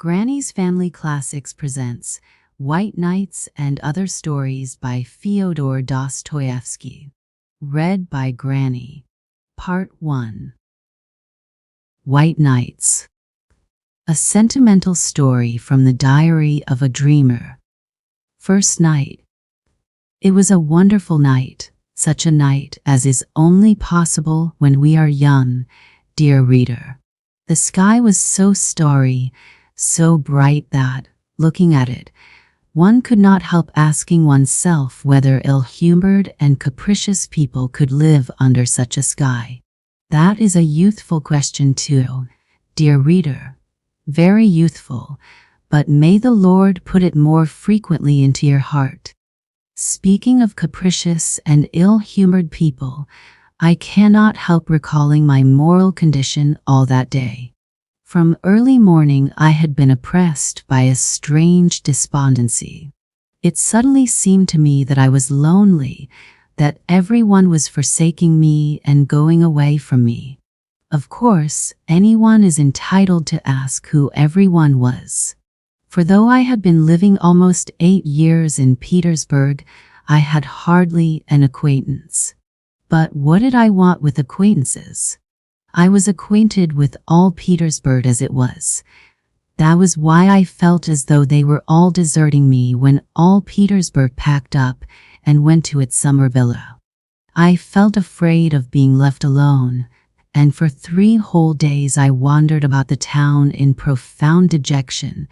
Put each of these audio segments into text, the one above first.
Granny's Family Classics presents White Nights and Other Stories by Fyodor Dostoyevsky. Read by Granny. Part 1. White Nights. A sentimental story from the diary of a dreamer. First night. It was a wonderful night, such a night as is only possible when we are young, dear reader. The sky was so starry, so bright that, looking at it, one could not help asking oneself whether ill-humored and capricious people could live under such a sky. That is a youthful question too, dear reader. Very youthful, but may the Lord put it more frequently into your heart. Speaking of capricious and ill-humored people, I cannot help recalling my moral condition all that day. From early morning I had been oppressed by a strange despondency. It suddenly seemed to me that I was lonely, that everyone was forsaking me and going away from me. Of course, anyone is entitled to ask who everyone was. For though I had been living almost 8 years in Petersburg, I had hardly an acquaintance. But what did I want with acquaintances? I was acquainted with all Petersburg as it was. That was why I felt as though they were all deserting me when all Petersburg packed up and went to its summer villa. I felt afraid of being left alone, and for 3 whole days I wandered about the town in profound dejection,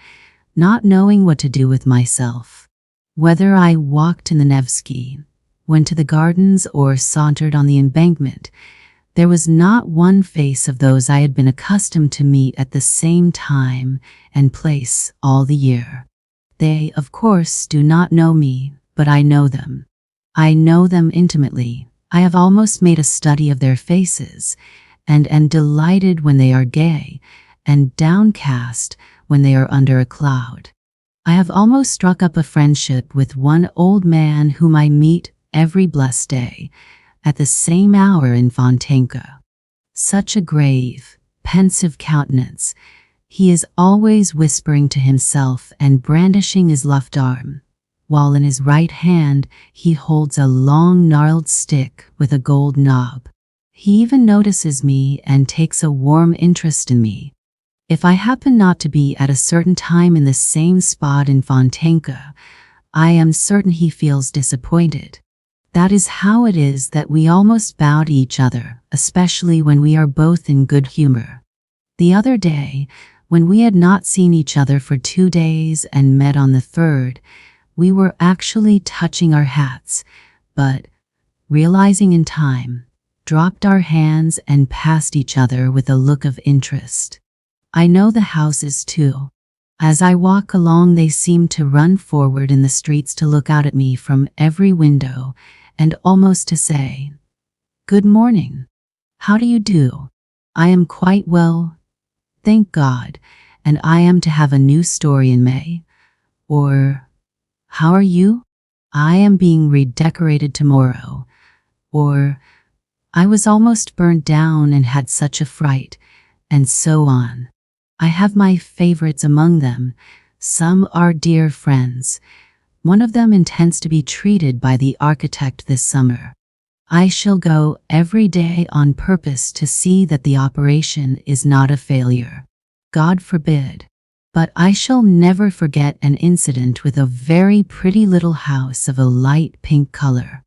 not knowing what to do with myself. Whether I walked in the Nevsky, went to the gardens, or sauntered on the embankment, there was not one face of those I had been accustomed to meet at the same time and place all the year. They, of course, do not know me, but I know them. I know them intimately. I have almost made a study of their faces, and am delighted when they are gay, and downcast when they are under a cloud. I have almost struck up a friendship with one old man whom I meet every blessed day, at the same hour in Fontainebleau. Such a grave, pensive countenance. He is always whispering to himself and brandishing his left arm, while in his right hand he holds a long gnarled stick with a gold knob. He even notices me and takes a warm interest in me. If I happen not to be at a certain time in the same spot in Fontainebleau, I am certain he feels disappointed. That is how it is that we almost bow to each other, especially when we are both in good humor. The other day, when we had not seen each other for 2 days and met on the 3rd, we were actually touching our hats, but, realizing in time, dropped our hands and passed each other with a look of interest. I know the houses too. As I walk along, they seem to run forward in the streets to look out at me from every window, and almost to say, "Good morning. How do you do? I am quite well, thank God, and I am to have a new story in May." Or, "How are you? I am being redecorated tomorrow." Or, "I was almost burnt down and had such a fright," and so on. I have my favorites among them. Some are dear friends. One of them intends to be treated by the architect this summer. I shall go every day on purpose to see that the operation is not a failure. God forbid. But I shall never forget an incident with a very pretty little house of a light pink color.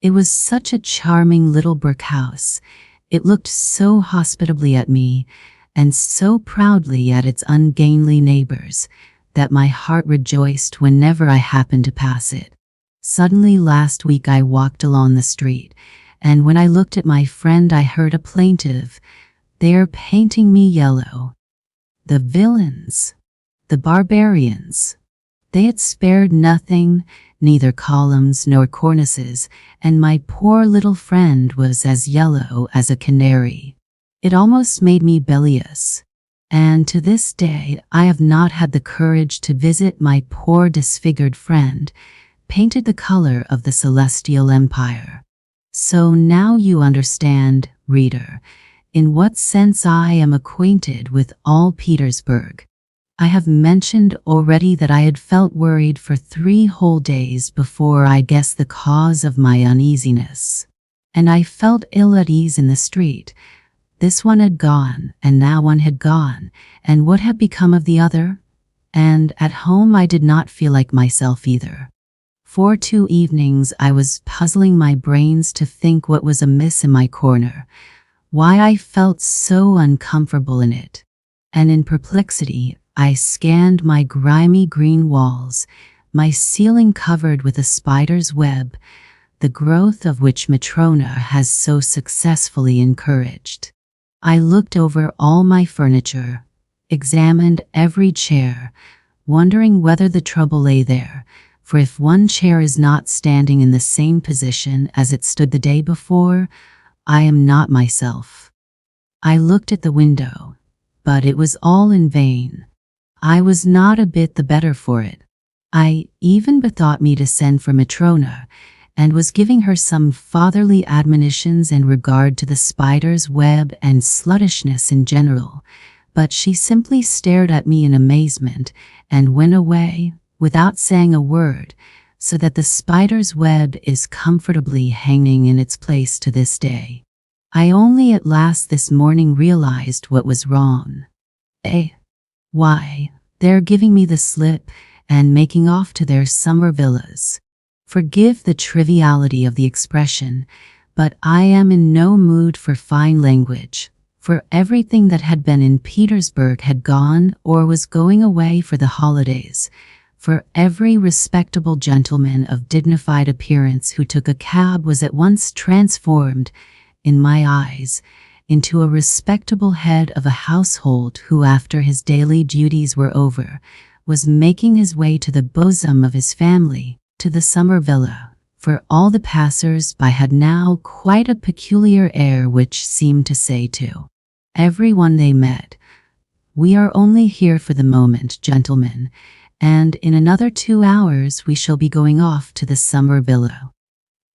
It was such a charming little brick house. It looked so hospitably at me, and so proudly at its ungainly neighbors, that my heart rejoiced whenever I happened to pass it. Suddenly last week I walked along the street, and when I looked at my friend I heard a plaintive, "They are painting me yellow. The villains, the barbarians." They had spared nothing, neither columns nor cornices, and my poor little friend was as yellow as a canary. It almost made me bilious. And to this day I have not had the courage to visit my poor disfigured friend, painted the color of the celestial empire. So now you understand, reader, in what sense I am acquainted with all Petersburg. I have mentioned already that I had felt worried for 3 whole days before I guessed the cause of my uneasiness. And I felt ill at ease in the street. This one had gone, and now one had gone, and what had become of the other? And at home I did not feel like myself either. For 2 evenings I was puzzling my brains to think what was amiss in my corner, why I felt so uncomfortable in it. And in perplexity, I scanned my grimy green walls, my ceiling covered with a spider's web, the growth of which Matrona has so successfully encouraged. I looked over all my furniture, examined every chair, wondering whether the trouble lay there, for if one chair is not standing in the same position as it stood the day before, I am not myself. I looked at the window, but it was all in vain. I was not a bit the better for it. I even bethought me to send for Matrona, and was giving her some fatherly admonitions in regard to the spider's web and sluttishness in general, but she simply stared at me in amazement and went away without saying a word, so that the spider's web is comfortably hanging in its place to this day. I only at last this morning realized what was wrong. Why, they're giving me the slip and making off to their summer villas. Forgive the triviality of the expression, but I am in no mood for fine language, for everything that had been in Petersburg had gone or was going away for the holidays, for every respectable gentleman of dignified appearance who took a cab was at once transformed, in my eyes, into a respectable head of a household who, after his daily duties were over, was making his way to the bosom of his family, to the summer villa, for all the passers-by had now quite a peculiar air which seemed to say to everyone they met, "We are only here for the moment, gentlemen, and in another 2 hours we shall be going off to the summer villa."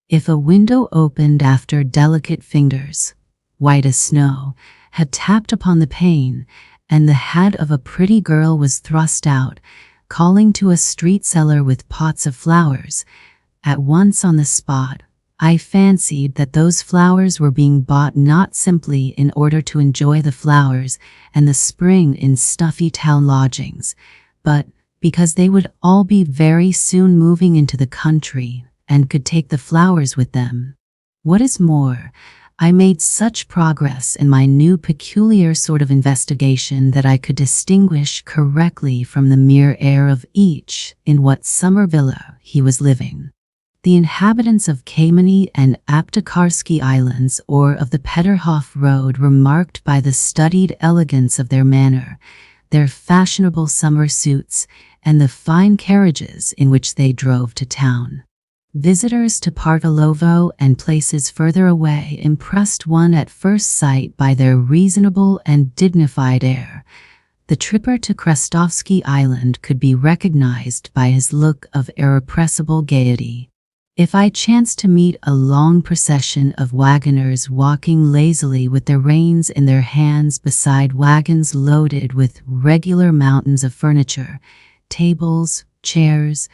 If a window opened after delicate fingers, white as snow, had tapped upon the pane, and the head of a pretty girl was thrust out, calling to a street seller with pots of flowers, at once on the spot, I fancied that those flowers were being bought not simply in order to enjoy the flowers and the spring in stuffy town lodgings, but because they would all be very soon moving into the country and could take the flowers with them. What is more, I made such progress in my new peculiar sort of investigation that I could distinguish correctly from the mere air of each in what summer villa he was living. The inhabitants of Kameny and Aptekarsky Islands or of the Peterhof Road were marked by the studied elegance of their manner, their fashionable summer suits, and the fine carriages in which they drove to town. Visitors to Partalovo and places further away impressed one at first sight by their reasonable and dignified air. The tripper to Krestovsky Island could be recognized by his look of irrepressible gaiety. If I chanced to meet a long procession of wagoners walking lazily with their reins in their hands beside wagons loaded with regular mountains of furniture, tables, chairs,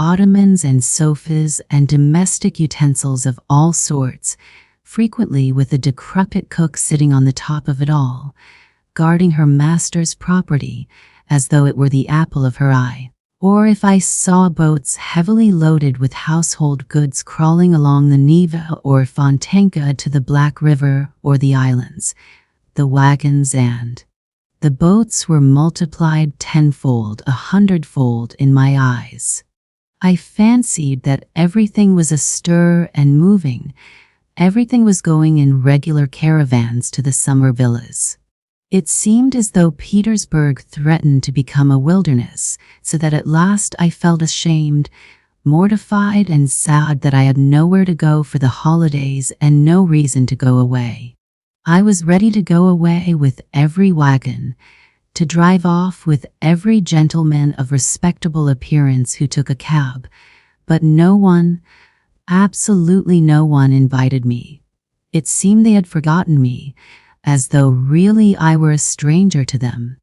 ottomans and sofas and domestic utensils of all sorts, frequently with a decrepit cook sitting on the top of it all, guarding her master's property as though it were the apple of her eye. Or if I saw boats heavily loaded with household goods crawling along the Neva or Fontanka to the Black River or the islands, the wagons and the boats were multiplied tenfold, 100-fold in my eyes. I fancied that everything was astir and moving. Everything was going in regular caravans to the summer villas. It seemed as though Petersburg threatened to become a wilderness, so that at last I felt ashamed, mortified and sad that I had nowhere to go for the holidays and no reason to go away. I was ready to go away with every wagon, to drive off with every gentleman of respectable appearance who took a cab, but no one, absolutely no one, invited me. It seemed they had forgotten me, as though really I were a stranger to them.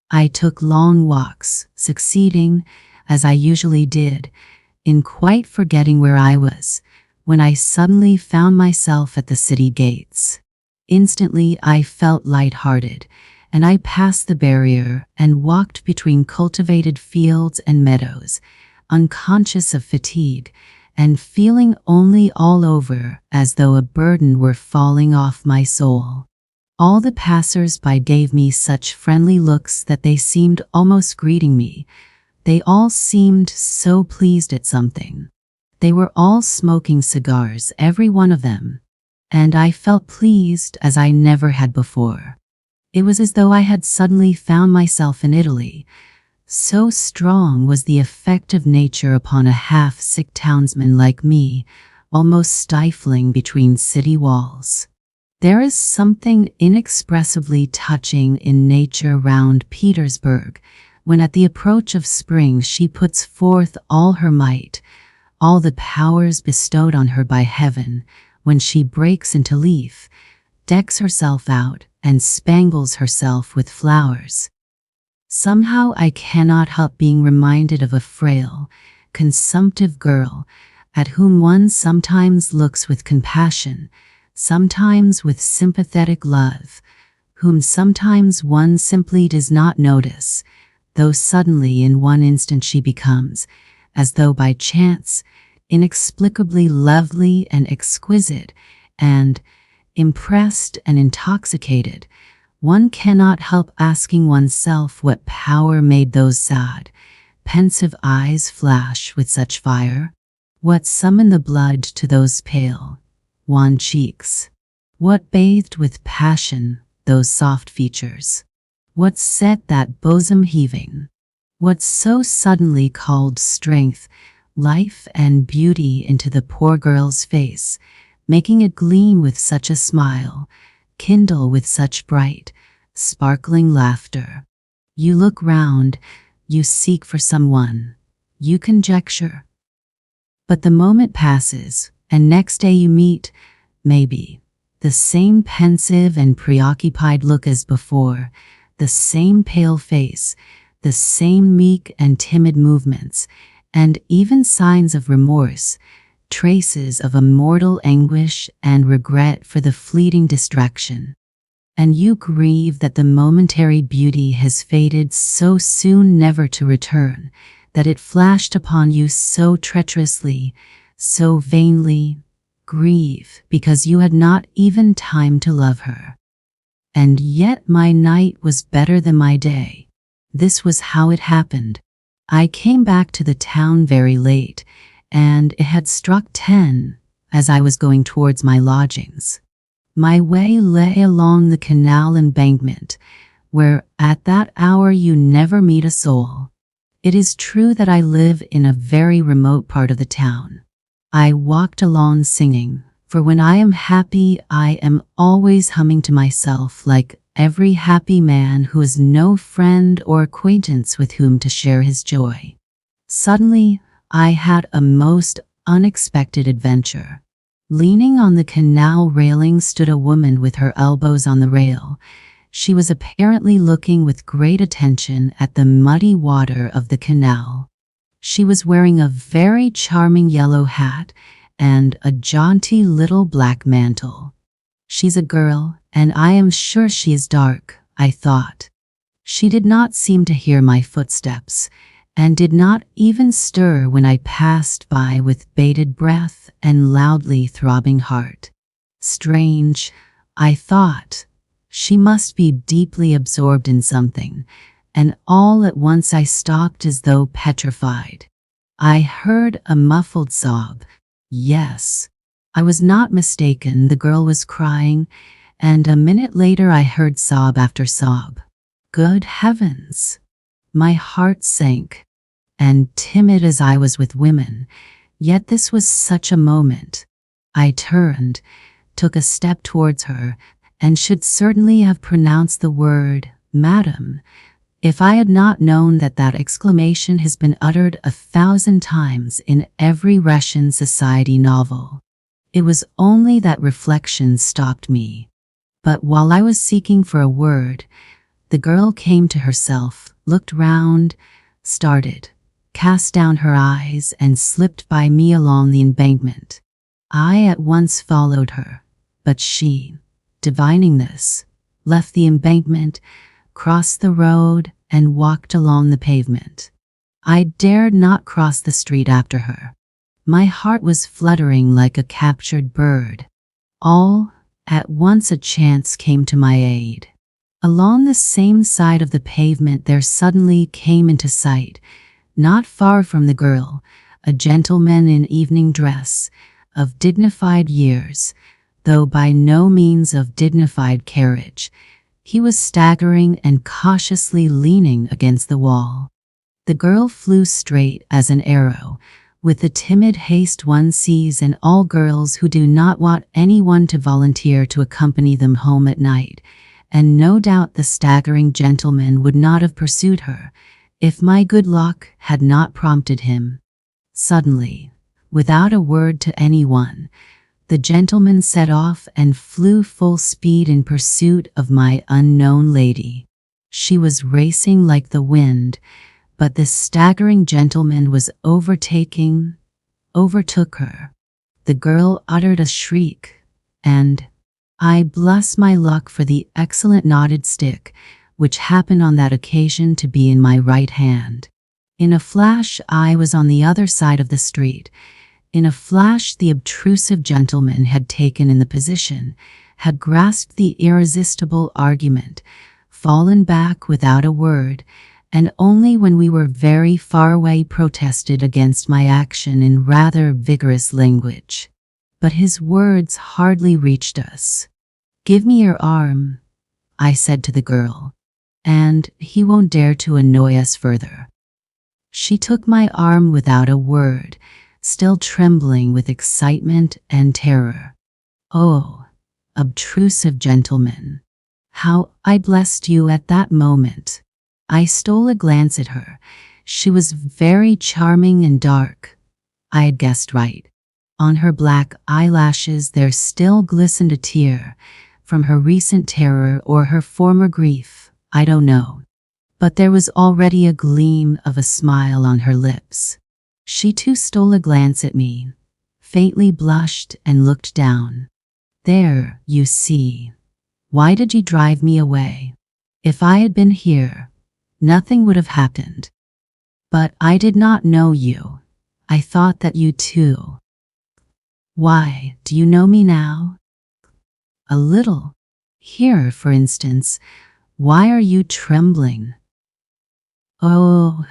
I took long walks, succeeding, as I usually did, in quite forgetting where I was, when I suddenly found myself at the city gates. Instantly, I felt light-hearted, and I passed the barrier and walked between cultivated fields and meadows, unconscious of fatigue, and feeling only all over as though a burden were falling off my soul. All the passers-by gave me such friendly looks that they seemed almost greeting me. They all seemed so pleased at something. They were all smoking cigars, every one of them, and I felt pleased as I never had before. It was as though I had suddenly found myself in Italy. So strong was the effect of nature upon a half-sick townsman like me, almost stifling between city walls. There is something inexpressibly touching in nature round Petersburg, when at the approach of spring she puts forth all her might, all the powers bestowed on her by heaven, when she breaks into leaf, decks herself out, and spangles herself with flowers. Somehow I cannot help being reminded of a frail, consumptive girl, at whom one sometimes looks with compassion, sometimes with sympathetic love, whom sometimes one simply does not notice, though suddenly in one instant she becomes, as though by chance, inexplicably lovely and exquisite, and, impressed and intoxicated, one cannot help asking oneself what power made those sad, pensive eyes flash with such fire, what summoned the blood to those pale, wan cheeks, what bathed with passion those soft features, what set that bosom heaving, what so suddenly called strength, life and beauty into the poor girl's face, making it gleam with such a smile, kindle with such bright, sparkling laughter. You look round, you seek for someone, you conjecture. But the moment passes, and next day you meet, maybe, the same pensive and preoccupied look as before, the same pale face, the same meek and timid movements, and even signs of remorse, traces of a mortal anguish and regret for the fleeting distraction. And you grieve that the momentary beauty has faded so soon never to return, that it flashed upon you so treacherously, so vainly. Grieve because you had not even time to love her. And yet my night was better than my day. This was how it happened. I came back to the town very late, and it had struck 10 as I was going towards my lodgings. My way lay along the canal embankment, where at that hour you never meet a soul. It is true that I live in a very remote part of the town. I walked along singing, for when I am happy I am always humming to myself like every happy man who has no friend or acquaintance with whom to share his joy. Suddenly, I had a most unexpected adventure. Leaning on the canal railing stood a woman with her elbows on the rail. She was apparently looking with great attention at the muddy water of the canal. She was wearing a very charming yellow hat and a jaunty little black mantle. She's a girl, and I am sure she is dark, I thought. She did not seem to hear my footsteps, and did not even stir when I passed by with bated breath and loudly throbbing heart. Strange, I thought. She must be deeply absorbed in something, and all at once I stopped as though petrified. I heard a muffled sob. Yes, I was not mistaken, the girl was crying, and a minute later I heard sob after sob. Good heavens! My heart sank, and timid as I was with women, yet this was such a moment. I turned, took a step towards her, and should certainly have pronounced the word, "Madam," if I had not known that that exclamation has been uttered 1,000 times in every Russian society novel. It was only that reflection stopped me. But while I was seeking for a word, The girl came to herself, looked round, started, cast down her eyes, and slipped by me along the embankment. I at once followed her, but she, divining this, left the embankment, crossed the road, and walked along the pavement. I dared not cross the street after her. My heart was fluttering like a captured bird. All at once a chance came to my aid. Along the same side of the pavement there suddenly came into sight, not far from the girl, a gentleman in evening dress, of dignified years, though by no means of dignified carriage. He was staggering and cautiously leaning against the wall. The girl flew straight as an arrow, with the timid haste one sees in all girls who do not want anyone to volunteer to accompany them home at night, and no doubt the staggering gentleman would not have pursued her, if my good luck had not prompted him. Suddenly, without a word to anyone, the gentleman set off and flew full speed in pursuit of my unknown lady. She was racing like the wind, but this staggering gentleman was overtook her. The girl uttered a shriek, and I bless my luck for the excellent knotted stick, which happened on that occasion to be in my right hand. In a flash I was on the other side of the street. In a flash the obtrusive gentleman had taken in the position, had grasped the irresistible argument, fallen back without a word, and only when we were very far away protested against my action in rather vigorous language. But his words hardly reached us. "Give me your arm," I said to the girl, "and he won't dare to annoy us further." She took my arm without a word, still trembling with excitement and terror. Oh, obtrusive gentleman, how I blessed you at that moment! I stole a glance at her. She was very charming and dark. I had guessed right. On her black eyelashes there still glistened a tear, from her recent terror or her former grief, I don't know. But there was already a gleam of a smile on her lips. She too stole a glance at me, faintly blushed and looked down. "There, you see. Why did you drive me away? If I had been here, nothing would have happened. But I did not know you. I thought that you too." "Why, do you know me now?" "A little. Here, for instance. Why are you trembling?" "Oh,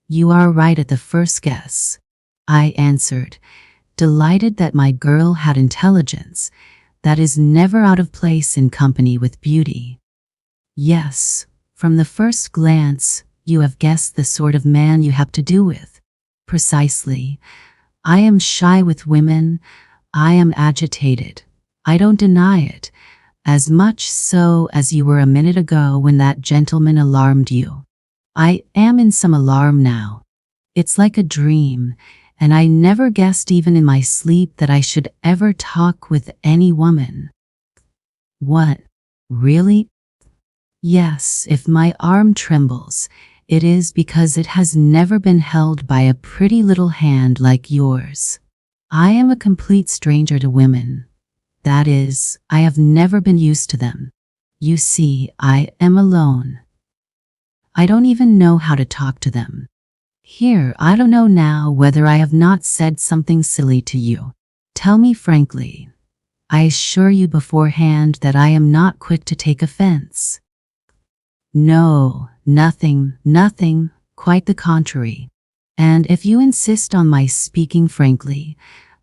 you are right at the first guess," I answered, delighted that my girl had intelligence that is never out of place in company with beauty. "Yes, from the first glance, you have guessed the sort of man you have to do with." "Precisely. I am shy with women. I am agitated. I don't deny it, as much so as you were a minute ago when that gentleman alarmed you. I am in some alarm now. It's like a dream, and I never guessed even in my sleep that I should ever talk with any woman." "What, really?" "Yes, if my arm trembles, it is because it has never been held by a pretty little hand like yours. I am a complete stranger to women. That is, I have never been used to them. You see, I am alone. I don't even know how to talk to them. Here, I don't know now whether I have not said something silly to you. Tell me frankly. I assure you beforehand that I am not quick to take offense." "No, nothing, quite the contrary. And if you insist on my speaking frankly,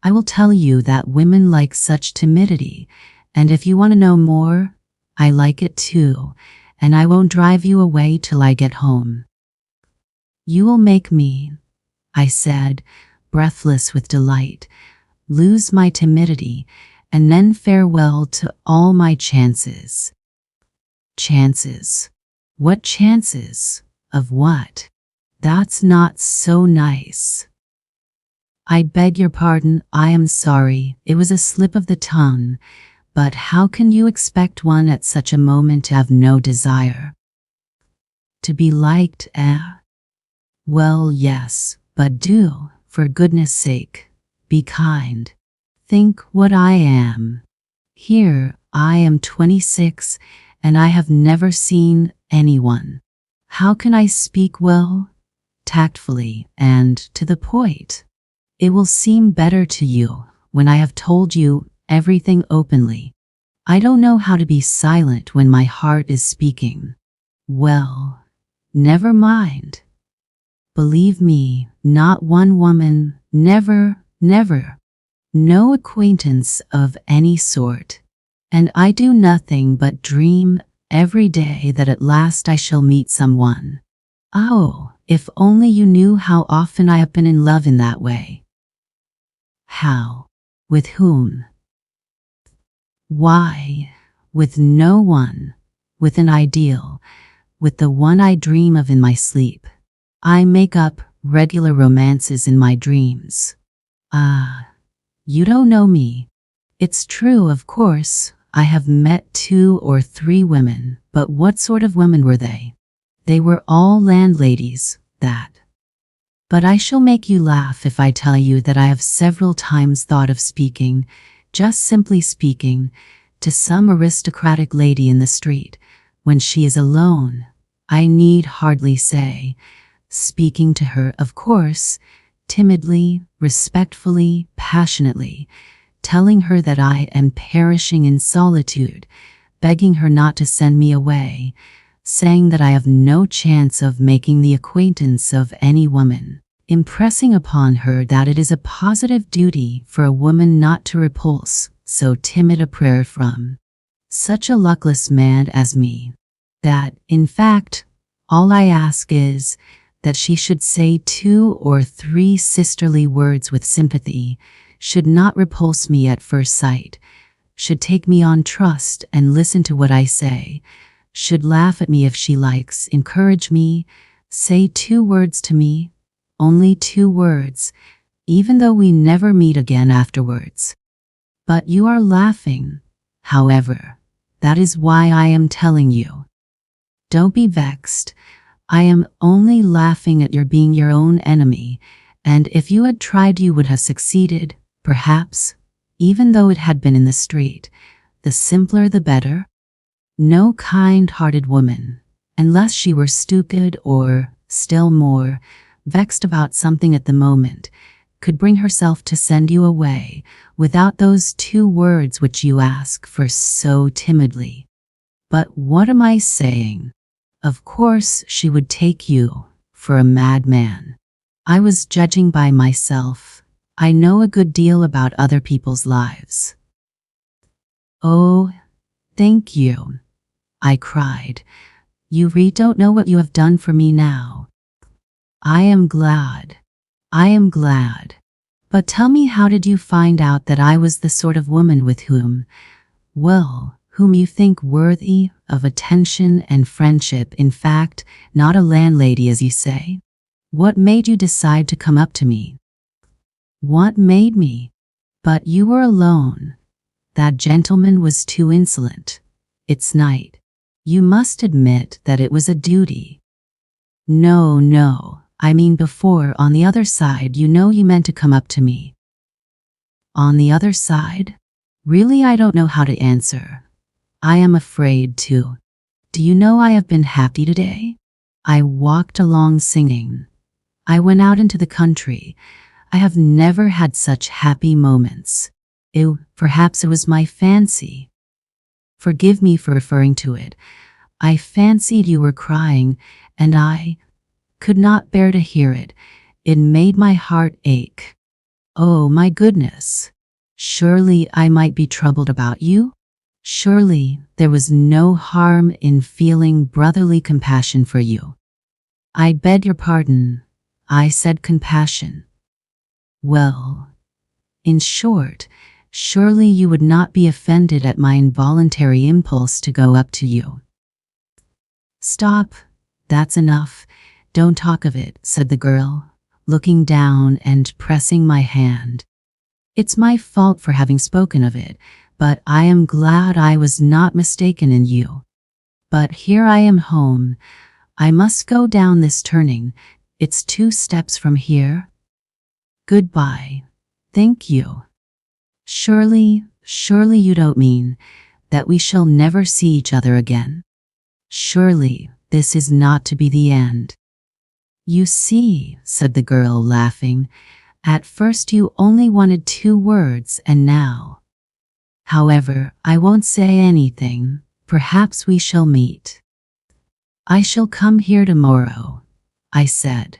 I will tell you that women like such timidity, and if you want to know more, I like it too, and I won't drive you away till I get home." "You will make me," I said, breathless with delight, "lose my timidity, and then farewell to all my chances." "Chances? What chances? Of what? That's not so nice." "I beg your pardon, I am sorry, it was a slip of the tongue, but how can you expect one at such a moment to have no desire? To be liked, eh? Well, yes, but do, for goodness sake, be kind. Think what I am. Here, I am 26, and I have never seen anyone. How can I speak well, tactfully, and to the point? It will seem better to you when I have told you everything openly. I don't know how to be silent when my heart is speaking. Well, never mind. Believe me, not one woman, never, never. No acquaintance of any sort. And I do nothing but dream every day that at last I shall meet someone. Oh, if only you knew how often I have been in love in that way. How? With whom? Why, with no one, with an ideal, with the one I dream of in my sleep. I make up regular romances in my dreams. Ah, you don't know me. It's true, of course, I have met 2 or 3 women, but what sort of women were they? They were all landladies, that. But I shall make you laugh if I tell you that I have several times thought of speaking, just simply speaking, to some aristocratic lady in the street, when she is alone. I need hardly say, speaking to her, of course, timidly, respectfully, passionately, telling her that I am perishing in solitude, begging her not to send me away, saying that I have no chance of making the acquaintance of any woman, impressing upon her that it is a positive duty for a woman not to repulse so timid a prayer from such a luckless man as me, that, in fact, all I ask is that she should say 2 or 3 sisterly words with sympathy, should not repulse me at first sight, should take me on trust and listen to what I say, should laugh at me if she likes, encourage me, say 2 words to me, only 2 words, even though we never meet again afterwards. But you are laughing, however. That is why I am telling you. Don't be vexed. I am only laughing at your being your own enemy, and if you had tried you would have succeeded, perhaps, even though it had been in the street. The simpler the better. No kind-hearted woman, unless she were stupid or, still more, vexed about something at the moment, could bring herself to send you away without those 2 words which you ask for so timidly. But what am I saying? Of course she would take you for a madman. I was judging by myself. I know a good deal about other people's lives. Oh, thank you, I cried. You really don't know what you have done for me now. I am glad. I am glad. But tell me, how did you find out that I was the sort of woman with whom, well, whom you think worthy of attention and friendship, in fact, not a landlady as you say? What made you decide to come up to me? What made me? But you were alone. That gentleman was too insolent. It's night. You must admit that it was a duty. No, I mean before, on the other side, you know you meant to come up to me. On the other side? Really, I don't know how to answer. I am afraid to. Do you know I have been happy today? I walked along singing. I went out into the country. I have never had such happy moments. Perhaps it was my fancy. Forgive me for referring to it. I fancied you were crying, and I could not bear to hear it. It made my heart ache. Oh, my goodness. Surely I might be troubled about you? Surely there was no harm in feeling brotherly compassion for you. I beg your pardon. I said compassion. Well, in short, surely you would not be offended at my involuntary impulse to go up to you. Stop, that's enough. Don't talk of it, said the girl, looking down and pressing my hand. It's my fault for having spoken of it, but I am glad I was not mistaken in you. But here I am home. I must go down this turning. It's 2 steps from here. Goodbye. Thank you. Surely you don't mean that we shall never see each other again? Surely this is not to be the end. You see, said the girl, laughing, at first you only wanted 2 words, and now. However, I won't say anything. Perhaps we shall meet. I shall come here tomorrow, I said.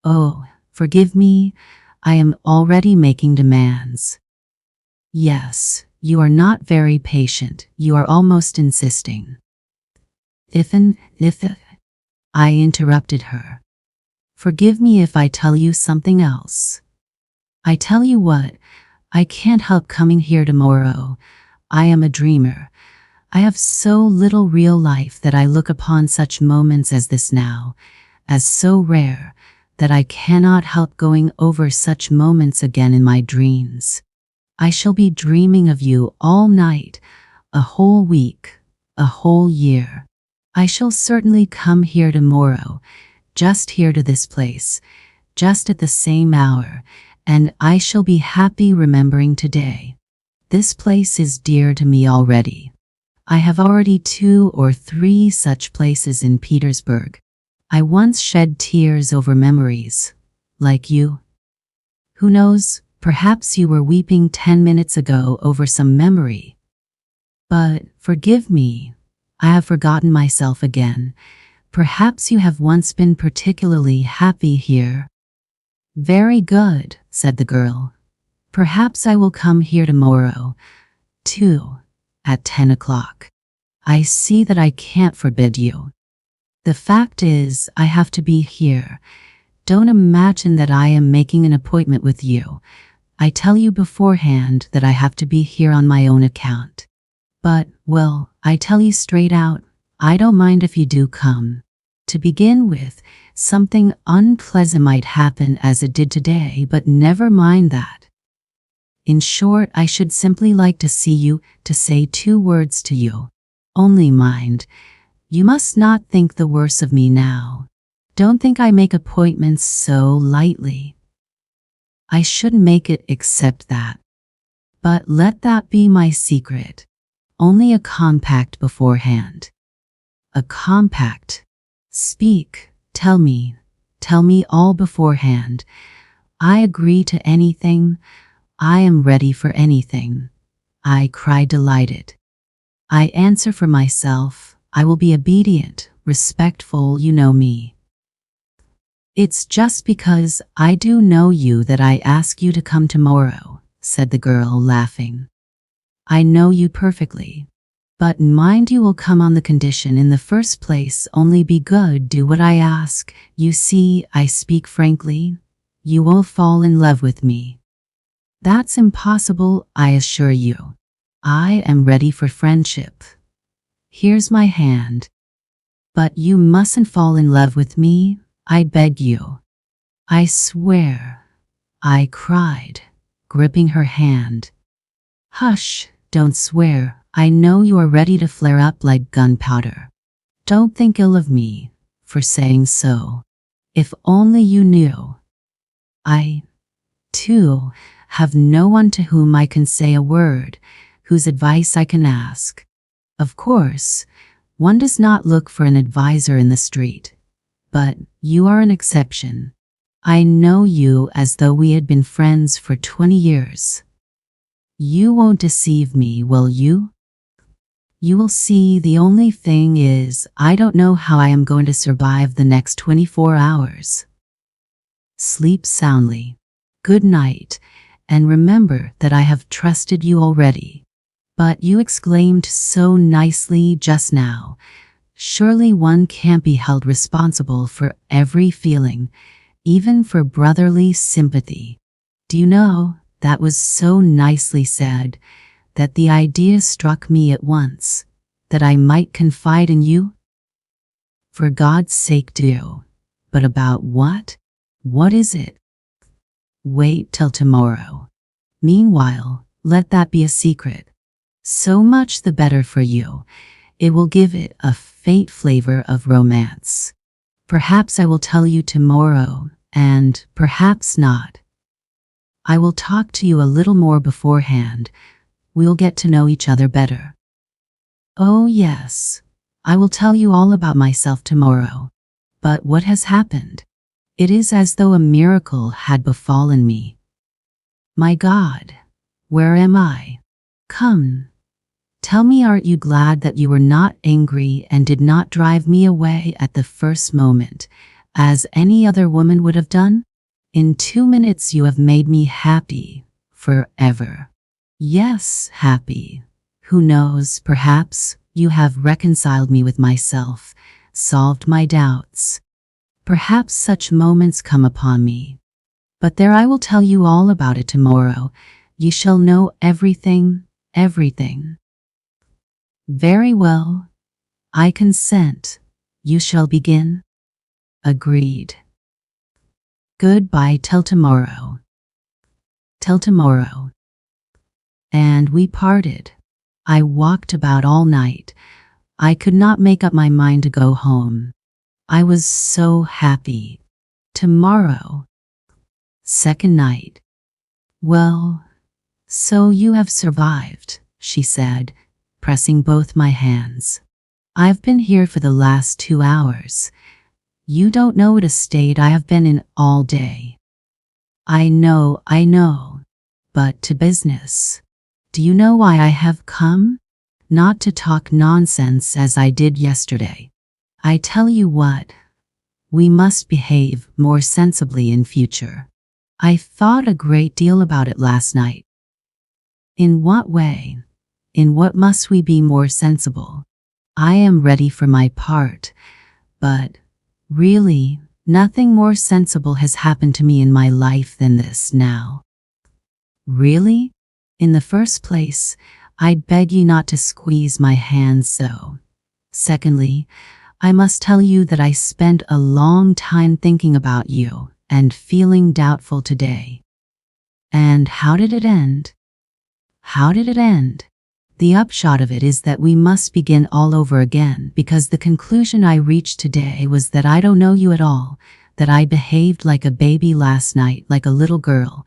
Oh, forgive me, I am already making demands. Yes, you are not very patient, you are almost insisting. If I interrupted her. Forgive me if I tell you something else. I tell you what, I can't help coming here tomorrow. I am a dreamer. I have so little real life that I look upon such moments as this now, as so rare, that I cannot help going over such moments again in my dreams. I shall be dreaming of you all night, a whole week, a whole year. I shall certainly come here tomorrow, just here to this place, just at the same hour, and I shall be happy remembering today. This place is dear to me already. I have already 2 or 3 such places in Petersburg. I once shed tears over memories, like you. Who knows, perhaps you were weeping 10 minutes ago over some memory. But, forgive me, I have forgotten myself again. Perhaps you have once been particularly happy here. Very good, said the girl. Perhaps I will come here tomorrow, too, at 10 o'clock. I see that I can't forbid you. The fact is, I have to be here. Don't imagine that I am making an appointment with you. I tell you beforehand that I have to be here on my own account. But, well, I tell you straight out, I don't mind if you do come. To begin with, something unpleasant might happen as it did today, but never mind that. In short, I should simply like to see you, to say 2 words to you. Only mind, you must not think the worse of me now. Don't think I make appointments so lightly. I shouldn't make it except that. But let that be my secret. Only a compact beforehand. A compact. Speak, tell me all beforehand. I agree to anything. I am ready for anything. I cry delighted. I answer for myself. I will be obedient, respectful, you know me. It's just because I do know you that I ask you to come tomorrow, said the girl, laughing. I know you perfectly. But mind, you will come on the condition, in the first place, only be good, do what I ask. You see, I speak frankly. You will fall in love with me. That's impossible, I assure you. I am ready for friendship. Here's my hand. But you mustn't fall in love with me, I beg you. I swear, I cried, gripping her hand. Hush, don't swear. I know you are ready to flare up like gunpowder. Don't think ill of me for saying so. If only you knew. I, too, have no one to whom I can say a word, whose advice I can ask. Of course, one does not look for an adviser in the street, but you are an exception. I know you as though we had been friends for 20 years. You won't deceive me, will you? You will see. The only thing is, I don't know how I am going to survive the next 24 hours. Sleep soundly. Good night, and remember that I have trusted you already. But you exclaimed so nicely just now. Surely one can't be held responsible for every feeling, even for brotherly sympathy. Do you know, that was so nicely said, that the idea struck me at once, that I might confide in you? For God's sake do. But about what? What is it? Wait till tomorrow. Meanwhile, let that be a secret. So much the better for you. It will give it a faint flavor of romance. Perhaps I will tell you tomorrow, and perhaps not. I will talk to you a little more beforehand. We'll get to know each other better. Oh yes, I will tell you all about myself tomorrow. But what has happened? It is as though a miracle had befallen me. My God, where am I? Come, tell me, aren't you glad that you were not angry and did not drive me away at the first moment, as any other woman would have done? In 2 minutes you have made me happy, forever. Yes, happy. Who knows, perhaps you have reconciled me with myself, solved my doubts. Perhaps such moments come upon me. But there, I will tell you all about it tomorrow. You shall know everything, everything. Very well. I consent. You shall begin. Agreed. Goodbye till tomorrow. Till tomorrow. And we parted. I walked about all night. I could not make up my mind to go home. I was so happy. Tomorrow. Second night. Well, so you have survived, she said, pressing both my hands. I've been here for the last 2 hours. You don't know what a state I have been in all day. I know, but to business. Do you know why I have come? Not to talk nonsense as I did yesterday. I tell you what, we must behave more sensibly in future. I thought a great deal about it last night. In what way? In what must we be more sensible? I am ready for my part, but really, nothing more sensible has happened to me in my life than this now. Really? In the first place, I beg you not to squeeze my hand so. Secondly, I must tell you that I spent a long time thinking about you and feeling doubtful today. And how did it end? How did it end? The upshot of it is that we must begin all over again, because the conclusion I reached today was that I don't know you at all, that I behaved like a baby last night, like a little girl,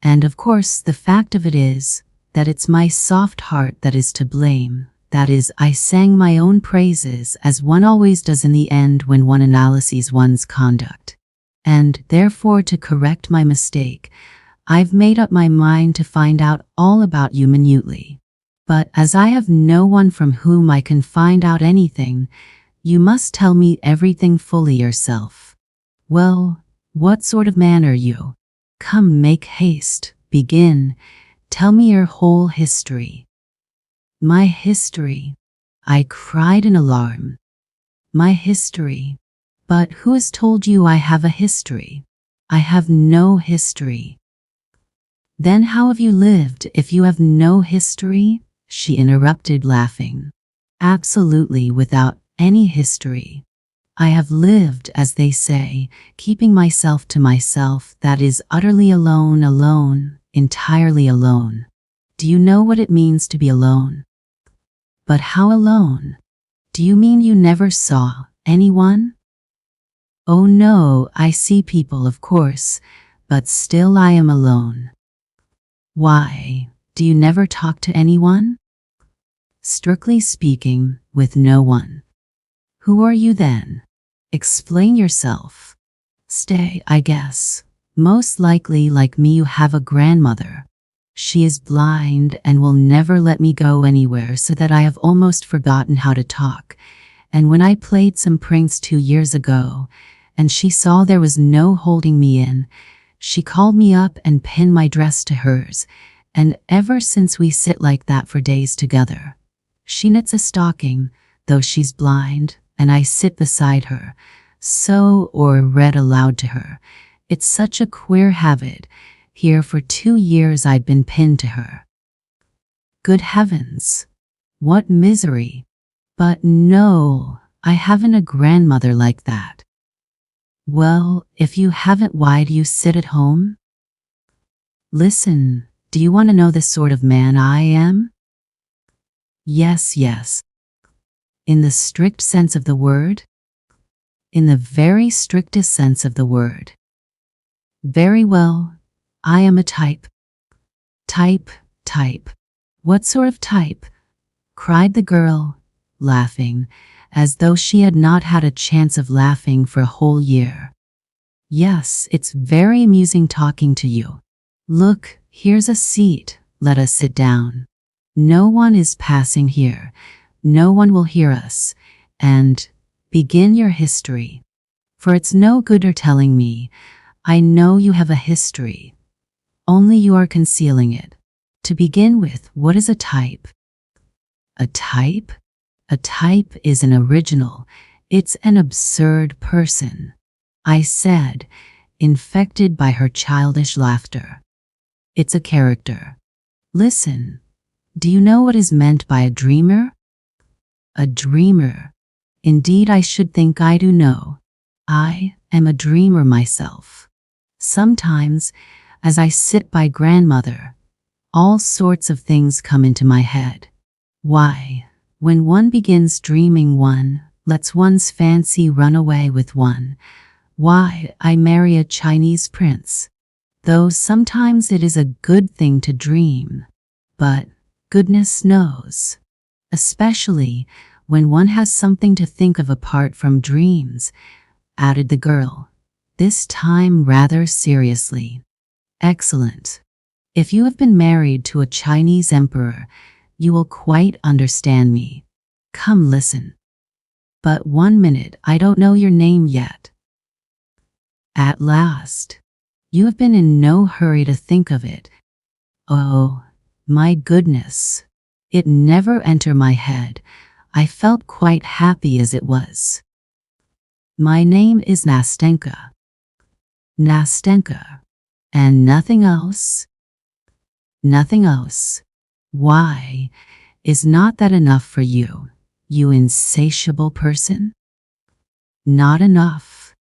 and of course the fact of it is that it's my soft heart that is to blame. That is, I sang my own praises, as one always does in the end when one analyses one's conduct. And therefore, to correct my mistake, I've made up my mind to find out all about you minutely. But as I have no one from whom I can find out anything, you must tell me everything fully yourself. Well, what sort of man are you? Come, make haste, begin, tell me your whole history. My history. I cried in alarm. My history. But who has told you I have a history? I have no history. Then how have you lived if you have no history? She interrupted, laughing. Absolutely without any history. I have lived, as they say, keeping myself to myself, that is, utterly alone, entirely alone. Do you know what it means to be alone? But how alone? Do you mean you never saw anyone? Oh no, I see people, of course, but still I am alone. Why, do you never talk to anyone? Strictly speaking, with no one. Who are you then? Explain yourself. Stay, I guess. Most likely, like me, you have a grandmother. She is blind and will never let me go anywhere, so that I have almost forgotten how to talk. And when I played some pranks 2 years ago, and she saw there was no holding me in, she called me up and pinned my dress to hers, and ever since we sit like that for days together. She knits a stocking, though she's blind, and I sit beside her, sew or read aloud to her. It's such a queer habit. Here for 2 years I'd been pinned to her. Good heavens! What misery! But no, I haven't a grandmother like that. Well, if you haven't, why do you sit at home? Listen, do you want to know the sort of man I am? Yes. In the strict sense of the word? In the very strictest sense of the word. Very well, I am a type. Type. What sort of type? Cried the girl, laughing, as though she had not had a chance of laughing for a whole year. Yes, it's very amusing talking to you. Look, here's a seat, let us sit down. No one is passing here, no one will hear us, and begin your history. For it's no good your telling me, I know you have a history. Only you are concealing it. To begin with, what is a type? A type? A type is an original. It's an absurd person, I said, infected by her childish laughter. It's a character. Listen, do you know what is meant by a dreamer? A dreamer. Indeed, I should think I do know. I am a dreamer myself. Sometimes, as I sit by grandmother, all sorts of things come into my head. Why, when one begins dreaming, one lets one's fancy run away with one. Why, I marry a Chinese prince. Though sometimes it is a good thing to dream. But, goodness knows, especially when one has something to think of apart from dreams, added the girl, this time rather seriously. Excellent. If you have been married to a Chinese emperor, you will quite understand me. Come, listen. But 1 minute, I don't know your name yet. At last. You have been in no hurry to think of it. Oh, my goodness. It never entered my head. I felt quite happy as it was. My name is Nastenka. Nastenka. And nothing else? Nothing else. Why, is not that enough for you, you insatiable person? Not enough.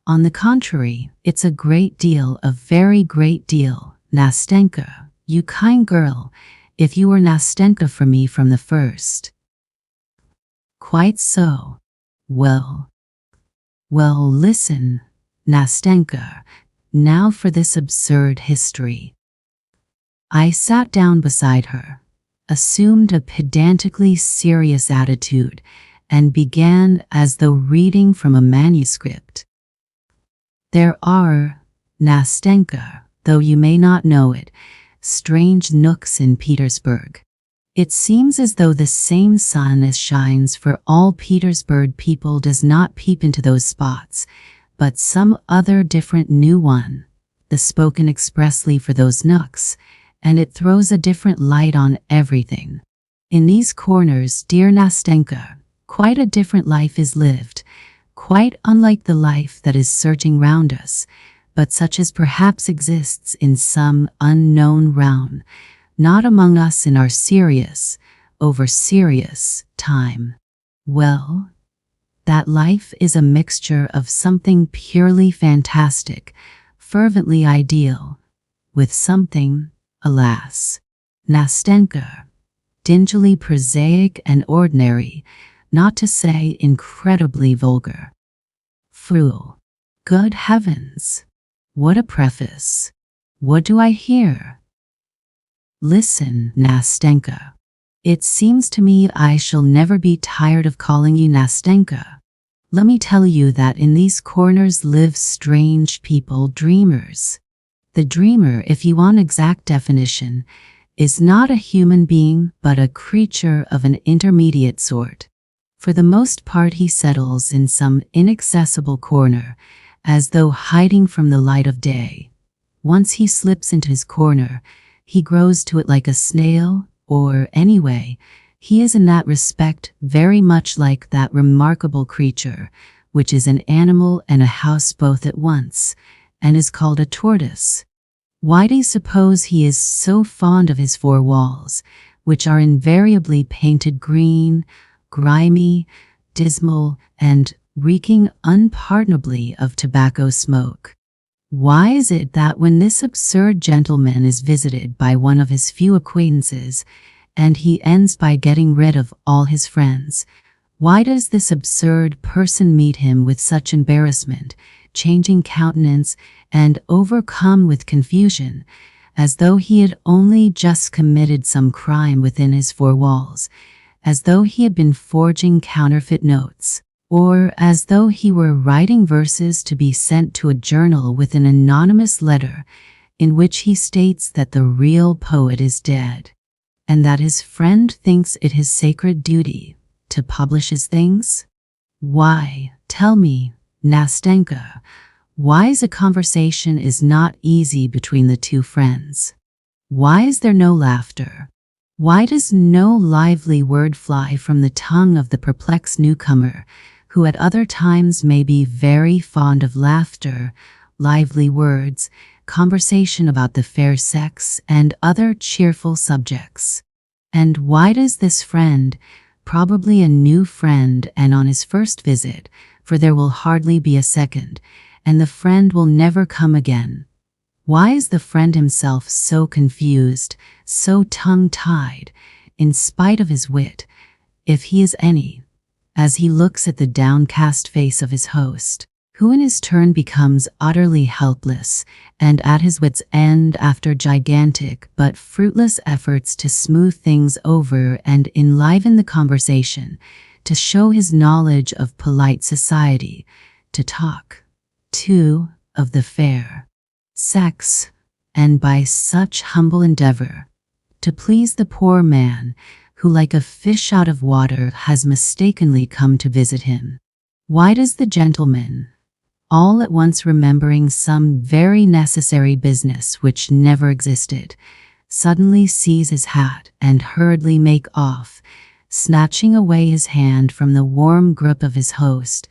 On the contrary, it's a great deal, a very great deal. Nastenka, you kind girl, if you were Nastenka for me from the first. Quite so. Well, listen, Nastenka, now for this absurd history. I sat down beside her, assumed a pedantically serious attitude, and began as though reading from a manuscript. There are, Nastenka, though you may not know it, strange nooks in Petersburg. It seems as though the same sun as shines for all Petersburg people does not peep into those spots, but some other different new one, the spoken expressly for those nooks, and it throws a different light on everything. In these corners, dear Nastenka, quite a different life is lived, quite unlike the life that is surging round us, but such as perhaps exists in some unknown realm, not among us in our serious, over-serious time. Well, that life is a mixture of something purely fantastic, fervently ideal, with something, alas, Nastenka, dingily prosaic and ordinary, not to say incredibly vulgar. Fool. Good heavens! What a preface! What do I hear? Listen, Nastenka. It seems to me I shall never be tired of calling you Nastenka. Let me tell you that in these corners live strange people, dreamers. The dreamer, if you want exact definition, is not a human being but a creature of an intermediate sort. For the most part he settles in some inaccessible corner, as though hiding from the light of day. Once he slips into his corner, he grows to it like a snail, or, anyway, he is in that respect very much like that remarkable creature, which is an animal and a house both at once, and is called a tortoise. Why do you suppose he is so fond of his four walls, which are invariably painted green, grimy, dismal, and reeking unpardonably of tobacco smoke? Why is it that when this absurd gentleman is visited by one of his few acquaintances, and he ends by getting rid of all his friends, Why does this absurd person meet him with such embarrassment, changing countenance, and overcome with confusion, as though he had only just committed some crime within his four walls, as though he had been forging counterfeit notes, or as though he were writing verses to be sent to a journal with an anonymous letter in which he states that the real poet is dead, and that his friend thinks it his sacred duty to publish his things? Why, tell me, Nastenka, why is a conversation is not easy between the two friends? Why is there no laughter? Why does no lively word fly from the tongue of the perplexed newcomer, who at other times may be very fond of laughter, lively words, conversation about the fair sex, and other cheerful subjects? And why does this friend, probably a new friend and on his first visit, for there will hardly be a second, and the friend will never come again, why is the friend himself so confused, so tongue-tied, in spite of his wit, if he is any, as he looks at the downcast face of his host, who in his turn becomes utterly helpless and at his wit's end after gigantic but fruitless efforts to smooth things over and enliven the conversation, to show his knowledge of polite society, to talk, too, of the fair sex, and by such humble endeavor, to please the poor man who like a fish out of water has mistakenly come to visit him? Why does the gentleman, all at once remembering some very necessary business which never existed, suddenly seize his hat and hurriedly make off, snatching away his hand from the warm grip of his host,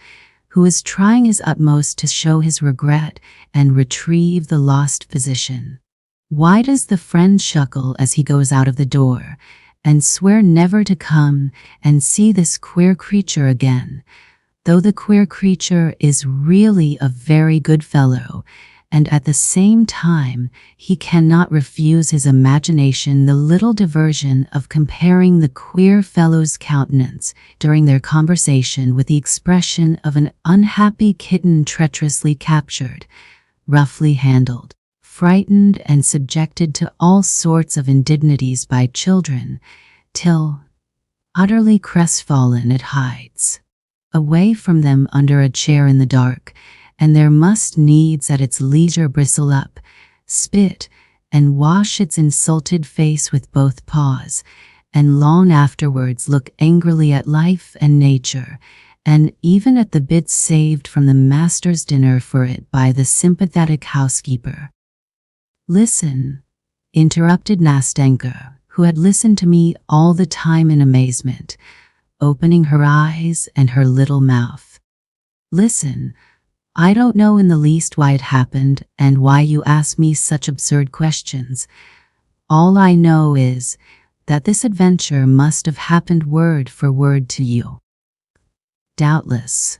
who is trying his utmost to show his regret and retrieve the lost position? Why does the friend chuckle as he goes out of the door, and swear never to come and see this queer creature again, though the queer creature is really a very good fellow, and at the same time he cannot refuse his imagination the little diversion of comparing the queer fellow's countenance during their conversation with the expression of an unhappy kitten treacherously captured, roughly handled, frightened and subjected to all sorts of indignities by children, till, utterly crestfallen, it hides away from them under a chair in the dark, and there must needs at its leisure bristle up, spit, and wash its insulted face with both paws, and long afterwards look angrily at life and nature, and even at the bits saved from the master's dinner for it by the sympathetic housekeeper. Listen, interrupted Nastenka, who had listened to me all the time in amazement, opening her eyes and her little mouth. Listen, I don't know in the least why it happened and why you ask me such absurd questions. All I know is that this adventure must have happened word for word to you. Doubtless,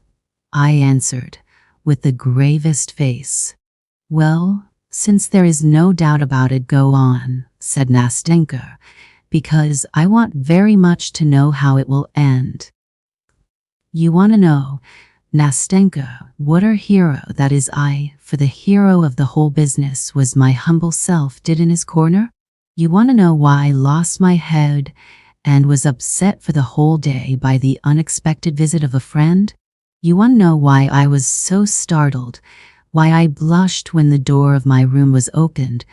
I answered, with the gravest face. Well, since there is no doubt about it, go on, said Nastenka, because I want very much to know how it will end. You want to know, Nastenka, what our hero, that is I, for the hero of the whole business was my humble self, did in his corner? You want to know why I lost my head and was upset for the whole day by the unexpected visit of a friend? You want to know why I was so startled, why I blushed when the door of my room was opened,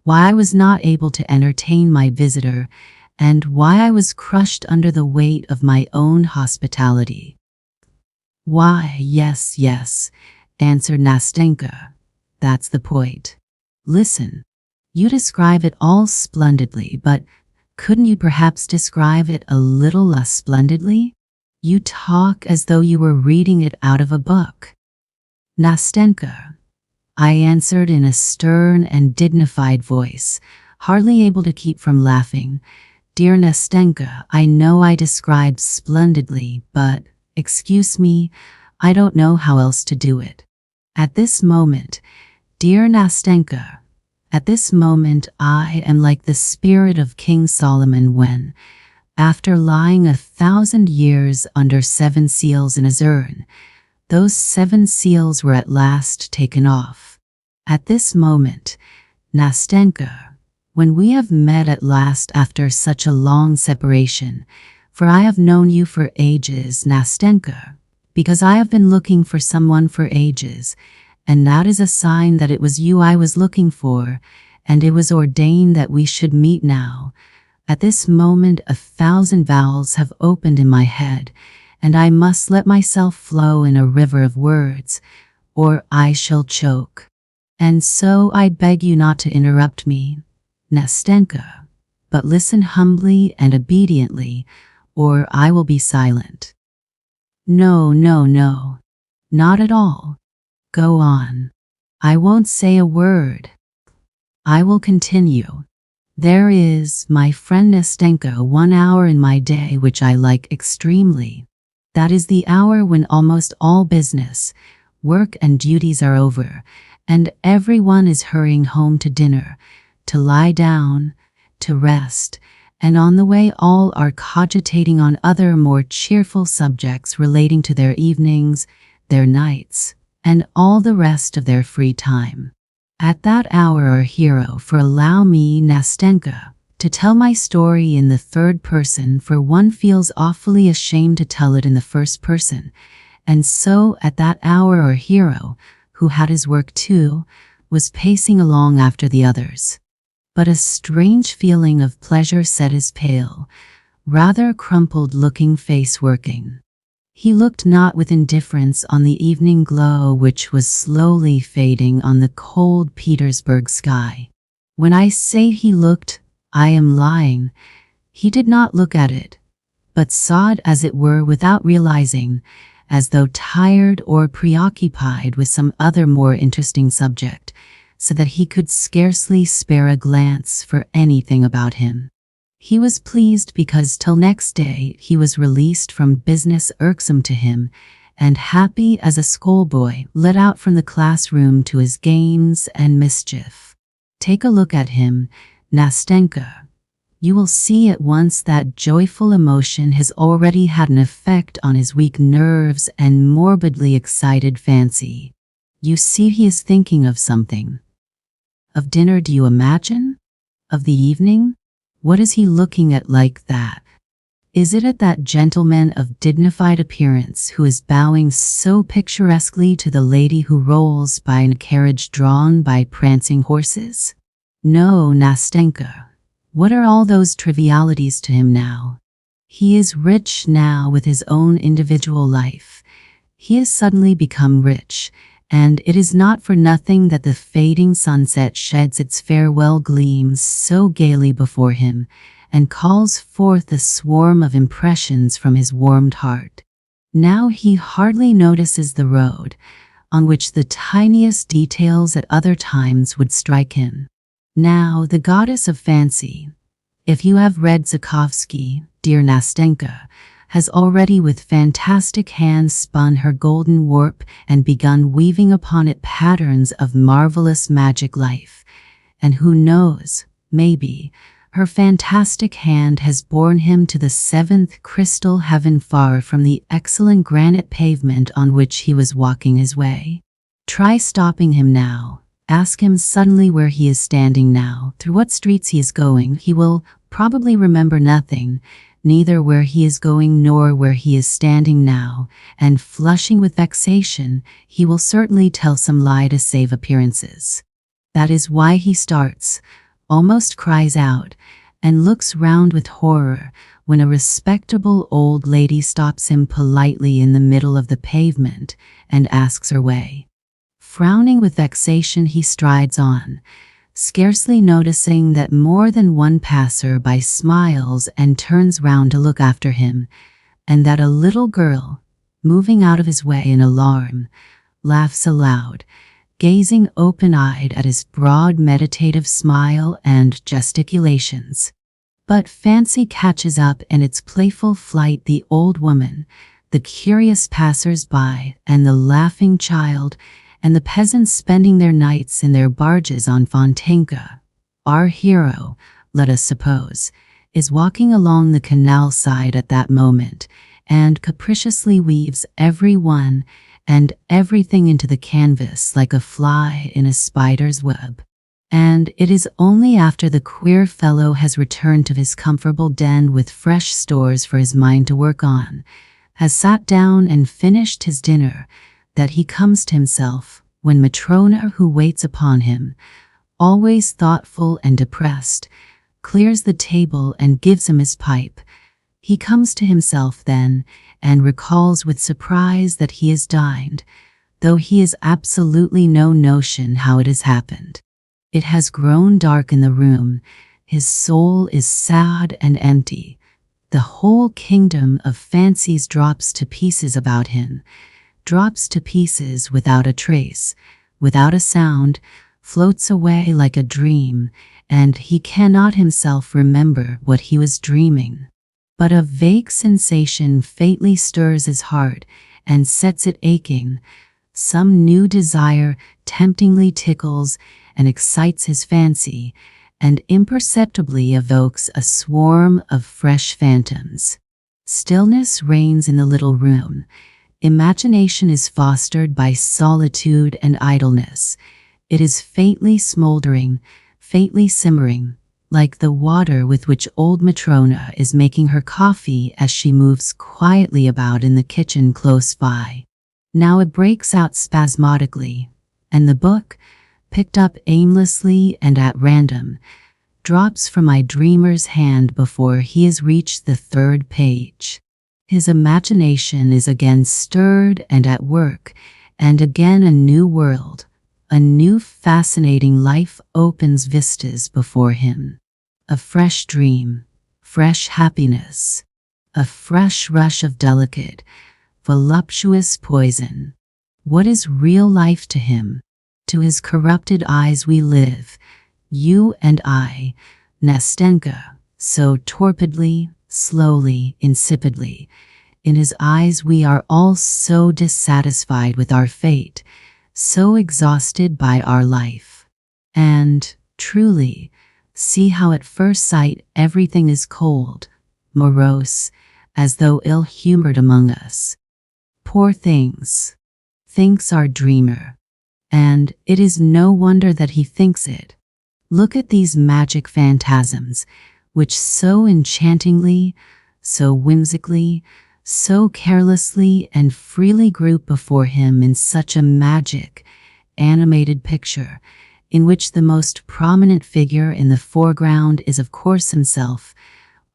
why I was not able to entertain my visitor, and why I was crushed under the weight of my own hospitality? Why, yes, answered Nastenka. That's the point. Listen, you describe it all splendidly, but couldn't you perhaps describe it a little less splendidly? You talk as though you were reading it out of a book. Nastenka, I answered in a stern and dignified voice, hardly able to keep from laughing. Dear Nastenka, I know I described splendidly, but excuse me, I don't know how else to do it. At this moment, dear Nastenka, at this moment I am like the spirit of King Solomon when, After lying 1,000 years under 7 seals in a urn, those 7 seals were at last taken off. At this moment, Nastenka, when we have met at last after such a long separation, for I have known you for ages, Nastenka, because I have been looking for someone for ages, and that is a sign that it was you I was looking for, and it was ordained that we should meet now. At this moment 1,000 vowels have opened in my head, and I must let myself flow in a river of words, or I shall choke. And so I beg you not to interrupt me, Nastenka, but listen humbly and obediently, or I will be silent. No, no, no, not at all. Go on. I won't say a word. I will continue. There is, my friend Nastenka, 1 hour in my day which I like extremely. That is the hour when almost all business, work and duties are over, and everyone is hurrying home to dinner, to lie down, to rest, and on the way all are cogitating on other more cheerful subjects relating to their evenings, their nights, and all the rest of their free time. At that hour our hero, for allow me, Nastenka, to tell my story in the third person, for one feels awfully ashamed to tell it in the first person, and so at that hour our hero, who had his work too, was pacing along after the others. But a strange feeling of pleasure set his pale, rather crumpled-looking face working. He looked not with indifference on the evening glow which was slowly fading on the cold Petersburg sky. When I say he looked, I am lying. He did not look at it, but saw it as it were without realizing, as though tired or preoccupied with some other more interesting subject, so that he could scarcely spare a glance for anything about him. He was pleased because till next day he was released from business irksome to him, and happy as a schoolboy let out from the classroom to his games and mischief. Take a look at him, Nastenka. You will see at once that joyful emotion has already had an effect on his weak nerves and morbidly excited fancy. You see he is thinking of something. Of dinner, do you imagine? Of the evening? What is he looking at like that? Is it at that gentleman of dignified appearance who is bowing so picturesquely to the lady who rolls by in a carriage drawn by prancing horses? No, Nastenka. What are all those trivialities to him now? He is rich now with his own individual life. He has suddenly become rich, and it is not for nothing that the fading sunset sheds its farewell gleams so gaily before him, and calls forth a swarm of impressions from his warmed heart. Now he hardly notices the road, on which the tiniest details at other times would strike him. Now the goddess of fancy, if you have read Tchaikovsky, dear Nastenka, has already with fantastic hands spun her golden warp and begun weaving upon it patterns of marvelous magic life. And who knows, maybe, her fantastic hand has borne him to the 7th crystal heaven far from the excellent granite pavement on which he was walking his way. Try stopping him now. Ask him suddenly where he is standing now, through what streets he is going. He will probably remember nothing, neither where he is going nor where he is standing now, and flushing with vexation, he will certainly tell some lie to save appearances. That is why he starts, almost cries out, and looks round with horror when a respectable old lady stops him politely in the middle of the pavement and asks her way. Frowning with vexation, he strides on, scarcely noticing that more than one passer-by smiles and turns round to look after him, and that a little girl, moving out of his way in alarm, laughs aloud, gazing open-eyed at his broad meditative smile and gesticulations. But fancy catches up in its playful flight the old woman, the curious passers-by, and the laughing child, and the peasants spending their nights in their barges on Fontainebleau. Our hero, let us suppose, is walking along the canal side at that moment and capriciously weaves everyone and everything into the canvas like a fly in a spider's web. And it is only after the queer fellow has returned to his comfortable den with fresh stores for his mind to work on, has sat down and finished his dinner, that he comes to himself, when Matrona, who waits upon him, always thoughtful and depressed, clears the table and gives him his pipe. He comes to himself then, and recalls with surprise that he has dined, though he has absolutely no notion how it has happened. It has grown dark in the room, his soul is sad and empty. The whole kingdom of fancies drops to pieces about him, drops to pieces without a trace, without a sound, floats away like a dream, and he cannot himself remember what he was dreaming. But a vague sensation faintly stirs his heart and sets it aching. Some new desire temptingly tickles and excites his fancy, and imperceptibly evokes a swarm of fresh phantoms. Stillness reigns in the little room. Imagination is fostered by solitude and idleness. It is faintly smoldering, faintly simmering, like the water with which old Matrona is making her coffee as she moves quietly about in the kitchen close by. Now it breaks out spasmodically, and the book, picked up aimlessly and at random, drops from my dreamer's hand before he has reached the third page. His imagination is again stirred and at work, and again a new world, a new fascinating life opens vistas before him. A fresh dream, fresh happiness, a fresh rush of delicate, voluptuous poison. What is real life to him? To his corrupted eyes we live, you and I, Nastenka, so torpidly, slowly, insipidly. In his eyes we are all so dissatisfied with our fate, so exhausted by our life. And, truly, see how at first sight everything is cold, morose, as though ill-humored among us. Poor things, thinks our dreamer. And it is no wonder that he thinks it. Look at these magic phantasms, which so enchantingly, so whimsically, so carelessly and freely group before him in such a magic, animated picture, in which the most prominent figure in the foreground is of course himself,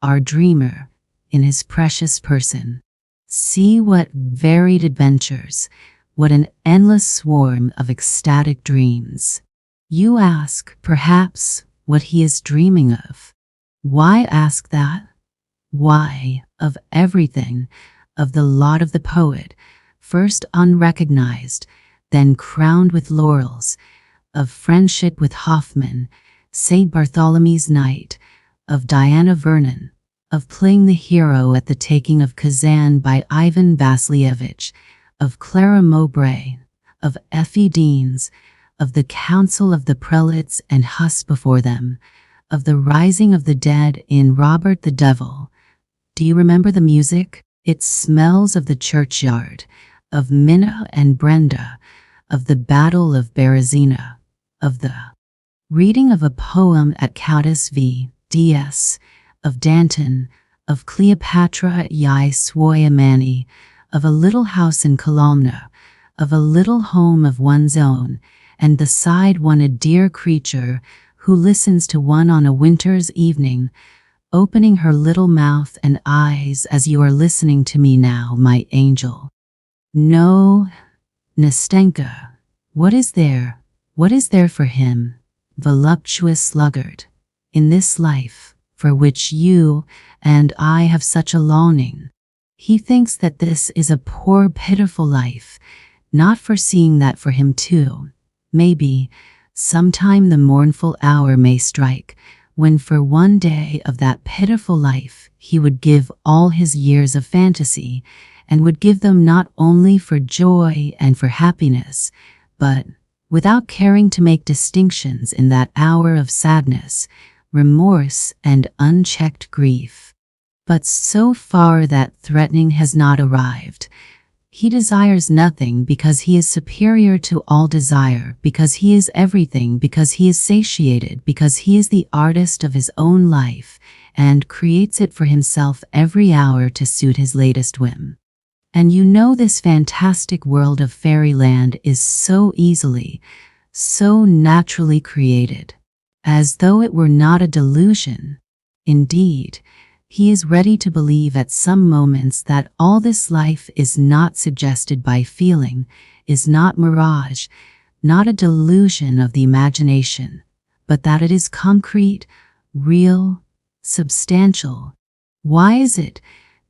our dreamer, in his precious person. See what varied adventures, what an endless swarm of ecstatic dreams. You ask, perhaps, what he is dreaming of. Why ask that? Why, of everything, of the lot of the poet, first unrecognized, then crowned with laurels, of friendship with Hoffman, St. Bartholomew's Night, of Diana Vernon, of playing the hero at the taking of Kazan by Ivan Vasilievich, of Clara Mowbray, of Effie Deans, of the Council of the Prelates and Huss before them, of the Rising of the Dead in Robert the Devil. Do you remember the music? It smells of the churchyard, of Minna and Brenda, of the Battle of Berezina, of the reading of a poem at Countess V.D.S., of Danton, of Cleopatra Yai Swoyamani, of a little house in Kolomna, of a little home of one's own, and beside one a dear creature who listens to one on a winter's evening, opening her little mouth and eyes as you are listening to me now, my angel. No, Nastenka, what is there for him, voluptuous sluggard, in this life, for which you and I have such a longing? He thinks that this is a poor, pitiful life, not foreseeing that for him too, maybe, sometime the mournful hour may strike, when for one day of that pitiful life he would give all his years of fantasy, and would give them not only for joy and for happiness, but, without caring to make distinctions in that hour of sadness, remorse, and unchecked grief. But so far that threatening has not arrived. He desires nothing because he is superior to all desire, because he is everything, because he is satiated, because he is the artist of his own life and creates it for himself every hour to suit his latest whim. And you know this fantastic world of fairyland is so easily, so naturally created, as though it were not a delusion. Indeed, he is ready to believe at some moments that all this life is not suggested by feeling, is not mirage, not a delusion of the imagination, but that it is concrete, real, substantial. Why is it,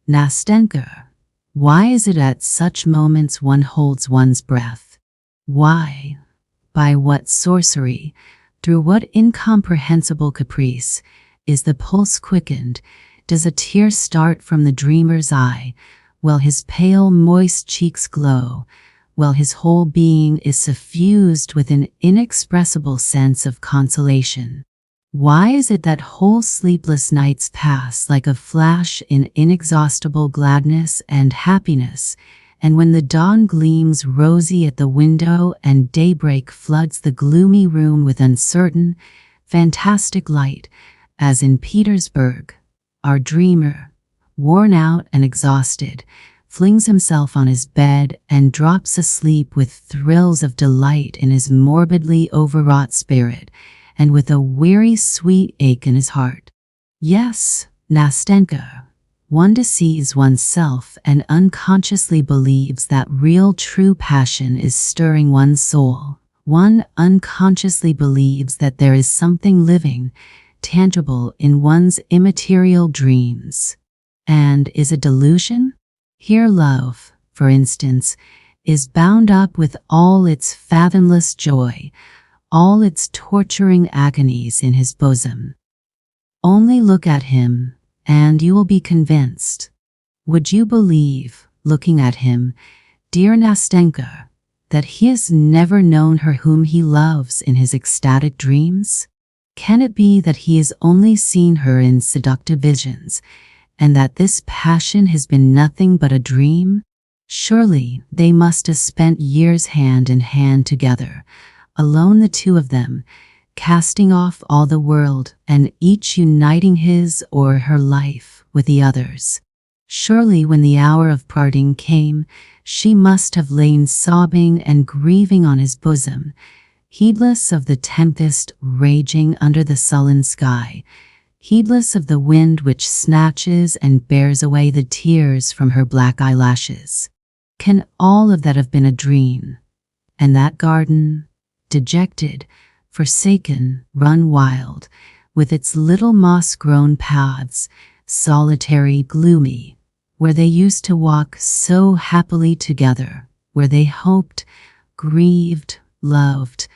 Nastenka? Why is it at such moments one holds one's breath? Why? By what sorcery, through what incomprehensible caprice, is the pulse quickened? Does a tear start from the dreamer's eye, while his pale, moist cheeks glow, while his whole being is suffused with an inexpressible sense of consolation? Why is it that whole sleepless nights pass like a flash in inexhaustible gladness and happiness, and when the dawn gleams rosy at the window and daybreak floods the gloomy room with uncertain, fantastic light, as in Petersburg, our dreamer, worn out and exhausted, flings himself on his bed and drops asleep with thrills of delight in his morbidly overwrought spirit and with a weary sweet ache in his heart. Yes, Nastenka, one deceives oneself and unconsciously believes that real true passion is stirring one's soul. One unconsciously believes that there is something living, tangible in one's immaterial dreams. And is a delusion? Here love, for instance, is bound up with all its fathomless joy, all its torturing agonies in his bosom. Only look at him, and you will be convinced. Would you believe, looking at him, dear Nastenka, that he has never known her whom he loves in his ecstatic dreams? Can it be that he has only seen her in seductive visions, and that this passion has been nothing but a dream? Surely they must have spent years hand in hand together, alone the two of them, casting off all the world and each uniting his or her life with the other's. Surely when the hour of parting came, she must have lain sobbing and grieving on his bosom, heedless of the tempest raging under the sullen sky, heedless of the wind which snatches and bears away the tears from her black eyelashes. Can all of that have been a dream? And that garden, dejected, forsaken, run wild, with its little moss-grown paths, solitary, gloomy, where they used to walk so happily together, where they hoped, grieved, loved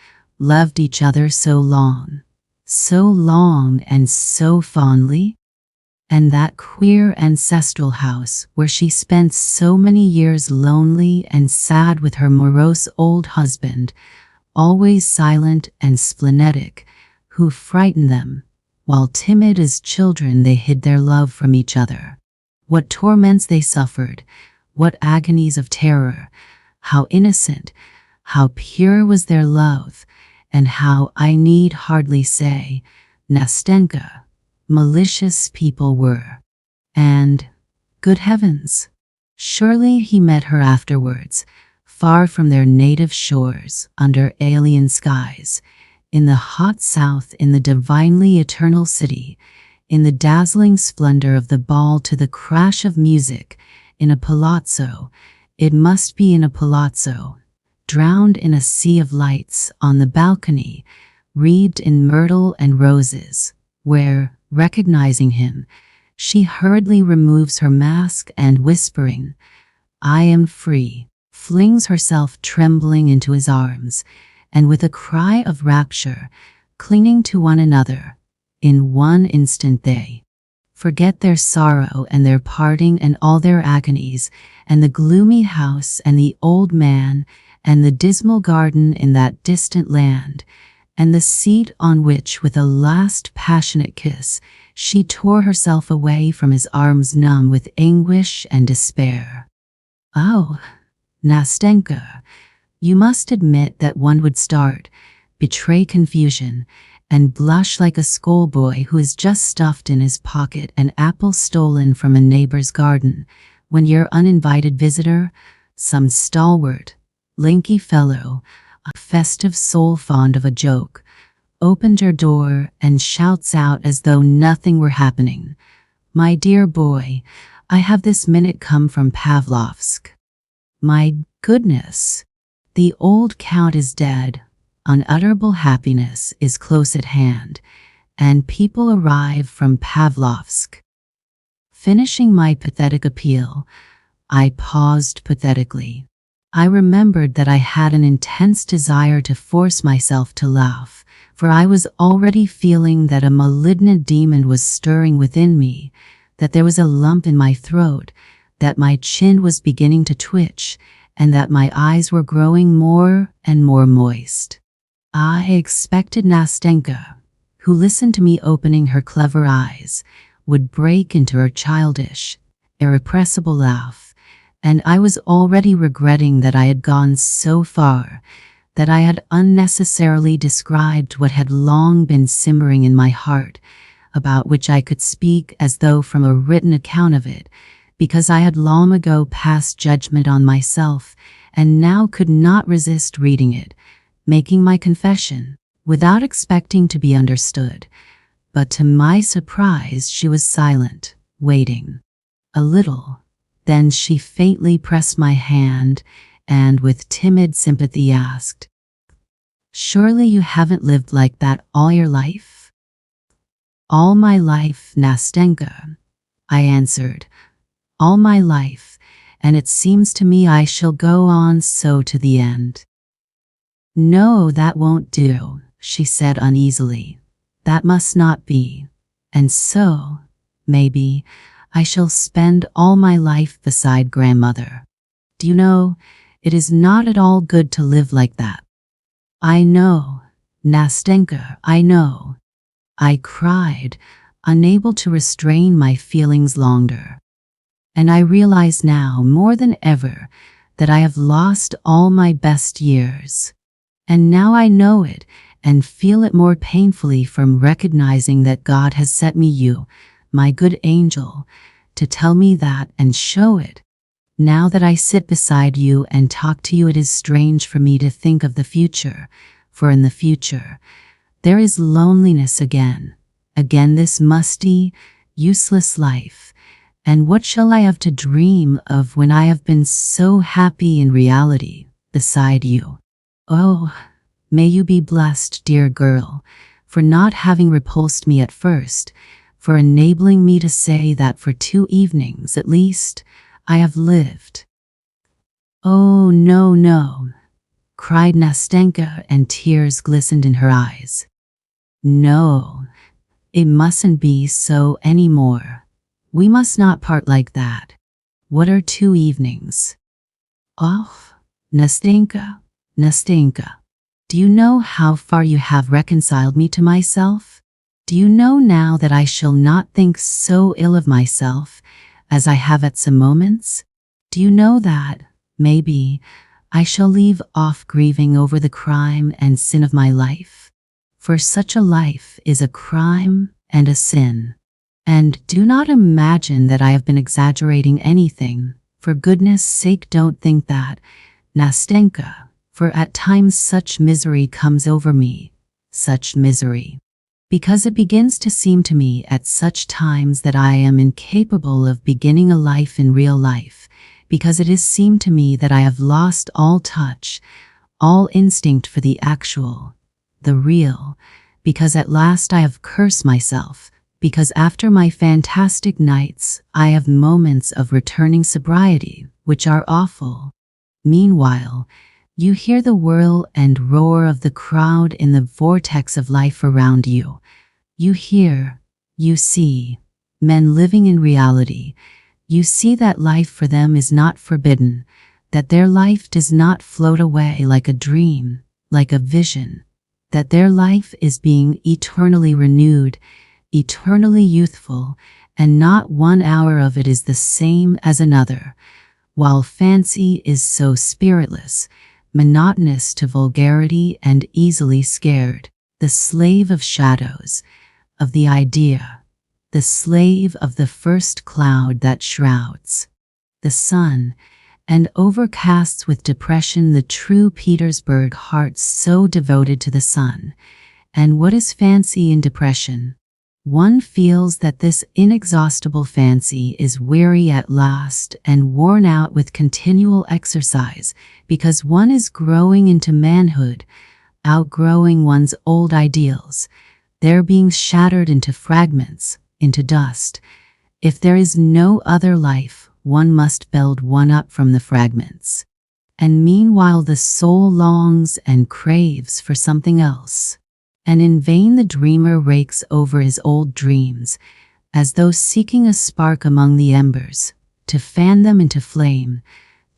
each other so long and so fondly? And that queer ancestral house where she spent so many years lonely and sad with her morose old husband, always silent and splenetic, who frightened them, while timid as children they hid their love from each other. What torments they suffered, what agonies of terror, how innocent, how pure was their love, and how, I need hardly say, Nastenka, malicious people were. And, good heavens, surely he met her afterwards, far from their native shores, under alien skies, in the hot south, in the divinely eternal city, in the dazzling splendor of the ball to the crash of music, in a palazzo, it must be in a palazzo, drowned in a sea of lights, on the balcony, wreathed in myrtle and roses, where, recognizing him, she hurriedly removes her mask and, whispering, "I am free," flings herself trembling into his arms, and with a cry of rapture, clinging to one another, in one instant they forget their sorrow and their parting and all their agonies, and the gloomy house and the old man and the dismal garden in that distant land, and the seat on which, with a last passionate kiss, she tore herself away from his arms numb with anguish and despair. Oh, Nastenka, you must admit that one would start, betray confusion, and blush like a schoolboy who has just stuffed in his pocket an apple stolen from a neighbor's garden when your uninvited visitor, some stalwart, lanky fellow, a festive soul fond of a joke, opened your door and shouts out as though nothing were happening. My dear boy, I have this minute come from Pavlovsk. My goodness, the old count is dead, unutterable happiness is close at hand, and people arrive from Pavlovsk. Finishing my pathetic appeal, I paused pathetically. I remembered that I had an intense desire to force myself to laugh, for I was already feeling that a malignant demon was stirring within me, that there was a lump in my throat, that my chin was beginning to twitch, and that my eyes were growing more and more moist. I expected Nastenka, who listened to me opening her clever eyes, would break into her childish, irrepressible laugh, and I was already regretting that I had gone so far, that I had unnecessarily described what had long been simmering in my heart, about which I could speak as though from a written account of it, because I had long ago passed judgment on myself, and now could not resist reading it, making my confession, without expecting to be understood. But to my surprise she was silent, waiting. A little. Then she faintly pressed my hand, and with timid sympathy asked, "Surely you haven't lived like that all your life?" "All my life, Nastenka," I answered. "All my life, and it seems to me I shall go on so to the end." "No, that won't do," she said uneasily. "That must not be. And so, maybe, I shall spend all my life beside grandmother. Do you know, it is not at all good to live like that." "I know, Nastenka, I know," I cried, unable to restrain my feelings longer. "And I realize now more than ever that I have lost all my best years. And now I know it and feel it more painfully from recognizing that God has set me you, my good angel, to tell me that and show it. Now that I sit beside you and talk to you, it is strange for me to think of the future, for in the future, there is loneliness again this musty, useless life, and what shall I have to dream of when I have been so happy in reality, beside you? Oh, may you be blessed, dear girl, for not having repulsed me at first, for enabling me to say that for 2 evenings at least, I have lived." "Oh, no, no," cried Nastenka, and tears glistened in her eyes. "No, it mustn't be so any more. We must not part like that. What are 2 evenings? Oh, Nastenka, Nastenka, do you know how far you have reconciled me to myself? Do you know now that I shall not think so ill of myself as I have at some moments? Do you know that, maybe, I shall leave off grieving over the crime and sin of my life? For such a life is a crime and a sin. And do not imagine that I have been exaggerating anything. For goodness sake, don't think that, Nastenka, for at times such misery comes over me, such misery. Because it begins to seem to me at such times that I am incapable of beginning a life in real life, because it has seemed to me that I have lost all touch, all instinct for the actual, the real, because at last I have cursed myself, because after my fantastic nights I have moments of returning sobriety, which are awful. Meanwhile, you hear the whirl and roar of the crowd in the vortex of life around you. You hear, you see, men living in reality. You see that life for them is not forbidden, that their life does not float away like a dream, like a vision, that their life is being eternally renewed, eternally youthful, and not 1 hour of it is the same as another, while fancy is so spiritless, monotonous to vulgarity and easily scared, the slave of shadows, of the idea, the slave of the first cloud that shrouds the sun, and overcasts with depression the true Petersburg heart so devoted to the sun. And what is fancy in depression? One feels that this inexhaustible fancy is weary at last and worn out with continual exercise, because one is growing into manhood, outgrowing one's old ideals. They're being shattered into fragments, into dust. If there is no other life, one must build one up from the fragments. And meanwhile the soul longs and craves for something else. And in vain the dreamer rakes over his old dreams, as though seeking a spark among the embers, to fan them into flame,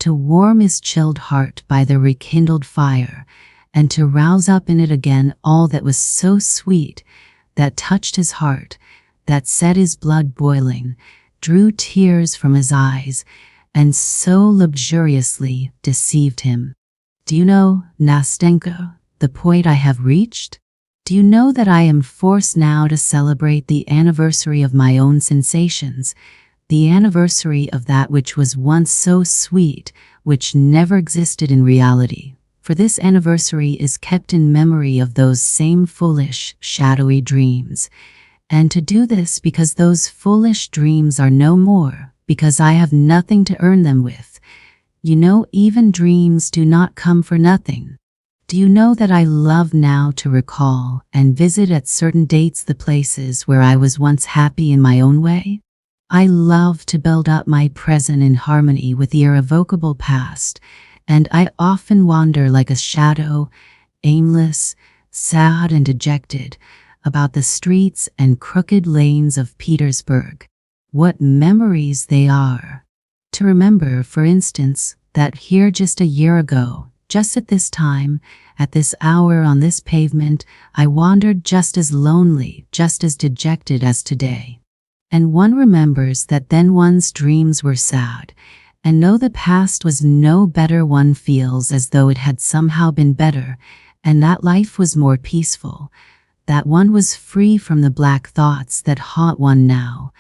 to warm his chilled heart by the rekindled fire, and to rouse up in it again all that was so sweet, that touched his heart, that set his blood boiling, drew tears from his eyes, and so luxuriously deceived him. Do you know, Nastenka, the point I have reached? Do you know that I am forced now to celebrate the anniversary of my own sensations, the anniversary of that which was once so sweet, which never existed in reality? For this anniversary is kept in memory of those same foolish, shadowy dreams. And to do this because those foolish dreams are no more, because I have nothing to earn them with. You know, even dreams do not come for nothing. Do you know that I love now to recall and visit at certain dates the places where I was once happy in my own way? I love to build up my present in harmony with the irrevocable past, and I often wander like a shadow, aimless, sad and dejected, about the streets and crooked lanes of Petersburg. What memories they are! To remember, for instance, that here just a year ago, just at this time, at this hour on this pavement, I wandered just as lonely, just as dejected as today. And one remembers that then one's dreams were sad, and though the past was no better, one feels as though it had somehow been better, and that life was more peaceful, that one was free from the black thoughts that haunt one now,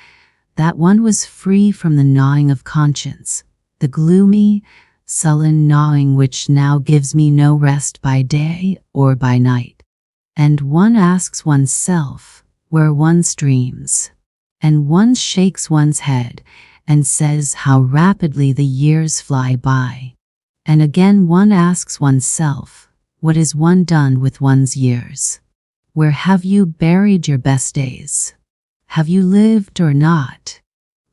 that one was free from the gnawing of conscience, the gloomy, sullen gnawing which now gives me no rest by day or by night. And one asks oneself where one's dreams, and one shakes one's head and says how rapidly the years fly by. And again one asks oneself, what is one done with one's years? Where have you buried your best days? Have you lived or not?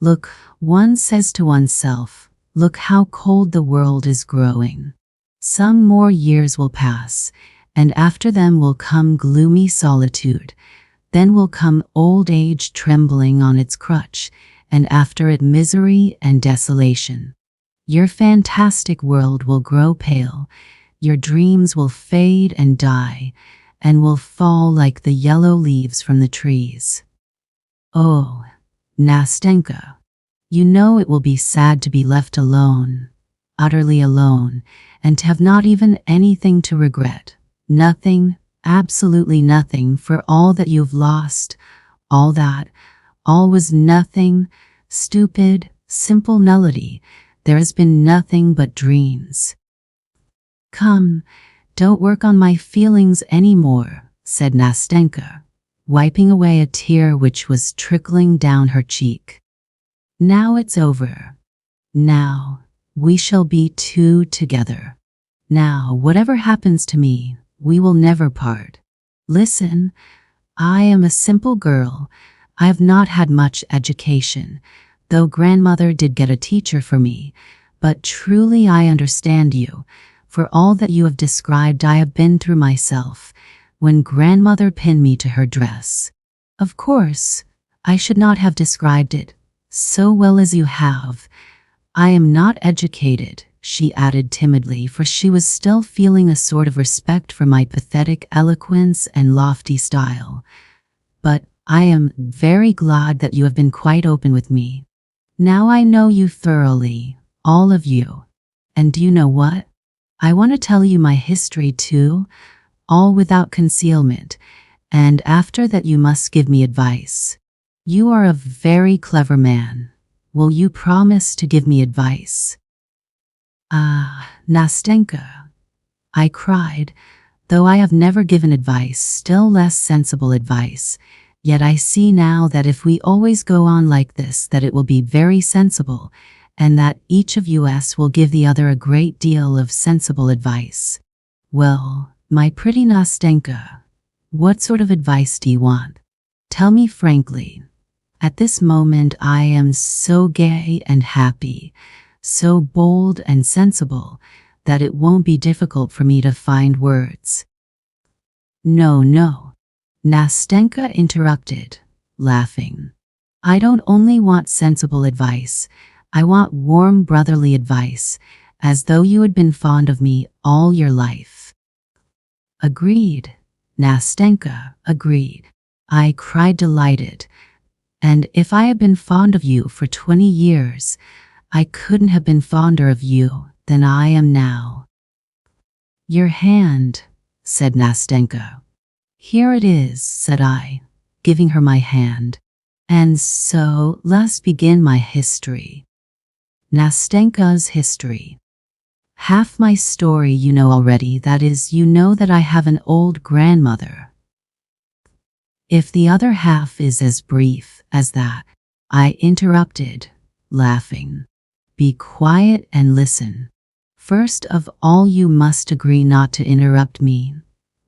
Look, one says to oneself, look how cold the world is growing. Some more years will pass, and after them will come gloomy solitude. Then will come old age trembling on its crutch, and after it misery and desolation. Your fantastic world will grow pale, your dreams will fade and die, and will fall like the yellow leaves from the trees. Oh, Nastenka, you know it will be sad to be left alone, utterly alone, and to have not even anything to regret, nothing, absolutely nothing, for all that you've lost, all was nothing, stupid, simple nullity. There has been nothing but dreams. Come, don't work on my feelings any more, said Nastenka, wiping away a tear which was trickling down her cheek. Now it's over. Now we shall be two together. Now, whatever happens to me, we will never part. Listen, I am a simple girl. I have not had much education, though grandmother did get a teacher for me, but truly I understand you, for all that you have described I have been through myself, when grandmother pinned me to her dress. Of course, I should not have described it so well as you have. I am not educated, she added timidly, for she was still feeling a sort of respect for my pathetic eloquence and lofty style. "But I am very glad that you have been quite open with me. Now I know you thoroughly, all of you. And do you know what? I want to tell you my history too, all without concealment, and after that you must give me advice. You are a very clever man. Will you promise to give me advice?" "Ah, Nastenka," I cried, "though I have never given advice, still less sensible advice, yet I see now that if we always go on like this, that it will be very sensible, and that each of us will give the other a great deal of sensible advice. Well, my pretty Nastenka, what sort of advice do you want? Tell me frankly. At this moment I am so gay and happy, so bold and sensible, that it won't be difficult for me to find words." "No, no," Nastenka interrupted, laughing. "I don't only want sensible advice, I want warm brotherly advice, as though you had been fond of me all your life." "Agreed, Nastenka, agreed," I cried, delighted. "And if I had been fond of you for 20 years, I couldn't have been fonder of you than I am now." "Your hand," said Nastenka. "Here it is," said I, giving her my hand. "And so let's begin my history." Nastenka's history. Half my story you know already, that is, you know that I have an old grandmother. If the other half is as brief as that, I interrupted, laughing. "Be quiet and listen. First of all, you must agree not to interrupt me,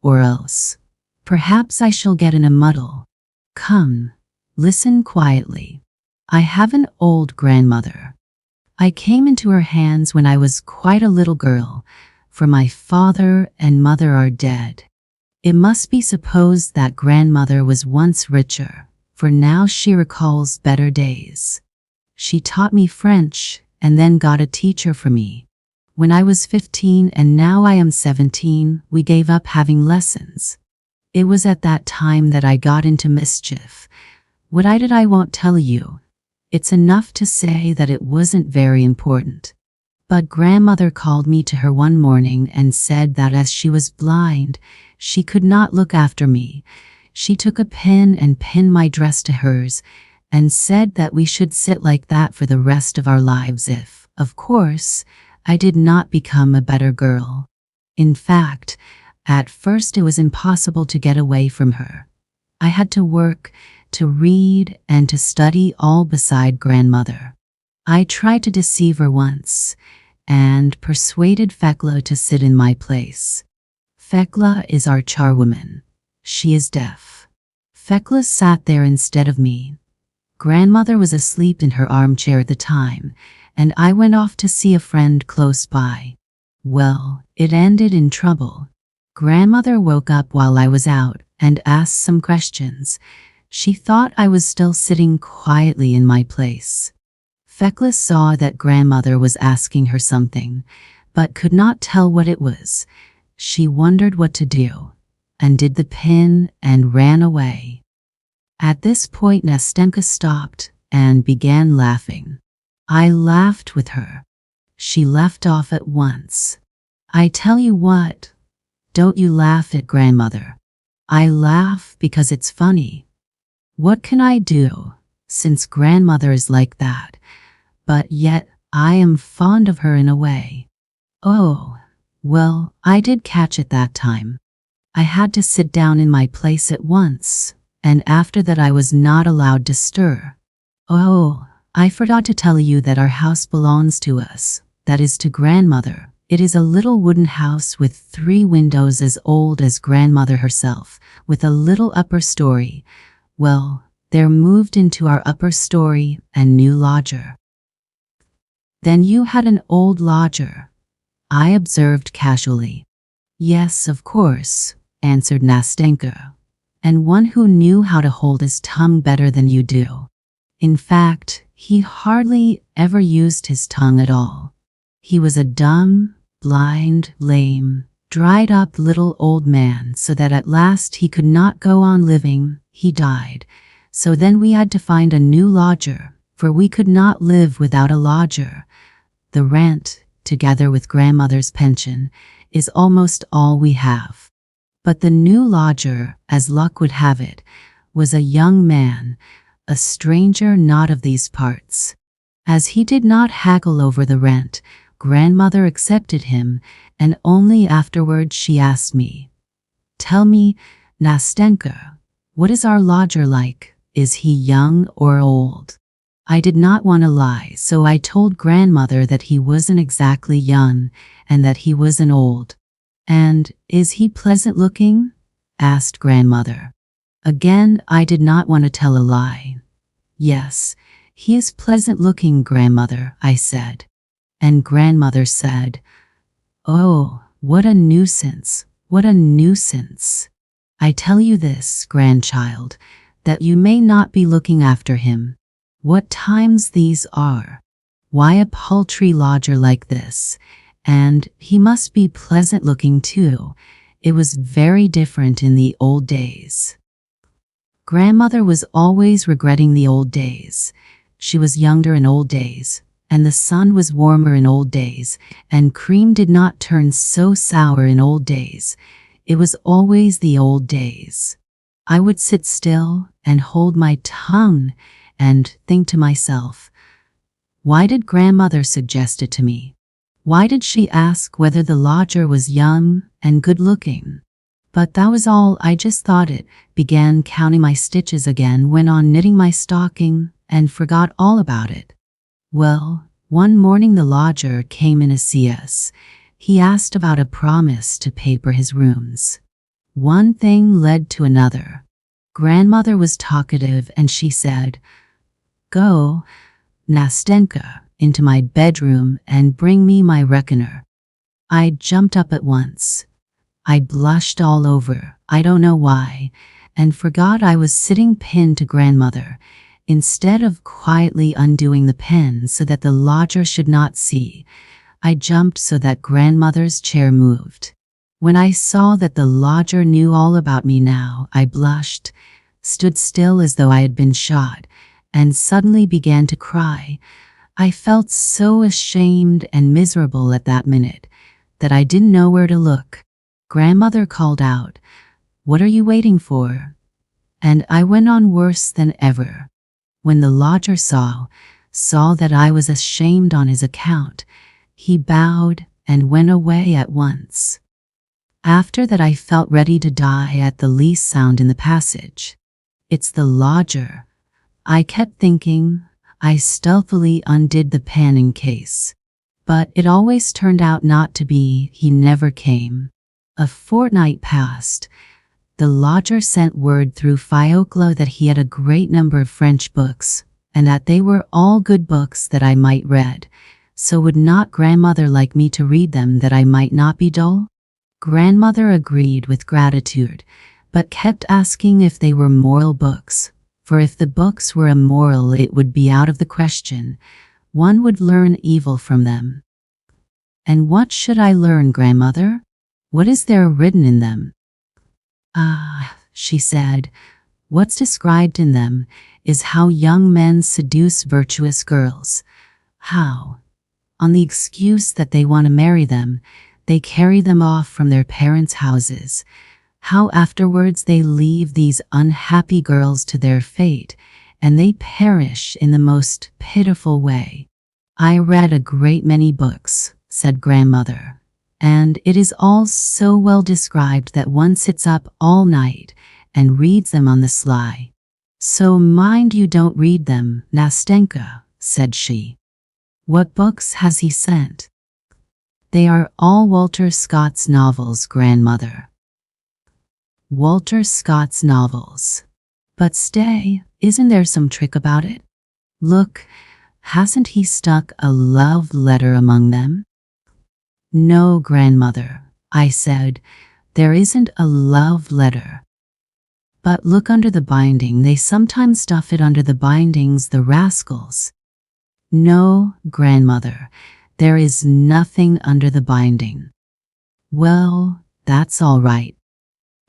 or else perhaps I shall get in a muddle. Come, listen quietly. I have an old grandmother. I came into her hands when I was quite a little girl, for my father and mother are dead. It must be supposed that grandmother was once richer, for now she recalls better days. She taught me French and then got a teacher for me. When I was 15 and now I am 17, we gave up having lessons. It was at that time that I got into mischief. What I did I won't tell you. It's enough to say that it wasn't very important. But grandmother called me to her one morning and said that as she was blind, she could not look after me. She took a pin and pinned my dress to hers and said that we should sit like that for the rest of our lives if, of course, I did not become a better girl. In fact, at first it was impossible to get away from her. I had to work, to read, and to study all beside grandmother. I tried to deceive her once, and persuaded Fekla to sit in my place. Fekla is our charwoman. She is deaf. Fekla sat there instead of me. Grandmother was asleep in her armchair at the time, and I went off to see a friend close by. Well, it ended in trouble. Grandmother woke up while I was out and asked some questions. She thought I was still sitting quietly in my place. Fekla saw that grandmother was asking her something, but could not tell what it was. She wondered what to do, and did the pin and ran away. At this point Nastenka stopped and began laughing. I laughed with her. She left off at once. I tell you what, don't you laugh at grandmother. I laugh because it's funny. What can I do, since grandmother is like that? But yet I am fond of her in a way. Oh, well, I did catch it that time. I had to sit down in my place at once, and after that I was not allowed to stir. Oh, I forgot to tell you that our house belongs to us, that is to grandmother. It is a little wooden house with 3 windows as old as grandmother herself, with a little upper story. Well, they're moved into our upper story and new lodger. Then you had an old lodger, I observed casually. Yes, of course, answered Nastenka, and one who knew how to hold his tongue better than you do. In fact, he hardly ever used his tongue at all. He was a dumb, blind, lame, dried-up little old man, so that at last he could not go on living. He died. So then we had to find a new lodger, for we could not live without a lodger. The rent, together with grandmother's pension, is almost all we have. But the new lodger, as luck would have it, was a young man, a stranger not of these parts. As he did not haggle over the rent, grandmother accepted him, and only afterwards she asked me, "Tell me, Nastenka, what is our lodger like? Is he young or old?" I did not want to lie, so I told grandmother that he wasn't exactly young, and that he wasn't old. "And is he pleasant looking?" asked grandmother. Again, I did not want to tell a lie. "Yes, he is pleasant looking, grandmother," I said. And grandmother said, "Oh, what a nuisance, what a nuisance. I tell you this, grandchild, that you may not be looking after him. What times these are! Why a paltry lodger like this? And he must be pleasant looking too. It was very different in the old days." Grandmother was always regretting the old days. She was younger in old days, and the sun was warmer in old days, and cream did not turn so sour in old days. It was always the old days. I would sit still and hold my tongue and think to myself, why did grandmother suggest it to me? Why did she ask whether the lodger was young and good-looking? But that was all. I just thought it, began counting my stitches again, went on knitting my stocking, and forgot all about it. Well, one morning the lodger came in to see us. He asked about a promise to paper his rooms. One thing led to another. Grandmother was talkative, and she said, "Go, Nastenka, into my bedroom and bring me my reckoner." I jumped up at once. I blushed all over, I don't know why, and forgot I was sitting pinned to grandmother, instead of quietly undoing the pen so that the lodger should not see. I jumped so that grandmother's chair moved. When I saw that the lodger knew all about me now, I blushed, stood still as though I had been shot, and suddenly began to cry. I felt so ashamed and miserable at that minute that I didn't know where to look. Grandmother called out, "What are you waiting for?" And I went on worse than ever. When the lodger saw that I was ashamed on his account, he bowed and went away at once. After that I felt ready to die at the least sound in the passage. It's the lodger, I kept thinking. I stealthily undid the pen in case. But it always turned out not to be. He never came. A fortnight passed. The lodger sent word through Fyodor that he had a great number of French books, and that they were all good books that I might read. So would not grandmother like me to read them, that I might not be dull? Grandmother agreed with gratitude, but kept asking if they were moral books, for if the books were immoral it would be out of the question. One would learn evil from them. And what should I learn, grandmother? What is there written in them? "Ah," she said, "what's described in them is how young men seduce virtuous girls. How, on the excuse that they want to marry them, they carry them off from their parents' houses. How afterwards they leave these unhappy girls to their fate, and they perish in the most pitiful way." "I read a great many books," said grandmother, "and it is all so well described that one sits up all night and reads them on the sly. So mind you don't read them, Nastenka," said she. "What books has he sent?" "They are all Walter Scott's novels, grandmother." Walter Scott's novels. But stay, isn't there some trick about it? Look, hasn't he stuck a love letter among them? "No, grandmother," I said, "there isn't a love letter." "But look under the binding, they sometimes stuff it under the bindings, the rascals." "No, grandmother, There is nothing under the binding. Well, that's all right.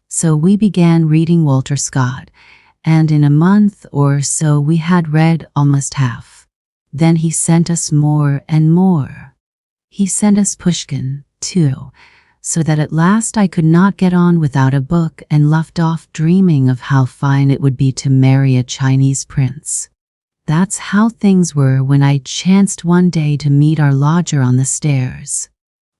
So we began reading Walter Scott, and in a month or so we had read almost half. Then he sent us more and more. He sent us Pushkin, too, so that at last I could not get on without a book and left off dreaming of how fine it would be to marry a Chinese prince. That's how things were when I chanced one day to meet our lodger on the stairs.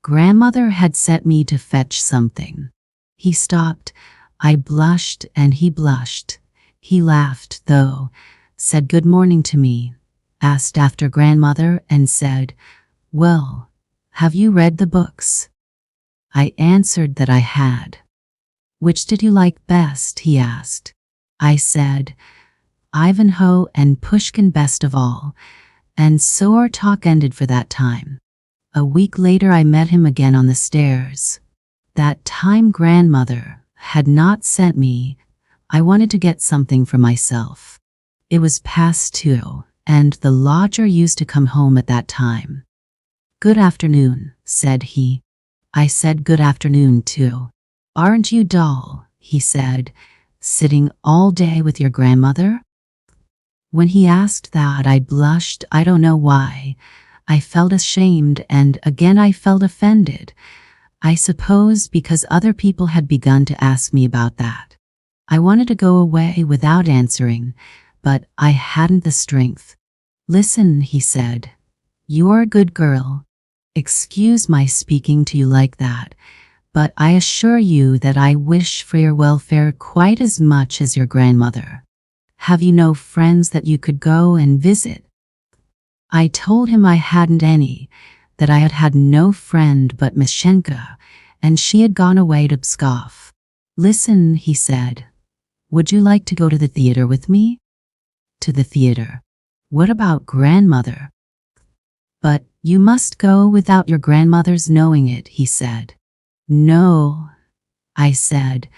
Grandmother had set me to fetch something. He stopped. I blushed and he blushed. He laughed, though, said good morning to me, asked after grandmother, and said, "Well, have you read the books?" I answered that I had. "Which did you like best?" he asked. I said, "Ivanhoe and Pushkin best of all," and so our talk ended for that time. A week later I met him again on the stairs. That time grandmother had not sent me. I wanted to get something for myself. It was past 2, and the lodger used to come home at that time. "Good afternoon," said he. I said good afternoon too. "Aren't you dull?" he said, "sitting all day with your grandmother?" When he asked that, I blushed. I don't know why. I felt ashamed, and again I felt offended. I suppose because other people had begun to ask me about that. I wanted to go away without answering, but I hadn't the strength. "Listen," he said. "You're a good girl. Excuse my speaking to you like that, but I assure you that I wish for your welfare quite as much as your grandmother. Have you no friends that you could go and visit?" I told him I hadn't any, that I had had no friend but Mishenka, and she had gone away to Pskov. "Listen," he said. "Would you like to go to the theater with me?" "To the theater? What about grandmother?" "But you must go without your grandmother's knowing it," he said. "No," I said.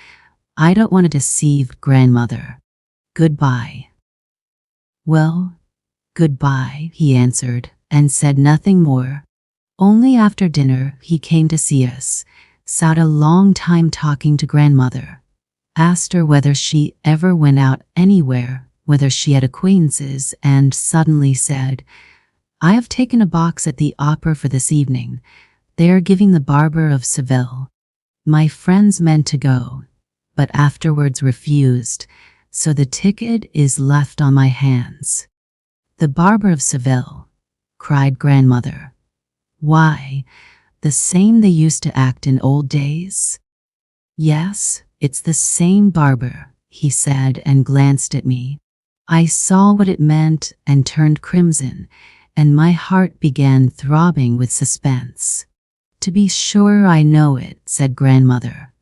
"I don't want to deceive grandmother. Goodbye." "Well, goodbye," he answered, and said nothing more. Only after dinner he came to see us, sat a long time talking to grandmother, asked her whether she ever went out anywhere, whether she had acquaintances, and suddenly said, "I have taken a box at the opera for this evening. They are giving The Barber of Seville. My friends meant to go, but afterwards refused, so the ticket is left on my hands." "The Barber of Seville," cried grandmother. "Why, the same they used to act in old days?" "Yes, it's the same barber," he said, and glanced at me. I saw what it meant and turned crimson, and my heart began throbbing with suspense. "To be sure I know it," said grandmother.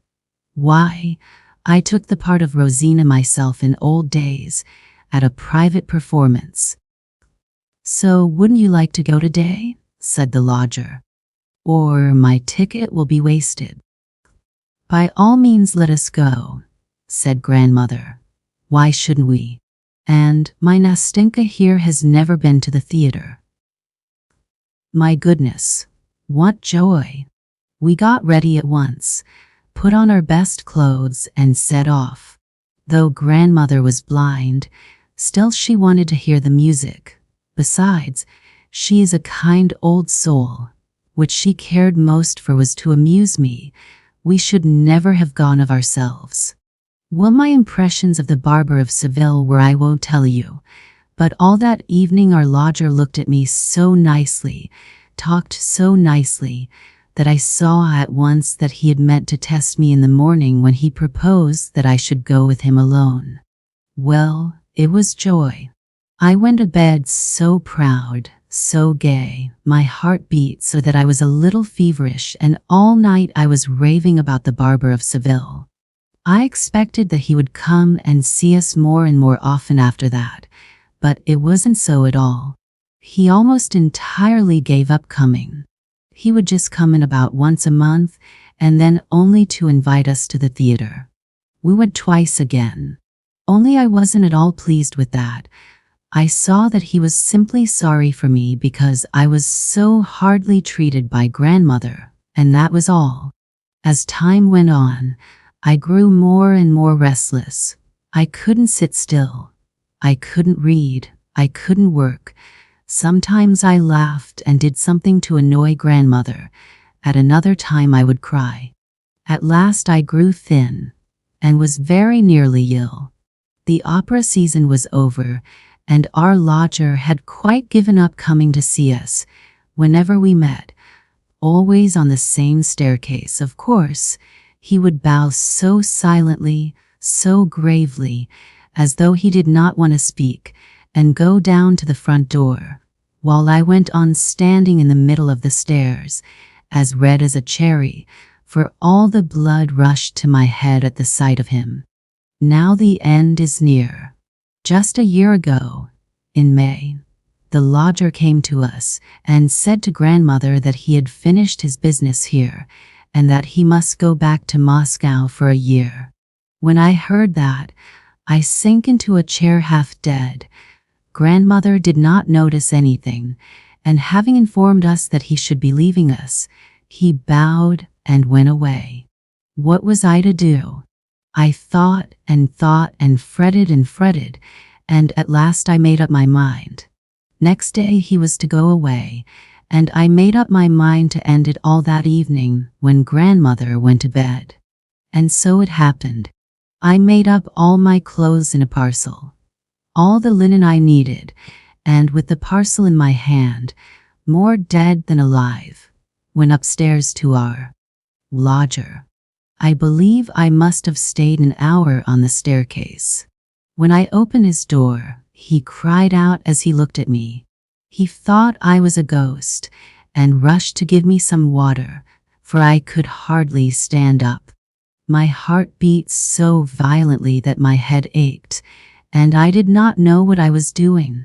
"Why, I took the part of Rosina myself in old days, at a private performance." "So wouldn't you like to go today?" said the lodger. "Or my ticket will be wasted." "By all means let us go," said grandmother. "Why shouldn't we? And my Nastinka here has never been to the theater." My goodness, what joy! We got ready at once, put on our best clothes, and set off. Though grandmother was blind, still she wanted to hear the music. Besides, she is a kind old soul. What she cared most for was to amuse me. We should never have gone of ourselves. Well, my impressions of The Barber of Seville were I won't tell you, but all that evening our lodger looked at me so nicely, talked so nicely, that I saw at once that he had meant to test me in the morning when he proposed that I should go with him alone. Well, it was joy. I went to bed so proud, so gay, my heart beat so that I was a little feverish, and all night I was raving about The Barber of Seville. I expected that he would come and see us more and more often after that, but it wasn't so at all. He almost entirely gave up coming. He would just come in about once a month, and then only to invite us to the theater. We went twice again. Only I wasn't at all pleased with that. I saw that he was simply sorry for me because I was so hardly treated by grandmother, and that was all. As time went on, I grew more and more restless. I couldn't sit still. I couldn't read. I couldn't work. Sometimes I laughed and did something to annoy grandmother. At another time I would cry. At last I grew thin and was very nearly ill. The opera season was over, and our lodger had quite given up coming to see us. Whenever we met, always on the same staircase, of course, he would bow so silently, so gravely, as though he did not want to speak, and go down to the front door, while I went on standing in the middle of the stairs, as red as a cherry, for all the blood rushed to my head at the sight of him. Now the end is near. Just a year ago, in May, the lodger came to us and said to grandmother that he had finished his business here and that he must go back to Moscow for a year. When I heard that, I sank into a chair half dead. Grandmother did not notice anything, and having informed us that he should be leaving us, he bowed and went away. What was I to do? I thought and fretted, and at last I made up my mind. Next day he was to go away, and I made up my mind to end it all that evening when grandmother went to bed. And so it happened. I made up all my clothes in a parcel, all the linen I needed, and with the parcel in my hand, more dead than alive, went upstairs to our lodger. I believe I must have stayed an hour on the staircase. When I opened his door, he cried out as he looked at me. He thought I was a ghost and rushed to give me some water, for I could hardly stand up. My heart beat so violently that my head ached, and I did not know what I was doing.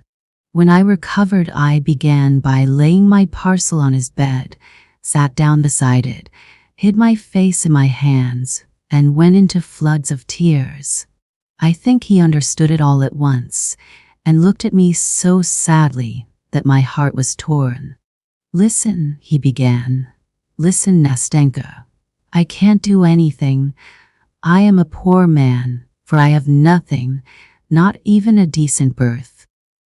When I recovered, I began by laying my parcel on his bed, sat down beside it, hid my face in my hands, and went into floods of tears. I think he understood it all at once, and looked at me so sadly that my heart was torn. "Listen," he began. "Listen, Nastenka. I can't do anything. I am a poor man, for I have nothing, not even a decent birth.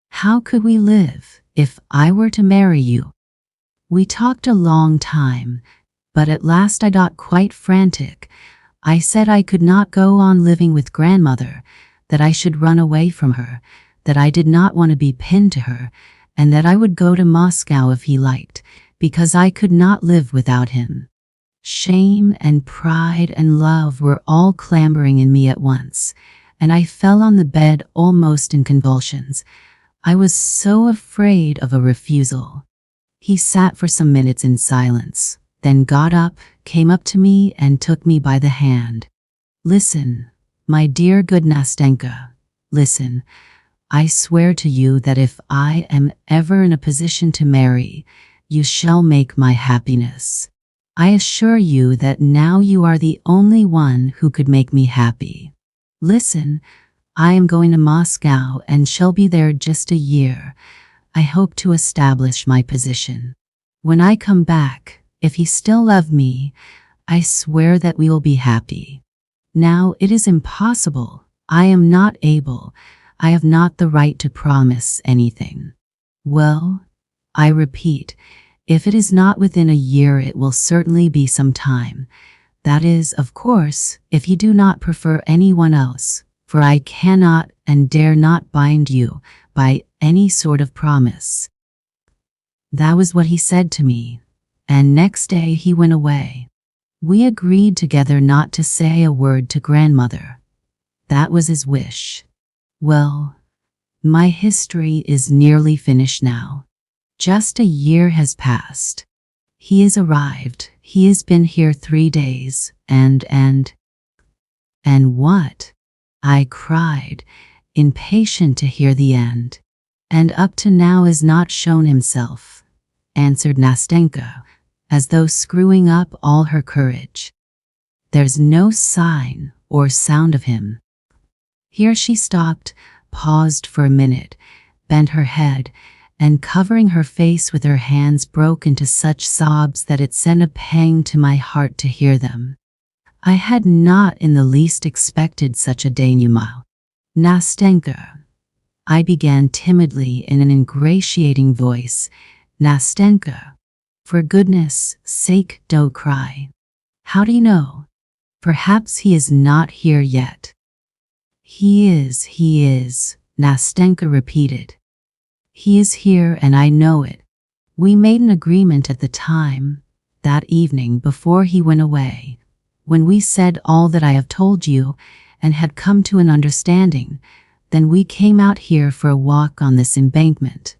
How could we live if I were to marry you?" We talked a long time, but at last I got quite frantic. I said I could not go on living with grandmother, that I should run away from her, that I did not want to be pinned to her, and that I would go to Moscow if he liked, because I could not live without him. Shame and pride and love were all clamoring in me at once, and I fell on the bed almost in convulsions. I was so afraid of a refusal. He sat for some minutes in silence, then got up, came up to me, and took me by the hand. "Listen, my dear good Nastenka, listen. I swear to you that if I am ever in a position to marry, you shall make my happiness. I assure you that now you are the only one who could make me happy. Listen, I am going to Moscow and shall be there just a year. I hope to establish my position. When I come back, if you still love me, I swear that we will be happy. Now it is impossible. I am not able. I have not the right to promise anything. Well, I repeat, if it is not within a year, it will certainly be some time. That is, of course, if you do not prefer anyone else, for I cannot and dare not bind you by any sort of promise." That was what he said to me, and next day he went away. We agreed together not to say a word to grandmother. That was his wish. Well, my history is nearly finished now. Just a year has passed. He has arrived. He has been here 3 days, and what? I cried, impatient to hear the end. "And up to now has not shown himself," answered Nastenka, as though screwing up all her courage. "There's no sign or sound of him." Here she stopped, paused for a minute, bent her head, and covering her face with her hands broke into such sobs that it sent a pang to my heart to hear them. I had not in the least expected such a denouement. Nastenka, I began timidly in an ingratiating voice. Nastenka, for goodness' sake don't cry. How do you know? Perhaps he is not here yet. He is, Nastenka repeated. He is here and I know it. We made an agreement at the time, that evening before he went away, when we said all that I have told you and had come to an understanding. Then we came out here for a walk on this embankment.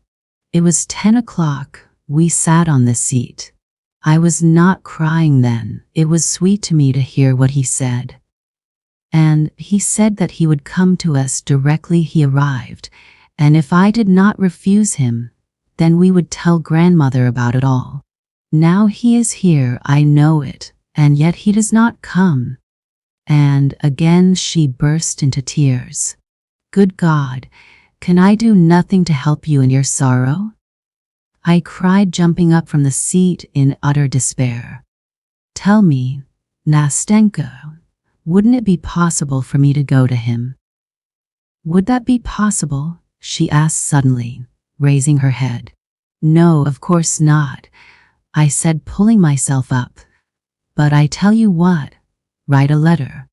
It was 10 o'clock. We sat on the seat. I was not crying then. It was sweet to me to hear what he said. And he said that he would come to us directly he arrived, and if I did not refuse him, then we would tell grandmother about it all. Now he is here, I know it, and yet he does not come. And again she burst into tears. Good God, can I do nothing to help you in your sorrow? I cried, jumping up from the seat in utter despair. Tell me, Nastenka, wouldn't it be possible for me to go to him? Would that be possible? She asked suddenly, raising her head. No, of course not, I said, pulling myself up. But I tell you what, write a letter.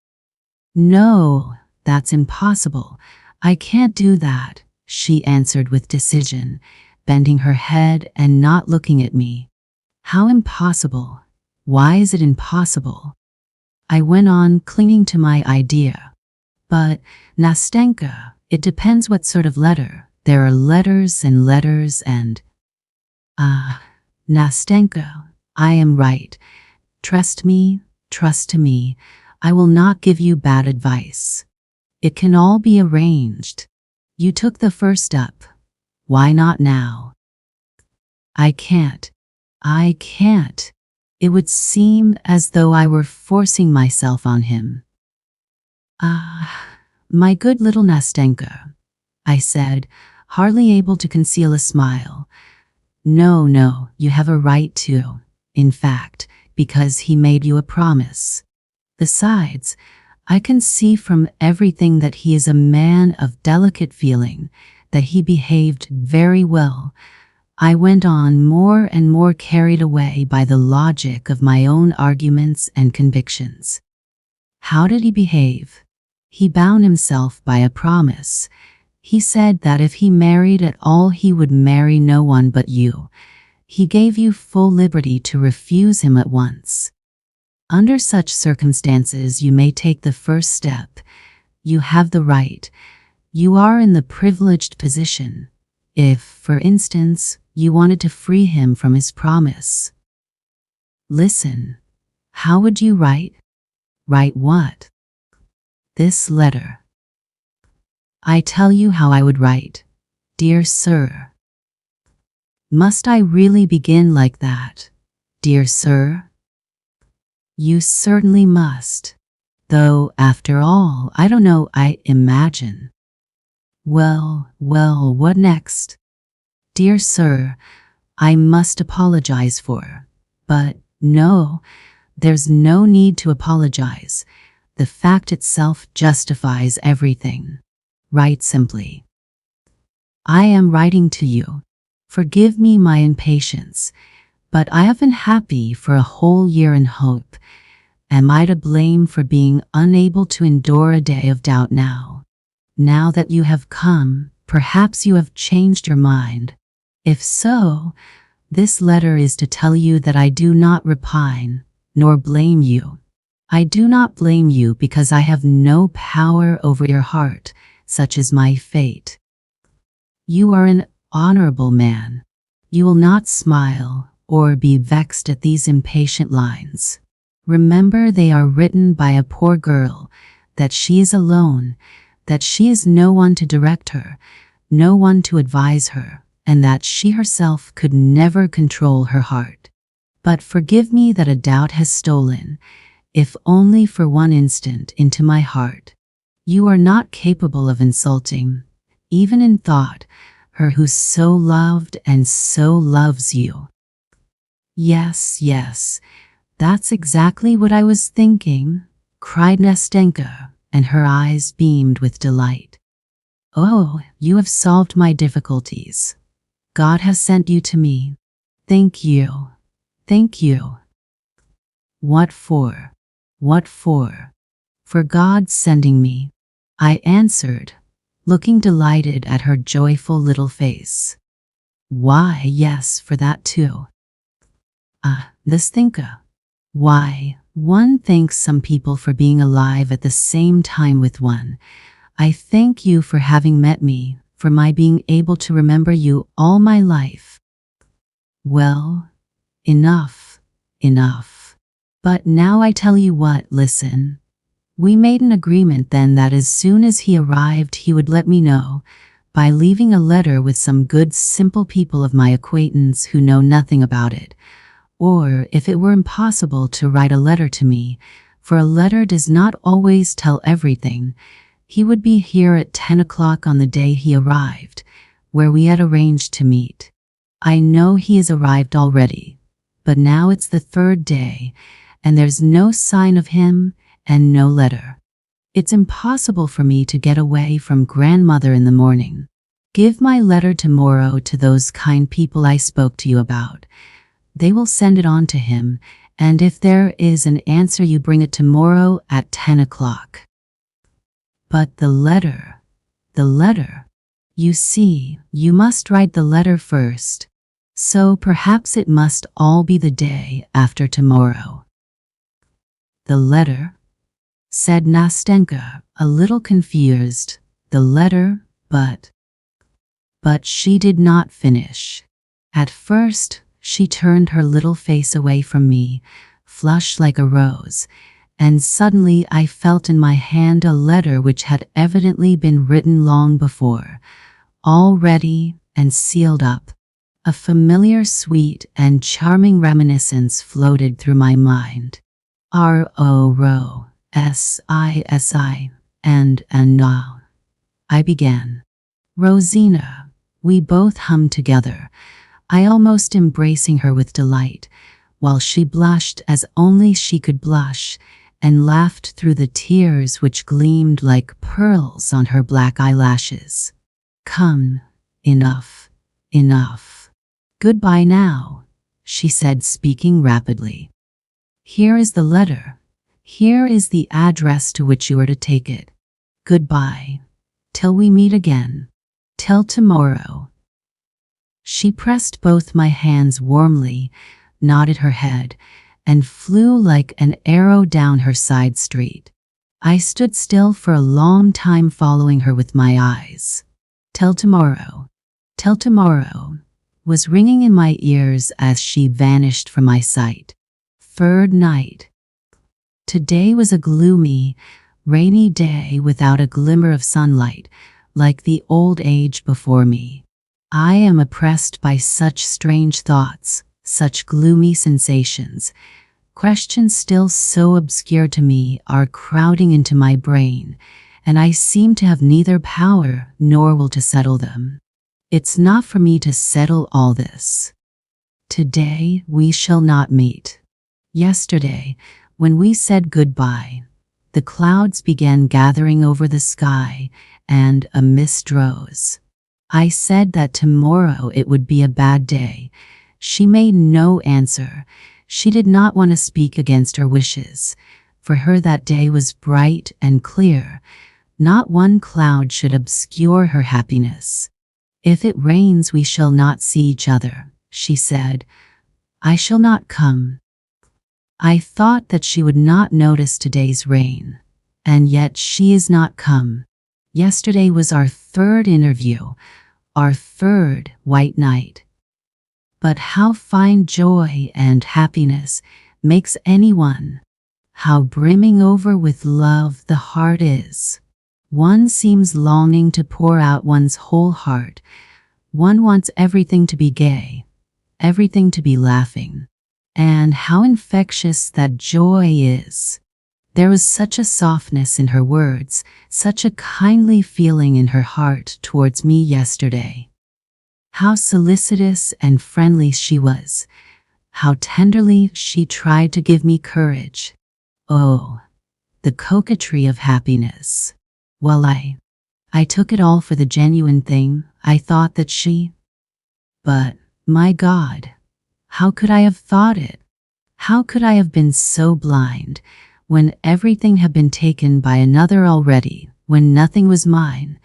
No, that's impossible. I can't do that, she answered with decision, bending her head and not looking at me. How impossible? Why is it impossible? I went on, clinging to my idea. But, Nastenka, it depends what sort of letter. There are letters and letters and… Nastenka, I am right. Trust me, trust to me. I will not give you bad advice. It can all be arranged. You took the first step. Why not now? I can't. It would seem as though I were forcing myself on him. My good little Nastenka, I said, hardly able to conceal a smile. No, you have a right to. In fact, because he made you a promise. Besides, I can see from everything that he is a man of delicate feeling, that he behaved very well. I went on, more and more carried away by the logic of my own arguments and convictions. How did he behave? He bound himself by a promise. He said that if he married at all, he would marry no one but you. He gave you full liberty to refuse him at once. Under such circumstances, you may take the first step. You have the right. You are in the privileged position. If, for instance, you wanted to free him from his promise. Listen. How would you write? Write what? This letter. I tell you how I would write. Dear Sir. Must I really begin like that? Dear Sir? You certainly must. Though, after all, I don't know, I imagine. Well, what next? Dear Sir, I must apologize for. But, no, there's no need to apologize. The fact itself justifies everything. Write simply. I am writing to you. Forgive me my impatience, but I have been happy for a whole year in hope. Am I to blame for being unable to endure a day of doubt now? Now that you have come, perhaps you have changed your mind. If so, this letter is to tell you that I do not repine, nor blame you. I do not blame you because I have no power over your heart, such is my fate. You are an honorable man. You will not smile or be vexed at these impatient lines. Remember, they are written by a poor girl, that she is alone, that she has no one to direct her, no one to advise her, and that she herself could never control her heart. But forgive me that a doubt has stolen, if only for one instant, into my heart. You are not capable of insulting, even in thought, her who so loved and so loves you. Yes, yes, that's exactly what I was thinking, cried Nastenka, and her eyes beamed with delight. Oh, you have solved my difficulties. God has sent you to me. Thank you. Thank you. What for? What for? For God's sending me, I answered, looking delighted at her joyful little face. Why, yes, for that too. Nastenka. Why, one thanks some people for being alive at the same time with one. I thank you for having met me, for my being able to remember you all my life. Well, enough, enough. But now I tell you what, listen. We made an agreement then that as soon as he arrived he would let me know, by leaving a letter with some good simple people of my acquaintance who know nothing about it, or if it were impossible to write a letter to me, for a letter does not always tell everything, he would be here at 10 o'clock on the day he arrived, where we had arranged to meet. I know he has arrived already, but now it's the third day, and there's no sign of him and no letter. It's impossible for me to get away from grandmother in the morning. Give my letter tomorrow to those kind people I spoke to you about. They will send it on to him, and if there is an answer you bring it tomorrow at 10 o'clock. But the letter. You see, you must write the letter first, so perhaps it must all be the day after tomorrow. The letter? Said Nastenka, a little confused. The letter, but she did not finish. At first, she turned her little face away from me, flushed like a rose, and suddenly I felt in my hand a letter which had evidently been written long before, all ready and sealed up. A familiar, sweet, and charming reminiscence floated through my mind. R-O-R-O-S-I-S-I, and now. I began. Rosina, we both hummed together, I almost embracing her with delight, while she blushed as only she could blush, and laughed through the tears which gleamed like pearls on her black eyelashes. Come, enough, enough. Goodbye now, she said, speaking rapidly. Here is the letter. Here is the address to which you are to take it. Goodbye. Till we meet again. Till tomorrow. She pressed both my hands warmly, nodded her head, and flew like an arrow down her side street. I stood still for a long time following her with my eyes. Till tomorrow, was ringing in my ears as she vanished from my sight. Third night. Today was a gloomy, rainy day without a glimmer of sunlight, like the old age before me. I am oppressed by such strange thoughts, such gloomy sensations. Questions still so obscure to me are crowding into my brain, and I seem to have neither power nor will to settle them. It's not for me to settle all this. Today we shall not meet. Yesterday, when we said goodbye, the clouds began gathering over the sky, and a mist rose. I said that tomorrow it would be a bad day. She made no answer. She did not want to speak against her wishes. For her that day was bright and clear. Not one cloud should obscure her happiness. If it rains we shall not see each other, she said. I shall not come. I thought that she would not notice today's rain. And yet she is not come. Yesterday was our third interview, our third white night. But how fine joy and happiness makes anyone, how brimming over with love the heart is. One seems longing to pour out one's whole heart. One wants everything to be gay, everything to be laughing. And how infectious that joy is. There was such a softness in her words, such a kindly feeling in her heart towards me yesterday. How solicitous and friendly she was. How tenderly she tried to give me courage. Oh, the coquetry of happiness. Well, I took it all for the genuine thing. I thought that but, my God, how could I have thought it? How could I have been so blind, when everything had been taken by another already, when nothing was mine,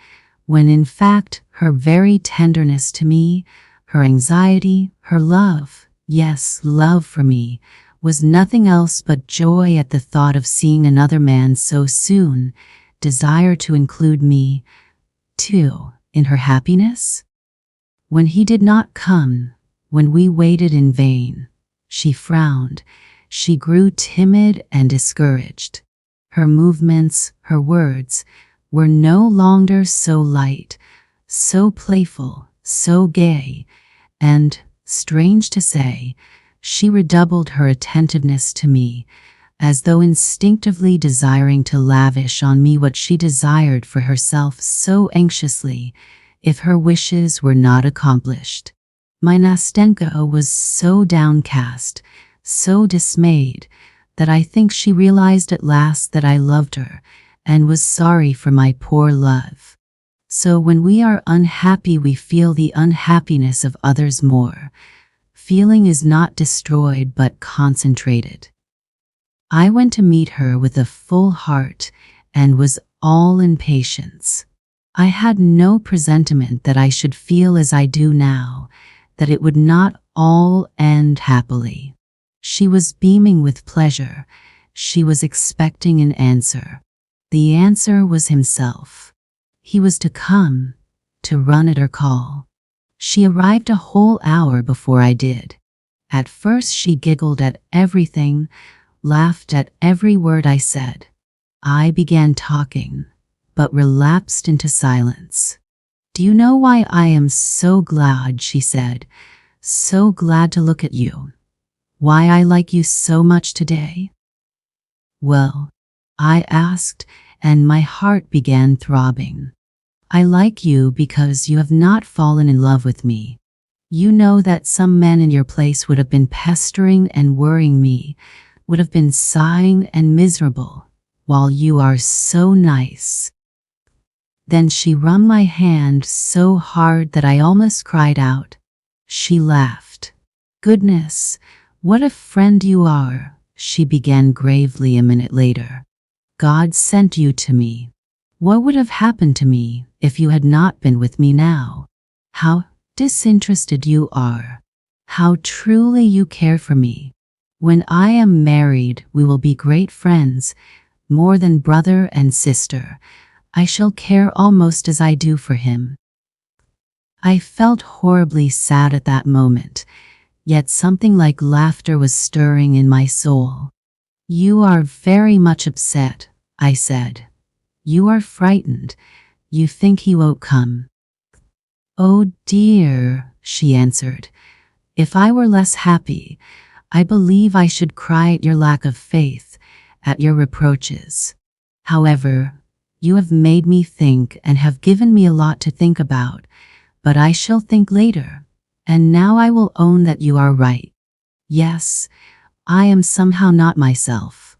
when in fact her very tenderness to me, her anxiety, her love, yes, love for me, was nothing else but joy at the thought of seeing another man so soon, desire to include me, too, in her happiness? When he did not come, when we waited in vain, she frowned, she grew timid and discouraged. Her movements, her words, were no longer so light, so playful, so gay, and, strange to say, she redoubled her attentiveness to me, as though instinctively desiring to lavish on me what she desired for herself so anxiously, if her wishes were not accomplished. My Nastenka was so downcast, so dismayed, that I think she realized at last that I loved her, and was sorry for my poor love. So when we are unhappy, we feel the unhappiness of others more. Feeling is not destroyed but concentrated. I went to meet her with a full heart, and was all impatience. I had no presentiment that I should feel as I do now, that it would not all end happily. She was beaming with pleasure. She was expecting an answer. The answer was himself. He was to come, to run at her call. She arrived a whole hour before I did. At first she giggled at everything, laughed at every word I said. I began talking, but relapsed into silence. "Do you know why I am so glad?" she said. "So glad to look at you. Why I like you so much today?" "Well," I asked, and my heart began throbbing. "I like you because you have not fallen in love with me. You know that some men in your place would have been pestering and worrying me, would have been sighing and miserable, while you are so nice." Then she wrung my hand so hard that I almost cried out. She laughed. "Goodness, what a friend you are," she began gravely a minute later. "God sent you to me. What would have happened to me if you had not been with me now? How disinterested you are. How truly you care for me. When I am married, we will be great friends, more than brother and sister. I shall care almost as I do for him." I felt horribly sad at that moment, yet something like laughter was stirring in my soul. "You are very much upset," I said. "You are frightened. You think he won't come." "Oh dear," she answered. "If I were less happy, I believe I should cry at your lack of faith, at your reproaches. However, you have made me think and have given me a lot to think about, but I shall think later, and now I will own that you are right. Yes, I am somehow not myself.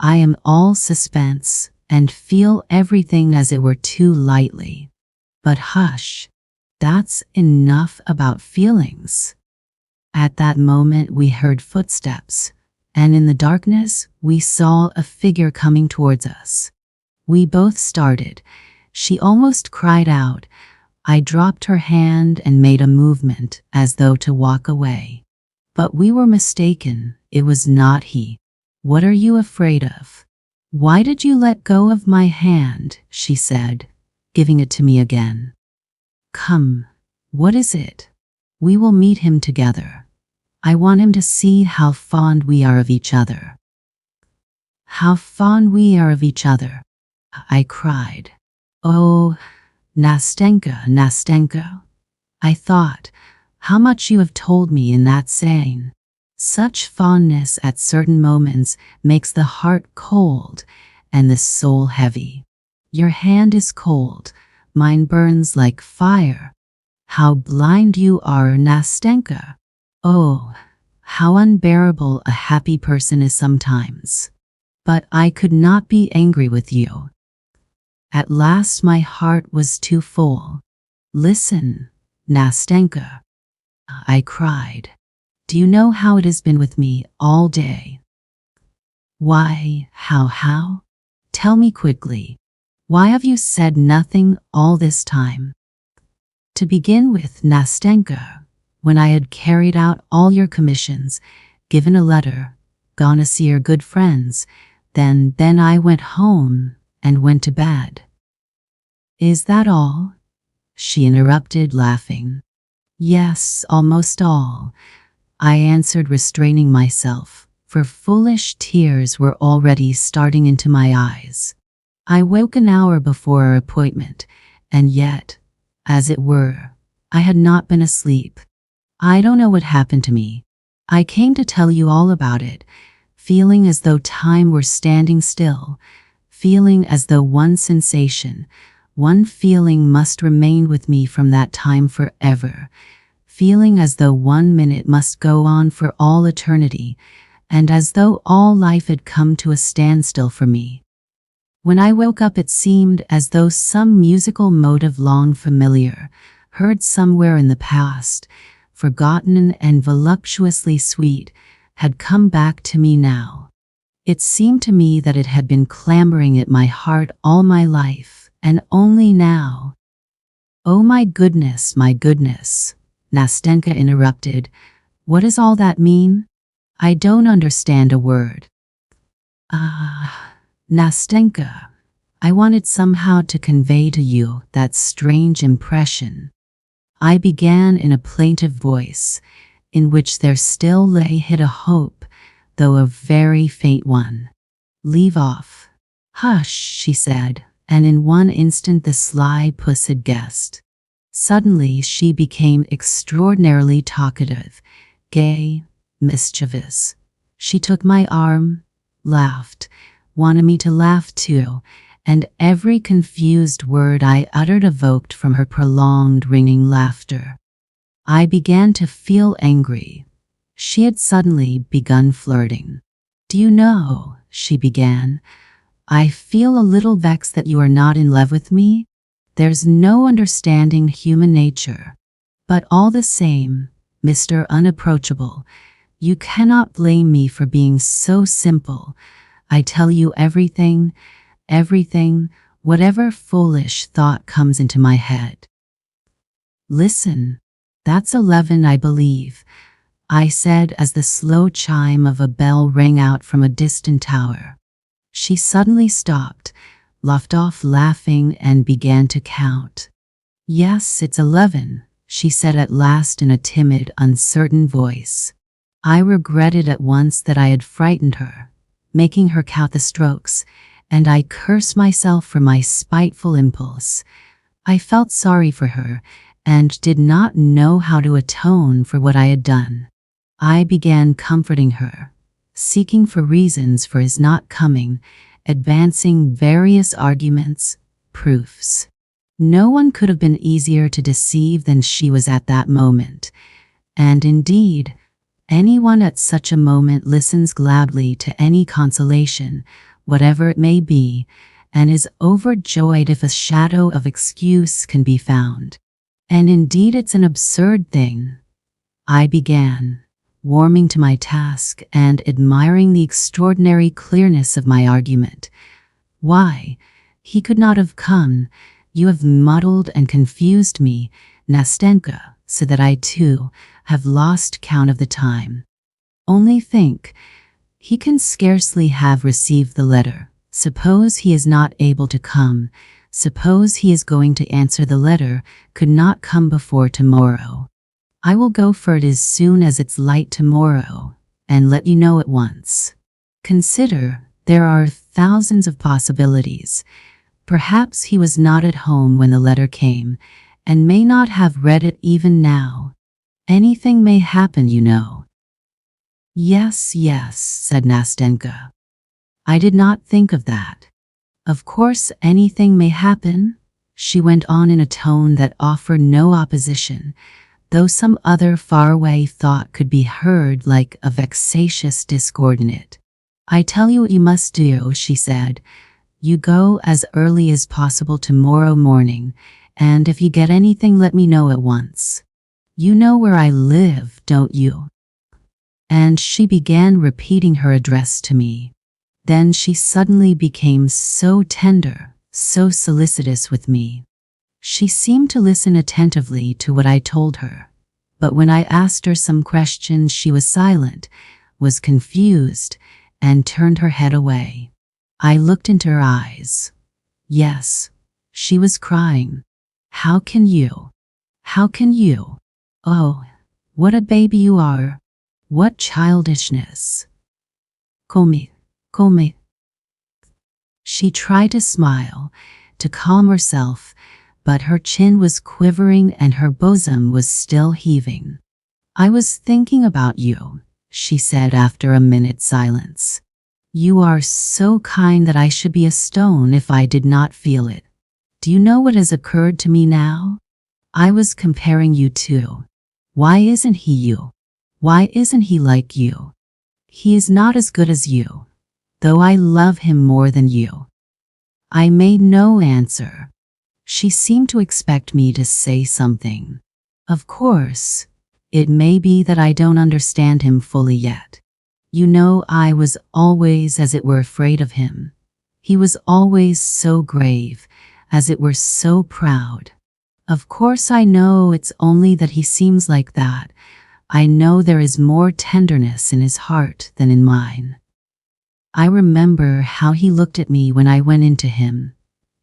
I am all suspense, and feel everything as it were too lightly. But hush, that's enough about feelings." At that moment we heard footsteps, and in the darkness we saw a figure coming towards us. We both started. She almost cried out. I dropped her hand and made a movement as though to walk away. But we were mistaken. It was not he. "What are you afraid of? Why did you let go of my hand?" she said, giving it to me again. "Come, what is it? We will meet him together. I want him to see how fond we are of each other." "How fond we are of each other," I cried. "Oh, Nastenka, Nastenka, I thought, how much you have told me in that saying. Such fondness at certain moments makes the heart cold and the soul heavy. Your hand is cold, mine burns like fire. How blind you are, Nastenka. Oh, how unbearable a happy person is sometimes. But I could not be angry with you. At last my heart was too full. Listen, Nastenka, I cried. Do you know how it has been with me all day? Why, how? Tell me quickly. Why have you said nothing all this time? To begin with, Nastenka, when I had carried out all your commissions, given a letter, gone to see your good friends, then I went home and went to bed. Is that all? She interrupted, laughing. Yes, almost all, I answered, restraining myself, for foolish tears were already starting into my eyes. I woke an hour before our appointment, and yet, as it were, I had not been asleep. I don't know what happened to me. I came to tell you all about it, feeling as though time were standing still, feeling as though one sensation, one feeling must remain with me from that time forever, feeling as though 1 minute must go on for all eternity, and as though all life had come to a standstill for me. When I woke up, it seemed as though some musical motive long familiar, heard somewhere in the past, forgotten and voluptuously sweet, had come back to me now. It seemed to me that it had been clamoring at my heart all my life, and only now. Oh my goodness, Nastenka interrupted. What does all that mean? I don't understand a word. Nastenka, I wanted somehow to convey to you that strange impression. I began in a plaintive voice, in which there still lay hid a hope, though a very faint one. Leave off. Hush, she said, and in one instant the sly puss had guessed. Suddenly she became extraordinarily talkative, gay, mischievous. She took my arm, laughed, wanted me to laugh too, and every confused word I uttered evoked from her prolonged ringing laughter. I began to feel angry. She had suddenly begun flirting. Do you know, she began, I feel a little vexed that you are not in love with me. There's no understanding human nature. But all the same, Mr. Unapproachable, you cannot blame me for being so simple. I tell you everything, whatever foolish thought comes into my head. Listen, that's 11, I believe, I said as the slow chime of a bell rang out from a distant tower. She suddenly stopped, left off laughing, and began to count. Yes, it's 11, she said at last in a timid, uncertain voice. I regretted at once that I had frightened her, making her count the strokes, and I cursed myself for my spiteful impulse. I felt sorry for her, and did not know how to atone for what I had done. I began comforting her, seeking for reasons for his not coming, advancing various arguments, proofs. No one could have been easier to deceive than she was at that moment, and indeed, anyone at such a moment listens gladly to any consolation, whatever it may be, and is overjoyed if a shadow of excuse can be found. And indeed it's an absurd thing. I began, warming to my task and admiring the extraordinary clearness of my argument. Why, he could not have come. You have muddled and confused me, Nastenka, so that I too have lost count of the time. Only think, he can scarcely have received the letter. Suppose he is not able to come. Suppose he is going to answer the letter, could not come before tomorrow. I will go for it as soon as it's light tomorrow, and let you know at once. Consider, there are thousands of possibilities. Perhaps he was not at home when the letter came, and may not have read it even now. Anything may happen, you know. Yes, said Nastenka. I did not think of that. Of course anything may happen, she went on in a tone that offered no opposition, though some other faraway thought could be heard like a vexatious discord in it. I tell you what you must do, she said. You go as early as possible tomorrow morning, and if you get anything, let me know at once. You know where I live, don't you? And she began repeating her address to me. Then she suddenly became so tender, so solicitous with me. She seemed to listen attentively to what I told her, but when I asked her some questions, she was silent, was confused, and turned her head away. I looked into her eyes. Yes, she was crying. How can you? How can you? Oh, what a baby you are. What childishness. Come. She tried to smile, to calm herself, but her chin was quivering and her bosom was still heaving. I was thinking about you, she said after a minute's silence. You are so kind that I should be a stone if I did not feel it. Do you know what has occurred to me now? I was comparing you to. Why isn't he you? Why isn't he like you? He is not as good as you, though I love him more than you. I made no answer. She seemed to expect me to say something. Of course, it may be that I don't understand him fully yet. You know, I was always, as it were, afraid of him. He was always so grave, as it were so proud. Of course I know it's only that he seems like that. I know there is more tenderness in his heart than in mine. I remember how he looked at me when I went into him.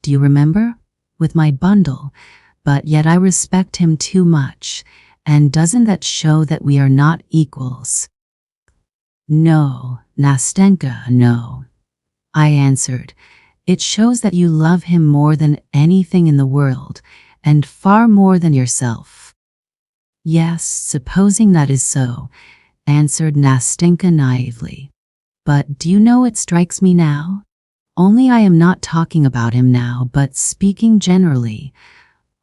Do you remember? With my bundle, but yet I respect him too much, and doesn't that show that we are not equals? No, Nastenka, no. I answered. It shows that you love him more than anything in the world, and far more than yourself. Yes, supposing that is so, answered Nastenka naively. But do you know it strikes me now? Only I am not talking about him now, but speaking generally.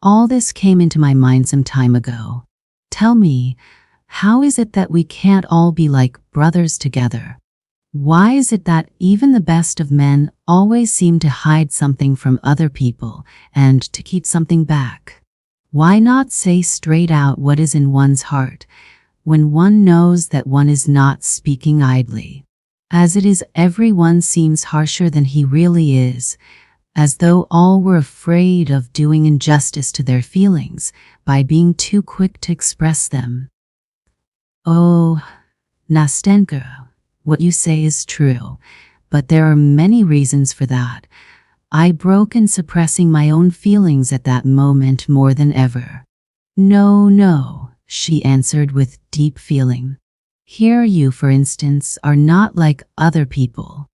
All this came into my mind some time ago. Tell me, how is it that we can't all be like brothers together? Why is it that even the best of men always seem to hide something from other people and to keep something back? Why not say straight out what is in one's heart, when one knows that one is not speaking idly? As it is, everyone seems harsher than he really is, as though all were afraid of doing injustice to their feelings by being too quick to express them. Oh, Nastenka, what you say is true, but there are many reasons for that. I broke in suppressing my own feelings at that moment more than ever. No, she answered with deep feeling. Here you, for instance, are not like other people.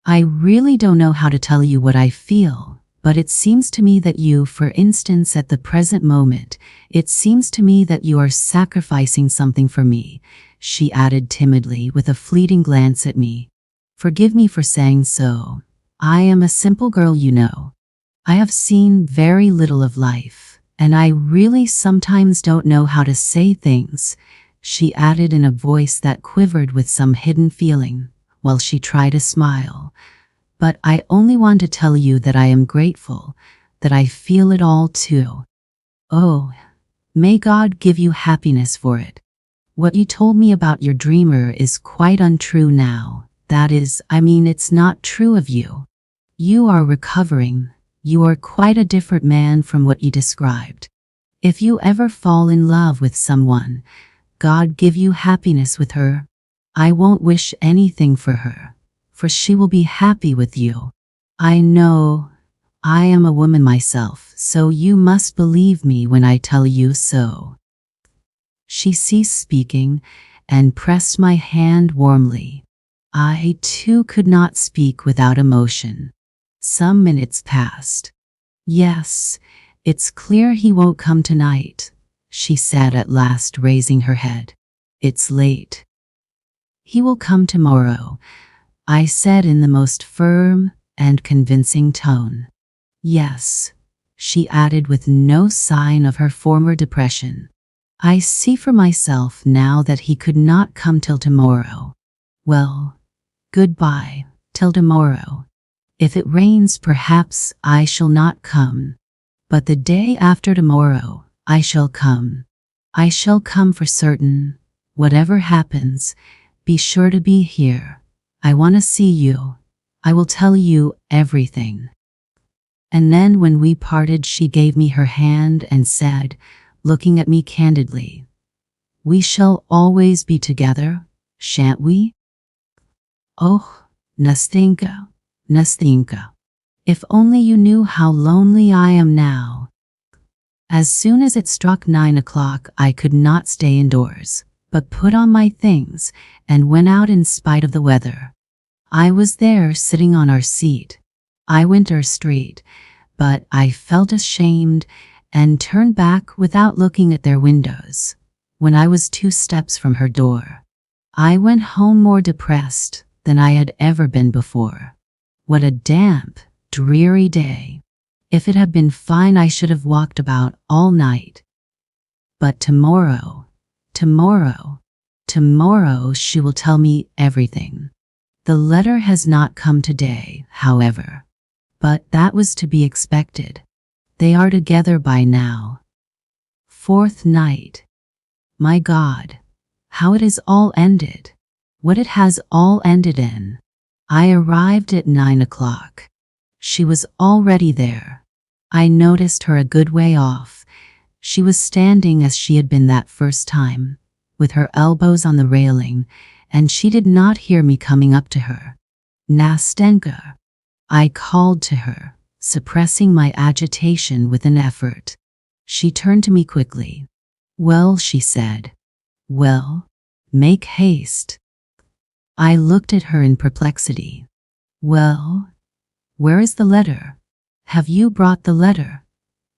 I really don't know how to tell you what I feel, but it seems to me that you, for instance, at the present moment, it seems to me that you are sacrificing something for me, she added timidly with a fleeting glance at me. Forgive me for saying so. I am a simple girl, you know. I have seen very little of life, and I really sometimes don't know how to say things, she added in a voice that quivered with some hidden feeling, while she tried to smile. But I only want to tell you that I am grateful, that I feel it all too. Oh, may God give you happiness for it. What you told me about your dreamer is quite untrue now. That is, it's not true of you. You are recovering. You are quite a different man from what you described. If you ever fall in love with someone, God give you happiness with her. I won't wish anything for her, for she will be happy with you. I know. I am a woman myself, so you must believe me when I tell you so. She ceased speaking and pressed my hand warmly. I, too, could not speak without emotion. Some minutes passed. Yes, it's clear he won't come tonight, she said at last, raising her head. It's late. He will come tomorrow, I said in the most firm and convincing tone. Yes, she added with no sign of her former depression. I see for myself now that he could not come till tomorrow. Well, goodbye, till tomorrow. If it rains, perhaps I shall not come. But the day after tomorrow, I shall come. I shall come for certain. Whatever happens, be sure to be here. I want to see you. I will tell you everything. And then when we parted, she gave me her hand and said, looking at me candidly, "We shall always be together, shan't we?" Oh, Nastinka, Nastinka. If only you knew how lonely I am now. As soon as it struck 9 o'clock, I could not stay indoors, but put on my things and went out in spite of the weather. I was there sitting on our seat. I went our street, but I felt ashamed and turned back without looking at their windows. When I was 2 steps from her door, I went home more depressed than I had ever been before. What a damp, dreary day. If it had been fine, I should have walked about all night. But tomorrow, tomorrow she will tell me everything. The letter has not come today, however, but that was to be expected. They are together by now. 4th night. My God, how it has all ended. What it has all ended in. I arrived at 9 o'clock. She was already there. I noticed her a good way off. She was standing as she had been that first time, with her elbows on the railing, and she did not hear me coming up to her. Nastenka. I called to her, suppressing my agitation with an effort. She turned to me quickly. "Well," she said. "Well, make haste." I looked at her in perplexity. "Well, where is the letter? Have you brought the letter?"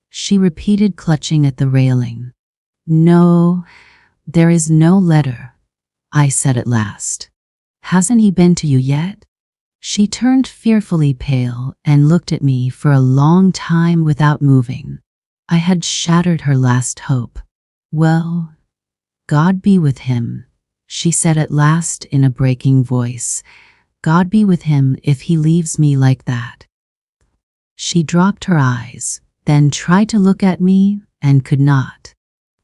She repeated, clutching at the railing. "No, there is no letter," I said at last. "Hasn't he been to you yet?" She turned fearfully pale and looked at me for a long time without moving. I had shattered her last hope. "Well, God be with him," she said at last in a breaking voice. "God be with him if he leaves me like that." She dropped her eyes, then tried to look at me and could not.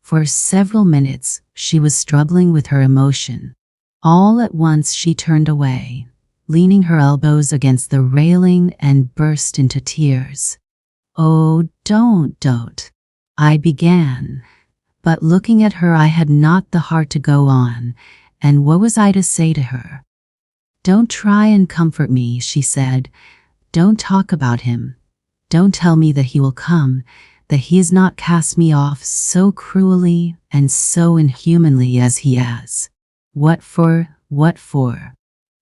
For several minutes she was struggling with her emotion. All at once she turned away, leaning her elbows against the railing, and burst into tears. "Oh, don't," I began, but looking at her I had not the heart to go on, and what was I to say to her? "Don't try and comfort me," she said. "Don't talk about him. Don't tell me that he will come, that he has not cast me off so cruelly and so inhumanly as he has. What for? What for?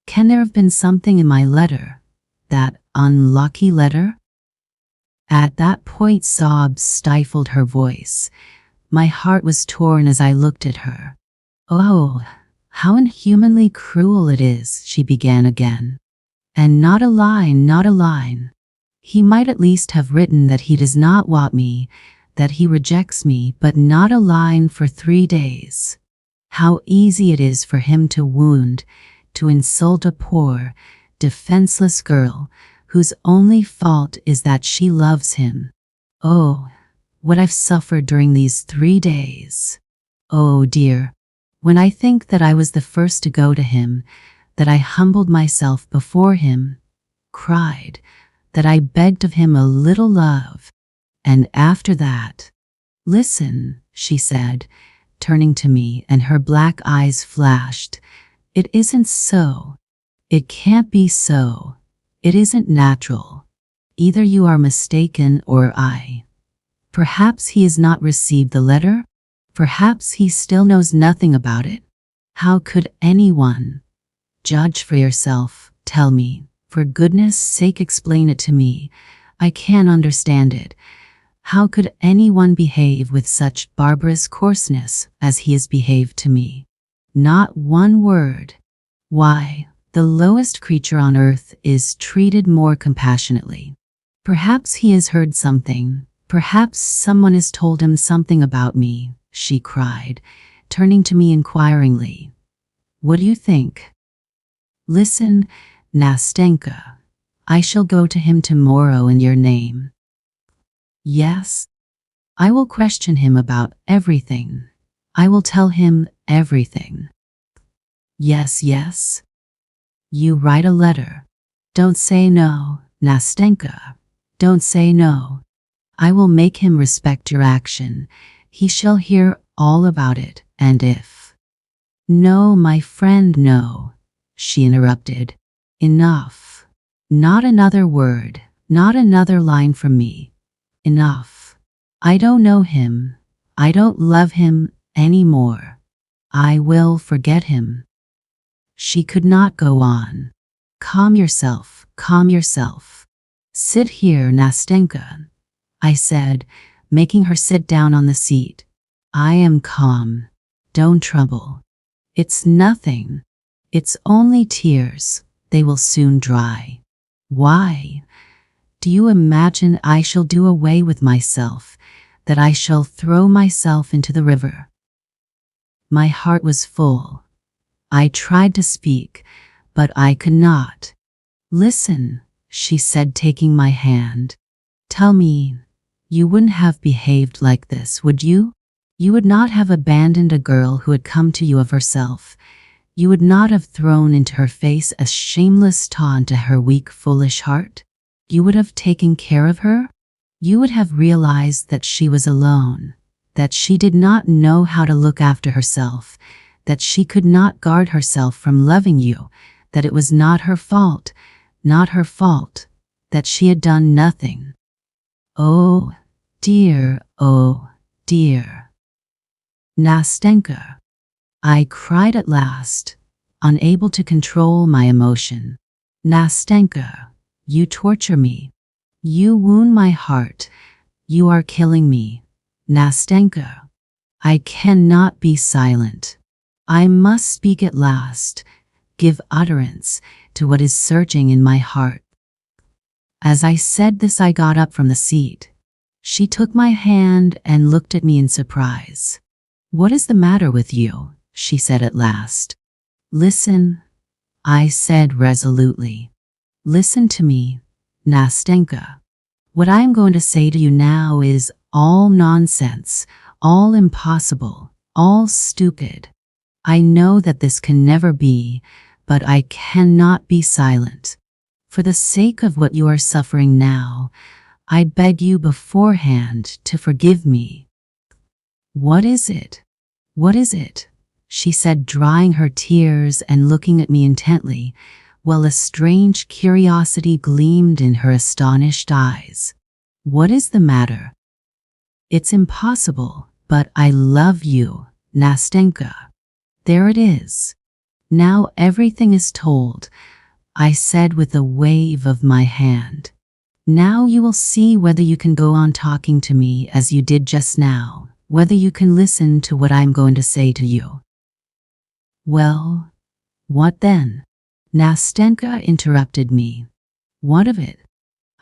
Can there have been something in my letter? That unlucky letter?" At that point sobs stifled her voice. My heart was torn as I looked at her. "Oh, how inhumanly cruel it is," she began again. "And not a line, not a line. He might at least have written that he does not want me, that he rejects me, but not a line for 3 days. How easy it is for him to wound, to insult a poor, defenseless girl whose only fault is that she loves him. Oh, what I've suffered during these 3 days. Oh dear, when I think that I was the first to go to him, that I humbled myself before him, cried, that I begged of him a little love, and after that—" "Listen," she said, turning to me, and her black eyes flashed. "It isn't so. It can't be so. It isn't natural. Either you are mistaken or I. Perhaps he has not received the letter? Perhaps he still knows nothing about it. How could anyone? Judge for yourself. Tell me. For goodness' sake, explain it to me. I can't understand it. How could anyone behave with such barbarous coarseness as he has behaved to me? Not one word. Why, the lowest creature on earth is treated more compassionately. Perhaps he has heard something, Perhaps someone has told him something about me, she cried, turning to me inquiringly. What do you think? Listen, Nastenka, I shall go to him tomorrow in your name. Yes? I will question him about everything. I will tell him everything. Yes, yes. You write a letter. Don't say no, Nastenka. Don't say no. I will make him respect your action. He shall hear all about it, and if... No, my friend, no, she interrupted. Enough. Not another word, not another line from me. Enough. I don't know him. I don't love him anymore. I will forget him. She could not go on. Calm yourself, calm yourself. Sit here, Nastenka, I said, making her sit down on the seat. I am calm. Don't trouble. It's nothing. It's only tears. They will soon dry. Why? Do you imagine I shall do away with myself, that I shall throw myself into the river? My heart was full. I tried to speak, but I could not. Listen, she said, taking my hand. Tell me, you wouldn't have behaved like this, would you? You would not have abandoned a girl who had come to you of herself. You would not have thrown into her face a shameless taunt to her weak, foolish heart. You would have taken care of her. You would have realized that she was alone, that she did not know how to look after herself, that she could not guard herself from loving you, that it was not her fault, that she had done nothing. Oh, dear, oh, dear. Nastenka, I cried at last, unable to control my emotion. Nastenka, you torture me. You wound my heart. You are killing me. Nastenka, I cannot be silent. I must speak at last, give utterance to what is surging in my heart. As I said this, I got up from the seat. She took my hand and looked at me in surprise. What is the matter with you? She said at last. Listen, I said resolutely. Listen to me, Nastenka. What I am going to say to you now is all nonsense, all impossible, all stupid. I know that this can never be, but I cannot be silent. For the sake of what you are suffering now, I beg you beforehand to forgive me. What is it? What is it? She said, drying her tears and looking at me intently, while a strange curiosity gleamed in her astonished eyes. What is the matter? It's impossible, but I love you, Nastenka. There it is. Now everything is told, I said with a wave of my hand. Now you will see whether you can go on talking to me as you did just now, whether you can listen to what I'm going to say to you. Well, what then? Nastenka interrupted me. What of it?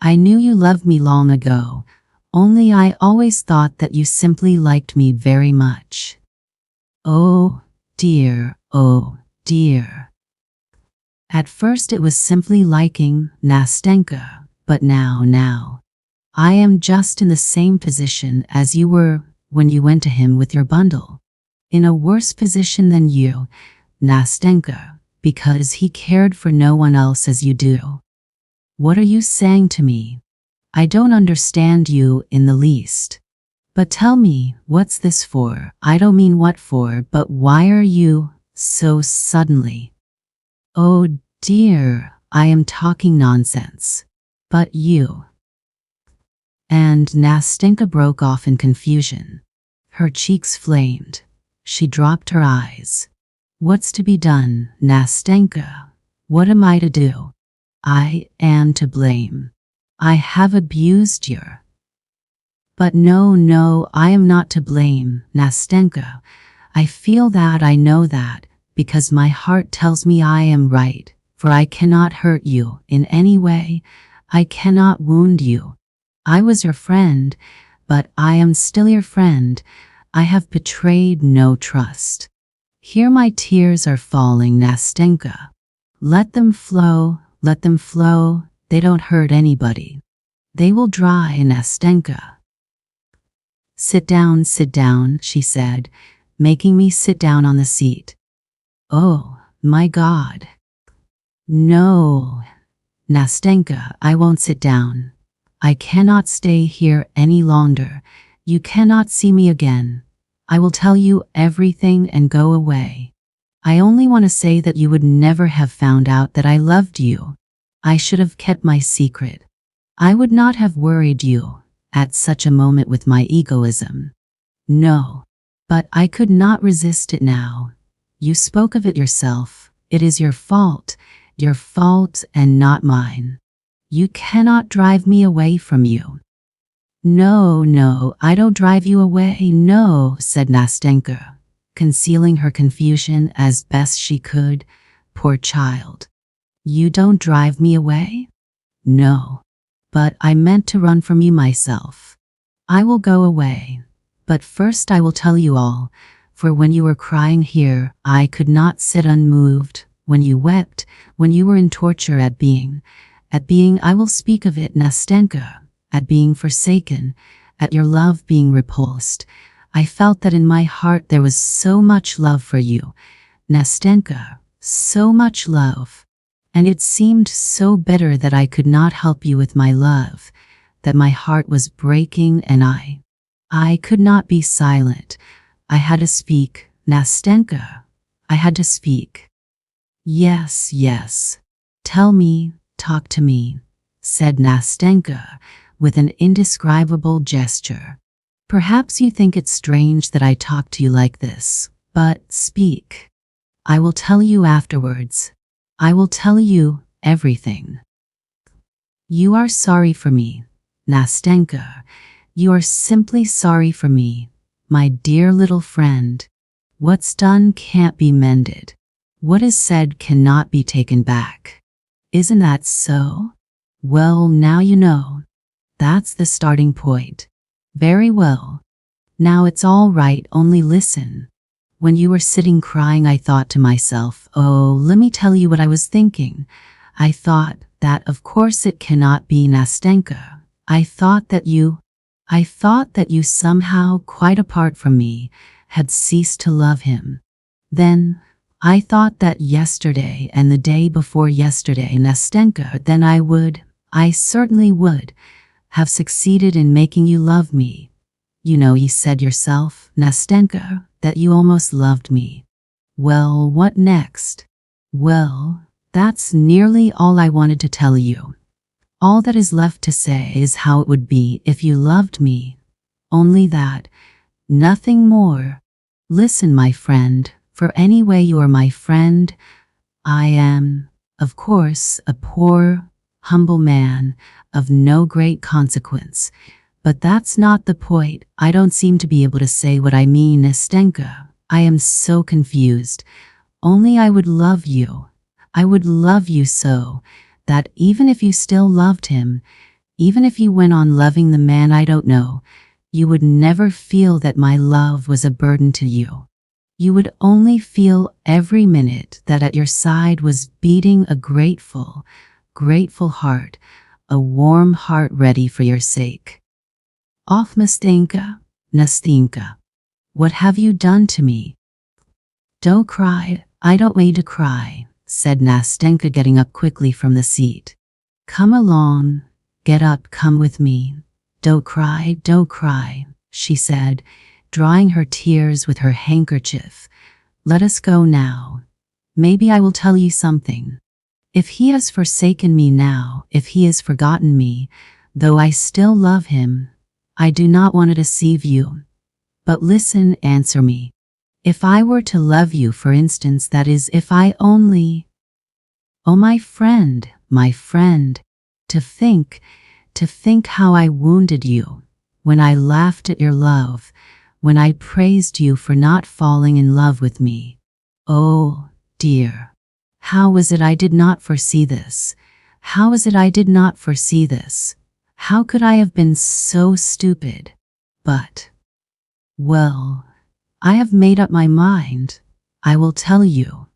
I knew you loved me long ago, only I always thought that you simply liked me very much. Oh, dear, oh, dear. At first it was simply liking, Nastenka, but now, I am just in the same position as you were when you went to him with your bundle. In a worse position than you, Nastenka, because he cared for no one else as you do. What are you saying to me? I don't understand you in the least. But tell me, what's this for? I don't mean what for, but why are you so suddenly? Oh dear, I am talking nonsense. But you. And Nastenka broke off in confusion. Her cheeks flamed. She dropped her eyes. What's to be done, Nastenka? What am I to do? I am to blame. I have abused you. But no, I am not to blame, Nastenka. I feel that, I know that, because my heart tells me I am right, for I cannot hurt you in any way. I cannot wound you. I was your friend. but I am still your friend. I have betrayed no trust. Here my tears are falling, Nastenka. Let them flow, let them flow. They don't hurt anybody. They will dry, Nastenka. Sit down, she said, making me sit down on the seat. Oh, my God. No, Nastenka, I won't sit down. I cannot stay here any longer. You cannot see me again. I will tell you everything and go away. I only want to say that you would never have found out that I loved you. I should have kept my secret. I would not have worried you at such a moment with my egoism. No, but I could not resist it now. You spoke of it yourself. It is your fault and not mine. You cannot drive me away from you. No, I don't drive you away, no, said Nastenka, concealing her confusion as best she could. Poor child. You don't drive me away? No, but I meant to run from you myself. I will go away, but first I will tell you all, for when you were crying here, I could not sit unmoved. When you wept, when you were in torture at being, I will speak of it, Nastenka, at being forsaken, at your love being repulsed. I felt that in my heart there was so much love for you, Nastenka, so much love. And it seemed so bitter that I could not help you with my love, that my heart was breaking and I could not be silent. I had to speak, Nastenka. I had to speak. Yes. Tell me, talk to me, said Nastenka with an indescribable gesture. Perhaps you think it strange that I talk to you like this, but speak. I will tell you afterwards. I will tell you everything. You are sorry for me, Nastenka. You are simply sorry for me, my dear little friend. What's done can't be mended. What is said cannot be taken back. Isn't that so? Well, now you know. That's the starting point. Very well. Now it's all right, only listen. When you were sitting crying, I thought to myself, oh, let me tell you what I was thinking. I thought that of course it cannot be, Nastenka. I thought that you somehow, quite apart from me, had ceased to love him. Then I thought that yesterday and the day before yesterday, Nastenka, then I certainly would, have succeeded in making you love me. You know, you said yourself, Nastenka, that you almost loved me. Well, what next? Well, that's nearly all I wanted to tell you. All that is left to say is how it would be if you loved me. Only that, nothing more. Listen, my friend, for anyway you are my friend. I am, of course, a poor, humble man of no great consequence. But that's not the point. I don't seem to be able to say what I mean, Nastenka. I am so confused. Only I would love you. I would love you so that even if you still loved him, even if you went on loving the man I don't know, you would never feel that my love was a burden to you. You would only feel every minute that at your side was beating a grateful heart, a warm heart ready for your sake. Off, Nastenka. What have you done to me? Don't cry, I don't mean to cry, said Nastenka, getting up quickly from the seat. Come along, get up, come with me. Don't cry, she said, drying her tears with her handkerchief. Let us go now. Maybe I will tell you something. If he has forsaken me now, if he has forgotten me, though I still love him, I do not want to deceive you. But listen, answer me. If I were to love you, for instance, that is, if I only... Oh, my friend, to think how I wounded you, when I laughed at your love, when I praised you for not falling in love with me. Oh, dear. How was it I did not foresee this? How is it I did not foresee this? How could I have been so stupid? But, well, I have made up my mind. I will tell you.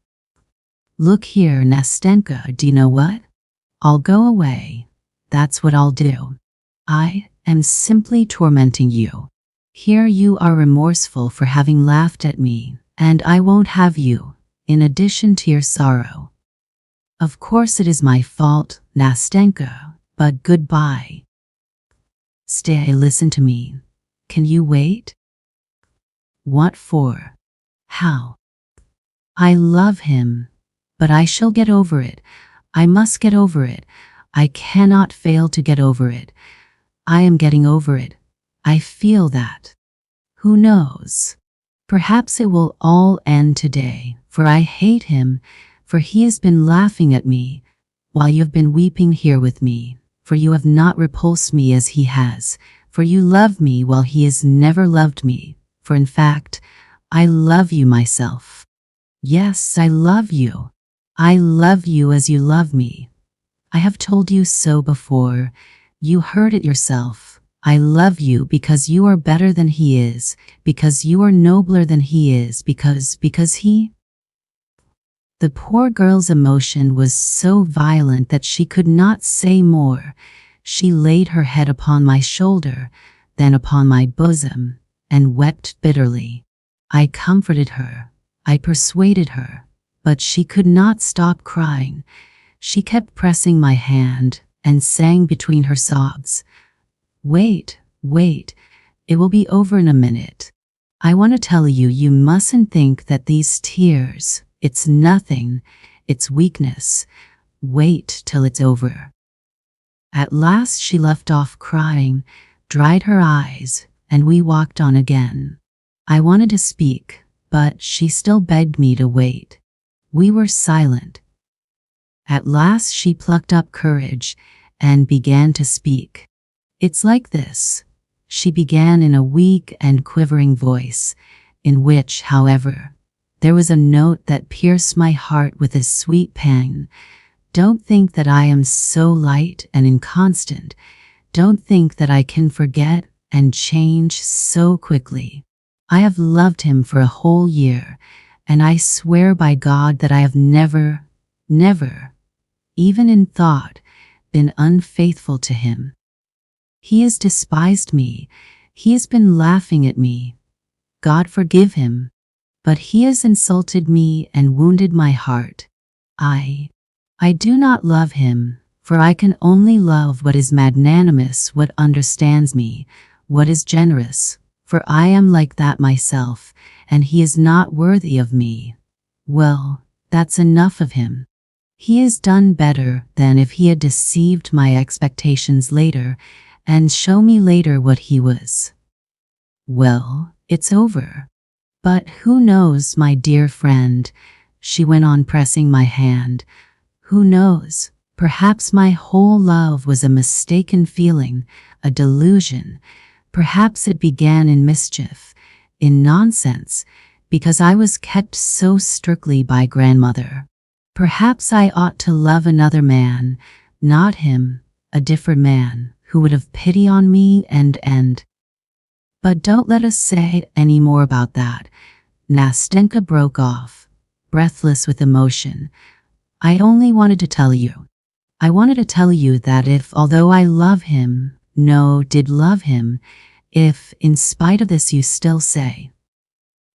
Look here, Nastenka, do you know what? I'll go away. That's what I'll do. I am simply tormenting you. Here you are remorseful for having laughed at me, and I won't have you, in addition to your sorrow. Of course it is my fault, Nastenka, but goodbye. Stay, listen to me. Can you wait? What for? How? I love him, but I shall get over it. I must get over it. I cannot fail to get over it. I am getting over it. I feel that. Who knows? Perhaps it will all end today, for I hate him, for he has been laughing at me, while you have been weeping here with me, for you have not repulsed me as he has, for you love me while he has never loved me, for in fact, I love you myself. Yes, I love you. I love you as you love me. I have told you so before. You heard it yourself. I love you because you are better than he is, because you are nobler than he is, because he... The poor girl's emotion was so violent that she could not say more. She laid her head upon my shoulder, then upon my bosom, and wept bitterly. I comforted her. I persuaded her, but she could not stop crying. She kept pressing my hand and sang between her sobs, "Wait, wait, it will be over in a minute. I want to tell you, you mustn't think that these tears, it's nothing, it's weakness. Wait till it's over." At last she left off crying, dried her eyes, and we walked on again. I wanted to speak, but she still begged me to wait. We were silent. At last she plucked up courage and began to speak. "It's like this," she began in a weak and quivering voice, in which, however, there was a note that pierced my heart with a sweet pang. "Don't think that I am so light and inconstant. Don't think that I can forget and change so quickly. I have loved him for a whole year, and I swear by God that I have never, even in thought, been unfaithful to him. He has despised me. He has been laughing at me. God forgive him. But he has insulted me and wounded my heart. I do not love him, for I can only love what is magnanimous, what understands me, what is generous, for I am like that myself, and he is not worthy of me. Well, that's enough of him. He has done better than if he had deceived my expectations later and show me later what he was. Well, it's over. But who knows, my dear friend," she went on, pressing my hand, "who knows, perhaps my whole love was a mistaken feeling, a delusion. Perhaps it began in mischief, in nonsense, because I was kept so strictly by grandmother. Perhaps I ought to love another man, not him, a different man, who would have pity on me and But don't let us say any more about that." Nastenka broke off, breathless with emotion. "I only wanted to tell you. I wanted to tell you that if, although I love him, did love him, if, in spite of this, you still say,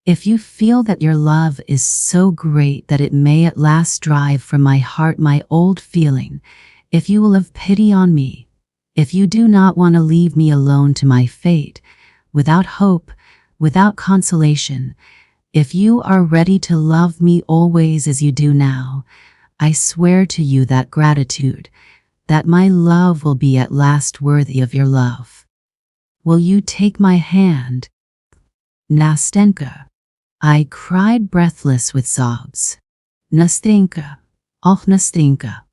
if you feel that your love is so great that it may at last drive from my heart my old feeling, if you will have pity on me, if you do not want to leave me alone to my fate, without hope, without consolation, if you are ready to love me always as you do now, I swear to you that gratitude, that my love will be at last worthy of your love. Will you take my hand?" "Nastenka," I cried, breathless with sobs. "Nastenka, oh Nastenka."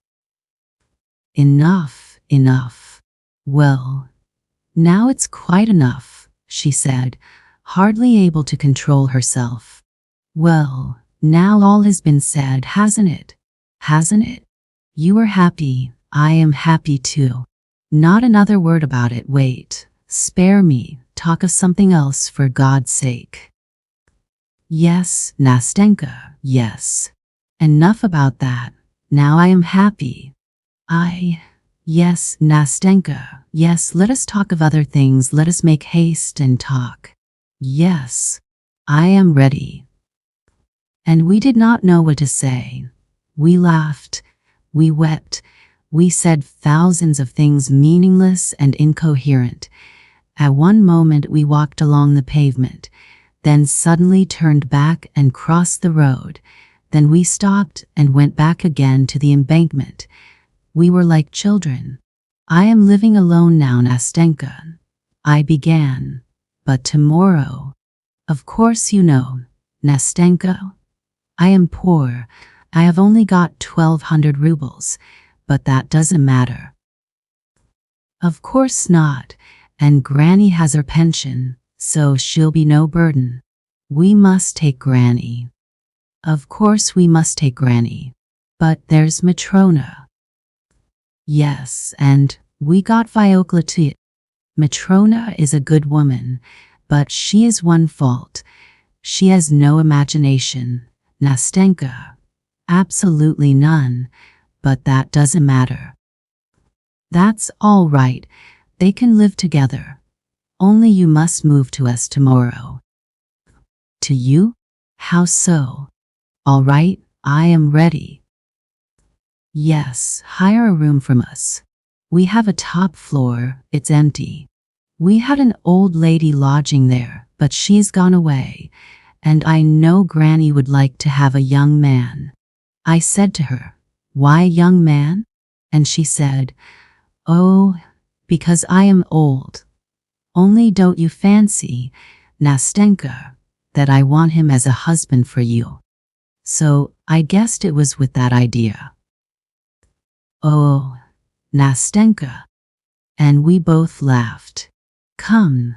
"Enough, enough. Well, now it's quite enough," she said, hardly able to control herself. "Well, now all has been said, hasn't it? Hasn't it? You are happy, I am happy too. Not another word about it. Wait, spare me, talk of something else for God's sake. Yes, Nastenka, yes. Enough about that. Now I am happy. Yes, Nastenka, yes, let us talk of other things. Let us make haste and talk. Yes, I am ready. And we did not know what to say. We laughed, we wept, we said thousands of things meaningless and incoherent. At one moment we walked along the pavement, then suddenly turned back and crossed the road. Then we stopped and went back again to the embankment. We were like children. I am living alone now, Nastenka. I began. But tomorrow, of course you know, Nastenka, I am poor. I have only got 1,200 rubles, but that doesn't matter. Of course not, and Granny has her pension, so she'll be no burden. We must take Granny. Of course we must take Granny. But there's Matrona. Yes, and we got Fyodor too. Matrona is a good woman, but she has one fault. She has no imagination, Nastenka. Absolutely none, but that doesn't matter. That's all right. They can live together. Only you must move to us tomorrow. To you? How so? All right, I am ready. Yes, hire a room from us. We have a top floor, it's empty. We had an old lady lodging there, but she's gone away, and I know Granny would like to have a young man. I said to her, why a young man? And she said, oh, because I am old. Only don't you fancy, Nastenka, that I want him as a husband for you. So I guessed it was with that idea. Oh, Nastenka. And we both laughed. Come,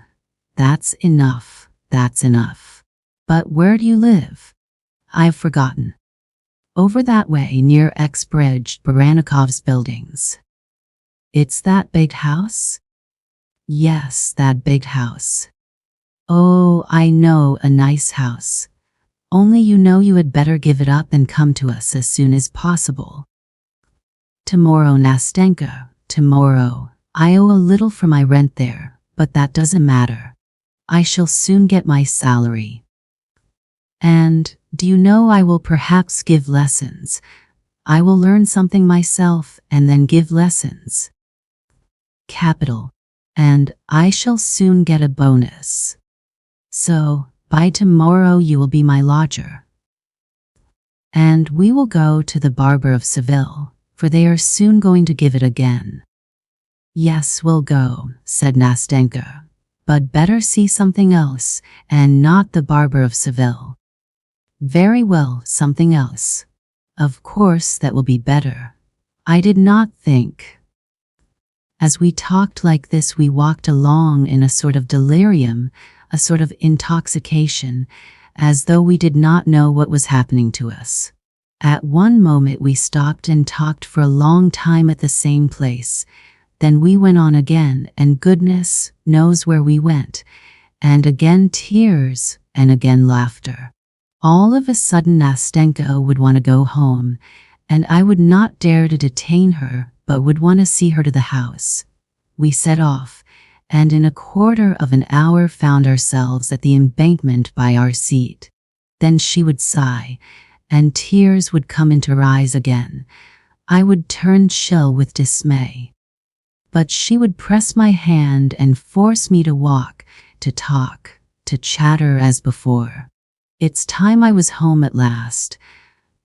that's enough, that's enough. But where do you live? I've forgotten. Over that way near X-Bridge, Baranikov's buildings. It's that big house? Yes, that big house. Oh, I know, a nice house. Only you know you had better give it up and come to us as soon as possible. Tomorrow, Nastenka, tomorrow. I owe a little for my rent there, but that doesn't matter. I shall soon get my salary. And, do you know, I will perhaps give lessons. I will learn something myself and then give lessons. Capital. And I shall soon get a bonus. So, by tomorrow you will be my lodger. And we will go to the barber of Seville, for they are soon going to give it again. Yes, we'll go, said Nastenka, but better see something else, and not the barber of Seville. Very well, something else. Of course that will be better. I did not think. As we talked like this, we walked along in a sort of delirium, a sort of intoxication, as though we did not know what was happening to us. At one moment we stopped and talked for a long time at the same place. Then we went on again, and goodness knows where we went. And again tears, and again laughter. All of a sudden Nastenka would want to go home, and I would not dare to detain her, but would want to see her to the house. We set off, and in a quarter of an hour found ourselves at the embankment by our seat. Then she would sigh, and tears would come into her eyes again. I would turn chill with dismay. But she would press my hand and force me to walk, to talk, to chatter as before. It's time I was home at last.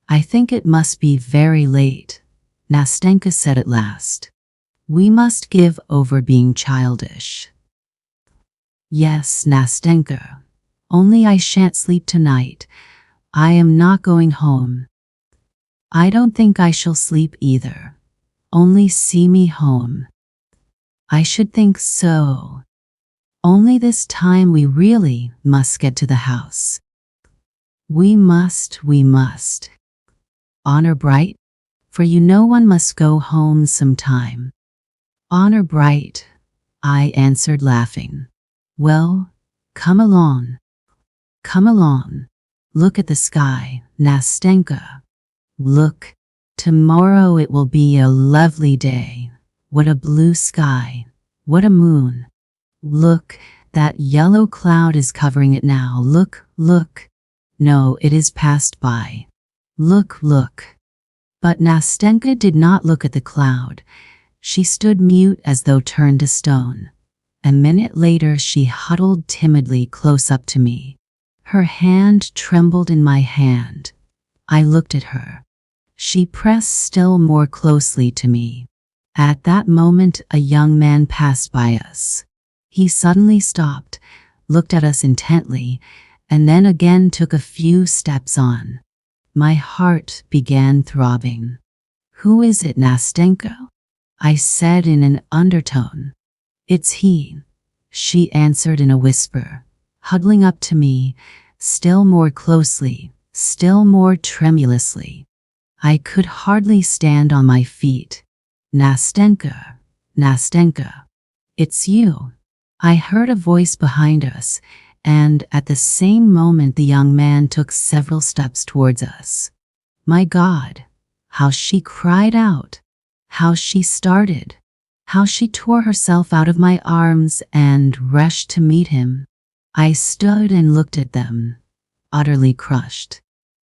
I think it must be very late, Nastenka said at last. We must give over being childish. Yes, Nastenka, only I shan't sleep tonight. I am not going home. I don't think I shall sleep either. Only see me home. I should think so. Only this time we really must get to the house. We must. Honor bright, for you know one must go home sometime. Honor bright, I answered laughing. Well, come along. Come along. Look at the sky, Nastenka. Look. Tomorrow it will be a lovely day. What a blue sky. What a moon. Look, that yellow cloud is covering it now. Look, look. No, it is passed by. Look, look. But Nastenka did not look at the cloud. She stood mute as though turned to stone. A minute later she huddled timidly close up to me. Her hand trembled in my hand. I looked at her. She pressed still more closely to me. At that moment a young man passed by us. He suddenly stopped, looked at us intently, and then again took a few steps on. My heart began throbbing. Who is it, Nastenka? I said in an undertone. It's he, she answered in a whisper, huddling up to me, still more closely, still more tremulously. I could hardly stand on my feet. Nastenka, Nastenka, it's you. I heard a voice behind us, and at the same moment the young man took several steps towards us. My God, how she cried out, how she started, how she tore herself out of my arms and rushed to meet him. I stood and looked at them, utterly crushed.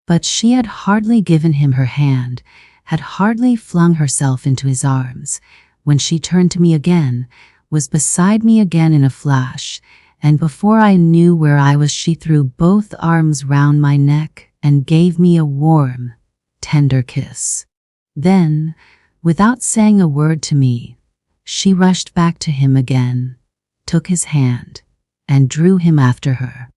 But she had hardly given him her hand, had hardly flung herself into his arms, when she turned to me again, was beside me again in a flash, and before I knew where I was she threw both arms round my neck and gave me a warm, tender kiss. Then, without saying a word to me, she rushed back to him again, took his hand, and drew him after her.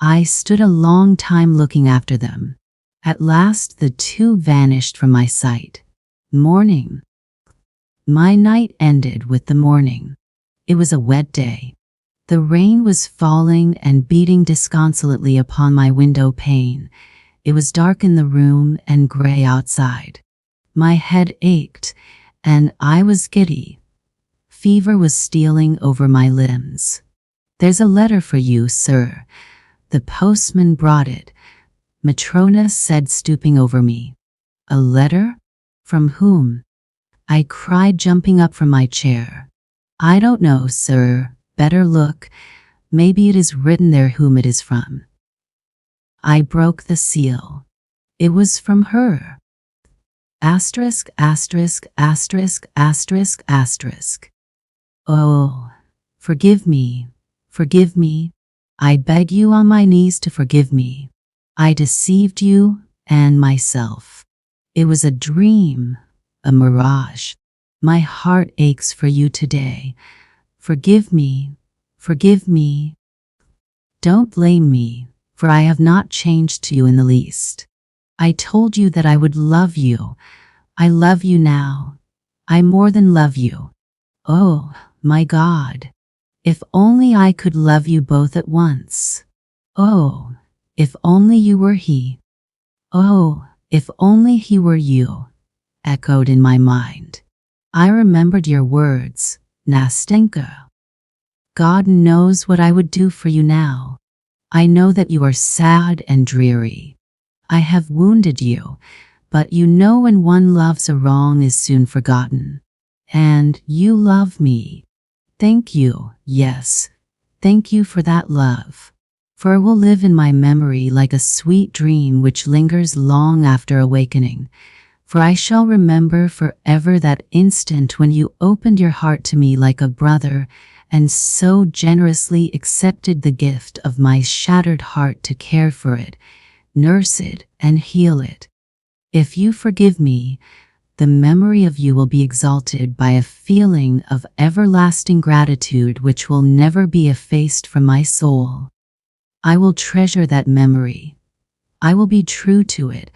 I stood a long time looking after them. At last the two vanished from my sight. Morning. My night ended with the morning. It was a wet day. The rain was falling and beating disconsolately upon my window pane. It was dark in the room and gray outside. My head ached, and I was giddy. Fever was stealing over my limbs. There's a letter for you, sir. The postman brought it. Matrona said, stooping over me. A letter? From whom? I cried, jumping up from my chair. I don't know, sir. Better look. Maybe it is written there whom it is from. I broke the seal. It was from her. Asterisk, asterisk, asterisk, asterisk, asterisk. Oh, forgive me. Forgive me. I beg you on my knees to forgive me. I deceived you and myself. It was a dream, a mirage. My heart aches for you today. Forgive me, forgive me. Don't blame me, for I have not changed to you in the least. I told you that I would love you. I love you now. I more than love you. Oh, my God. If only I could love you both at once. Oh, if only you were he. Oh, if only he were you, echoed in my mind. I remembered your words, Nastenka. God knows what I would do for you now. I know that you are sad and dreary. I have wounded you, but you know when one loves a wrong is soon forgotten. And you love me. Thank you, yes, thank you for that love. For it will live in my memory like a sweet dream which lingers long after awakening. For I shall remember forever that instant when you opened your heart to me like a brother and so generously accepted the gift of my shattered heart to care for it, nurse it, and heal it. If you forgive me, the memory of you will be exalted by a feeling of everlasting gratitude which will never be effaced from my soul. I will treasure that memory. I will be true to it.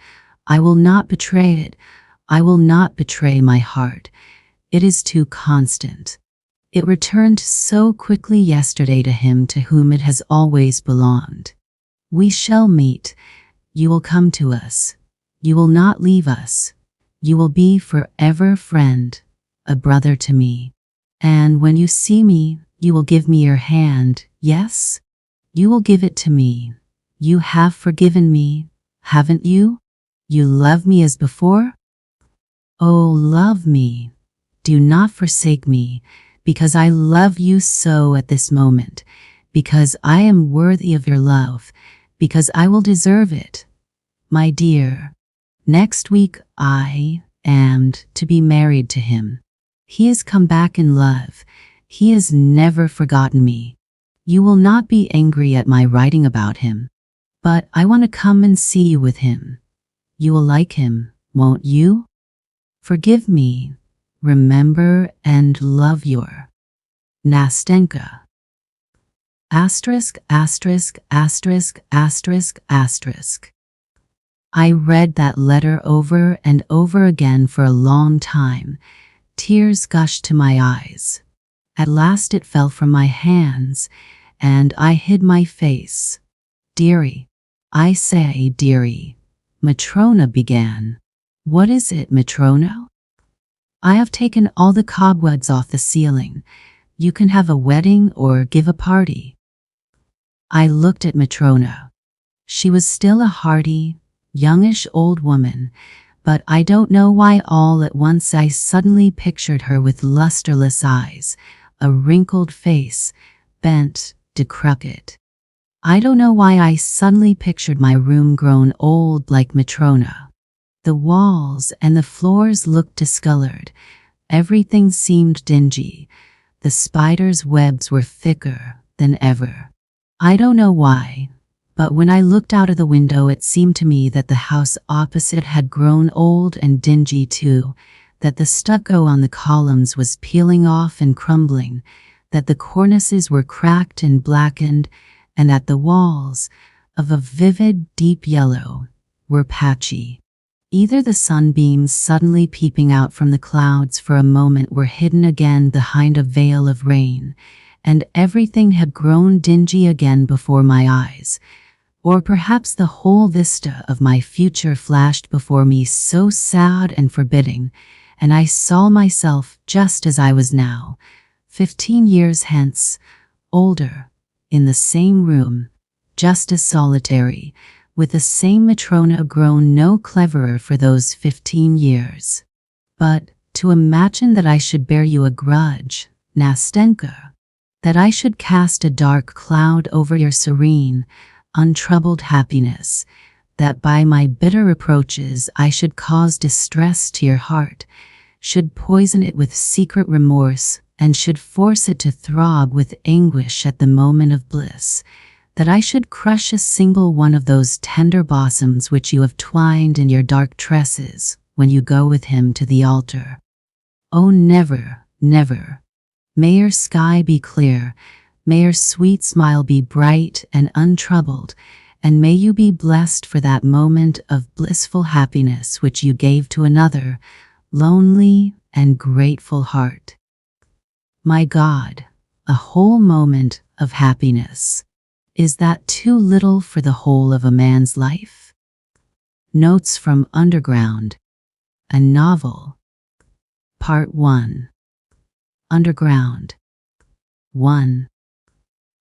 I will not betray it. I will not betray my heart. It is too constant. It returned so quickly yesterday to him to whom it has always belonged. We shall meet. You will come to us. You will not leave us. You will be forever friend, a brother to me. And when you see me, You will give me your hand, yes? You will give it to me. You have forgiven me, haven't you? You love me as before? Oh, love me. Do not forsake me, because I love you so at this moment, because I am worthy of your love, because I will deserve it. My dear, next week I am to be married to him. He has come back in love. He has never forgotten me. You will not be angry at my writing about him, but I want to come and see you with him. You will like him, won't you? Forgive me, remember and love your Nastenka. Asterisk, asterisk, asterisk, asterisk, asterisk. I read that letter over and over again for a long time. Tears gushed to my eyes. At last it fell from my hands, and I hid my face. Dearie, I say, dearie, Matrona began. What is it, Matrona? I have taken all the cobwebs off the ceiling. You can have a wedding or give a party. I looked at Matrona. She was still a hearty, youngish old woman, but I don't know why all at once I suddenly pictured her with lusterless eyes, a wrinkled face, bent, decrepit. I don't know why I suddenly pictured my room grown old like Matrona. The walls and the floors looked discolored. Everything seemed dingy. The spiders' webs were thicker than ever. I don't know why, but when I looked out of the window it seemed to me that the house opposite had grown old and dingy too, that the stucco on the columns was peeling off and crumbling, that the cornices were cracked and blackened, and that the walls, of a vivid, deep yellow, were patchy. Either the sunbeams suddenly peeping out from the clouds for a moment were hidden again behind a veil of rain, and everything had grown dingy again before my eyes, or perhaps the whole vista of my future flashed before me so sad and forbidding, and I saw myself just as I was now, 15 years hence, older, in the same room, just as solitary, with the same Matrona grown no cleverer for those 15 years. But to imagine that I should bear you a grudge, Nastenka, that I should cast a dark cloud over your serene, untroubled happiness, that by my bitter reproaches I should cause distress to your heart, should poison it with secret remorse, and should force it to throb with anguish at the moment of bliss, that I should crush a single one of those tender blossoms which you have twined in your dark tresses when you go with him to the altar. Oh, never, never. May your sky be clear, may your sweet smile be bright and untroubled, and may you be blessed for that moment of blissful happiness which you gave to another, lonely and grateful heart. My God, a whole moment of happiness. Is that too little for the whole of a man's life? Notes from Underground, a novel. Part 1. Underground. 1.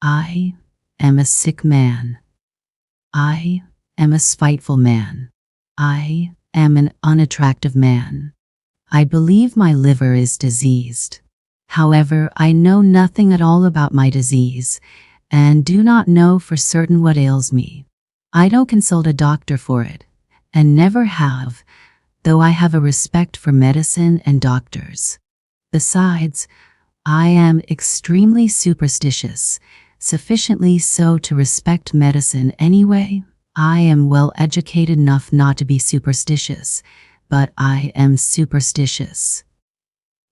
I am a sick man. I am a spiteful man. I am an unattractive man. I believe my liver is diseased. However, I know nothing at all about my disease, and do not know for certain what ails me. I don't consult a doctor for it, and never have, though I have a respect for medicine and doctors. Besides, I am extremely superstitious, sufficiently so to respect medicine anyway. I am well educated enough not to be superstitious, but I am superstitious.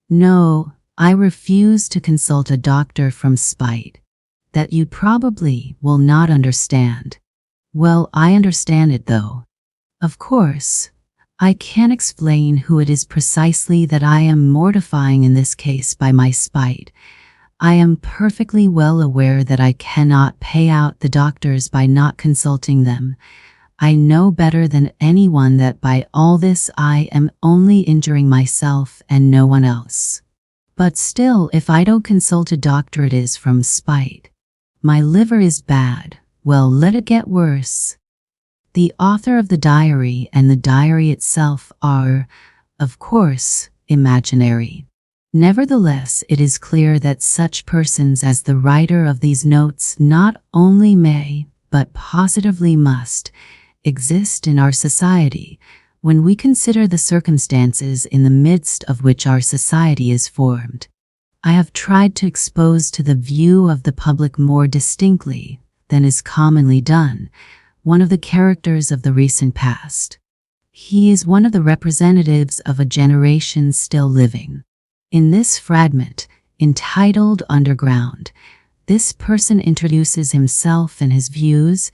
No, I refuse to consult a doctor from spite. That you probably will not understand. Well, I understand it though. Of course, I can't explain who it is precisely that I am mortifying in this case by my spite. I am perfectly well aware that I cannot pay out the doctors by not consulting them. I know better than anyone that by all this I am only injuring myself and no one else. But still, if I don't consult a doctor, it is from spite. My liver is bad. Well, let it get worse. The author of the diary and the diary itself are, of course, imaginary. Nevertheless, it is clear that such persons as the writer of these notes not only may, but positively must, exist in our society when we consider the circumstances in the midst of which our society is formed. I have tried to expose to the view of the public more distinctly than is commonly done one of the characters of the recent past. He is one of the representatives of a generation still living. In this fragment, entitled Underground, this person introduces himself and his views,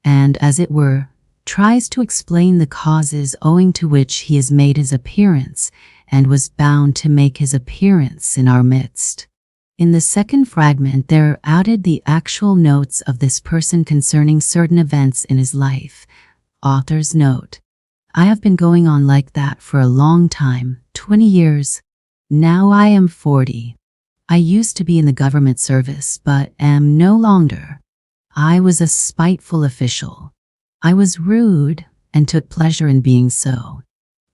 and, as it were, tries to explain the causes owing to which he has made his appearance and was bound to make his appearance in our midst. In the second fragment, there are added the actual notes of this person concerning certain events in his life. Author's note: I have been going on like that for a long time, 20 years. Now I am 40. I used to be in the government service, but am no longer. I was a spiteful official. I was rude and took pleasure in being so.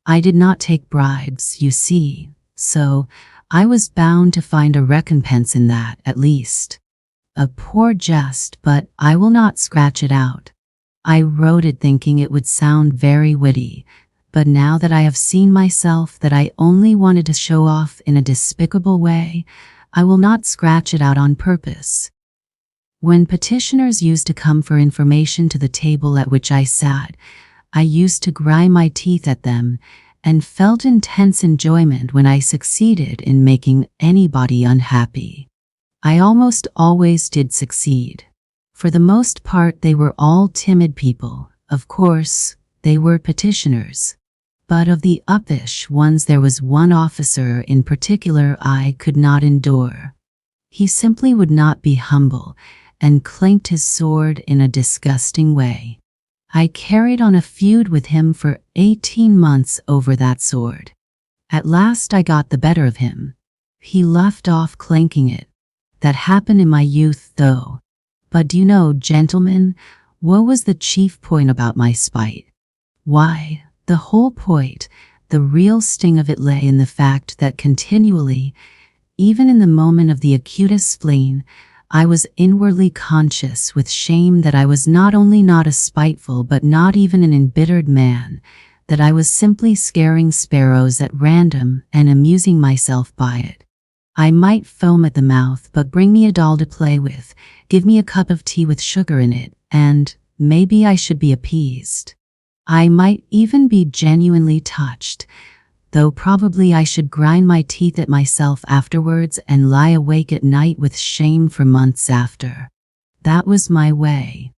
I did not take bribes, you see, so I was bound to find a recompense in that, at least. A poor jest, but I will not scratch it out. I wrote it thinking it would sound very witty, but now that I have seen myself that I only wanted to show off in a despicable way, I will not scratch it out on purpose. When petitioners used to come for information to the table at which I sat, I used to grind my teeth at them and felt intense enjoyment when I succeeded in making anybody unhappy. I almost always did succeed. For the most part, they were all timid people. Of course, they were petitioners. But of the uppish ones, there was one officer in particular I could not endure. He simply would not be humble and clanked his sword in a disgusting way. I carried on a feud with him for 18 months over that sword. At last I got the better of him. He left off clanking it. That happened in my youth, though. But do you know, gentlemen, what was the chief point about my spite? Why, the whole point, the real sting of it lay in the fact that continually, even in the moment of the acutest spleen, I was inwardly conscious with shame that I was not only not a spiteful but not even an embittered man, that I was simply scaring sparrows at random and amusing myself by it. I might foam at the mouth, but bring me a doll to play with, give me a cup of tea with sugar in it, and maybe I should be appeased. I might even be genuinely touched, though probably I should grind my teeth at myself afterwards and lie awake at night with shame for months after. That was my way.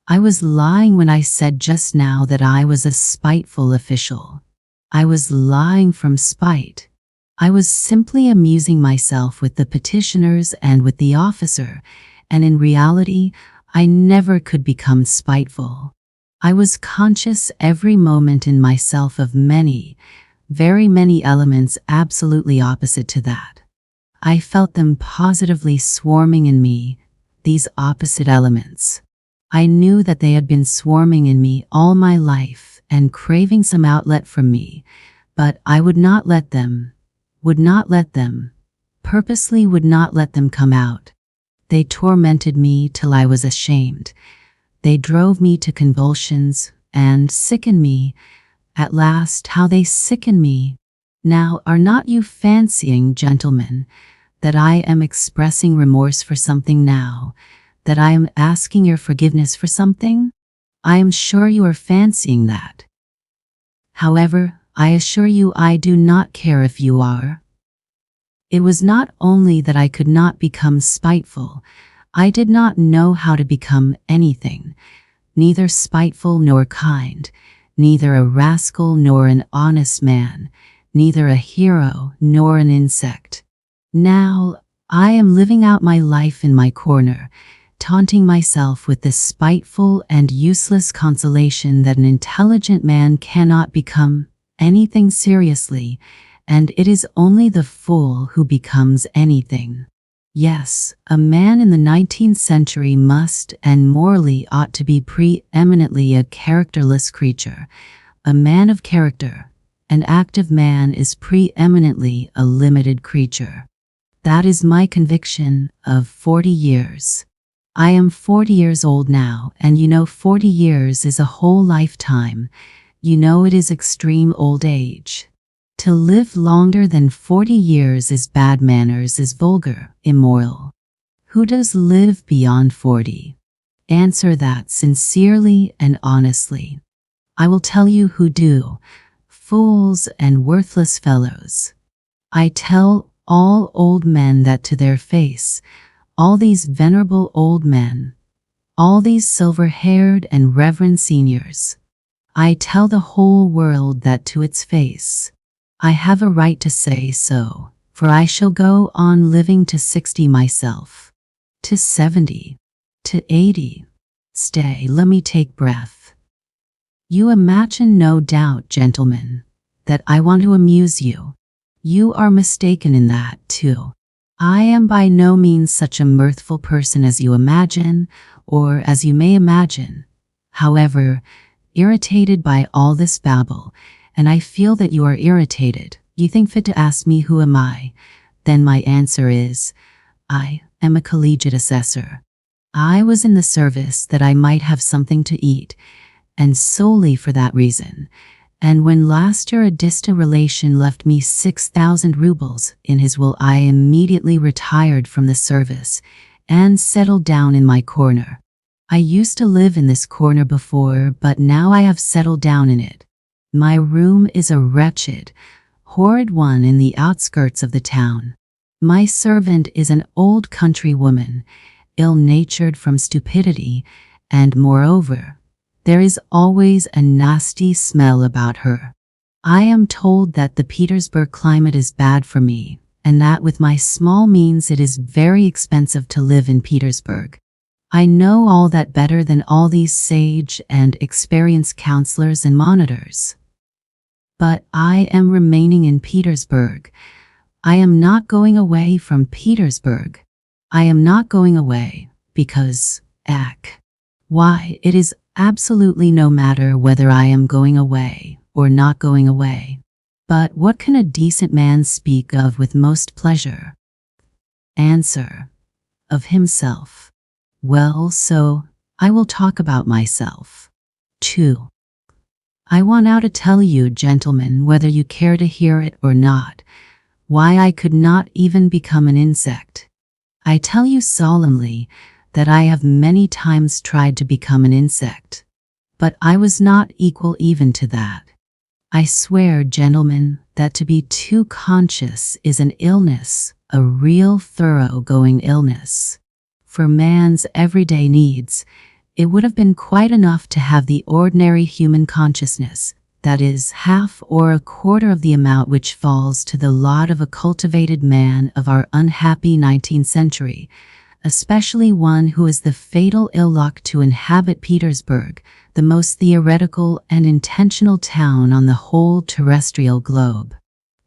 I was lying when I said just now that I was a spiteful official. I was lying from spite. I was simply amusing myself with the petitioners and with the officer, and in reality, I never could become spiteful. I was conscious every moment in myself of many, very many elements absolutely opposite to that. I felt them positively swarming in me, these opposite elements. I knew that they had been swarming in me all my life and craving some outlet from me, but I would not let them, purposely would not let them come out. They tormented me till I was ashamed. They drove me to convulsions and sickened me. At last, how they sicken me. Now, are not you fancying, gentlemen, that I am expressing remorse for something now, that I am asking your forgiveness for something? I am sure you are fancying that. However, I assure you I do not care if you are. It was not only that I could not become spiteful, I did not know how to become anything, neither spiteful nor kind, neither a rascal nor an honest man, neither a hero nor an insect. Now, I am living out my life in my corner, taunting myself with the spiteful and useless consolation that an intelligent man cannot become anything seriously, and it is only the fool who becomes anything. Yes, a man in the 19th century must and morally ought to be preeminently a characterless creature, a man of character. An active man is preeminently a limited creature. That is my conviction of 40 years. I am 40 years old now, and 40 years is a whole lifetime. It is extreme old age. To live longer than 40 years is bad manners, is vulgar, immoral. Who does live beyond 40? Answer that sincerely and honestly. I will tell you who do. Fools and worthless fellows. I tell all old men that to their face, all these venerable old men, all these silver-haired and reverend seniors. I tell the whole world that to its face. I have a right to say so, for I shall go on living to 60 myself, to 70, to 80. Stay, let me take breath. You imagine, no doubt, gentlemen, that I want to amuse you. You are mistaken in that, too. I am by no means such a mirthful person as you imagine, or as you may imagine. However, irritated by all this babble, and I feel that you are irritated, you think fit to ask me who am I, then my answer is, I am a collegiate assessor. I was in the service that I might have something to eat, and solely for that reason. And when last year a distant relation left me 6,000 rubles in his will, I immediately retired from the service and settled down in my corner. I used to live in this corner before, but now I have settled down in it. My room is a wretched, horrid one in the outskirts of the town. My servant is an old country woman, ill-natured from stupidity, and moreover, there is always a nasty smell about her. I am told that the Petersburg climate is bad for me, and that with my small means it is very expensive to live in Petersburg. I know all that better than all these sage and experienced counselors and monitors. But I am remaining in Petersburg. I am not going away from Petersburg. I am not going away because, why, it is absolutely no matter whether I am going away or not going away. But what can a decent man speak of with most pleasure? Answer: of himself. Well, so I will talk about myself. 2. I want now to tell you, gentlemen, whether you care to hear it or not, why I could not even become an insect. I tell you solemnly that I have many times tried to become an insect, but I was not equal even to that. I swear, gentlemen, that to be too conscious is an illness, a real thoroughgoing illness. For man's everyday needs, it would have been quite enough to have the ordinary human consciousness, that is, half or a quarter of the amount which falls to the lot of a cultivated man of our unhappy 19th century, especially one who has the fatal ill luck to inhabit Petersburg, the most theoretical and intentional town on the whole terrestrial globe.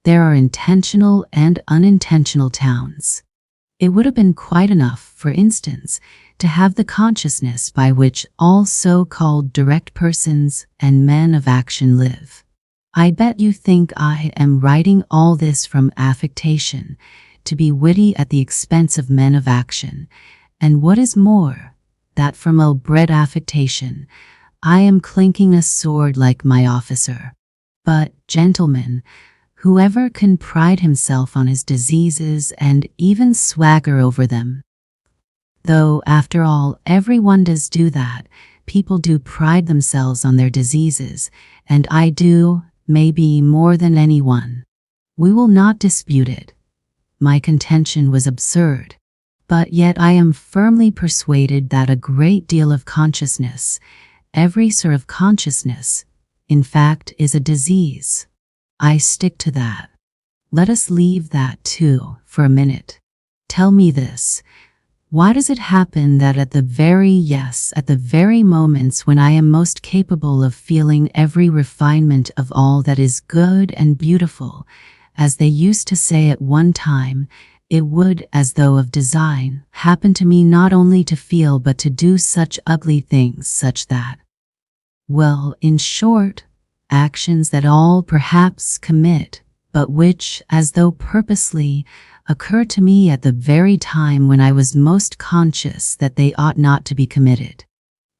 There are intentional and unintentional towns. It would have been quite enough, for instance, to have the consciousness by which all so-called direct persons and men of action live. I bet you think I am writing all this from affectation, to be witty at the expense of men of action, and what is more, that from ill-bred affectation, I am clinking a sword like my officer. But, gentlemen, whoever can pride himself on his diseases and even swagger over them? Though, after all, everyone does do that. People do pride themselves on their diseases, and I do, maybe more than anyone. We will not dispute it. My contention was absurd, but yet I am firmly persuaded that a great deal of consciousness, every sort of consciousness, in fact, is a disease. I stick to that. Let us leave that, too, for a minute. Tell me this. Why does it happen that at the very moments when I am most capable of feeling every refinement of all that is good and beautiful, as they used to say at one time, it would, as though of design, happen to me not only to feel but to do such ugly things such that, well, in short, actions that all perhaps commit, but which, as though purposely, occur to me at the very time when I was most conscious that they ought not to be committed.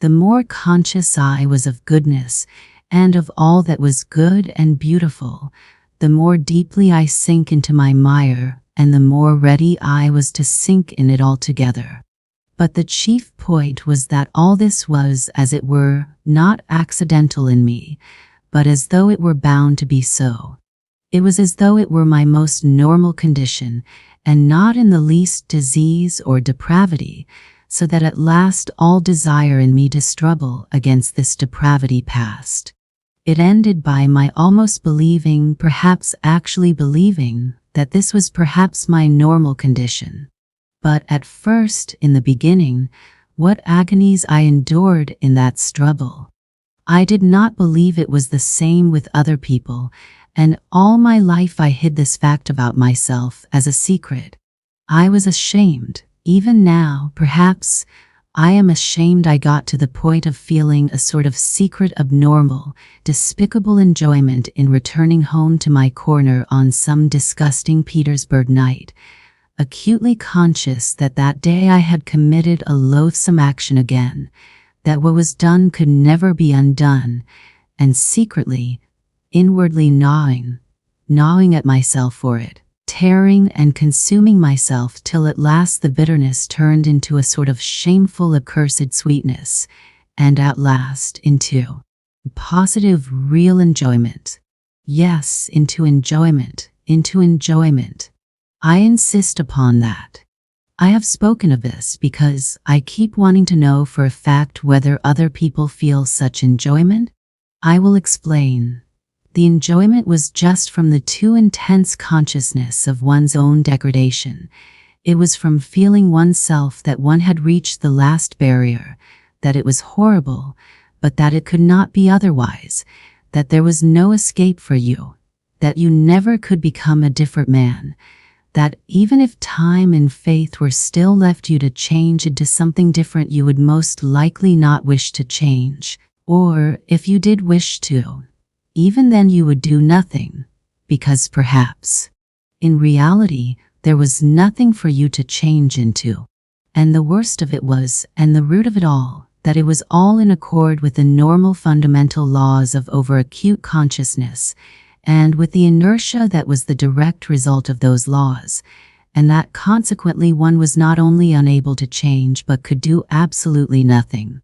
The more conscious I was of goodness and of all that was good and beautiful, the more deeply I sink into my mire, and the more ready I was to sink in it altogether. But the chief point was that all this was, as it were, not accidental in me, but as though it were bound to be so. It was as though it were my most normal condition, and not in the least disease or depravity, so that at last all desire in me to struggle against this depravity passed. It ended by my almost believing, perhaps actually believing, that this was perhaps my normal condition. But at first, in the beginning, what agonies I endured in that struggle! I did not believe it was the same with other people, and all my life I hid this fact about myself as a secret. I was ashamed. Even now, perhaps, I am ashamed I got to the point of feeling a sort of secret abnormal, despicable enjoyment in returning home to my corner on some disgusting Petersburg night, acutely conscious that that day I had committed a loathsome action again, that what was done could never be undone, and secretly, inwardly gnawing at myself for it, tearing and consuming myself till at last the bitterness turned into a sort of shameful accursed sweetness, and at last into positive real enjoyment. Yes, into enjoyment. I insist upon that. I have spoken of this because I keep wanting to know for a fact whether other people feel such enjoyment. I will explain. The enjoyment was just from the too intense consciousness of one's own degradation. It was from feeling oneself that one had reached the last barrier, that it was horrible, but that it could not be otherwise, that there was no escape for you, that you never could become a different man, that even if time and faith were still left you to change into something different, you would most likely not wish to change, or if you did wish to, even then you would do nothing, because perhaps, in reality, there was nothing for you to change into. And the worst of it was, and the root of it all, that it was all in accord with the normal fundamental laws of over-acute consciousness, and with the inertia that was the direct result of those laws, and that consequently one was not only unable to change but could do absolutely nothing.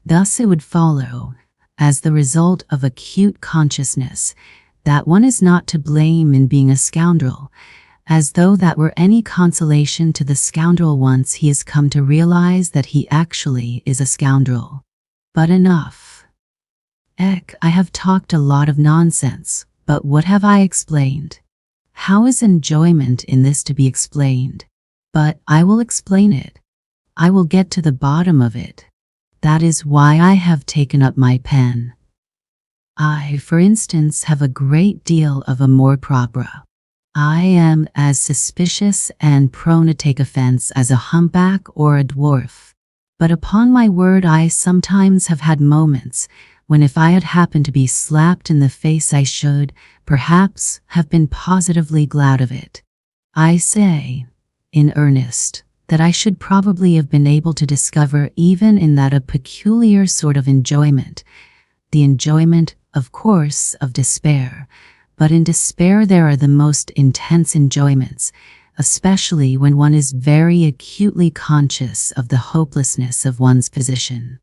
Thus it would follow, as the result of acute consciousness, that one is not to blame in being a scoundrel, as though that were any consolation to the scoundrel once he has come to realize that he actually is a scoundrel. But enough. I have talked a lot of nonsense, but what have I explained? How is enjoyment in this to be explained? But I will explain it. I will get to the bottom of it. That is why I have taken up my pen. I, for instance, have a great deal of amour propre. I am as suspicious and prone to take offense as a humpback or a dwarf. But upon my word, I sometimes have had moments when if I had happened to be slapped in the face I should, perhaps, have been positively glad of it. I say, in earnest, that I should probably have been able to discover even in that a peculiar sort of enjoyment, the enjoyment, of course, of despair. But in despair there are the most intense enjoyments, especially when one is very acutely conscious of the hopelessness of one's position.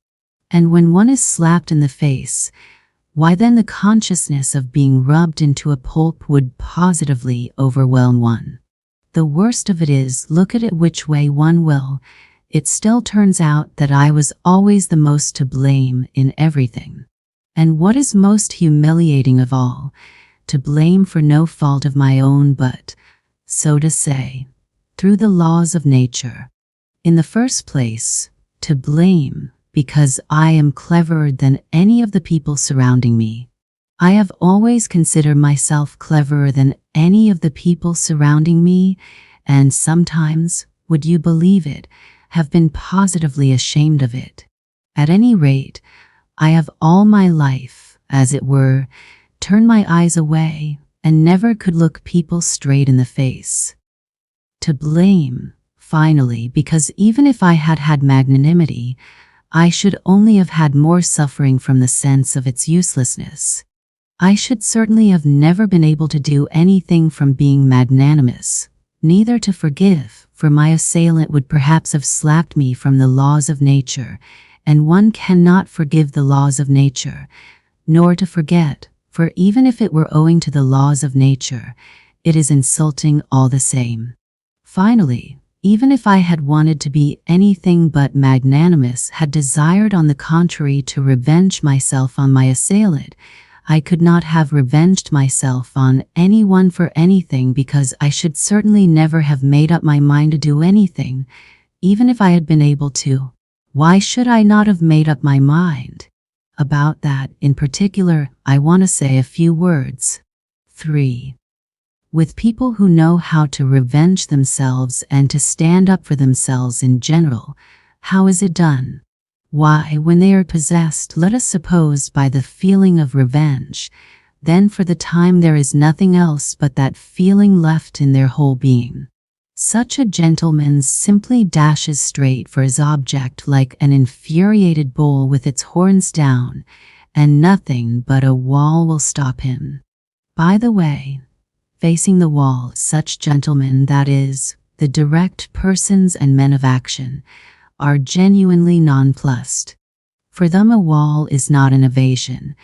And when one is slapped in the face, why then the consciousness of being rubbed into a pulp would positively overwhelm one. The worst of it is, look at it which way one will, it still turns out that I was always the most to blame in everything. And what is most humiliating of all, to blame for no fault of my own but, so to say, through the laws of nature. In the first place, to blame because I am cleverer than any of the people surrounding me. I have always considered myself cleverer than any of the people surrounding me, and sometimes, would you believe it, have been positively ashamed of it. At any rate, I have all my life, as it were, turned my eyes away and never could look people straight in the face. To blame, finally, because even if I had had magnanimity, I should only have had more suffering from the sense of its uselessness. I should certainly have never been able to do anything from being magnanimous, neither to forgive, for my assailant would perhaps have slapped me from the laws of nature, and one cannot forgive the laws of nature, nor to forget, for even if it were owing to the laws of nature, it is insulting all the same. Finally, even if I had wanted to be anything but magnanimous, had desired on the contrary to revenge myself on my assailant, I could not have revenged myself on anyone for anything, because I should certainly never have made up my mind to do anything, even if I had been able to. Why should I not have made up my mind? About that, in particular, I want to say a few words. 3. With people who know how to revenge themselves and to stand up for themselves in general, how is it done? Why, when they are possessed, let us suppose, by the feeling of revenge, then for the time there is nothing else but that feeling left in their whole being. Such a gentleman simply dashes straight for his object like an infuriated bull with its horns down, and nothing but a wall will stop him. By the way, facing the wall, such gentlemen, that is, the direct persons and men of action, are genuinely nonplussed. For them a wall is not an evasion,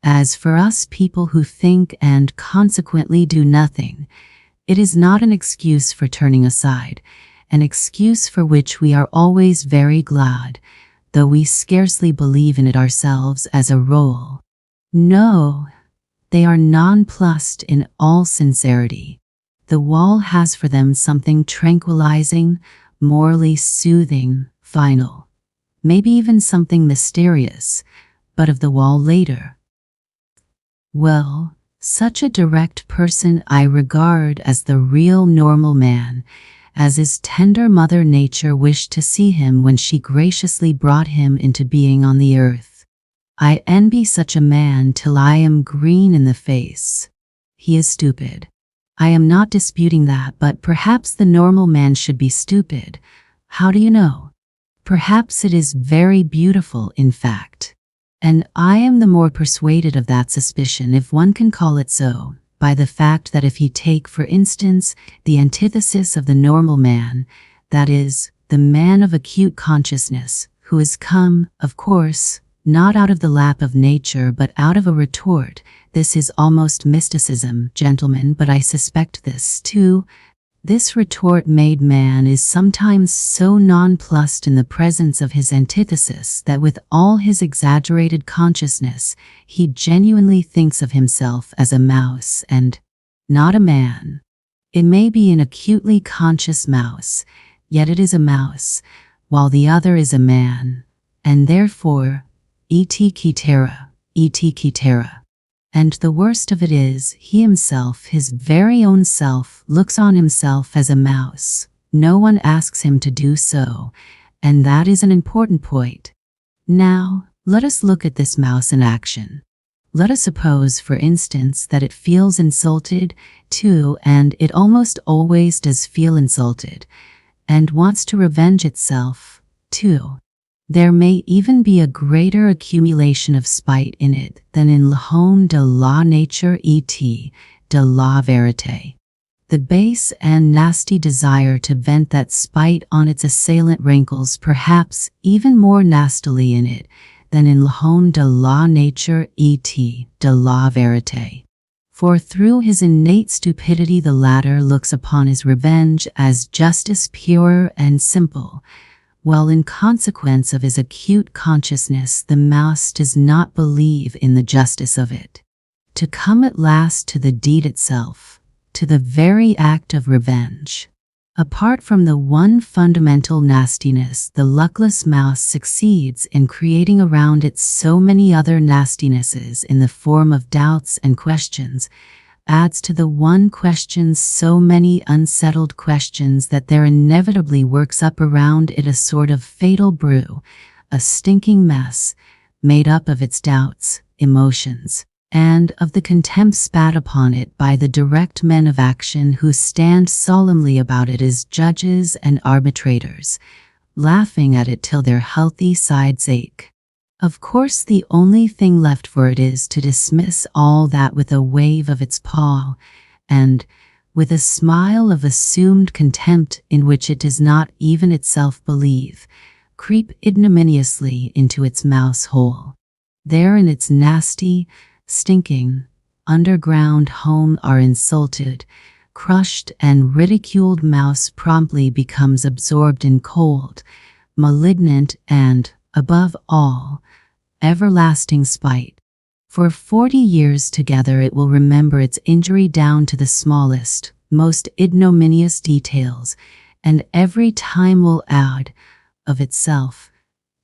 as for us people who think and consequently do nothing, it is not an excuse for turning aside, an excuse for which we are always very glad, though we scarcely believe in it ourselves as a rule. No, they are nonplussed in all sincerity. The wall has for them something tranquilizing, morally soothing, final, maybe even something mysterious, but of the wall later. Well, such a direct person I regard as the real normal man, as his tender mother nature wished to see him when she graciously brought him into being on the earth. I envy such a man till I am green in the face. He is stupid. I am not disputing that, but perhaps the normal man should be stupid. How do you know? Perhaps it is very beautiful, in fact. And I am the more persuaded of that suspicion, if one can call it so, by the fact that if you take, for instance, the antithesis of the normal man, that is, the man of acute consciousness, who has come, of course, not out of the lap of nature but out of a retort. This is almost mysticism, gentlemen, but I suspect this, too. This retort-made man is sometimes so nonplussed in the presence of his antithesis that with all his exaggerated consciousness, he genuinely thinks of himself as a mouse and not a man. It may be an acutely conscious mouse, yet it is a mouse, while the other is a man, and therefore, et cetera, et cetera. And the worst of it is, he himself, his very own self, looks on himself as a mouse. No one asks him to do so, and that is an important point. Now, let us look at this mouse in action. Let us suppose, for instance, that it feels insulted, too, and it almost always does feel insulted, and wants to revenge itself, too. There may even be a greater accumulation of spite in it than in l'homme de la nature et de la vérité. The base and nasty desire to vent that spite on its assailant rankles perhaps even more nastily in it than in l'homme de la nature et de la vérité. For through his innate stupidity the latter looks upon his revenge as justice pure and simple, while in consequence of his acute consciousness the mouse does not believe in the justice of it. To come at last to the deed itself, to the very act of revenge. Apart from the one fundamental nastiness, the luckless mouse succeeds in creating around it so many other nastinesses in the form of doubts and questions, adds to the one question so many unsettled questions that there inevitably works up around it a sort of fatal brew, a stinking mess, made up of its doubts, emotions, and of the contempt spat upon it by the direct men of action who stand solemnly about it as judges and arbitrators, laughing at it till their healthy sides ache. Of course, the only thing left for it is to dismiss all that with a wave of its paw, and, with a smile of assumed contempt in which it does not even itself believe, creep ignominiously into its mouse hole. There in its nasty, stinking, underground home are insulted, crushed and ridiculed mouse promptly becomes absorbed in cold, malignant and, above all, everlasting spite. For 40 years together it will remember its injury down to the smallest, most ignominious details, and every time will add, of itself,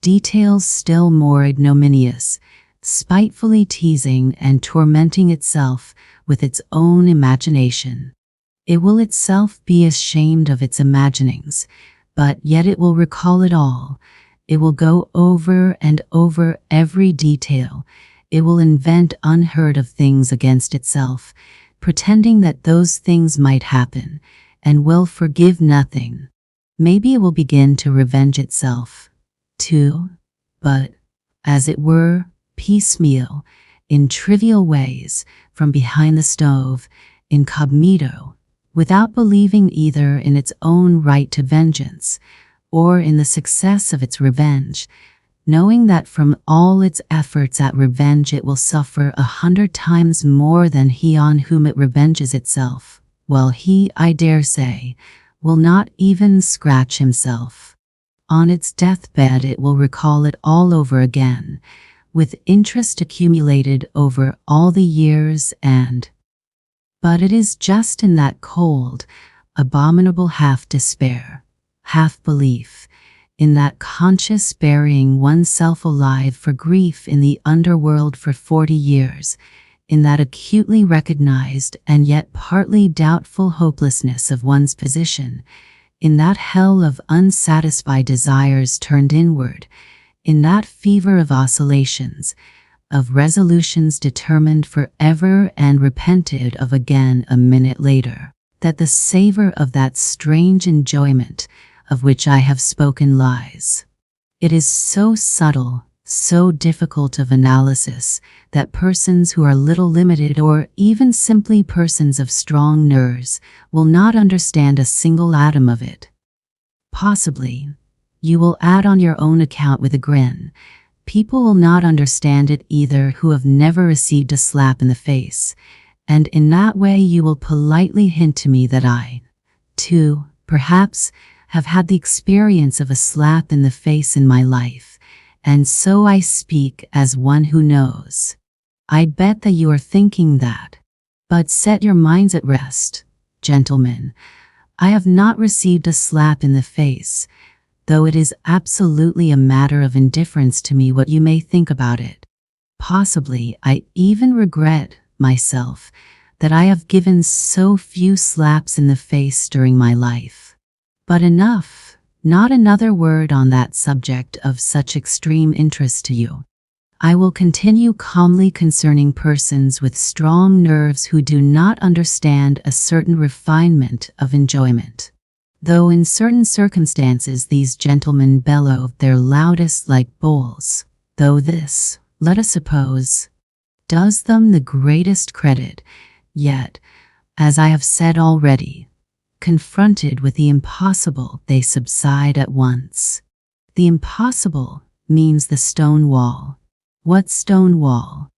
details still more ignominious, spitefully teasing and tormenting itself with its own imagination. It will itself be ashamed of its imaginings, but yet it will recall it all. It will go over and over every detail. It will invent unheard of things against itself, pretending that those things might happen, and will forgive nothing. Maybe it will begin to revenge itself, too, but, as it were, piecemeal, in trivial ways, from behind the stove, incognito, without believing either in its own right to vengeance, or in the success of its revenge, knowing that from all its efforts at revenge it will suffer 100 times more than he on whom it revenges itself, while he, I dare say, will not even scratch himself. On its deathbed it will recall it all over again, with interest accumulated over all the years but it is just in that cold, abominable half-despair, half-belief, in that conscious burying oneself alive for grief in the underworld for 40 years, in that acutely recognized and yet partly doubtful hopelessness of one's position, in that hell of unsatisfied desires turned inward, in that fever of oscillations, of resolutions determined forever and repented of again a minute later, that the savor of that strange enjoyment of which I have spoken lies. It is so subtle, so difficult of analysis, that persons who are little limited or even simply persons of strong nerves will not understand a single atom of it. Possibly, you will add on your own account with a grin, people will not understand it either who have never received a slap in the face, and in that way you will politely hint to me that I, too, perhaps, have had the experience of a slap in the face in my life, and so I speak as one who knows. I bet that you are thinking that. But set your minds at rest, gentlemen. I have not received a slap in the face, though it is absolutely a matter of indifference to me what you may think about it. Possibly I even regret, myself, that I have given so few slaps in the face during my life. But enough, not another word on that subject of such extreme interest to you. I will continue calmly concerning persons with strong nerves who do not understand a certain refinement of enjoyment. Though in certain circumstances these gentlemen bellow their loudest like bulls, though this, let us suppose, does them the greatest credit, yet, as I have said already, confronted with the impossible they subside at once. The impossible means the stone wall. What stone wall?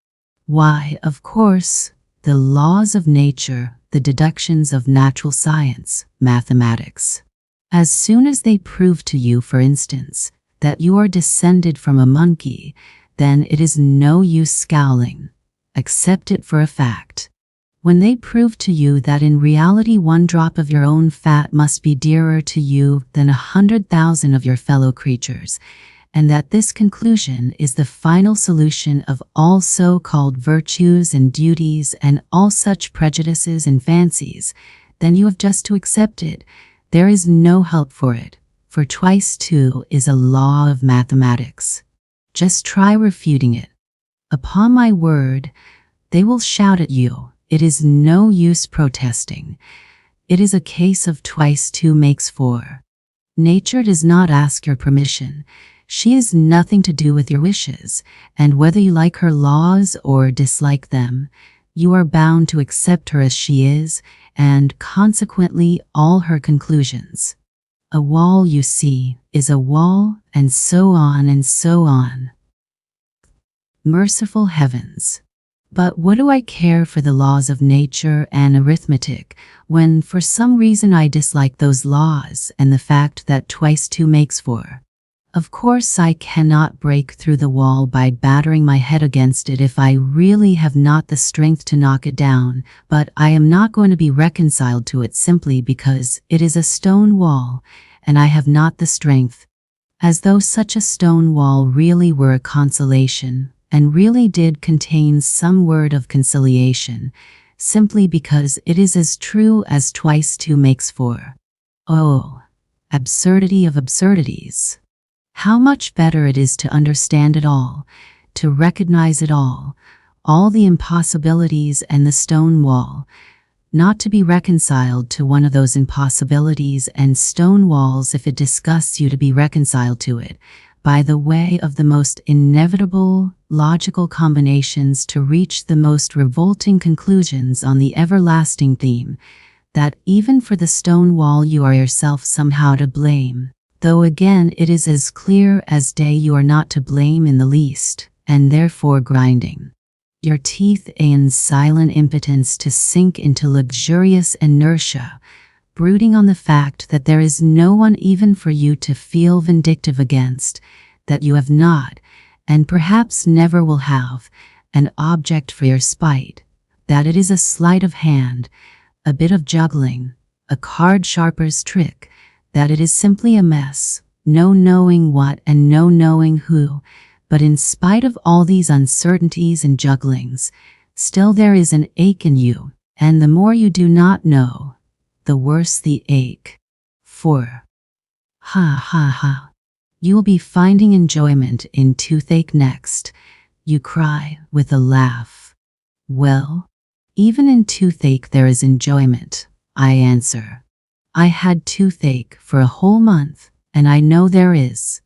Why, of course, the laws of nature, the deductions of natural science, mathematics. As soon as they prove to you, for instance, that you are descended from a monkey, then it is no use scowling. Accept it for a fact. When they prove to you that in reality 1 drop of your own fat must be dearer to you than 100,000 of your fellow creatures, and that this conclusion is the final solution of all so-called virtues and duties and all such prejudices and fancies, then you have just to accept it. There is no help for it, for twice two is a law of mathematics. Just try refuting it. Upon my word, they will shout at you. It is no use protesting. It is a case of twice two makes four. Nature does not ask your permission. She has nothing to do with your wishes, and whether you like her laws or dislike them, you are bound to accept her as she is, and consequently all her conclusions. A wall, you see, is a wall, and so on and so on. Merciful heavens! But what do I care for the laws of nature and arithmetic, when for some reason I dislike those laws and the fact that twice two makes four? Of course I cannot break through the wall by battering my head against it if I really have not the strength to knock it down, but I am not going to be reconciled to it simply because it is a stone wall, and I have not the strength. As though such a stone wall really were a consolation, and really did contain some word of conciliation, simply because it is as true as twice two makes four. Oh, absurdity of absurdities! How much better it is to understand it all, to recognize it all the impossibilities and the stone wall, not to be reconciled to one of those impossibilities and stone walls if it disgusts you to be reconciled to it, by the way of the most inevitable, logical combinations to reach the most revolting conclusions on the everlasting theme, that even for the stone wall you are yourself somehow to blame, though again it is as clear as day you are not to blame in the least, and therefore grinding your teeth in silent impotence to sink into luxurious inertia, brooding on the fact that there is no one even for you to feel vindictive against, that you have not, and perhaps never will have, an object for your spite, that it is a sleight of hand, a bit of juggling, a card sharper's trick, that it is simply a mess, no knowing what and no knowing who, but in spite of all these uncertainties and jugglings, still there is an ache in you, and the more you do not know, the worse the ache. 4. Ha ha ha. You will be finding enjoyment in toothache next, you cry with a laugh. Well, even in toothache there is enjoyment, I answer. I had toothache for a whole month, and I know there is.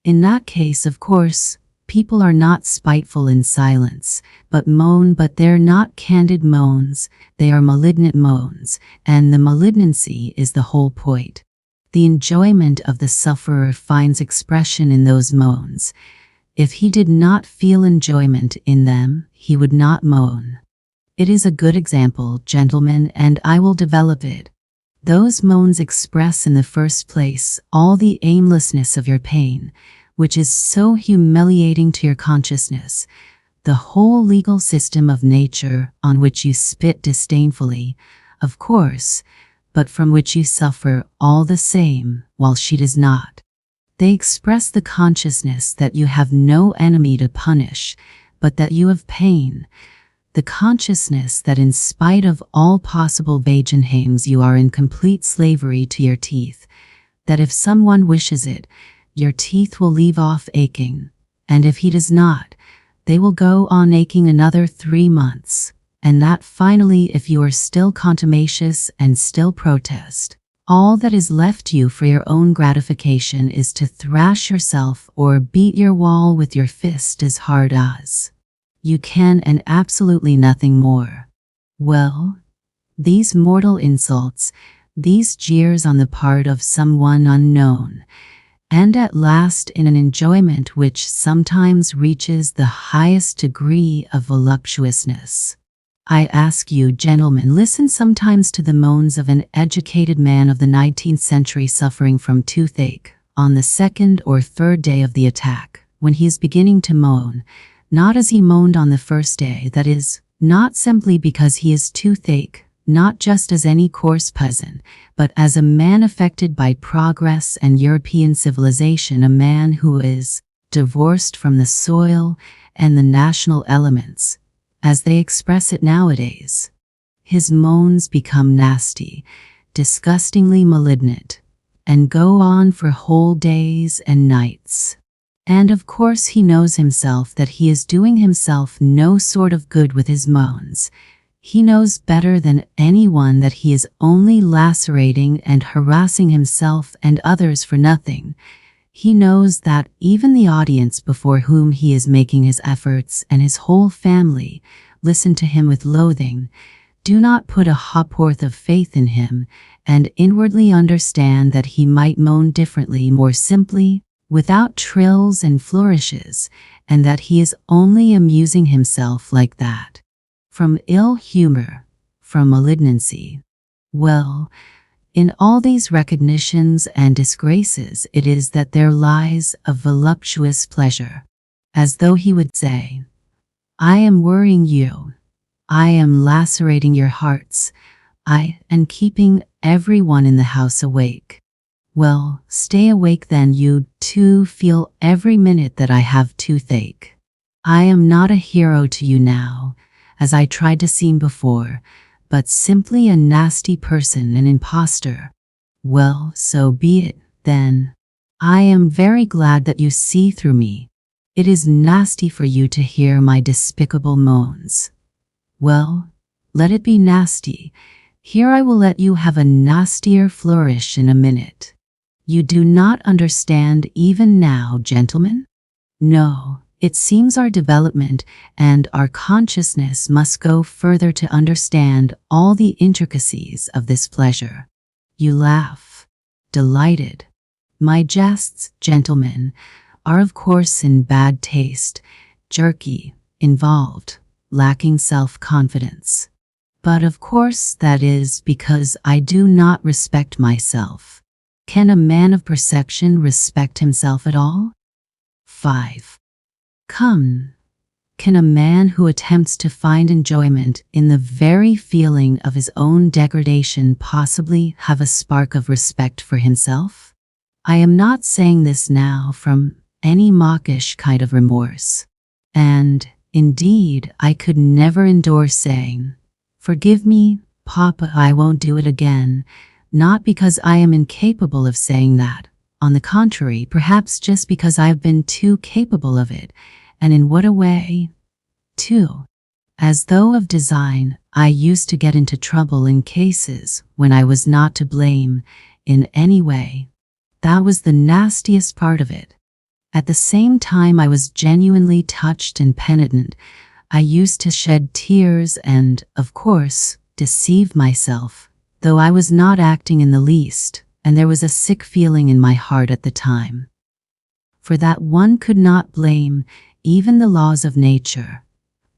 In that case, of course, people are not spiteful in silence, but moan, but they're not candid moans, they are malignant moans, and the malignancy is the whole point. The enjoyment of the sufferer finds expression in those moans. If he did not feel enjoyment in them, he would not moan. It is a good example, gentlemen, and I will develop it. Those moans express in the first place all the aimlessness of your pain, which is so humiliating to your consciousness, the whole legal system of nature on which you spit disdainfully, of course, but from which you suffer all the same, while she does not. They express the consciousness that you have no enemy to punish, but that you have pain, the consciousness that in spite of all possible Wagenheims you are in complete slavery to your teeth, that if someone wishes it, your teeth will leave off aching, and if he does not, they will go on aching another 3 months, and that finally, if you are still contumacious and still protest, all that is left you for your own gratification is to thrash yourself or beat your wall with your fist as hard as you can, and absolutely nothing more. Well, these mortal insults, these jeers on the part of someone unknown, and at last in an enjoyment which sometimes reaches the highest degree of voluptuousness. I ask you, gentlemen, listen sometimes to the moans of an educated man of the 19th century suffering from toothache, on the 2nd or 3rd day of the attack, when he is beginning to moan, not as he moaned on the first day, that is, not simply because he is toothache, not just as any coarse peasant, but as a man affected by progress and European civilization, a man who is divorced from the soil and the national elements, as they express it nowadays. His moans become nasty, disgustingly malignant, and go on for whole days and nights. And of course he knows himself that he is doing himself no sort of good with his moans. He knows better than anyone that he is only lacerating and harassing himself and others for nothing. He knows that even the audience before whom he is making his efforts and his whole family listen to him with loathing, do not put a ha'porth of faith in him, and inwardly understand that he might moan differently, more simply, without trills and flourishes, and that he is only amusing himself like that. From ill humor, from malignancy. Well, in all these recognitions and disgraces it is that there lies a voluptuous pleasure, as though he would say, I am worrying you, I am lacerating your hearts, I am keeping everyone in the house awake. Well, stay awake then, you too feel every minute that I have toothache. I am not a hero to you now, as I tried to seem before, but simply a nasty person, an impostor. Well, so be it, then. I am very glad that you see through me. It is nasty for you to hear my despicable moans. Well, let it be nasty. Here I will let you have a nastier flourish in a minute. You do not understand even now, gentlemen? No, it seems our development and our consciousness must go further to understand all the intricacies of this pleasure. You laugh, delighted. My jests, gentlemen, are of course in bad taste, jerky, involved, lacking self-confidence. But of course that is because I do not respect myself. Can a man of perception respect himself at all? 5. Come, can a man who attempts to find enjoyment in the very feeling of his own degradation possibly have a spark of respect for himself? I am not saying this now from any mawkish kind of remorse. And, indeed, I could never endure saying, Forgive me, Papa, I won't do it again, not because I am incapable of saying that. On the contrary, perhaps just because I have been too capable of it. And in what a way? 2. As though of design, I used to get into trouble in cases when I was not to blame in any way. That was the nastiest part of it. At the same time I was genuinely touched and penitent. I used to shed tears and, of course, deceive myself, though I was not acting in the least, and there was a sick feeling in my heart at the time. For that one could not blame even the laws of nature,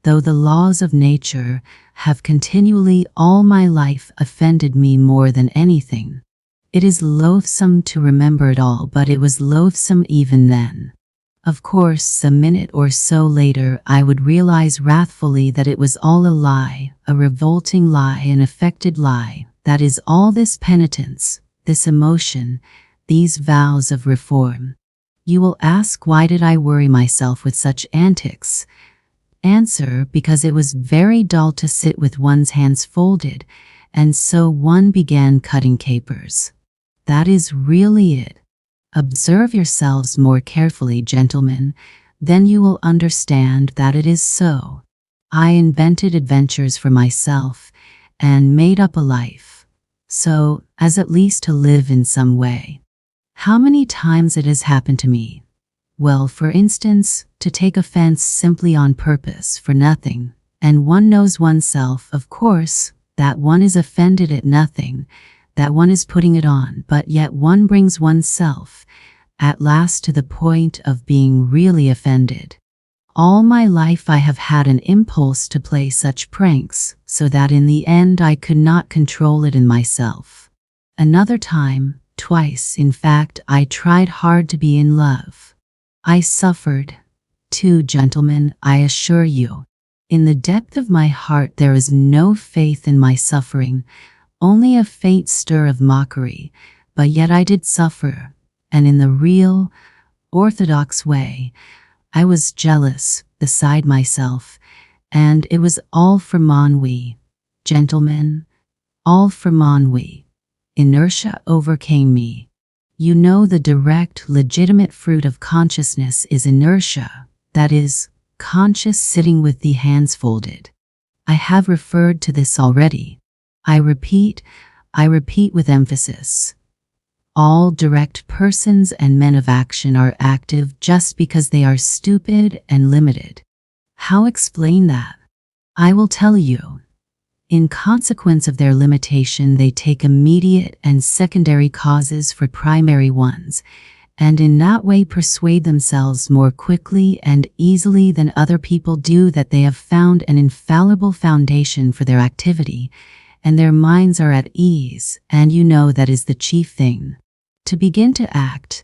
though the laws of nature have continually all my life offended me more than anything. It is loathsome to remember it all, but it was loathsome even then. Of course, a minute or so later I would realize wrathfully that it was all a lie, a revolting lie, an affected lie. That is all this penitence, this emotion, these vows of reform. You will ask, why did I worry myself with such antics? Answer, because it was very dull to sit with one's hands folded, and so one began cutting capers. That is really it. Observe yourselves more carefully, gentlemen, then you will understand that it is so. I invented adventures for myself, and made up a life, so as at least to live in some way. How many times it has happened to me? Well, for instance, to take offense simply on purpose for nothing, and one knows oneself, of course, that one is offended at nothing, that one is putting it on, but yet one brings oneself at last to the point of being really offended. All my life I have had an impulse to play such pranks, so that in the end I could not control it in myself. Another time, twice in fact, I tried hard to be in love. I suffered, too, gentlemen, I assure you. In the depth of my heart there is no faith in my suffering, only a faint stir of mockery, but yet I did suffer, and in the real, orthodox way. I was jealous, beside myself, and it was all for ennui. Gentlemen, all for ennui. Inertia overcame me. You know, the direct, legitimate fruit of consciousness is inertia, that is, conscious sitting with the hands folded. I have referred to this already. I repeat with emphasis. All direct persons and men of action are active just because they are stupid and limited. How explain that? I will tell you. In consequence of their limitation, they take immediate and secondary causes for primary ones, and in that way persuade themselves more quickly and easily than other people do that they have found an infallible foundation for their activity, and their minds are at ease, and you know that is the chief thing. To begin to act,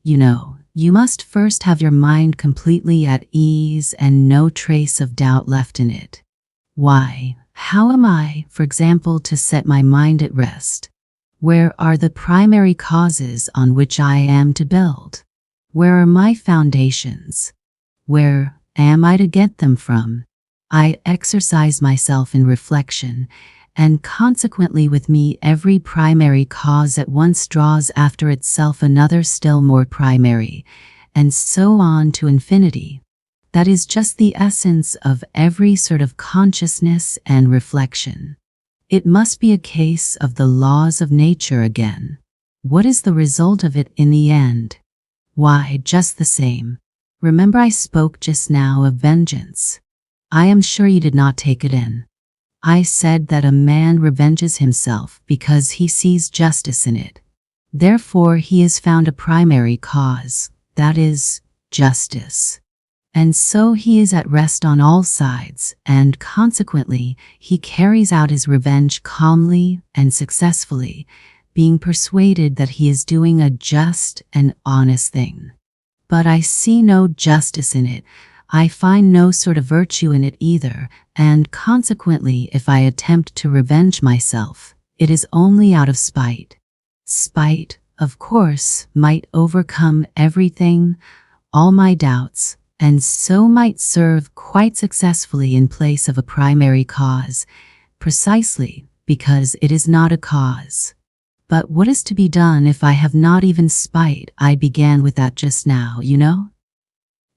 you must first have your mind completely at ease and no trace of doubt left in it. Why? How am I, for example, to set my mind at rest? Where are the primary causes on which I am to build? Where are my foundations? Where am I to get them from? I exercise myself in reflection, and consequently with me every primary cause at once draws after itself another still more primary, and so on to infinity. That is just the essence of every sort of consciousness and reflection. It must be a case of the laws of nature again. What is the result of it in the end? Why, just the same. Remember, I spoke just now of vengeance. I am sure you did not take it in. I said that a man revenges himself because he sees justice in it. Therefore he has found a primary cause, that is, justice. And so he is at rest on all sides, and consequently he carries out his revenge calmly and successfully, being persuaded that he is doing a just and honest thing. But I see no justice in it. I find no sort of virtue in it either, and consequently if I attempt to revenge myself, it is only out of spite. Spite, of course, might overcome everything, all my doubts, and so might serve quite successfully in place of a primary cause, precisely because it is not a cause. But what is to be done if I have not even spite? I began with that just now,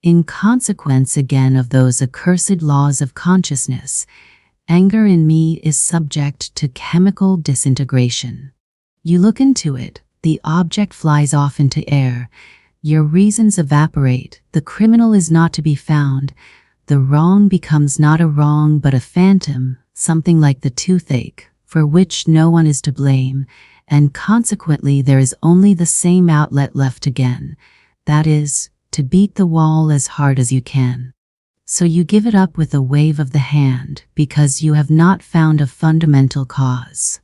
In consequence again of those accursed laws of consciousness, anger in me is subject to chemical disintegration. You look into it, the object flies off into air, your reasons evaporate, the criminal is not to be found, the wrong becomes not a wrong but a phantom, something like the toothache, for which no one is to blame, and consequently there is only the same outlet left again, that is, to beat the wall as hard as you can. So you give it up with a wave of the hand, because you have not found a fundamental cause.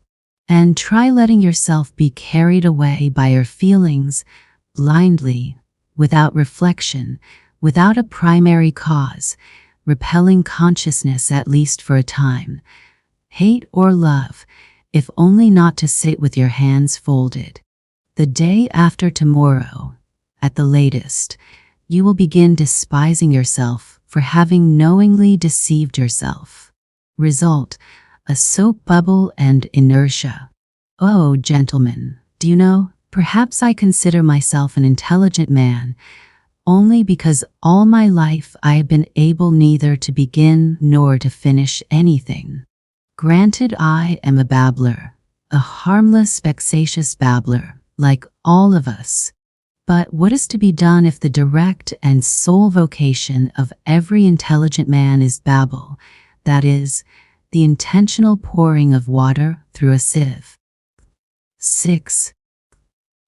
And try letting yourself be carried away by your feelings, blindly, without reflection, without a primary cause, repelling consciousness at least for a time. Hate or love, if only not to sit with your hands folded. The day after tomorrow, at the latest, you will begin despising yourself for having knowingly deceived yourself. Result, a soap bubble and inertia. Oh, gentlemen, do you know? Perhaps I consider myself an intelligent man, only because all my life I have been able neither to begin nor to finish anything. Granted, I am a babbler, a harmless, vexatious babbler, like all of us. But what is to be done if the direct and sole vocation of every intelligent man is babble, that is, the intentional pouring of water through a sieve? 6.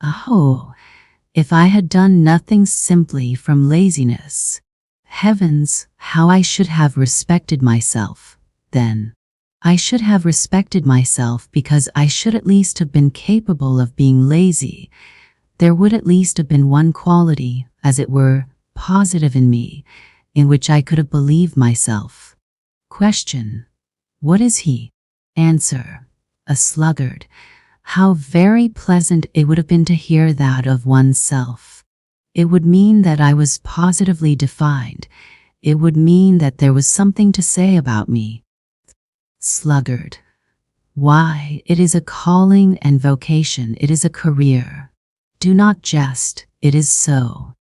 Oh, if I had done nothing simply from laziness. Heavens, how I should have respected myself, then. I should have respected myself because I should at least have been capable of being lazy. There would at least have been one quality, as it were, positive in me, in which I could have believed myself. Question: what is he? Answer: a sluggard. How very pleasant it would have been to hear that of oneself. It would mean that I was positively defined. It would mean that there was something to say about me. Sluggard. Why, it is a calling and vocation, it is a career. Do not jest, it is so.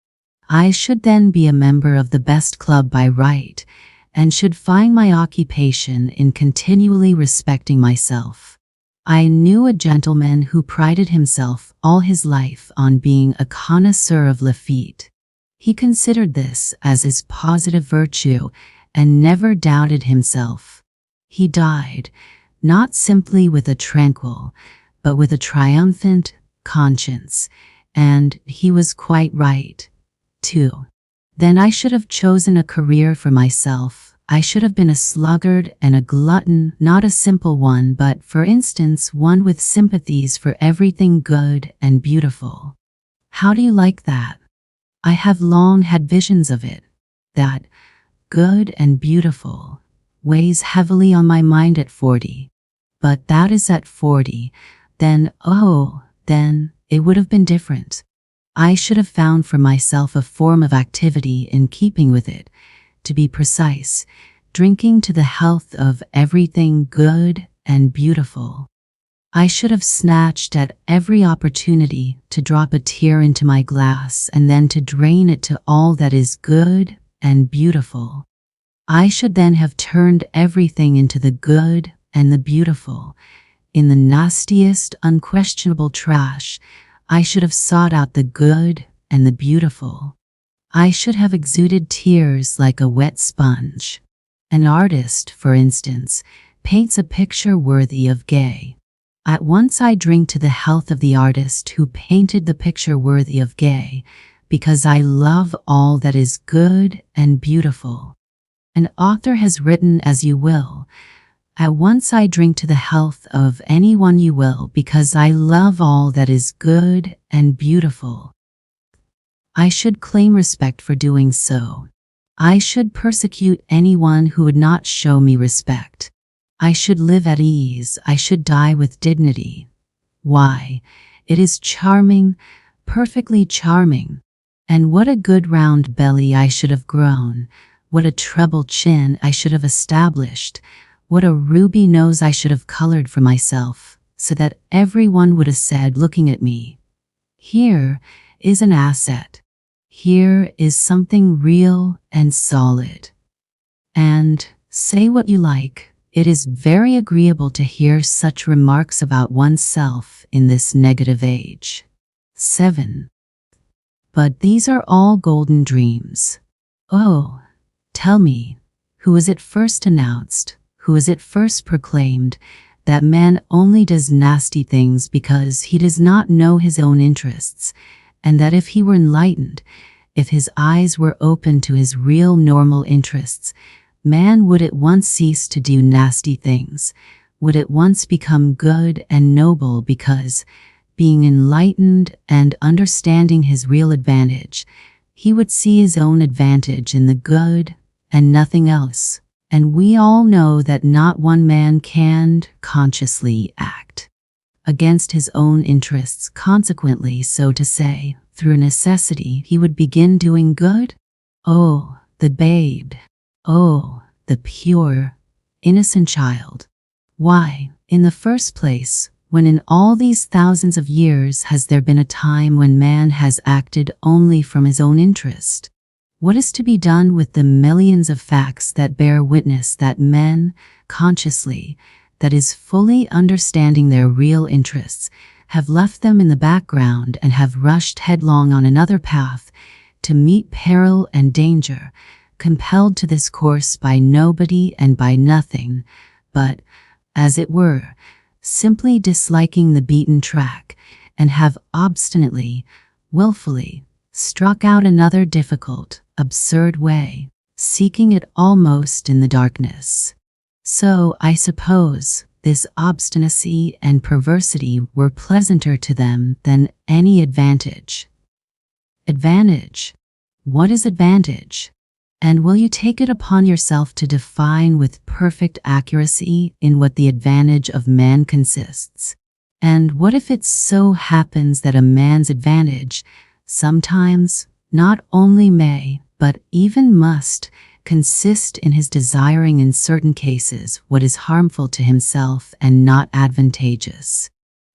I should then be a member of the best club by right, and should find my occupation in continually respecting myself. I knew a gentleman who prided himself all his life on being a connoisseur of Lafitte. He considered this as his positive virtue and never doubted himself. He died, not simply with a tranquil, but with a triumphant conscience, and he was quite right, too. Then I should have chosen a career for myself. I should have been a sluggard and a glutton, not a simple one, but, for instance, one with sympathies for everything good and beautiful. How do you like that? I have long had visions of it. That good and beautiful weighs heavily on my mind at 40. But that is at 40. Then it would have been different. I should have found for myself a form of activity in keeping with it, to be precise, drinking to the health of everything good and beautiful. I should have snatched at every opportunity to drop a tear into my glass and then to drain it to all that is good and beautiful. I should then have turned everything into the good and the beautiful. In the nastiest, unquestionable trash, I should have sought out the good and the beautiful. I should have exuded tears like a wet sponge. An artist, for instance, paints a picture worthy of Gay. At once I drink to the health of the artist who painted the picture worthy of Gay, because I love all that is good and beautiful. An author has written as you will. At once I drink to the health of anyone you will, because I love all that is good and beautiful. I should claim respect for doing so. I should persecute anyone who would not show me respect. I should live at ease. I should die with dignity. Why, it is charming, perfectly charming. And what a good round belly I should have grown. What a treble chin I should have established. What a ruby nose I should have colored for myself, so that everyone would have said, looking at me, "Here is an asset. Here is something real and solid." And, say what you like, it is very agreeable to hear such remarks about oneself in this negative age. 7. But these are all golden dreams. Oh, tell me, who was it first announced, who was it first proclaimed, that man only does nasty things because he does not know his own interests, and that if he were enlightened, if his eyes were open to his real normal interests, man would at once cease to do nasty things, would at once become good and noble because, being enlightened and understanding his real advantage, he would see his own advantage in the good and nothing else. And we all know that not one man can consciously act against his own interests. Consequently, so to say, through necessity, he would begin doing good. Oh, the babe! Oh, the pure, innocent child! Why, in the first place, when in all these thousands of years has there been a time when man has acted only from his own interest? What is to be done with the millions of facts that bear witness that men, consciously, that is fully understanding their real interests, have left them in the background and have rushed headlong on another path to meet peril and danger, compelled to this course by nobody and by nothing, but, as it were, simply disliking the beaten track, and have obstinately, willfully, struck out another difficult, absurd way, seeking it almost in the darkness. So, I suppose, this obstinacy and perversity were pleasanter to them than any advantage. Advantage? What is advantage? And will you take it upon yourself to define with perfect accuracy in what the advantage of man consists? And what if it so happens that a man's advantage, sometimes, not only may, but even must, consist in his desiring in certain cases what is harmful to himself and not advantageous.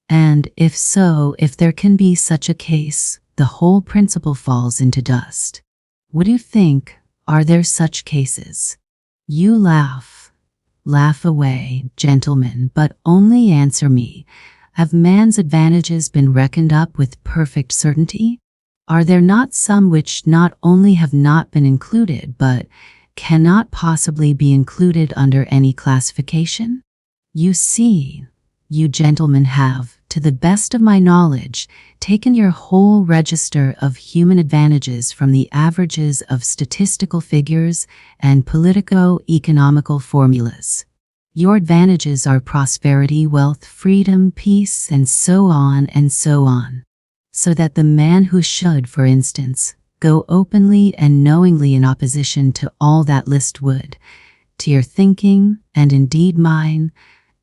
And if so, if there can be such a case, the whole principle falls into dust. What do you think? Are there such cases? You laugh. Laugh away, gentlemen, but only answer me. Have man's advantages been reckoned up with perfect certainty? Are there not some which not only have not been included, but cannot possibly be included under any classification? You see, you gentlemen have, to the best of my knowledge, taken your whole register of human advantages from the averages of statistical figures and politico-economical formulas. Your advantages are prosperity, wealth, freedom, peace, and so on and so on. So that the man who should, for instance, go openly and knowingly in opposition to all that list would, to your thinking, and indeed mine,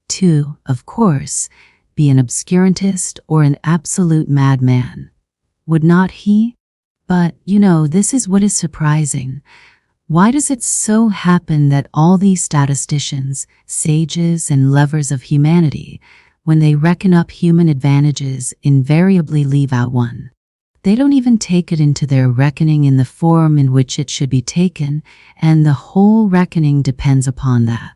to, of course, be an obscurantist or an absolute madman. Would not he? But, this is what is surprising. Why does it so happen that all these statisticians, sages, and lovers of humanity, when they reckon up human advantages, invariably leave out one? They don't even take it into their reckoning in the form in which it should be taken, and the whole reckoning depends upon that.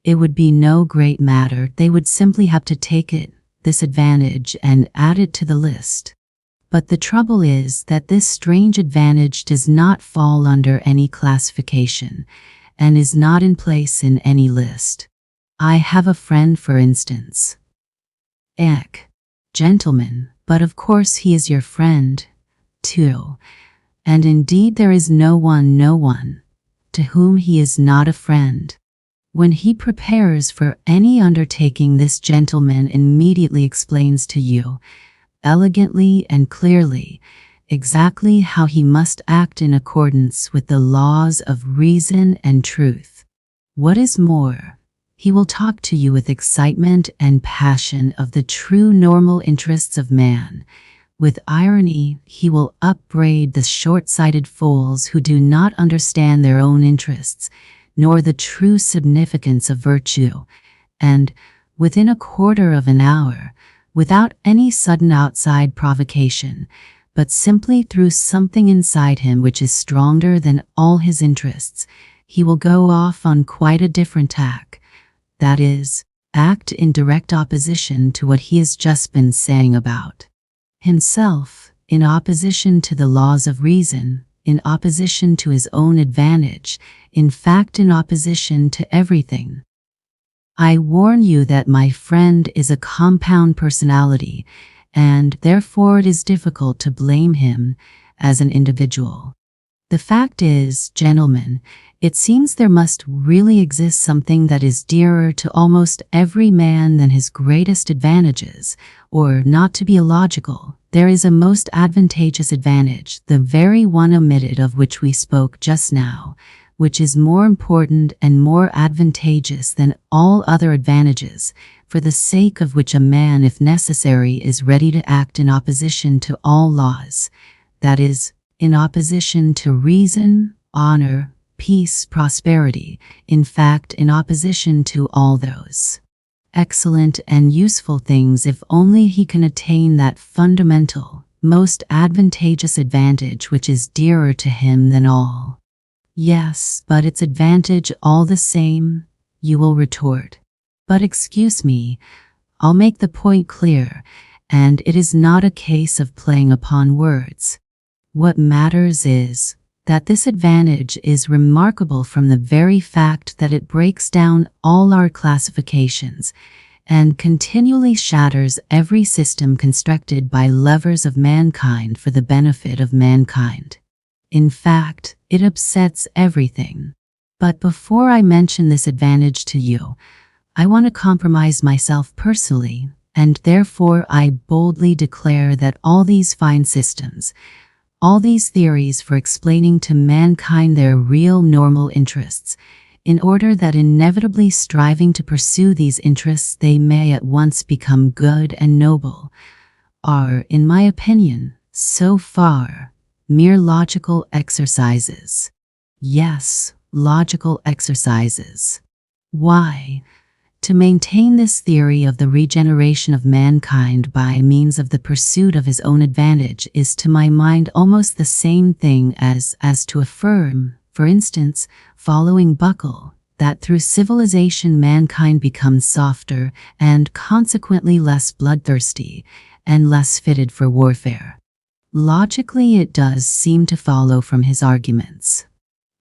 It would be no great matter. They would simply have to take it, this advantage, and add it to the list. But the trouble is that this strange advantage does not fall under any classification, and is not in place in any list. I have a friend, for instance. Gentlemen, but of course he is your friend, too. And indeed there is no one, to whom he is not a friend. When he prepares for any undertaking, this gentleman immediately explains to you, elegantly and clearly, exactly how he must act in accordance with the laws of reason and truth. What is more, he will talk to you with excitement and passion of the true normal interests of man. With irony, he will upbraid the short-sighted fools who do not understand their own interests, nor the true significance of virtue, and, within a quarter of an hour, without any sudden outside provocation, but simply through something inside him which is stronger than all his interests, he will go off on quite a different tack, that is, act in direct opposition to what he has just been saying about himself, in opposition to the laws of reason, in opposition to his own advantage, in fact in opposition to everything. I warn you that my friend is a compound personality, and therefore it is difficult to blame him as an individual. The fact is, gentlemen, it seems there must really exist something that is dearer to almost every man than his greatest advantages, or, not to be illogical, there is a most advantageous advantage, the very one omitted of which we spoke just now, which is more important and more advantageous than all other advantages, for the sake of which a man, if necessary, is ready to act in opposition to all laws, that is, in opposition to reason, honor, peace, prosperity, in fact, in opposition to all those excellent and useful things, if only he can attain that fundamental, most advantageous advantage which is dearer to him than all. Yes, but it's advantage all the same, you will retort. But excuse me, I'll make the point clear, and it is not a case of playing upon words. What matters is that this advantage is remarkable from the very fact that it breaks down all our classifications and continually shatters every system constructed by lovers of mankind for the benefit of mankind. In fact, it upsets everything. But before I mention this advantage to you, I want to compromise myself personally, and therefore I boldly declare that all these fine systems, all these theories for explaining to mankind their real normal interests, in order that inevitably striving to pursue these interests they may at once become good and noble, are, in my opinion, so far, mere logical exercises. Yes, logical exercises. Why? To maintain this theory of the regeneration of mankind by means of the pursuit of his own advantage is to my mind almost the same thing as to affirm, for instance, following Buckle, that through civilization mankind becomes softer and consequently less bloodthirsty and less fitted for warfare. Logically, it does seem to follow from his arguments.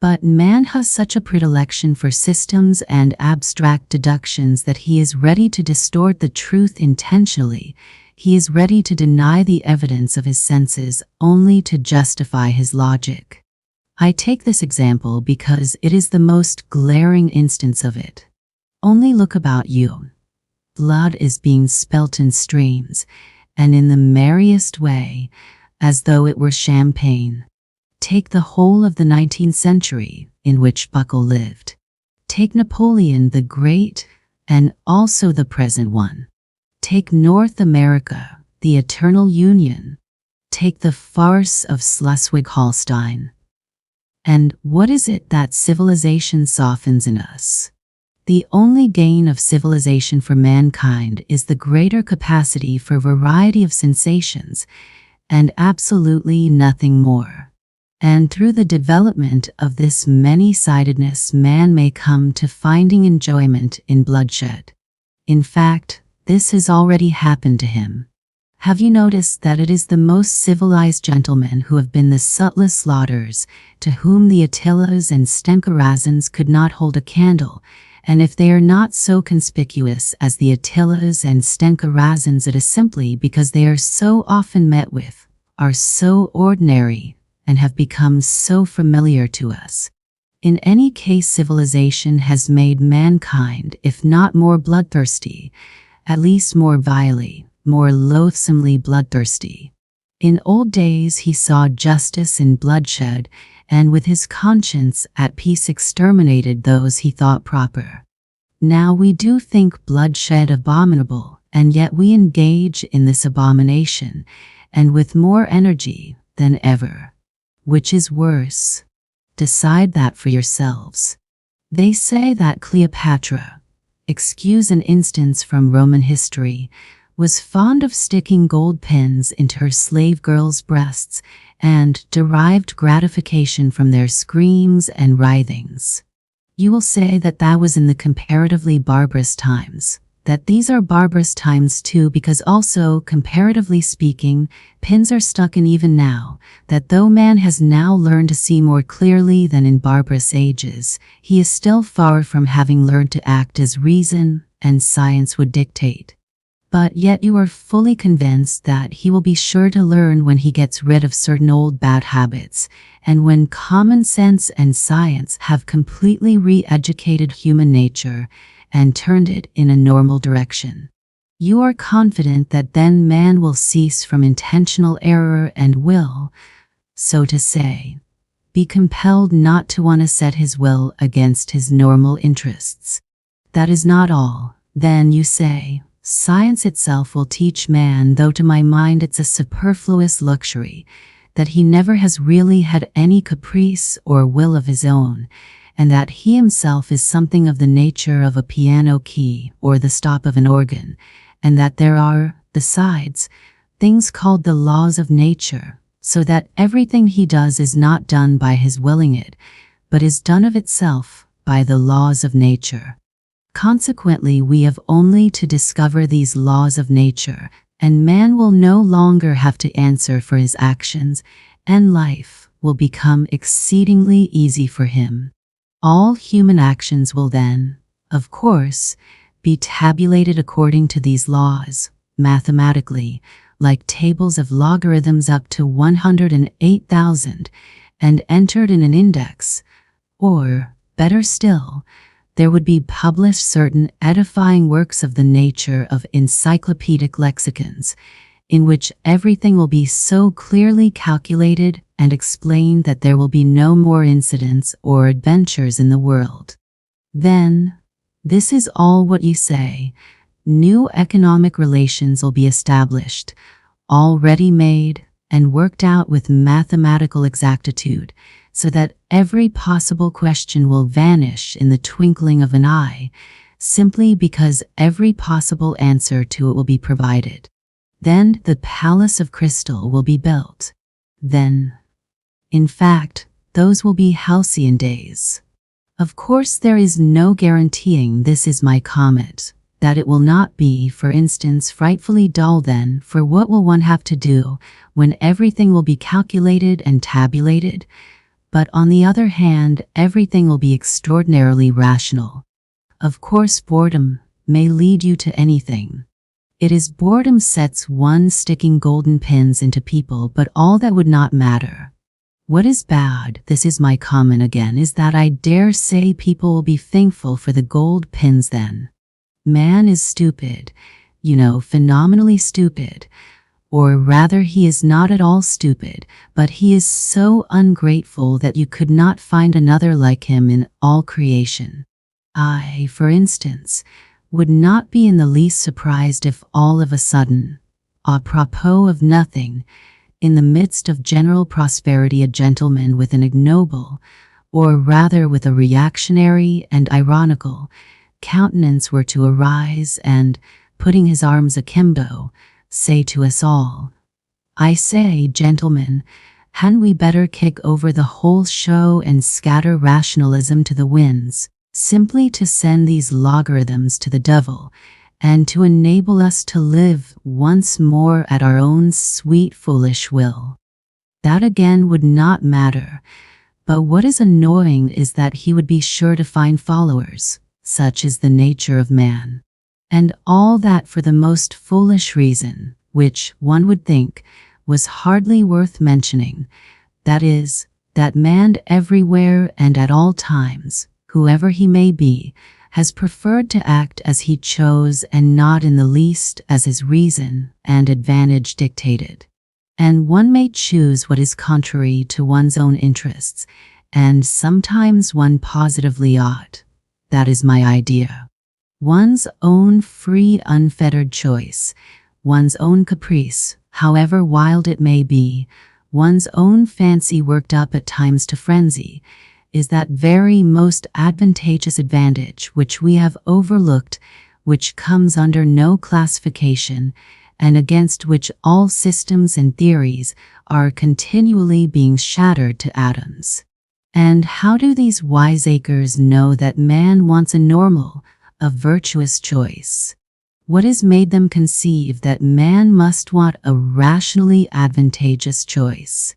But man has such a predilection for systems and abstract deductions that he is ready to distort the truth intentionally. He is ready to deny the evidence of his senses only to justify his logic. I take this example because it is the most glaring instance of it. Only look about you. Blood is being spilt in streams, and in the merriest way, as though it were champagne. Take the whole of the 19th century in which Buckle lived. Take Napoleon the Great and also the present one. Take North America, the Eternal Union. Take the farce of Schleswig-Holstein. And what is it that civilization softens in us? The only gain of civilization for mankind is the greater capacity for variety of sensations, and absolutely nothing more. And through the development of this many-sidedness, man may come to finding enjoyment in bloodshed. In fact, this has already happened to him. Have you noticed that it is the most civilized gentlemen who have been the subtlest slaughters, to whom the Attilas and Stenkarazens could not hold a candle, and if they are not so conspicuous as the Attilas and Stenkarazens, it is simply because they are so often met with, are so ordinary, and have become so familiar to us. In any case, civilization has made mankind, if not more bloodthirsty, at least more vilely, more loathsomely bloodthirsty. In old days he saw justice in bloodshed, and with his conscience at peace exterminated those he thought proper. Now we do think bloodshed abominable, and yet we engage in this abomination, and with more energy than ever. Which is worse? Decide that for yourselves. They say that Cleopatra, excuse an instance from Roman history, was fond of sticking gold pins into her slave girls' breasts and derived gratification from their screams and writhings. You will say that that was in the comparatively barbarous times, that these are barbarous times too because also, comparatively speaking, pins are stuck in even now, that though man has now learned to see more clearly than in barbarous ages, he is still far from having learned to act as reason and science would dictate. But yet you are fully convinced that he will be sure to learn when he gets rid of certain old bad habits, and when common sense and science have completely re-educated human nature and turned it in a normal direction. You are confident that then man will cease from intentional error and will, so to say, be compelled not to want to set his will against his normal interests. That is not all. Then you say, science itself will teach man, though to my mind it's a superfluous luxury, that he never has really had any caprice or will of his own, and that he himself is something of the nature of a piano key or the stop of an organ, and that there are, besides, things called the laws of nature, so that everything he does is not done by his willing it, but is done of itself by the laws of nature. Consequently, we have only to discover these laws of nature, and man will no longer have to answer for his actions, and life will become exceedingly easy for him. All human actions will then, of course, be tabulated according to these laws, mathematically, like tables of logarithms up to 108,000, and entered in an index, or, better still, there would be published certain edifying works of the nature of encyclopedic lexicons, in which everything will be so clearly calculated and explained that there will be no more incidents or adventures in the world. Then, this is all what you say, new economic relations will be established, all ready-made, and worked out with mathematical exactitude, so that every possible question will vanish in the twinkling of an eye, simply because every possible answer to it will be provided. Then the palace of crystal will be built. Then, in fact, those will be halcyon days. Of course, there is no guaranteeing, this is my comment, that it will not be, for instance, frightfully dull then, for what will one have to do when everything will be calculated and tabulated? But on the other hand, everything will be extraordinarily rational. Of course, boredom may lead you to anything. It is boredom sets one sticking golden pins into people, but all that would not matter. What is bad, this is my comment again, is that I dare say people will be thankful for the gold pins then. Man is stupid, phenomenally stupid. Or rather, he is not at all stupid, but he is so ungrateful that you could not find another like him in all creation. I, for instance, would not be in the least surprised if all of a sudden, apropos of nothing, in the midst of general prosperity, a gentleman with an ignoble, or rather with a reactionary and ironical, countenance were to arise and, putting his arms akimbo, say to us all, "I say, gentlemen, hadn't we better kick over the whole show and scatter rationalism to the winds, simply to send these logarithms to the devil, and to enable us to live once more at our own sweet foolish will?" That again would not matter, but what is annoying is that he would be sure to find followers. Such is the nature of man. And all that for the most foolish reason, which, one would think, was hardly worth mentioning, that is, that man everywhere and at all times, whoever he may be, has preferred to act as he chose and not in the least as his reason and advantage dictated. And one may choose what is contrary to one's own interests, and sometimes one positively ought. That is my idea. One's own free, unfettered choice, one's own caprice, however wild it may be, one's own fancy worked up at times to frenzy, is that very most advantageous advantage which we have overlooked, which comes under no classification, and against which all systems and theories are continually being shattered to atoms. And how do these wiseacres know that man wants a normal, a virtuous choice? What has made them conceive that man must want a rationally advantageous choice?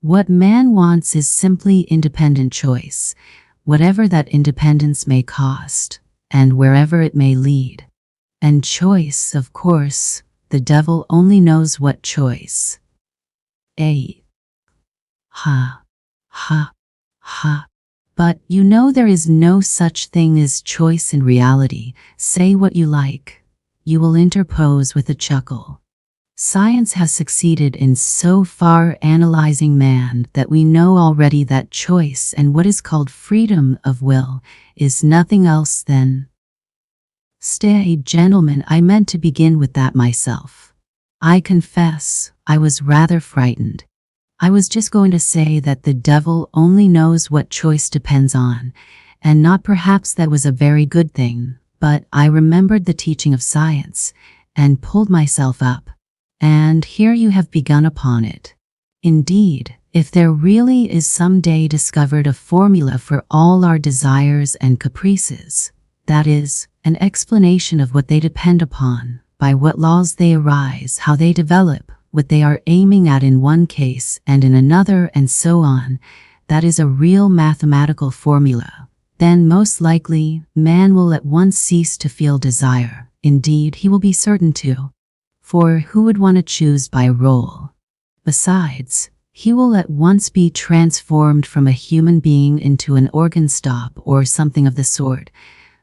What man wants is simply independent choice, whatever that independence may cost, and wherever it may lead. And choice, of course, the devil only knows what choice. Ha, ha, ha. But there is no such thing as choice in reality. Say what you like. You will interpose with a chuckle. Science has succeeded in so far analyzing man that we know already that choice and what is called freedom of will is nothing else than... Stay, gentlemen, I meant to begin with that myself. I confess, I was rather frightened. I was just going to say that the devil only knows what choice depends on, and not perhaps that was a very good thing, but I remembered the teaching of science, and pulled myself up. And here you have begun upon it. Indeed, if there really is some day discovered a formula for all our desires and caprices, that is, an explanation of what they depend upon, by what laws they arise, how they develop, what they are aiming at in one case and in another, and so on, that is a real mathematical formula, then most likely man will at once cease to feel desire. Indeed, he will be certain to. For who would want to choose by role? Besides, he will at once be transformed from a human being into an organ stop or something of the sort.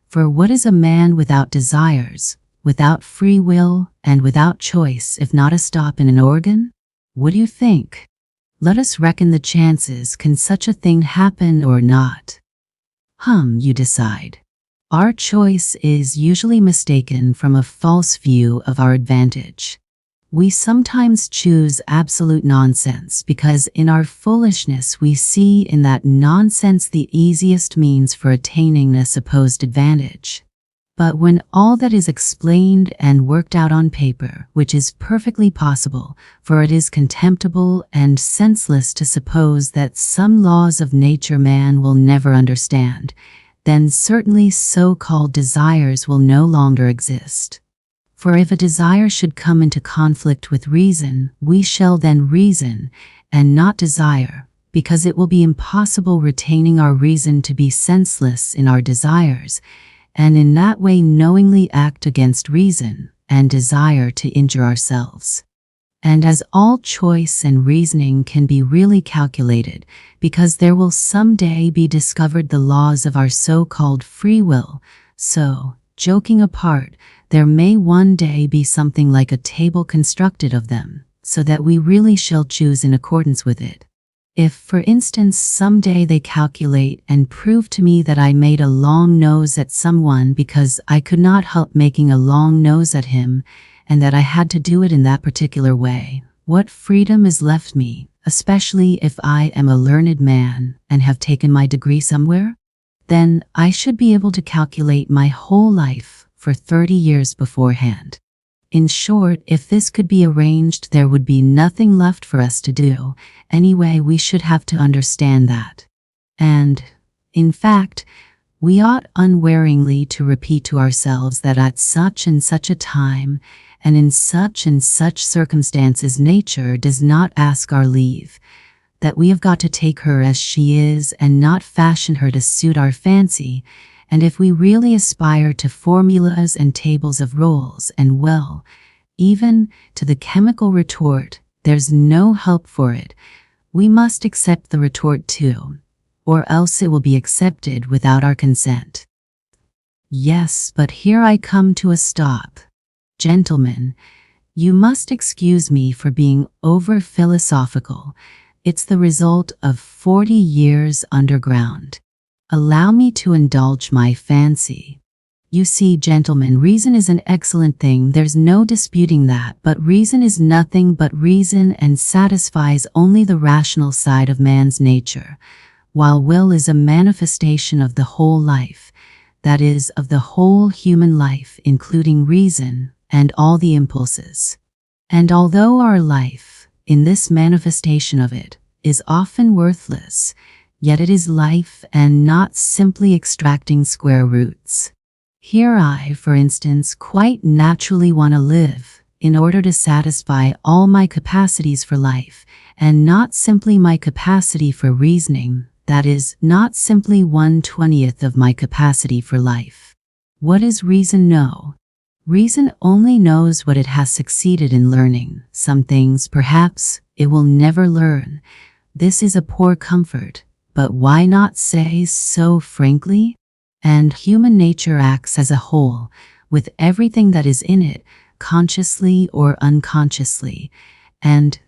For what is a man without desires, without free will, and without choice, if not a stop in an organ? What do you think? Let us reckon the chances. Can such a thing happen or not? You decide. Our choice is usually mistaken from a false view of our advantage. We sometimes choose absolute nonsense because in our foolishness we see in that nonsense the easiest means for attaining a supposed advantage. But when all that is explained and worked out on paper, which is perfectly possible, for it is contemptible and senseless to suppose that some laws of nature man will never understand, then certainly so-called desires will no longer exist. For if a desire should come into conflict with reason, we shall then reason, and not desire, because it will be impossible retaining our reason to be senseless in our desires, and in that way knowingly act against reason and desire to injure ourselves. And as all choice and reasoning can be really calculated, because there will someday be discovered the laws of our so-called free will, so, joking apart, there may one day be something like a table constructed of them, so that we really shall choose in accordance with it. If, for instance, someday they calculate and prove to me that I made a long nose at someone because I could not help making a long nose at him, and that I had to do it in that particular way, what freedom is left me, especially if I am a learned man and have taken my degree somewhere? Then I should be able to calculate my whole life for 30 years beforehand. In short, if this could be arranged, there would be nothing left for us to do. Anyway, we should have to understand that. And, in fact, we ought unwaringly to repeat to ourselves that at such and such a time, and in such and such circumstances, nature does not ask our leave, that we have got to take her as she is and not fashion her to suit our fancy. And if we really aspire to formulas and tables of rules, and well, even to the chemical retort, there's no help for it, we must accept the retort too, or else it will be accepted without our consent. Yes, but here I come to a stop. Gentlemen, you must excuse me for being over-philosophical. It's the result of 40 years underground. Allow me to indulge my fancy. You see, gentlemen, reason is an excellent thing, there's no disputing that, but reason is nothing but reason and satisfies only the rational side of man's nature, while will is a manifestation of the whole life, that is, of the whole human life, including reason and all the impulses. And although our life, in this manifestation of it, is often worthless, yet it is life and not simply extracting square roots. Here I, for instance, quite naturally want to live, in order to satisfy all my capacities for life, and not simply my capacity for reasoning, that is, not simply 1/20th of my capacity for life. What does reason know? Reason only knows what it has succeeded in learning. Some things, perhaps, it will never learn. This is a poor comfort. But why not say so frankly? And human nature acts as a whole, with everything that is in it, consciously or unconsciously, and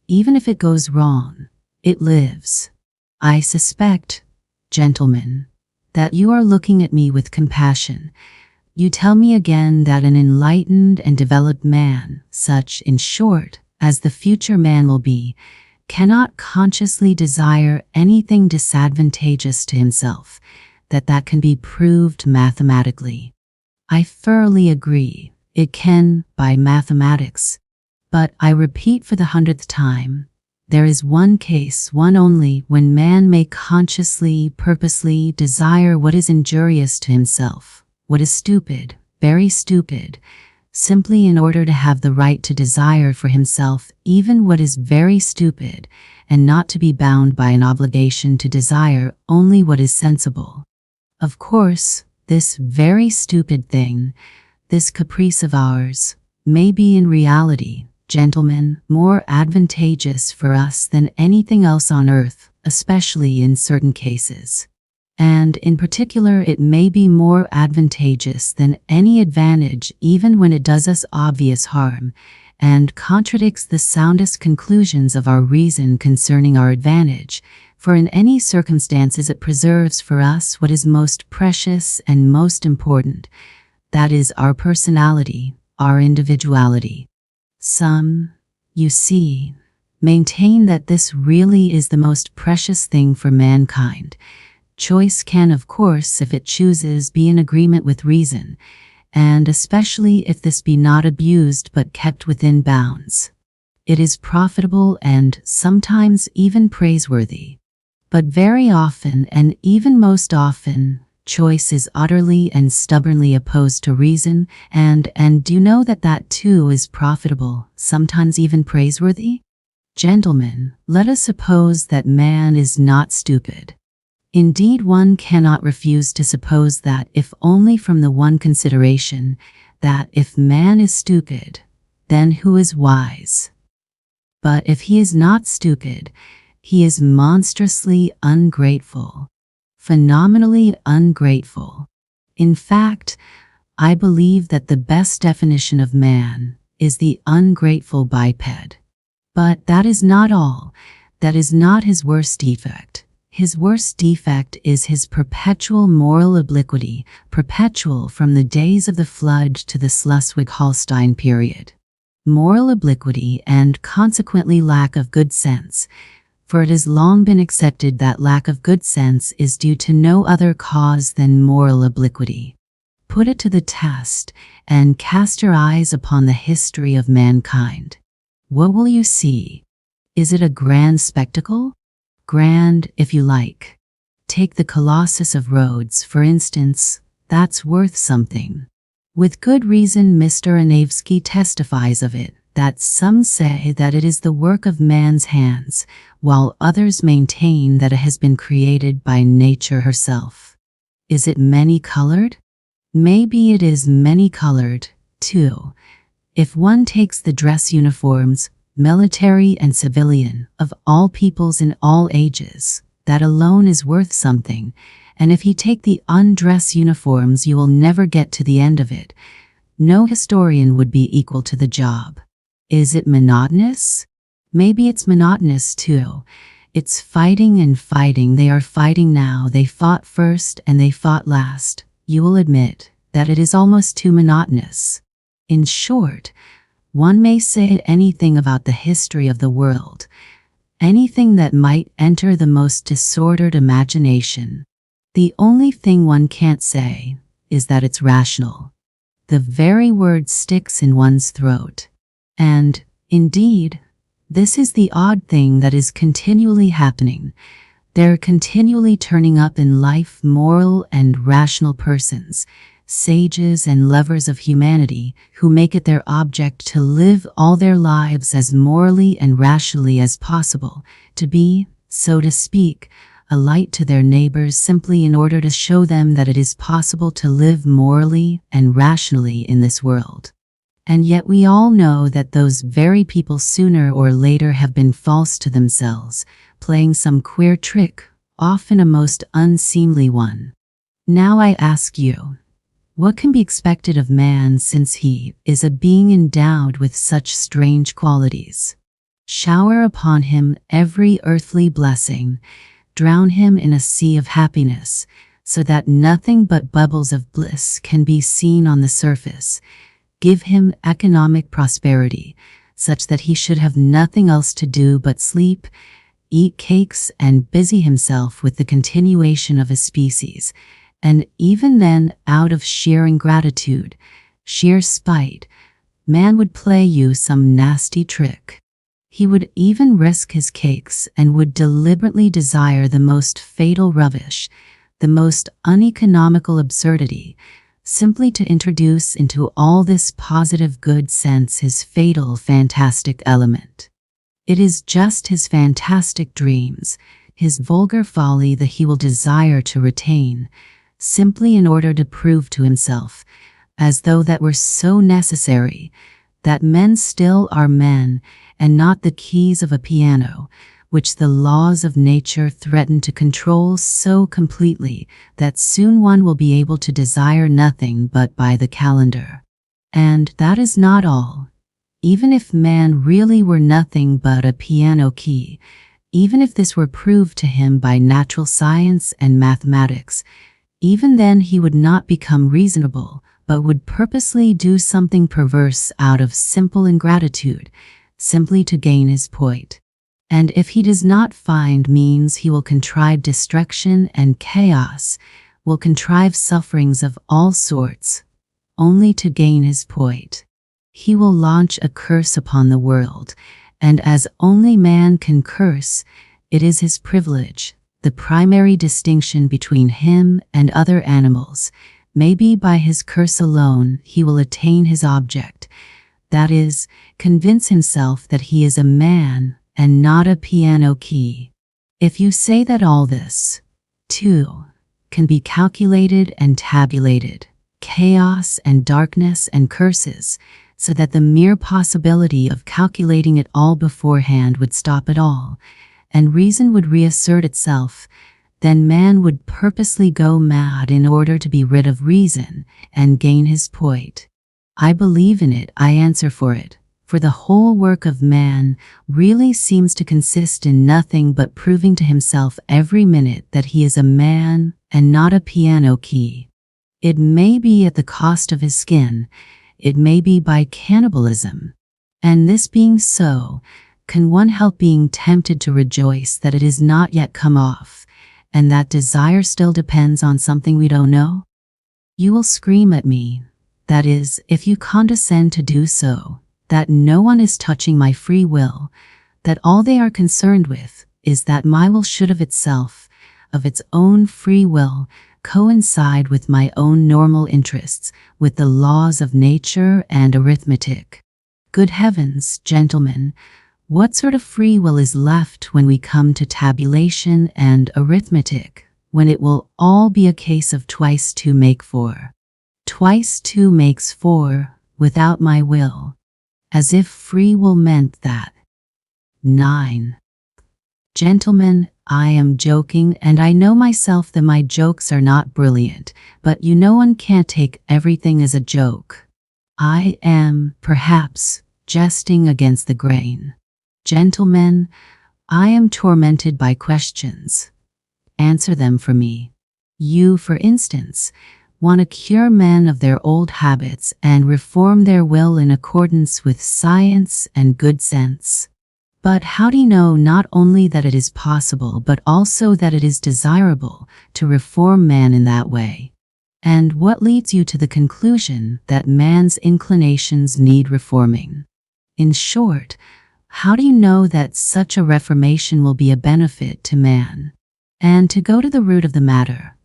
even if it goes wrong, it lives. I suspect, gentlemen, that you are looking at me with compassion. You tell me again that an enlightened and developed man, such, in short, as the future man will be, cannot consciously desire anything disadvantageous to himself, that can be proved mathematically. I thoroughly agree, it can, by mathematics. But I repeat for the 100th time, there is one case, one only, when man may consciously, purposely desire what is injurious to himself, what is stupid, very stupid, simply in order to have the right to desire for himself even what is very stupid, and not to be bound by an obligation to desire only what is sensible. Of course, this very stupid thing, this caprice of ours, may be in reality, gentlemen, more advantageous for us than anything else on earth, especially in certain cases. And in particular, it may be more advantageous than any advantage even when it does us obvious harm, and contradicts the soundest conclusions of our reason concerning our advantage, for in any circumstances it preserves for us what is most precious and most important, that is, our personality, our individuality. Some, you see, maintain that this really is the most precious thing for mankind. Choice can, of course, if it chooses, be in agreement with reason, and especially if this be not abused but kept within bounds. It is profitable and sometimes even praiseworthy. But very often, and even most often, choice is utterly and stubbornly opposed to reason, and do you know that that too is profitable, sometimes even praiseworthy? Gentlemen, let us suppose that man is not stupid. Indeed, one cannot refuse to suppose that, if only from the one consideration that if man is stupid, then who is wise? But if he is not stupid, he is monstrously ungrateful, phenomenally ungrateful. In fact, I believe that the best definition of man is the ungrateful biped. But that is not all. That is not his worst defect. His worst defect is his perpetual moral obliquity, perpetual from the days of the flood to the Schleswig-Holstein period. Moral obliquity and consequently lack of good sense, for it has long been accepted that lack of good sense is due to no other cause than moral obliquity. Put it to the test and cast your eyes upon the history of mankind. What will you see? Is it a grand spectacle? Grand, if you like. Take the Colossus of Rhodes, for instance. That's worth something. With good reason, Mr. Dostoyevsky testifies of it, that some say that it is the work of man's hands, while others maintain that it has been created by nature herself. Is it many-colored? Maybe it is many-colored, too. If one takes the dress uniforms, military and civilian, of all peoples in all ages, that alone is worth something, and if you take the undress uniforms you will never get to the end of it. No historian would be equal to the job. Is it monotonous? Maybe it's monotonous too. It's fighting and fighting. They are fighting now. They fought first and they fought last. You will admit that it is almost too monotonous. In short, one may say anything about the history of the world, anything that might enter the most disordered imagination. The only thing one can't say is that it's rational. The very word sticks in one's throat. And, indeed, this is the odd thing that is continually happening. There are continually turning up in life moral and rational persons, sages and lovers of humanity, who make it their object to live all their lives as morally and rationally as possible, to be, so to speak, a light to their neighbors simply in order to show them that it is possible to live morally and rationally in this world. And yet we all know that those very people sooner or later have been false to themselves, playing some queer trick, often a most unseemly one. Now I ask you, what can be expected of man since he is a being endowed with such strange qualities? Shower upon him every earthly blessing, drown him in a sea of happiness, so that nothing but bubbles of bliss can be seen on the surface. Give him economic prosperity, such that he should have nothing else to do but sleep, eat cakes, and busy himself with the continuation of his species. And even then, out of sheer ingratitude, sheer spite, man would play you some nasty trick. He would even risk his cakes and would deliberately desire the most fatal rubbish, the most uneconomical absurdity, simply to introduce into all this positive good sense his fatal fantastic element. It is just his fantastic dreams, his vulgar folly that he will desire to retain, simply in order to prove to himself, as though that were so necessary, that men still are men and not the keys of a piano, which the laws of nature threaten to control so completely that soon one will be able to desire nothing but by the calendar. And that is not all. Even if man really were nothing but a piano key, even if this were proved to him by natural science and mathematics, even then he would not become reasonable, but would purposely do something perverse out of simple ingratitude, simply to gain his point. And if he does not find means, he will contrive destruction and chaos, will contrive sufferings of all sorts, only to gain his point. He will launch a curse upon the world, and as only man can curse, it is his privilege. The primary distinction between him and other animals may be by his curse alone he will attain his object, that is, convince himself that he is a man and not a piano key. If you say that all this, too, can be calculated and tabulated, chaos and darkness and curses, so that the mere possibility of calculating it all beforehand would stop it all, and reason would reassert itself, then man would purposely go mad in order to be rid of reason and gain his point. I believe in it, I answer for it, for the whole work of man really seems to consist in nothing but proving to himself every minute that he is a man and not a piano key. It may be at the cost of his skin, it may be by cannibalism, and this being so, can one help being tempted to rejoice that it is not yet come off, and that desire still depends on something we don't know? You will scream at me, that is, if you condescend to do so, that no one is touching my free will, that all they are concerned with is that my will should of itself, of its own free will, coincide with my own normal interests, with the laws of nature and arithmetic. Good heavens, gentlemen, what sort of free will is left when we come to tabulation and arithmetic, when it will all be a case of twice two make four? Twice two makes four, without my will, as if free will meant that. 9. Gentlemen, I am joking, and I know myself that my jokes are not brilliant, but you know one can't take everything as a joke. I am, perhaps, jesting against the grain. Gentlemen, I am tormented by questions. Answer them for me. You, for instance, want to cure men of their old habits and reform their will in accordance with science and good sense. But how do you know not only that it is possible, but also that it is desirable to reform man in that way? And what leads you to the conclusion that man's inclinations need reforming? In short, how do you know that such a reformation will be a benefit to man? And to go to the root of the matter,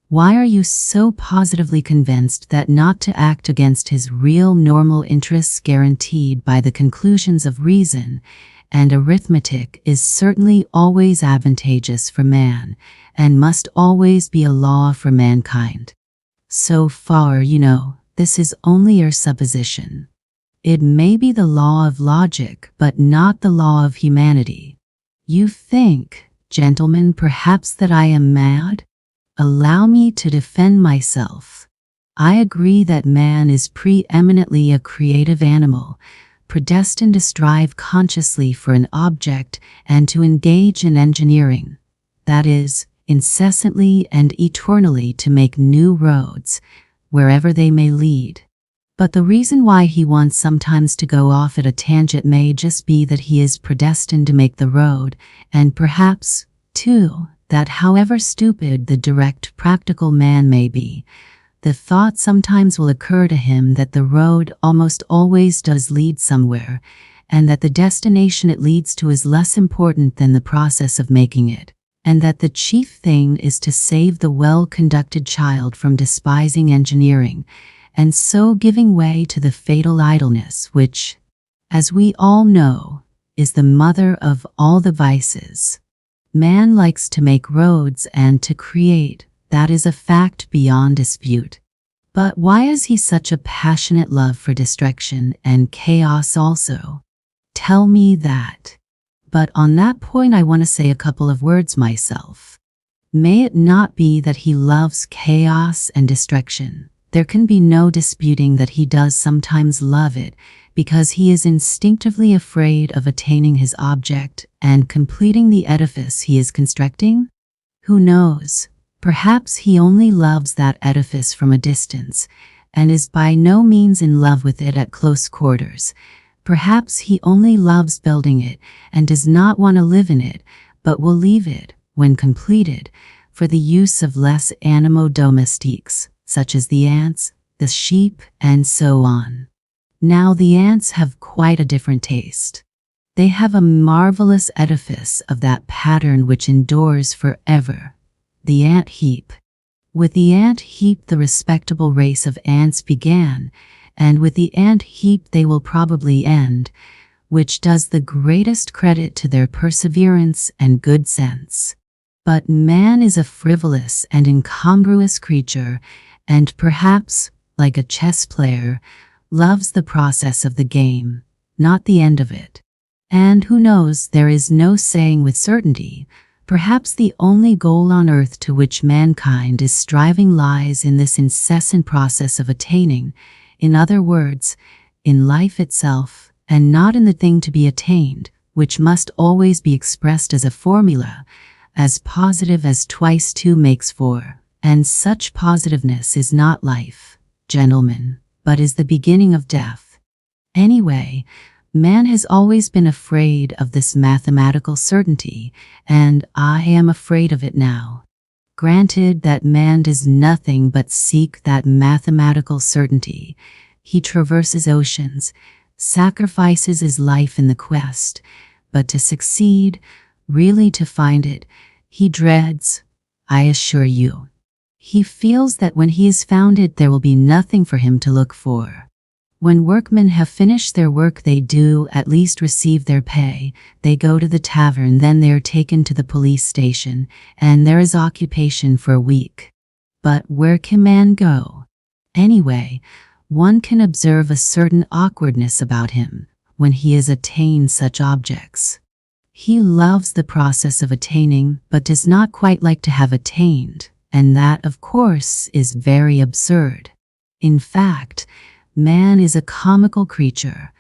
why are you so positively convinced that not to act against his real normal interests guaranteed by the conclusions of reason and arithmetic is certainly always advantageous for man, and must always be a law for mankind? So far, you know, this is only your supposition. It may be the law of logic, but not the law of humanity. You think, gentlemen, perhaps that I am mad? Allow me to defend myself. I agree that man is preeminently a creative animal, predestined to strive consciously for an object and to engage in engineering, that is, incessantly and eternally to make new roads, wherever they may lead. But the reason why he wants sometimes to go off at a tangent may just be that he is predestined to make the road, and perhaps, too, that however stupid the direct practical man may be, the thought sometimes will occur to him that the road almost always does lead somewhere, and that the destination it leads to is less important than the process of making it, and that the chief thing is to save the well-conducted child from despising engineering, and so giving way to the fatal idleness which, as we all know, is the mother of all the vices. Man likes to make roads and to create, that is a fact beyond dispute. But why has he such a passionate love for destruction and chaos also? Tell me that. But on that point I want to say a couple of words myself. May it not be that he loves chaos and destruction. There can be no disputing that he does sometimes love it, because he is instinctively afraid of attaining his object and completing the edifice he is constructing? Who knows? Perhaps he only loves that edifice from a distance, and is by no means in love with it at close quarters. Perhaps he only loves building it and does not want to live in it, but will leave it, when completed, for the use of less animaux domestiques, such as the ants, the sheep, and so on. Now the ants have quite a different taste. They have a marvelous edifice of that pattern which endures forever, the ant heap. With the ant heap the respectable race of ants began, and with the ant heap they will probably end, which does the greatest credit to their perseverance and good sense. But man is a frivolous and incongruous creature, and perhaps, like a chess player, loves the process of the game, not the end of it. And who knows, there is no saying with certainty. Perhaps the only goal on earth to which mankind is striving lies in this incessant process of attaining, in other words, in life itself, and not in the thing to be attained, which must always be expressed as a formula, as positive as twice two makes four, and such positiveness is not life, gentlemen, but is the beginning of death. Anyway, man has always been afraid of this mathematical certainty, and I am afraid of it now. Granted that man does nothing but seek that mathematical certainty, he traverses oceans, sacrifices his life in the quest, but to succeed, really to find it, he dreads, I assure you. He feels that when he has found it there will be nothing for him to look for. When workmen have finished their work they do at least receive their pay, they go to the tavern, then they are taken to the police station, and there is occupation for a week. But where can man go? Anyway, one can observe a certain awkwardness about him when he has attained such objects. He loves the process of attaining, but does not quite like to have attained, and that, of course, is very absurd. In fact, man is a comical creature.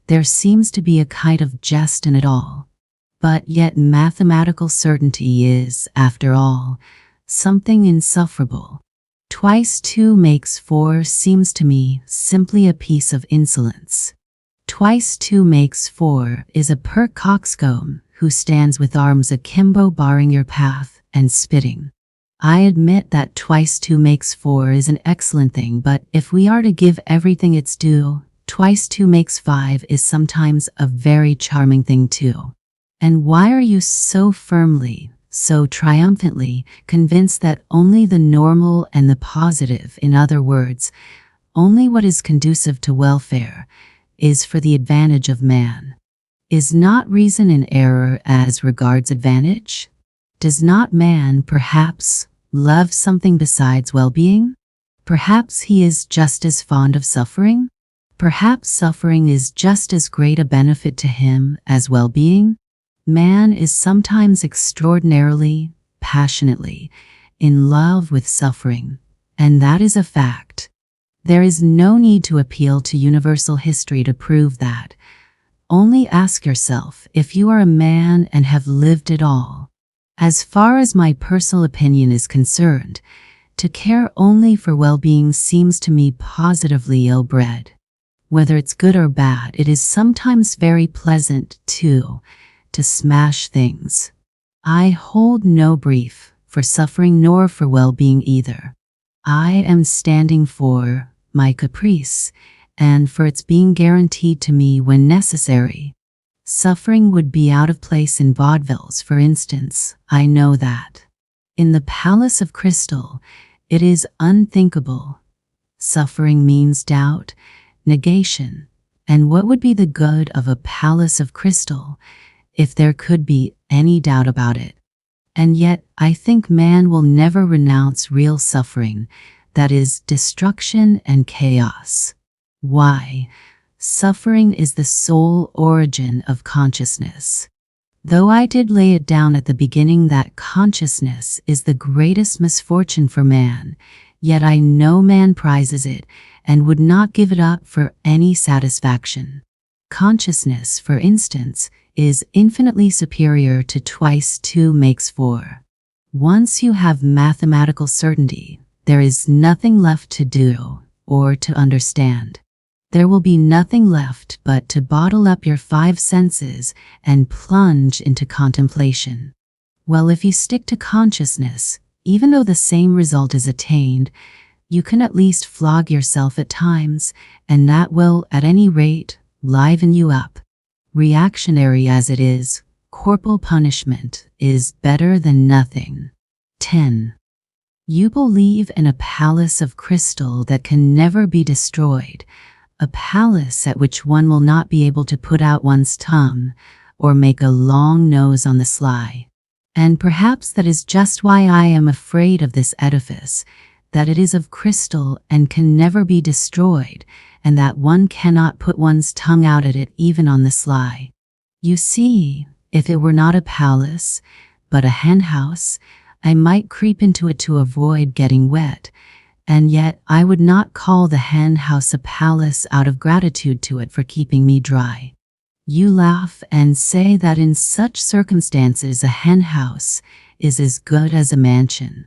There seems to be a kind of jest in it all. But yet mathematical certainty is, after all, something insufferable. Twice two makes four seems to me simply a piece of insolence. Twice two makes four is a pert coxcomb who stands with arms akimbo barring your path and spitting. I admit that twice two makes four is an excellent thing, but if we are to give everything its due, twice two makes five is sometimes a very charming thing too. And why are you so firmly, so triumphantly convinced that only the normal and the positive, in other words, only what is conducive to welfare, is for the advantage of man? Is not reason in error as regards advantage? Does not man, perhaps, love something besides well-being? Perhaps he is just as fond of suffering? Perhaps suffering is just as great a benefit to him as well-being? Man is sometimes extraordinarily, passionately, in love with suffering, and that is a fact. There is no need to appeal to universal history to prove that. Only ask yourself if you are a man and have lived it all. As far as my personal opinion is concerned, to care only for well-being seems to me positively ill-bred. Whether it's good or bad, it is sometimes very pleasant, too, to smash things. I hold no brief for suffering nor for well-being either. I am standing for my caprice and for its being guaranteed to me when necessary. Suffering would be out of place in vaudevilles, for instance, I know that. In the Palace of Crystal, it is unthinkable. Suffering means doubt, negation, and what would be the good of a palace of crystal if there could be any doubt about it? And yet, I think man will never renounce real suffering, that is, destruction and chaos. Why? Suffering is the sole origin of consciousness. Though I did lay it down at the beginning that consciousness is the greatest misfortune for man, yet I know man prizes it and would not give it up for any satisfaction. Consciousness, for instance, is infinitely superior to twice two makes four. Once you have mathematical certainty, there is nothing left to do or to understand. There will be nothing left but to bottle up your 5 senses and plunge into contemplation. Well, if you stick to consciousness, even though the same result is attained, you can at least flog yourself at times, and that will, at any rate, liven you up. Reactionary as it is, corporal punishment is better than nothing. 10. You believe in a palace of crystal that can never be destroyed, a palace at which one will not be able to put out one's tongue or make a long nose on the sly. And perhaps that is just why I am afraid of this edifice, that it is of crystal and can never be destroyed, and that one cannot put one's tongue out at it even on the sly. You see, if it were not a palace, but a henhouse, I might creep into it to avoid getting wet, and yet I would not call the henhouse a palace out of gratitude to it for keeping me dry. You laugh and say that in such circumstances a henhouse is as good as a mansion.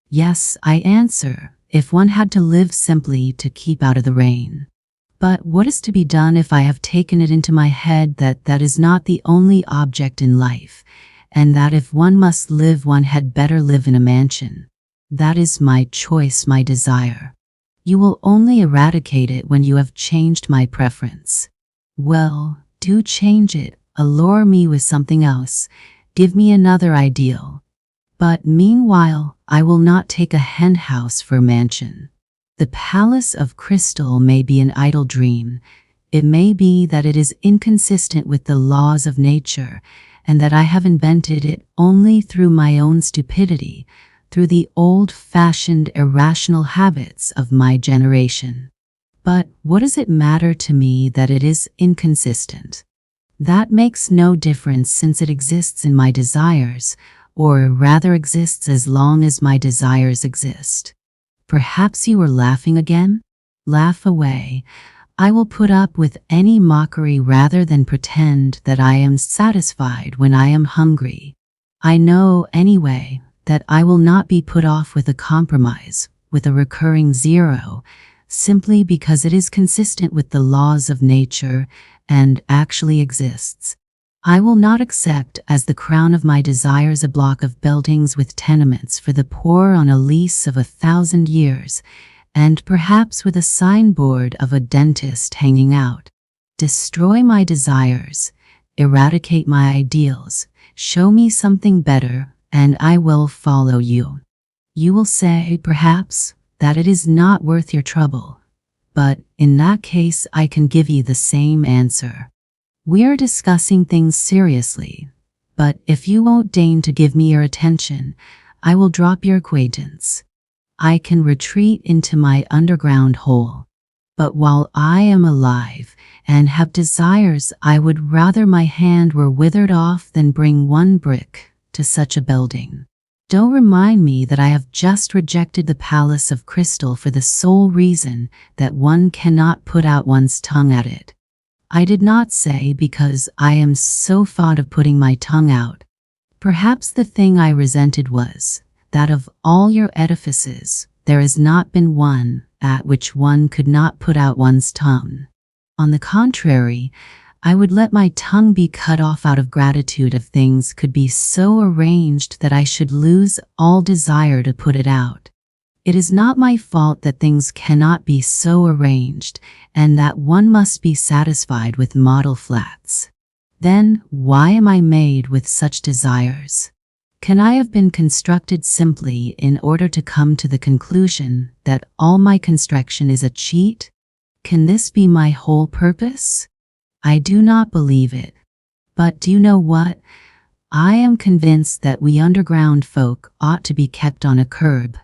Yes, I answer, if one had to live simply to keep out of the rain. But what is to be done if I have taken it into my head that that is not the only object in life, and that if one must live one had better live in a mansion? That is my choice, my desire. You will only eradicate it when you have changed my preference. Well, do change it, allure me with something else, give me another ideal. But meanwhile, I will not take a henhouse for a mansion. The palace of crystal may be an idle dream. It may be that it is inconsistent with the laws of nature, and that I have invented it only through my own stupidity, through the old-fashioned irrational habits of my generation. But what does it matter to me that it is inconsistent? That makes no difference, since it exists in my desires, or rather exists as long as my desires exist. Perhaps you are laughing again? Laugh away. I will put up with any mockery rather than pretend that I am satisfied when I am hungry. I know, anyway, that I will not be put off with a compromise, with a recurring zero, simply because it is consistent with the laws of nature and actually exists. I will not accept as the crown of my desires a block of buildings with tenements for the poor on a lease of 1,000 years, and perhaps with a signboard of a dentist hanging out. Destroy my desires, eradicate my ideals, show me something better, and I will follow you. You will say, perhaps, that it is not worth your trouble, but in that case I can give you the same answer. We are discussing things seriously, but if you won't deign to give me your attention, I will drop your acquaintance. I can retreat into my underground hole. But while I am alive and have desires, I would rather my hand were withered off than bring one brick to such a building. Don't remind me that I have just rejected the palace of crystal for the sole reason that one cannot put out one's tongue at it. I did not say because I am so fond of putting my tongue out. Perhaps the thing I resented was that of all your edifices, there has not been one at which one could not put out one's tongue. On the contrary, I would let my tongue be cut off out of gratitude if things could be so arranged that I should lose all desire to put it out. It is not my fault that things cannot be so arranged, and that one must be satisfied with model flats. Then why am I made with such desires? Can I have been constructed simply in order to come to the conclusion that all my construction is a cheat? Can this be my whole purpose? I do not believe it. But do you know what? I am convinced that we underground folk ought to be kept on a curb.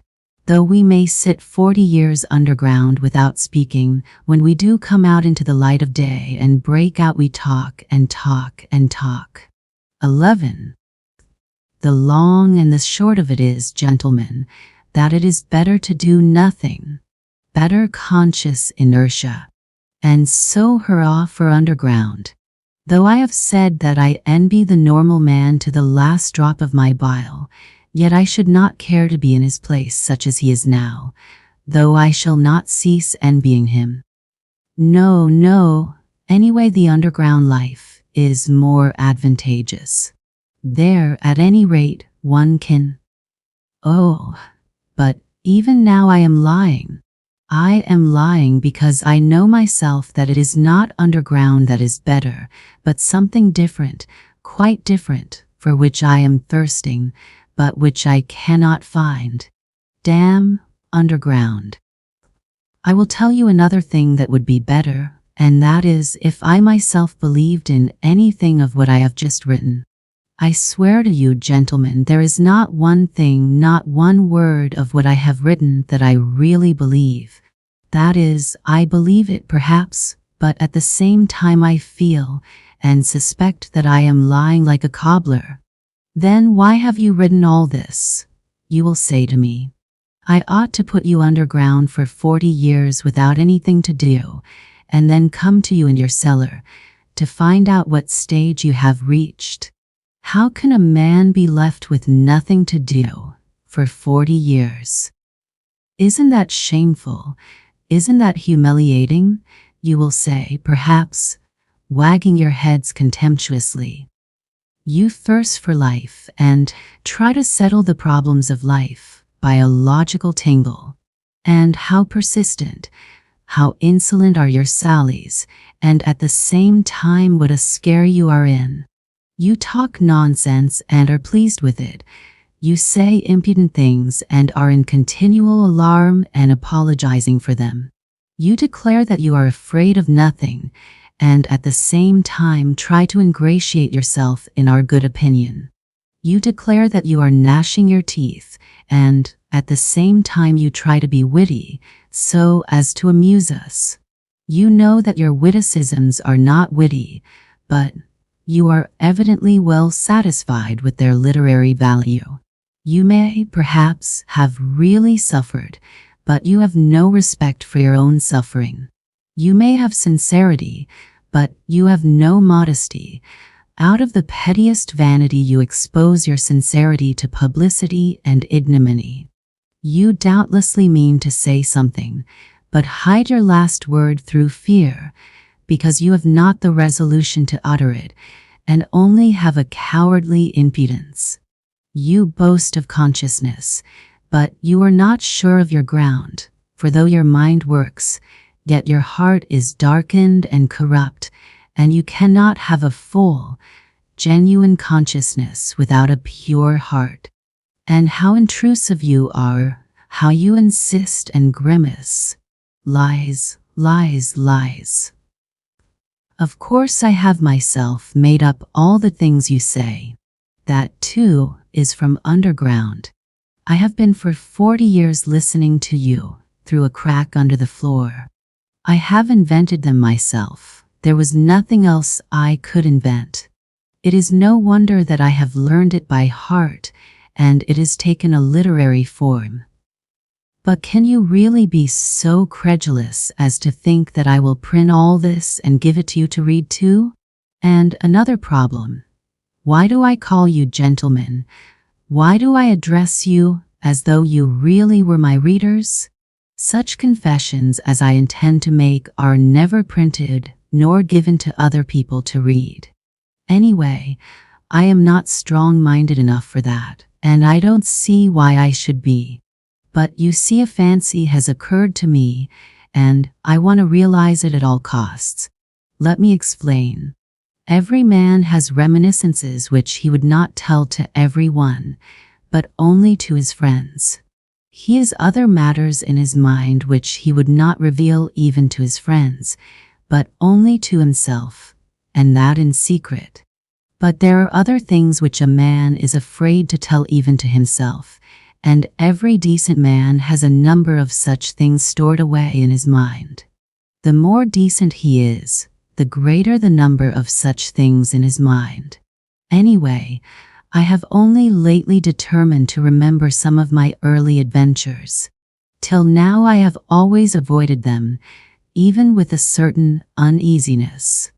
Though we may sit 40 years underground without speaking, when we do come out into the light of day and break out, we talk and talk and talk. 11. The long and the short of it is, gentlemen, that it is better to do nothing. Better conscious inertia. And so hurrah for underground. Though I have said that I envy the normal man to the last drop of my bile, yet I should not care to be in his place such as he is now, though I shall not cease envying him. No, no, anyway the underground life is more advantageous. There, at any rate, one can... Oh, but even now I am lying. I am lying because I know myself that it is not underground that is better, but something different, quite different, for which I am thirsting, but which I cannot find. Damn underground. I will tell you another thing that would be better, and that is if I myself believed in anything of what I have just written. I swear to you, gentlemen, there is not one thing, not one word of what I have written that I really believe. That is, I believe it perhaps, but at the same time I feel and suspect that I am lying like a cobbler. Then why have you written all this? You will say to me. I ought to put you underground for 40 years without anything to do, and then come to you in your cellar to find out what stage you have reached. How can a man be left with nothing to do for 40 years? Isn't that shameful? Isn't that humiliating? You will say, perhaps, wagging your heads contemptuously. You thirst for life and try to settle the problems of life by a logical tangle. And how persistent, how insolent are your sallies, and at the same time what a scare you are in. You talk nonsense and are pleased with it. You say impudent things and are in continual alarm and apologizing for them. You declare that you are afraid of nothing, and at the same time try to ingratiate yourself in our good opinion. You declare that you are gnashing your teeth, and at the same time you try to be witty, so as to amuse us. You know that your witticisms are not witty, but you are evidently well satisfied with their literary value. You may, perhaps, have really suffered, but you have no respect for your own suffering. You may have sincerity, but you have no modesty. Out of the pettiest vanity you expose your sincerity to publicity and ignominy. You doubtlessly mean to say something, but hide your last word through fear, because you have not the resolution to utter it, and only have a cowardly impudence. You boast of consciousness, but you are not sure of your ground, for though your mind works, yet your heart is darkened and corrupt, and you cannot have a full, genuine consciousness without a pure heart. And how intrusive you are, how you insist and grimace. Lies, lies, lies. Of course I have myself made up all the things you say. That, too, is from underground. I have been for 40 years listening to you through a crack under the floor. I have invented them myself. There was nothing else I could invent. It is no wonder that I have learned it by heart, and it has taken a literary form. But can you really be so credulous as to think that I will print all this and give it to you to read too? And another problem. Why do I call you gentlemen? Why do I address you as though you really were my readers? Such confessions as I intend to make are never printed nor given to other people to read. Anyway, I am not strong-minded enough for that, and I don't see why I should be. But you see, a fancy has occurred to me, and I want to realize it at all costs. Let me explain. Every man has reminiscences which he would not tell to everyone, but only to his friends. He has other matters in his mind which he would not reveal even to his friends, but only to himself, and that in secret. But there are other things which a man is afraid to tell even to himself, and every decent man has a number of such things stored away in his mind. The more decent he is, the greater the number of such things in his mind. Anyway, I have only lately determined to remember some of my early adventures. Till now I have always avoided them, even with a certain uneasiness.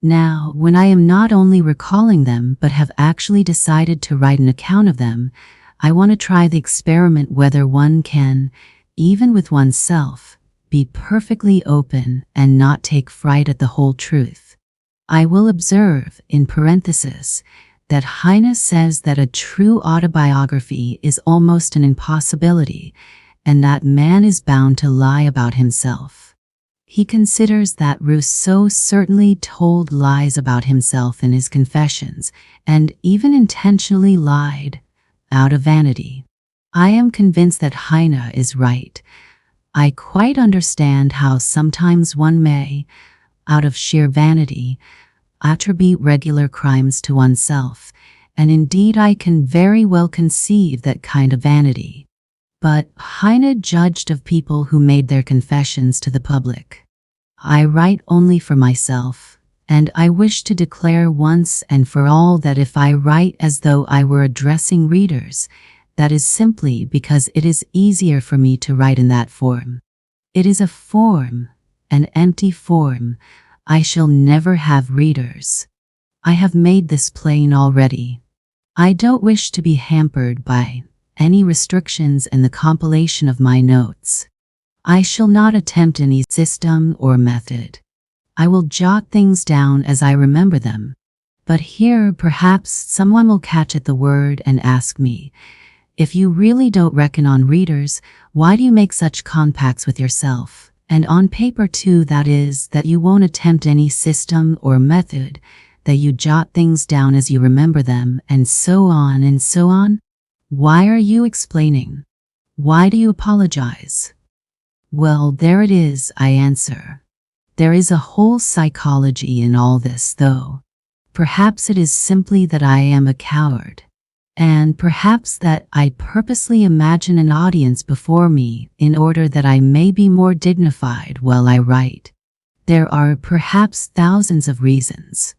Now, when I am not only recalling them but have actually decided to write an account of them, I want to try the experiment whether one can, even with oneself, be perfectly open and not take fright at the whole truth. I will observe, in parenthesis, that Heine says that a true autobiography is almost an impossibility, and that man is bound to lie about himself. He considers that Rousseau certainly told lies about himself in his confessions, and even intentionally lied, out of vanity. I am convinced that Heine is right. I quite understand how sometimes one may, out of sheer vanity, attribute regular crimes to oneself, and indeed I can very well conceive that kind of vanity. But Heine judged of people who made their confessions to the public. I write only for myself, and I wish to declare once and for all that if I write as though I were addressing readers, that is simply because it is easier for me to write in that form. It is a form, an empty form. I shall never have readers. I have made this plain already. I don't wish to be hampered by any restrictions in the compilation of my notes. I shall not attempt any system or method. I will jot things down as I remember them. But here perhaps someone will catch at the word and ask me, if you really don't reckon on readers, why do you make such compacts with yourself? And on paper too, that is, that you won't attempt any system or method, that you jot things down as you remember them, and so on and so on? Why are you explaining? Why do you apologize? Well, there it is, I answer. There is a whole psychology in all this, though. Perhaps it is simply that I am a coward. And perhaps that I purposely imagine an audience before me in order that I may be more dignified while I write. There are perhaps thousands of reasons.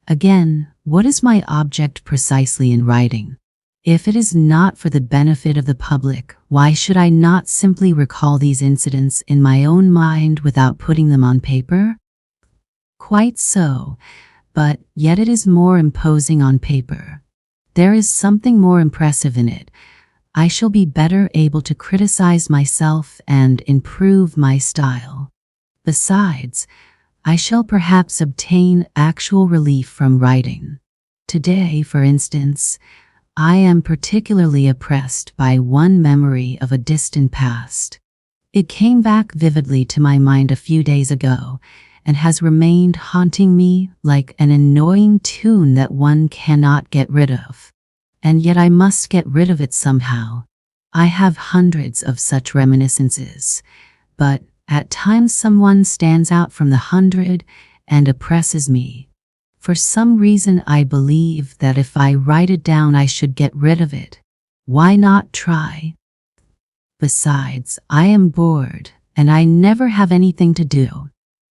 Again, what is my object precisely in writing? If it is not for the benefit of the public, why should I not simply recall these incidents in my own mind without putting them on paper? Quite so, but yet it is more imposing on paper. There is something more impressive in it. I shall be better able to criticize myself and improve my style. Besides, I shall perhaps obtain actual relief from writing. Today, for instance, I am particularly oppressed by one memory of a distant past. It came back vividly to my mind a few days ago, and has remained haunting me like an annoying tune that one cannot get rid of. And yet I must get rid of it somehow. I have hundreds of such reminiscences, but at times someone stands out from the hundred and oppresses me. For some reason I believe that if I write it down I should get rid of it. Why not try? Besides, I am bored, and I never have anything to do.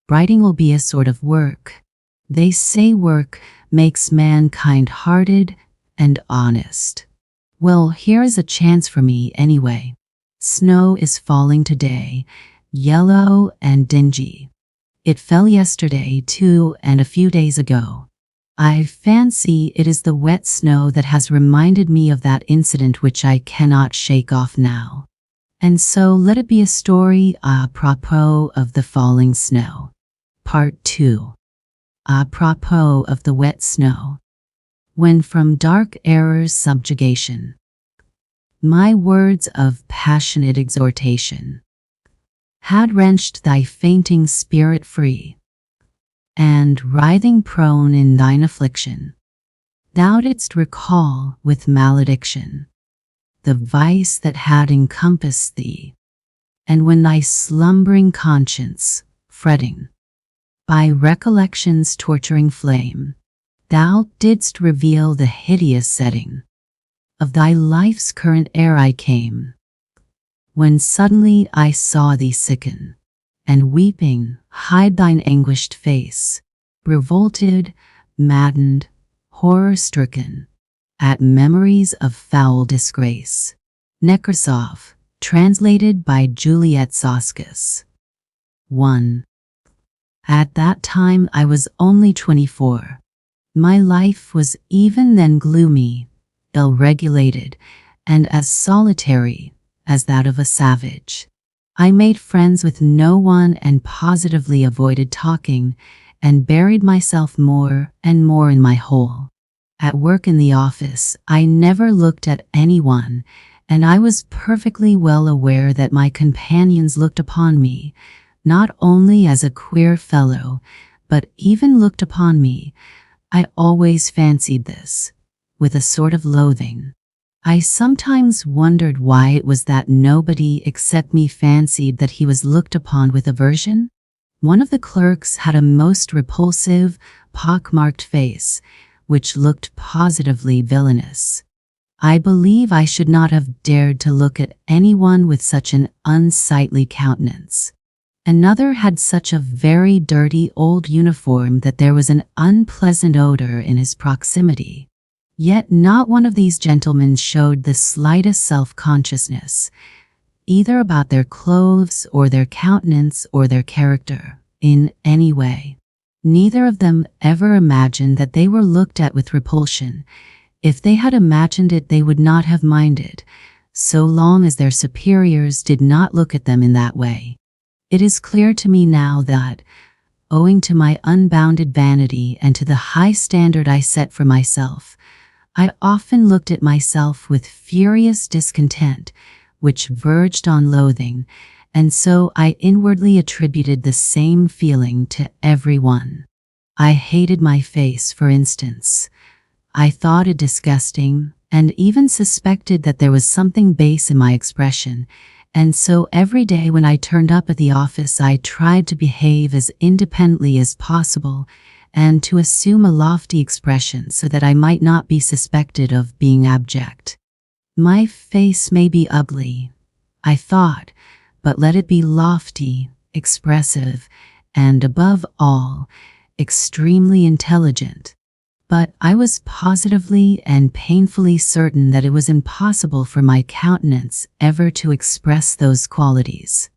Writing will be a sort of work. They say work makes man kind-hearted and honest. Well, here is a chance for me anyway. Snow is falling today, yellow and dingy. It fell yesterday too, and a few days ago. I fancy it is the wet snow that has reminded me of that incident which I cannot shake off now. And so let it be a story à propos of the falling snow. Part 2. À propos of the wet snow. When from dark error's subjugation, my words of passionate exhortation had wrenched thy fainting spirit free, and writhing prone in thine affliction, thou didst recall with malediction the vice that had encompassed thee, and when thy slumbering conscience, fretting, by recollection's torturing flame, thou didst reveal the hideous setting of thy life's current ere I came, when suddenly I saw thee sicken, and weeping hide thine anguished face, revolted, maddened, horror-stricken, at memories of foul disgrace. Nekrasov, translated by Juliet Soskis. 1. At that time I was only 24. My life was even then gloomy, ill-regulated, and as solitary as that of a savage. I made friends with no one and positively avoided talking, and buried myself more and more in my hole. At work in the office, I never looked at anyone, and I was perfectly well aware that my companions looked upon me, not only as a queer fellow, but even looked upon me, I always fancied this, with a sort of loathing. I sometimes wondered why it was that nobody except me fancied that he was looked upon with aversion. One of the clerks had a most repulsive, pockmarked face, which looked positively villainous. I believe I should not have dared to look at anyone with such an unsightly countenance. Another had such a very dirty old uniform that there was an unpleasant odor in his proximity. Yet not one of these gentlemen showed the slightest self-consciousness, either about their clothes or their countenance or their character, in any way. Neither of them ever imagined that they were looked at with repulsion. If they had imagined it, they would not have minded, so long as their superiors did not look at them in that way. It is clear to me now that, owing to my unbounded vanity and to the high standard I set for myself, I often looked at myself with furious discontent, which verged on loathing, and so I inwardly attributed the same feeling to everyone. I hated my face, for instance. I thought it disgusting, and even suspected that there was something base in my expression, and so every day when I turned up at the office I tried to behave as independently as possible, and to assume a lofty expression so that I might not be suspected of being abject. My face may be ugly, I thought, but let it be lofty, expressive, and above all, extremely intelligent. But I was positively and painfully certain that it was impossible for my countenance ever to express those qualities.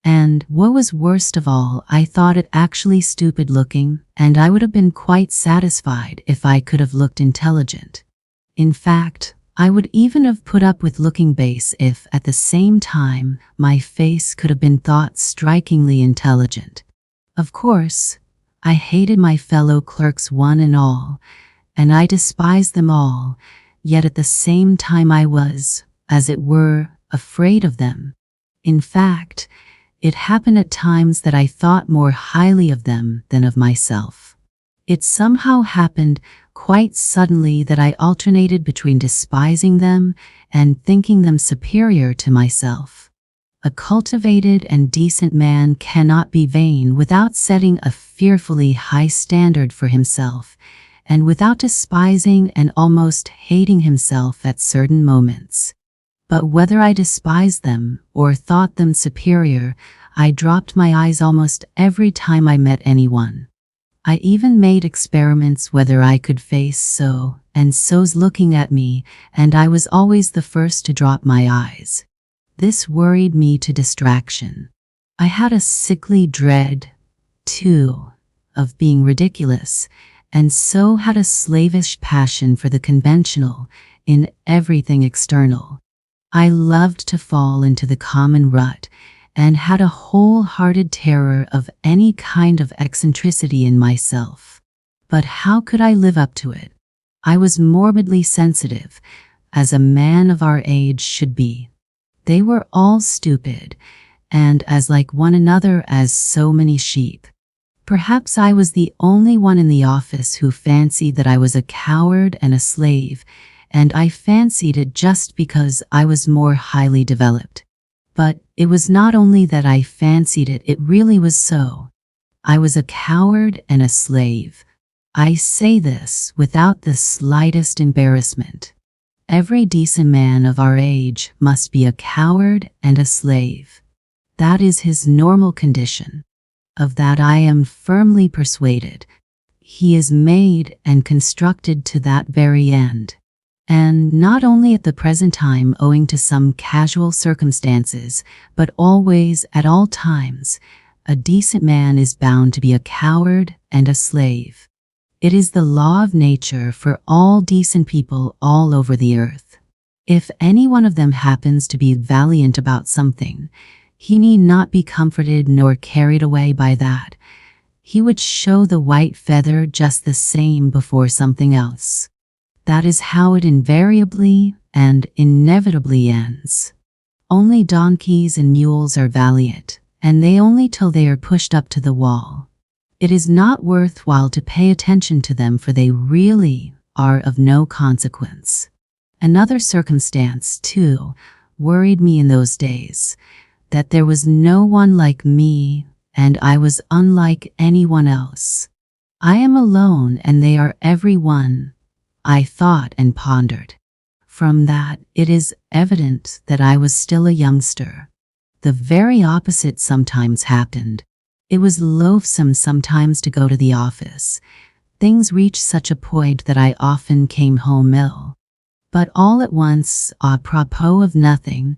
And, what was worst of all, I thought it actually stupid looking, and I would have been quite satisfied if I could have looked intelligent. In fact, I would even have put up with looking base if, at the same time, my face could have been thought strikingly intelligent. Of course, I hated my fellow clerks one and all, and I despised them all, yet at the same time I was, as it were, afraid of them. In fact, it happened at times that I thought more highly of them than of myself. It somehow happened quite suddenly that I alternated between despising them and thinking them superior to myself. A cultivated and decent man cannot be vain without setting a fearfully high standard for himself, and without despising and almost hating himself at certain moments. But whether I despised them or thought them superior, I dropped my eyes almost every time I met anyone. I even made experiments whether I could face so and so's looking at me, and I was always the first to drop my eyes. This worried me to distraction. I had a sickly dread, too, of being ridiculous, and so had a slavish passion for the conventional in everything external. I loved to fall into the common rut, and had a wholehearted terror of any kind of eccentricity in myself. But how could I live up to it? I was morbidly sensitive, as a man of our age should be. They were all stupid, and as like one another as so many sheep. Perhaps I was the only one in the office who fancied that I was a coward and a slave, and I fancied it just because I was more highly developed. But it was not only that I fancied it, it really was so. I was a coward and a slave. I say this without the slightest embarrassment. Every decent man of our age must be a coward and a slave. That is his normal condition. Of that I am firmly persuaded. He is made and constructed to that very end. And not only at the present time owing to some casual circumstances, but always, at all times, a decent man is bound to be a coward and a slave. It is the law of nature for all decent people all over the earth. If any one of them happens to be valiant about something, He need not be comforted nor carried away by that. He would show the white feather just the same before something else. That is how it invariably and inevitably ends. Only donkeys and mules are valiant, and they only till they are pushed up to the wall. It is not worthwhile to pay attention to them, for they really are of no consequence. Another circumstance, too, worried me in those days, that there was no one like me, and I was unlike anyone else. I am alone, and they are every one, I thought and pondered. From that, it is evident that I was still a youngster. The very opposite sometimes happened. It was loathsome sometimes to go to the office. Things reached such a point that I often came home ill. But all at once, apropos of nothing,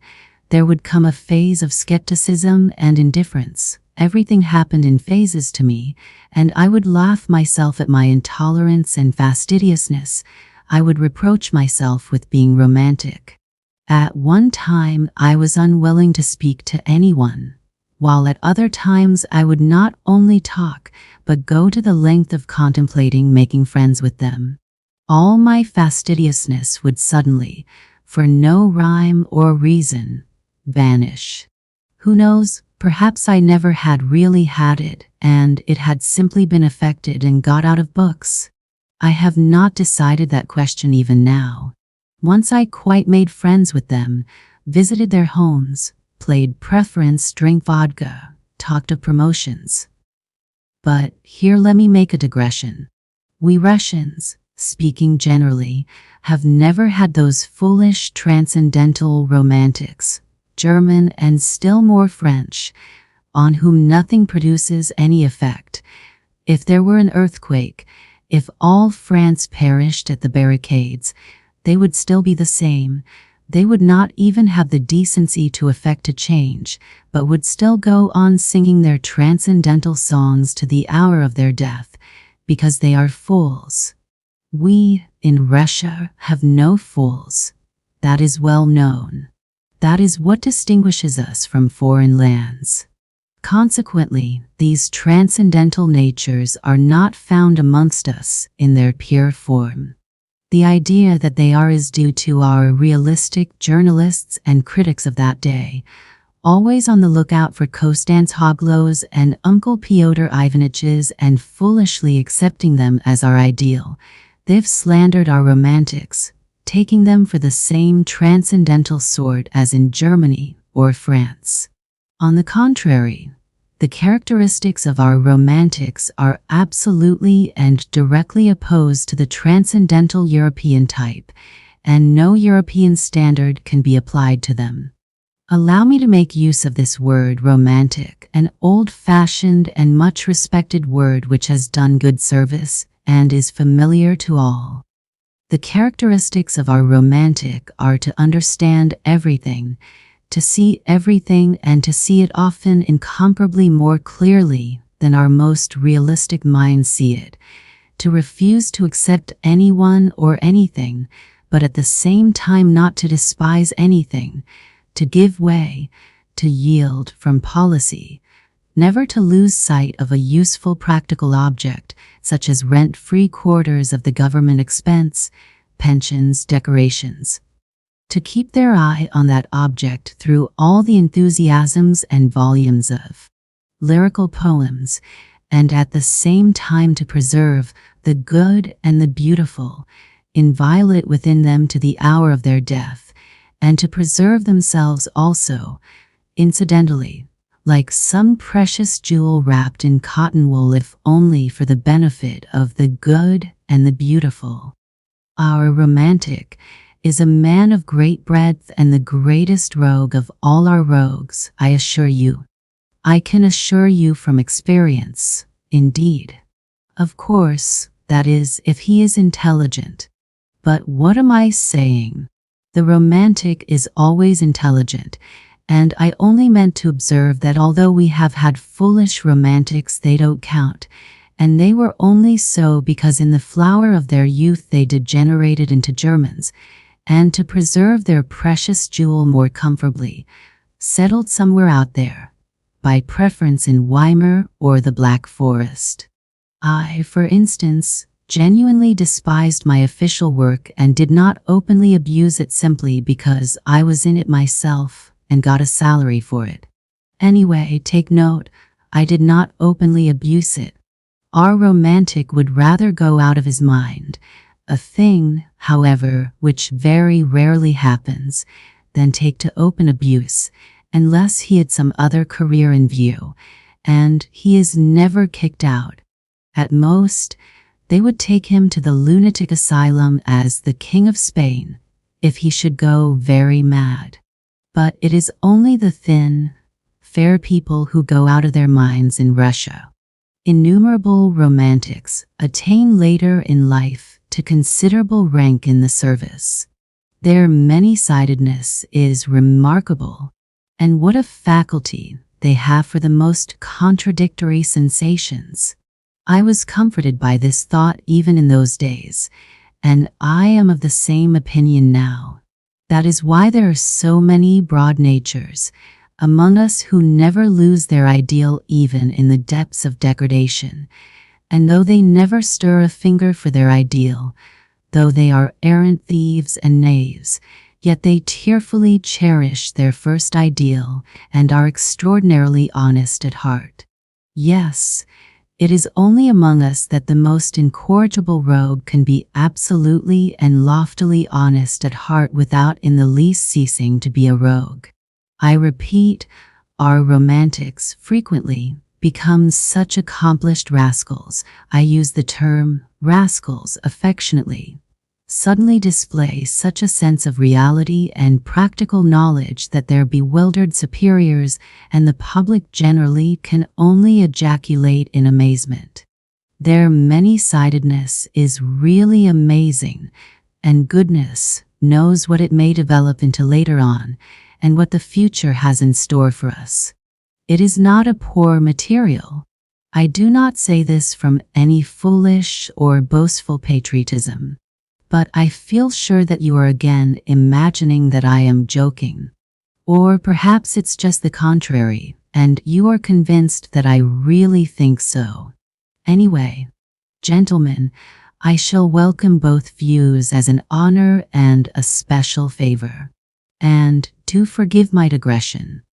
there would come a phase of skepticism and indifference. Everything happened in phases to me, and I would laugh myself at my intolerance and fastidiousness. I would reproach myself with being romantic. At one time, I was unwilling to speak to anyone, while at other times I would not only talk, but go to the length of contemplating making friends with them. All my fastidiousness would suddenly, for no rhyme or reason, vanish. Who knows, perhaps I never had really had it, and it had simply been affected and got out of books. I have not decided that question even now. Once I quite made friends with them, visited their homes, played preference, drank vodka, talked of promotions. But here let me make a digression. We Russians, speaking generally, have never had those foolish transcendental romantics, German and still more French, on whom nothing produces any effect. If there were an earthquake, if all France perished at the barricades, they would still be the same. They would not even have the decency to effect a change, but would still go on singing their transcendental songs to the hour of their death, because they are fools. We, in Russia, have no fools. That is well known. That is what distinguishes us from foreign lands. Consequently, these transcendental natures are not found amongst us in their pure form. The idea that they are is due to our realistic journalists and critics of that day, always on the lookout for Konstantinoglos and Uncle Pyotr Ivaniches and foolishly accepting them as our ideal. They've slandered our romantics, taking them for the same transcendental sort as in Germany or France. On the contrary, the characteristics of our romantics are absolutely and directly opposed to the transcendental European type, and no European standard can be applied to them. Allow me to make use of this word romantic, an old-fashioned and much respected word which has done good service and is familiar to all. The characteristics of our romantic are to understand everything, to see everything, and to see it often incomparably more clearly than our most realistic minds see it, to refuse to accept anyone or anything, but at the same time not to despise anything, to give way, to yield from policy, never to lose sight of a useful practical object, such as rent-free quarters of the government expense, pensions, decorations. To keep their eye on that object through all the enthusiasms and volumes of lyrical poems, and at the same time to preserve the good and the beautiful, inviolate within them to the hour of their death, and to preserve themselves also, incidentally, like some precious jewel wrapped in cotton wool, if only for the benefit of the good and the beautiful. Our romantic is a man of great breadth and the greatest rogue of all our rogues, I assure you. I can assure you from experience, indeed. Of course, that is, if he is intelligent. But what am I saying? The romantic is always intelligent, and I only meant to observe that although we have had foolish romantics, they don't count, and they were only so because in the flower of their youth they degenerated into Germans, and to preserve their precious jewel more comfortably, settled somewhere out there, by preference in Weimar or the Black Forest. I, for instance, genuinely despised my official work and did not openly abuse it simply because I was in it myself and got a salary for it. Anyway, take note, I did not openly abuse it. Our romantic would rather go out of his mind, a thing, however, which very rarely happens, than take to open abuse, unless he had some other career in view, and he is never kicked out. At most, they would take him to the lunatic asylum as the King of Spain, if he should go very mad. But it is only the thin, fair people who go out of their minds in Russia. Innumerable romantics attain later in life to considerable rank in the service. Their many-sidedness is remarkable, and what a faculty they have for the most contradictory sensations. I was comforted by this thought even in those days, and I am of the same opinion now. That is why there are so many broad natures among us who never lose their ideal even in the depths of degradation, and though they never stir a finger for their ideal, though they are errant thieves and knaves, yet they tearfully cherish their first ideal and are extraordinarily honest at heart. Yes, it is only among us that the most incorrigible rogue can be absolutely and loftily honest at heart without in the least ceasing to be a rogue. I repeat, our romantics frequently become such accomplished rascals, I use the term rascals affectionately, suddenly display such a sense of reality and practical knowledge that their bewildered superiors and the public generally can only ejaculate in amazement. Their many-sidedness is really amazing, and goodness knows what it may develop into later on, and what the future has in store for us. It is not a poor material. I do not say this from any foolish or boastful patriotism, but I feel sure that you are again imagining that I am joking. Or perhaps it's just the contrary, and you are convinced that I really think so. Anyway, gentlemen, I shall welcome both views as an honor and a special favor. And do forgive my digression.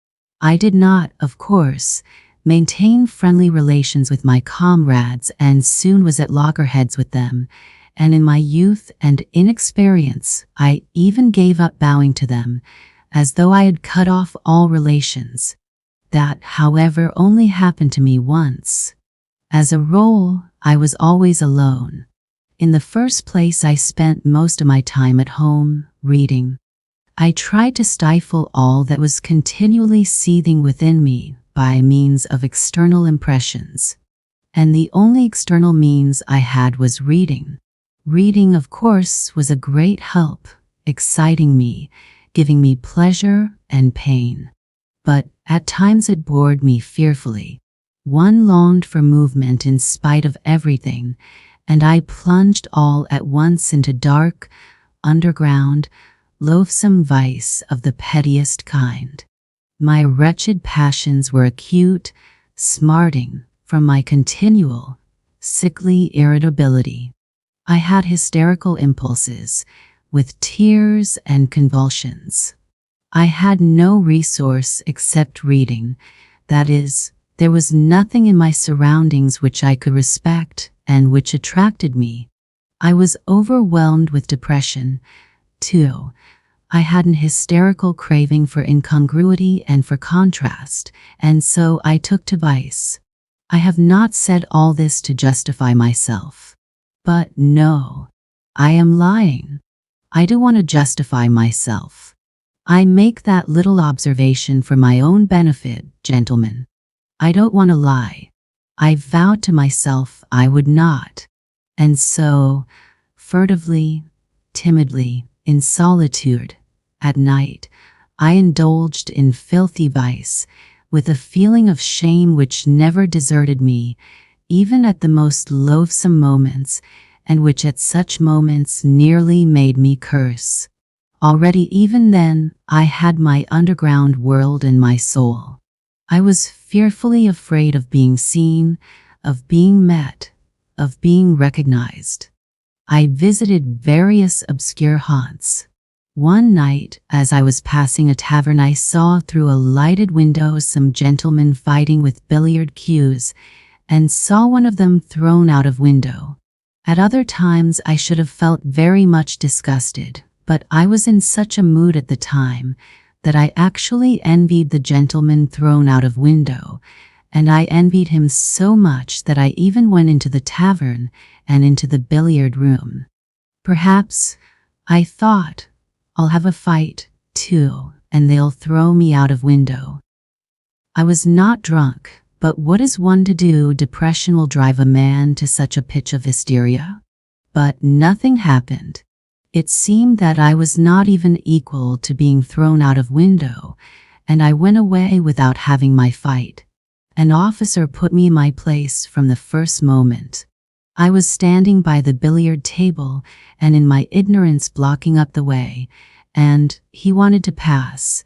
I did not, of course, maintain friendly relations with my comrades and soon was at loggerheads with them, and in my youth and inexperience I even gave up bowing to them, as though I had cut off all relations. That, however, only happened to me once. As a rule, I was always alone. In the first place, I spent most of my time at home, reading. I tried to stifle all that was continually seething within me by means of external impressions, and the only external means I had was reading. Reading, of course, was a great help, exciting me, giving me pleasure and pain. But at times it bored me fearfully. One longed for movement in spite of everything, and I plunged all at once into dark, underground, loathsome vice of the pettiest kind. My wretched passions were acute, smarting from my continual, sickly irritability. I had hysterical impulses, with tears and convulsions. I had no resource except reading. That is, there was nothing in my surroundings which I could respect and which attracted me. I was overwhelmed with depression, too. I had an hysterical craving for incongruity and for contrast, and so I took to vice. I have not said all this to justify myself. But no, I am lying. I do want to justify myself. I make that little observation for my own benefit, gentlemen. I don't want to lie. I vowed to myself I would not. And so, furtively, timidly, in solitude, at night, I indulged in filthy vice, with a feeling of shame which never deserted me, even at the most loathsome moments, and which at such moments nearly made me curse. Already even then, I had my underground world in my soul. I was fearfully afraid of being seen, of being met, of being recognized. I visited various obscure haunts. One night, as I was passing a tavern, I saw through a lighted window some gentlemen fighting with billiard cues, and saw one of them thrown out of window. At other times I should have felt very much disgusted, but I was in such a mood at the time that I actually envied the gentleman thrown out of window, and I envied him so much that I even went into the tavern and into the billiard room. Perhaps, I thought, I'll have a fight, too, and they'll throw me out of window. I was not drunk, but what is one to do? Depression will drive a man to such a pitch of hysteria. But nothing happened. It seemed that I was not even equal to being thrown out of window, and I went away without having my fight. An officer put me in my place from the first moment. I was standing by the billiard table and in my ignorance blocking up the way, and he wanted to pass.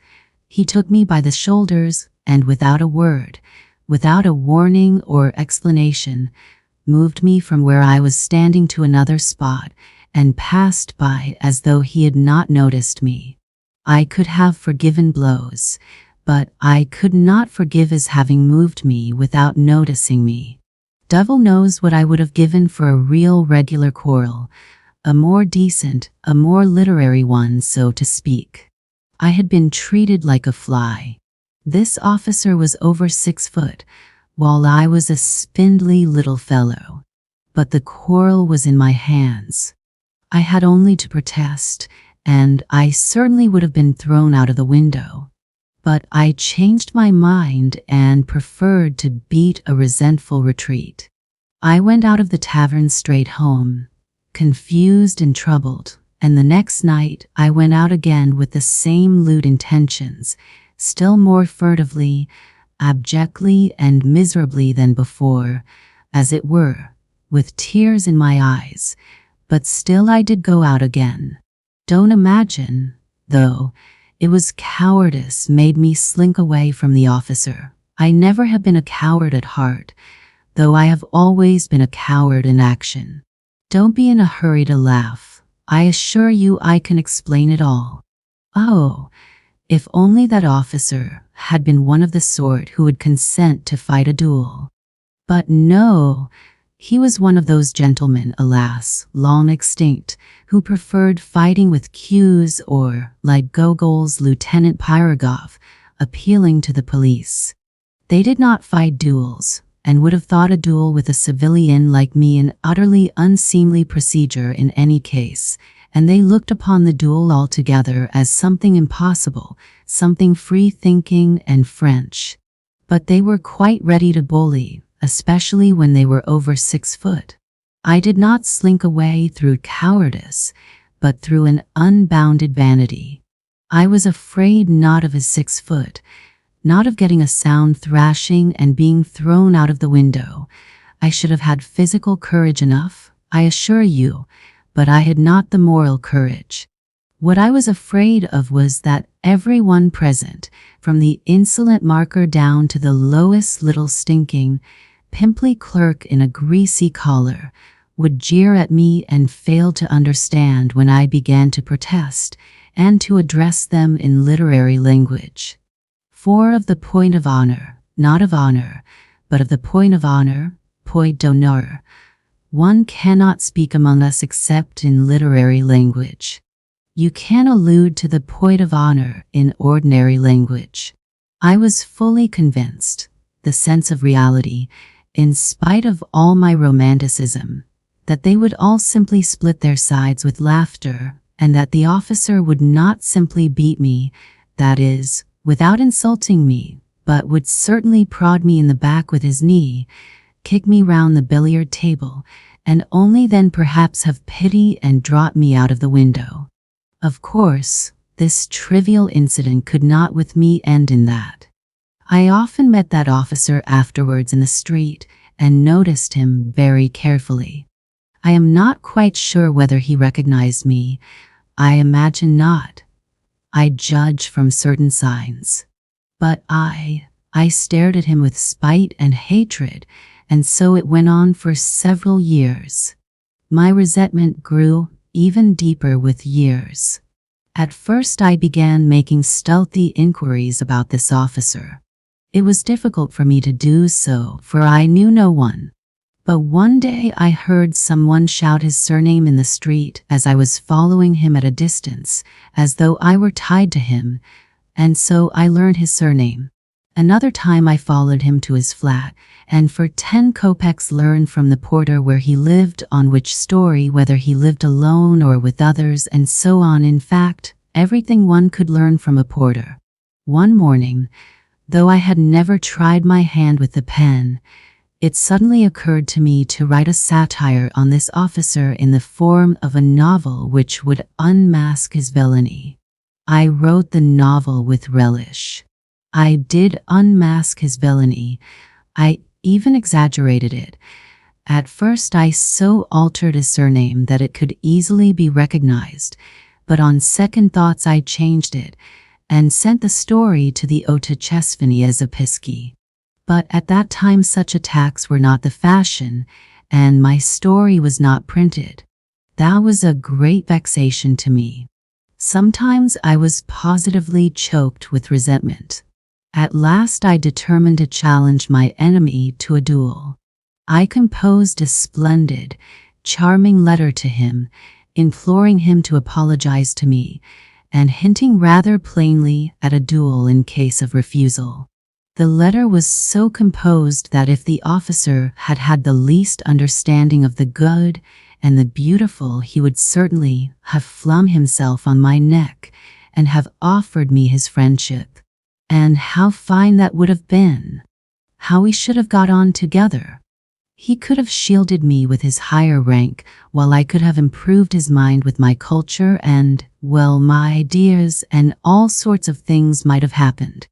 He took me by the shoulders and without a word, without a warning or explanation, moved me from where I was standing to another spot and passed by as though he had not noticed me. I could have forgiven blows, but I could not forgive his having moved me without noticing me. Devil knows what I would have given for a real regular quarrel, a more decent, a more literary one, so to speak. I had been treated like a fly. This officer was over 6 foot, while I was a spindly little fellow. But the quarrel was in my hands. I had only to protest, and I certainly would have been thrown out of the window. But I changed my mind and preferred to beat a resentful retreat. I went out of the tavern straight home, confused and troubled, and the next night I went out again with the same lewd intentions, still more furtively, abjectly and miserably than before, as it were, with tears in my eyes, but still I did go out again. Don't imagine, though, it was cowardice made me slink away from the officer. I never have been a coward at heart, though I have always been a coward in action. Don't be in a hurry to laugh. I assure you I can explain it all. Oh, if only that officer had been one of the sort who would consent to fight a duel. But no, he was one of those gentlemen, alas, long extinct, who preferred fighting with cues or, like Gogol's Lieutenant Pirogov, appealing to the police. They did not fight duels, and would have thought a duel with a civilian like me an utterly unseemly procedure in any case, and they looked upon the duel altogether as something impossible, something free-thinking and French. But they were quite ready to bully, especially when they were over 6 foot. I did not slink away through cowardice, but through an unbounded vanity. I was afraid not of his 6 foot, not of getting a sound thrashing and being thrown out of the window. I should have had physical courage enough, I assure you, but I had not the moral courage. What I was afraid of was that everyone present, from the insolent marker down to the lowest little stinking, pimply clerk in a greasy collar, would jeer at me and fail to understand when I began to protest and to address them in literary language. For of the point of honor, not of honor, but of the point of honor, point d'honneur, one cannot speak among us except in literary language. You can allude to the point of honor in ordinary language. I was fully convinced, the sense of reality, in spite of all my romanticism, that they would all simply split their sides with laughter, and that the officer would not simply beat me, that is, without insulting me, but would certainly prod me in the back with his knee, kick me round the billiard table, and only then perhaps have pity and drop me out of the window. Of course, this trivial incident could not with me end in that. I often met that officer afterwards in the street and noticed him very carefully. I am not quite sure whether he recognized me. I imagine not, I judge from certain signs. But I stared at him with spite and hatred, and so it went on for several years. My resentment grew even deeper with years. At first I began making stealthy inquiries about this officer. It was difficult for me to do so, for I knew no one. But one day I heard someone shout his surname in the street as I was following him at a distance, as though I were tied to him, and so I learned his surname. Another time I followed him to his flat, and for 10 kopecks learned from the porter where he lived, on which story, whether he lived alone or with others, and so on. In fact, everything one could learn from a porter. One morning, though I had never tried my hand with the pen, it suddenly occurred to me to write a satire on this officer in the form of a novel which would unmask his villainy. I wrote the novel with relish. I did unmask his villainy. I even exaggerated it. At first I so altered his surname that it could easily be recognized, but on second thoughts I changed it and sent the story to the Audiobooks. But at that time such attacks were not the fashion, and my story was not printed. That was a great vexation to me. Sometimes I was positively choked with resentment. At last I determined to challenge my enemy to a duel. I composed a splendid, charming letter to him, imploring him to apologize to me, and hinting rather plainly at a duel in case of refusal. The letter was so composed that if the officer had had the least understanding of the good and the beautiful, he would certainly have flung himself on my neck and have offered me his friendship. And how fine that would have been! How we should have got on together! He could have shielded me with his higher rank, while I could have improved his mind with my culture and, well, my ideas, and all sorts of things might have happened.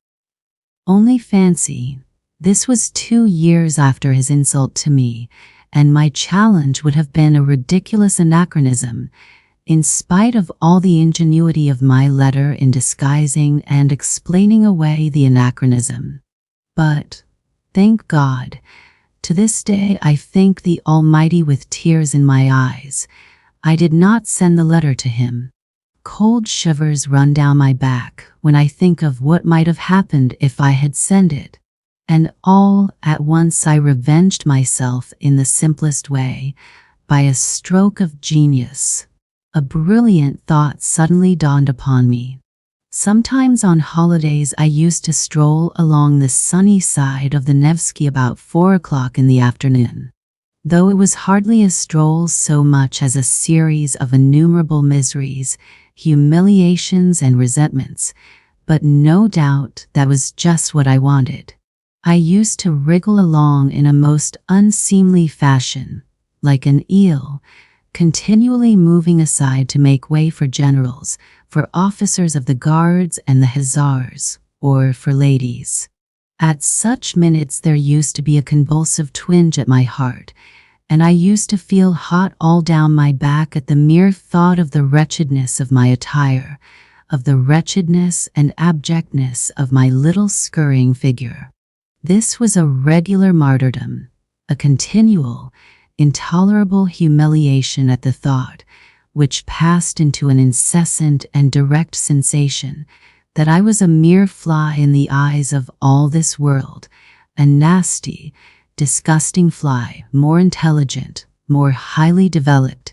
Only fancy, this was 2 years after his insult to me, and my challenge would have been a ridiculous anachronism, in spite of all the ingenuity of my letter in disguising and explaining away the anachronism. But, thank God, to this day I thank the Almighty with tears in my eyes, I did not send the letter to him. Cold shivers run down my back when I think of what might have happened if I had sent it. And all at once I revenged myself in the simplest way, by a stroke of genius. A brilliant thought suddenly dawned upon me. Sometimes on holidays I used to stroll along the sunny side of the Nevsky about 4 o'clock in the afternoon. Though it was hardly a stroll so much as a series of innumerable miseries, humiliations and resentments, but no doubt that was just what I wanted. I used to wriggle along in a most unseemly fashion, like an eel, continually moving aside to make way for generals, for officers of the guards and the hussars, or for ladies. At such minutes there used to be a convulsive twinge at my heart, and I used to feel hot all down my back at the mere thought of the wretchedness of my attire, of the wretchedness and abjectness of my little scurrying figure. This was a regular martyrdom, a continual, intolerable humiliation at the thought, which passed into an incessant and direct sensation that I was a mere fly in the eyes of all this world, a nasty, disgusting fly, more intelligent, more highly developed,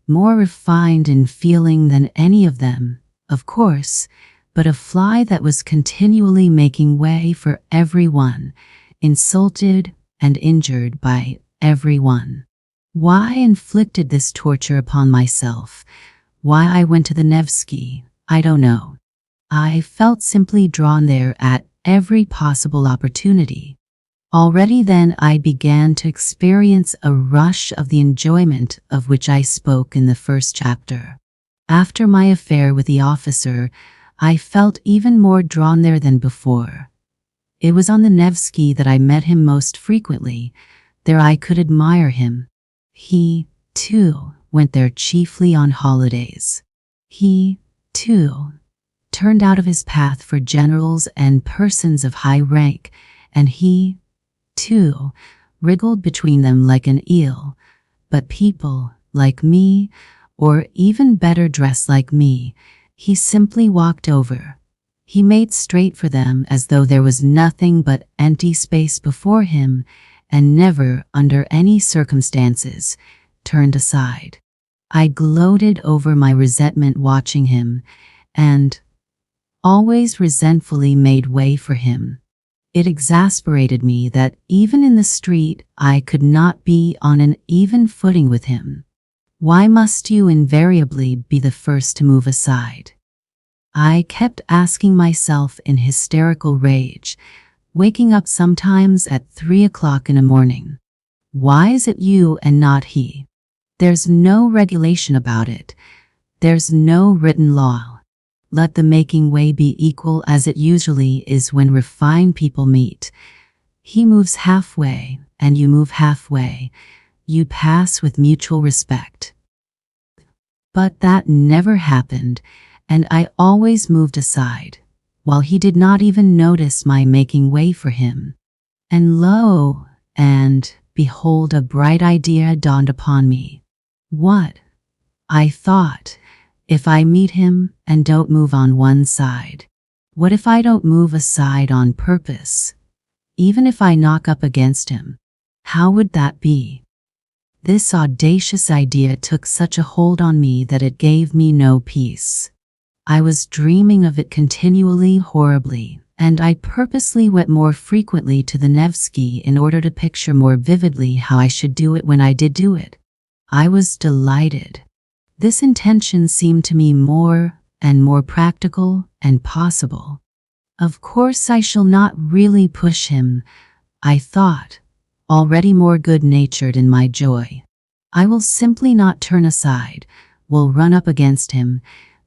more refined in feeling than any of them, of course, but a fly that was continually making way for everyone, insulted and injured by everyone. Why I inflicted this torture upon myself, why I went to the Nevsky, I don't know. I felt simply drawn there at every possible opportunity. Already then I began to experience a rush of the enjoyment of which I spoke in the first chapter. After my affair with the officer, I felt even more drawn there than before. It was on the Nevsky that I met him most frequently. There I could admire him. He, too, went there chiefly on holidays. He, too, turned out of his path for generals and persons of high rank, and he, too, wriggled between them like an eel. But people, like me, or even better dressed like me, he simply walked over. He made straight for them as though there was nothing but empty space before him, and never, under any circumstances, turned aside. I gloated over my resentment watching him, and always resentfully made way for him. It exasperated me that even in the street I could not be on an even footing with him. Why must you invariably be the first to move aside? I kept asking myself in hysterical rage, waking up sometimes at 3 o'clock in the morning. Why is it you and not he? There's no regulation about it. There's no written law. Let the making way be equal as it usually is when refined people meet. He moves halfway, and you move halfway. You pass with mutual respect. But that never happened, and I always moved aside, while he did not even notice my making way for him. And lo, and behold, a bright idea dawned upon me. What? I thought, if I meet him and don't move on one side? What if I don't move aside on purpose? Even if I knock up against him, how would that be? This audacious idea took such a hold on me that it gave me no peace. I was dreaming of it continually, horribly, and I purposely went more frequently to the Nevsky in order to picture more vividly how I should do it when I did do it. I was delighted. This intention seemed to me more and more practical and possible. Of course I shall not really push him, I thought, already more good-natured in my joy. I will simply not turn aside, will run up against him,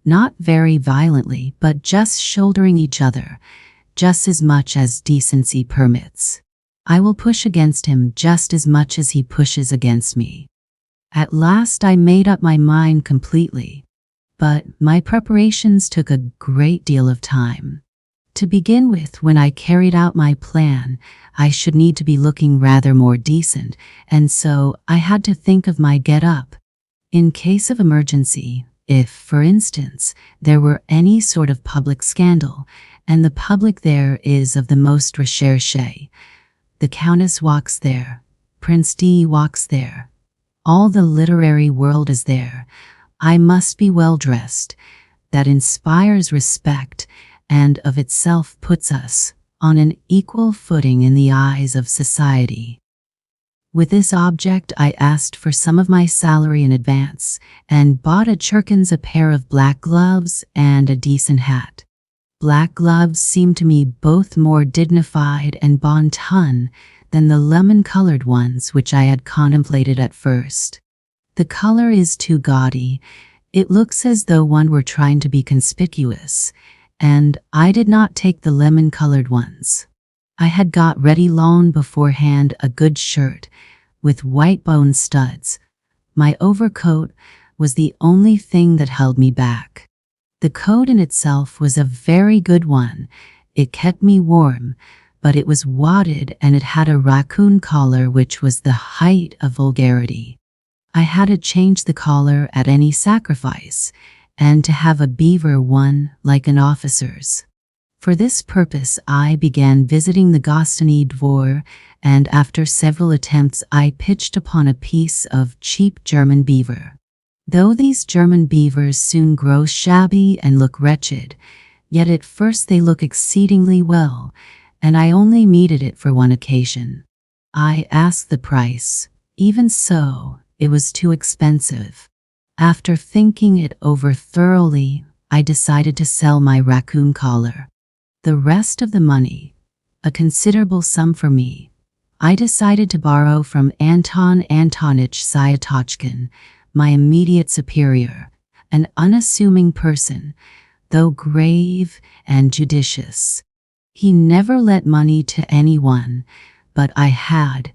not very violently, but just shouldering each other, just as much as decency permits. I will push against him just as much as he pushes against me. At last I made up my mind completely, but my preparations took a great deal of time. To begin with, when I carried out my plan, I should need to be looking rather more decent, and so I had to think of my get-up. In case of emergency, if, for instance, there were any sort of public scandal, and the public there is of the most recherché, the Countess walks there, Prince D walks there, all the literary world is there, I must be well dressed. That inspires respect, and of itself puts us on an equal footing in the eyes of society. With this object, I asked for some of my salary in advance, and bought at Churkin's a pair of black gloves and a decent hat. Black gloves seemed to me both more dignified and bon ton than the lemon-colored ones which I had contemplated at first. The color is too gaudy. It looks as though one were trying to be conspicuous, and I did not take the lemon-colored ones. I had got ready long beforehand a good shirt with white bone studs. My overcoat was the only thing that held me back. The coat in itself was a very good one. It kept me warm, but it was wadded and it had a raccoon collar which was the height of vulgarity. I had to change the collar at any sacrifice, and to have a beaver one like an officer's. For this purpose I began visiting the Gostiny Dvor, and after several attempts I pitched upon a piece of cheap German beaver. Though these German beavers soon grow shabby and look wretched, yet at first they look exceedingly well, and I only needed it for one occasion. I asked the price. Even so, it was too expensive. After thinking it over thoroughly, I decided to sell my raccoon collar. The rest of the money, a considerable sum for me, I decided to borrow from Anton Antonich Syatochkin, my immediate superior, an unassuming person, though grave and judicious. He never lent money to anyone, but I had,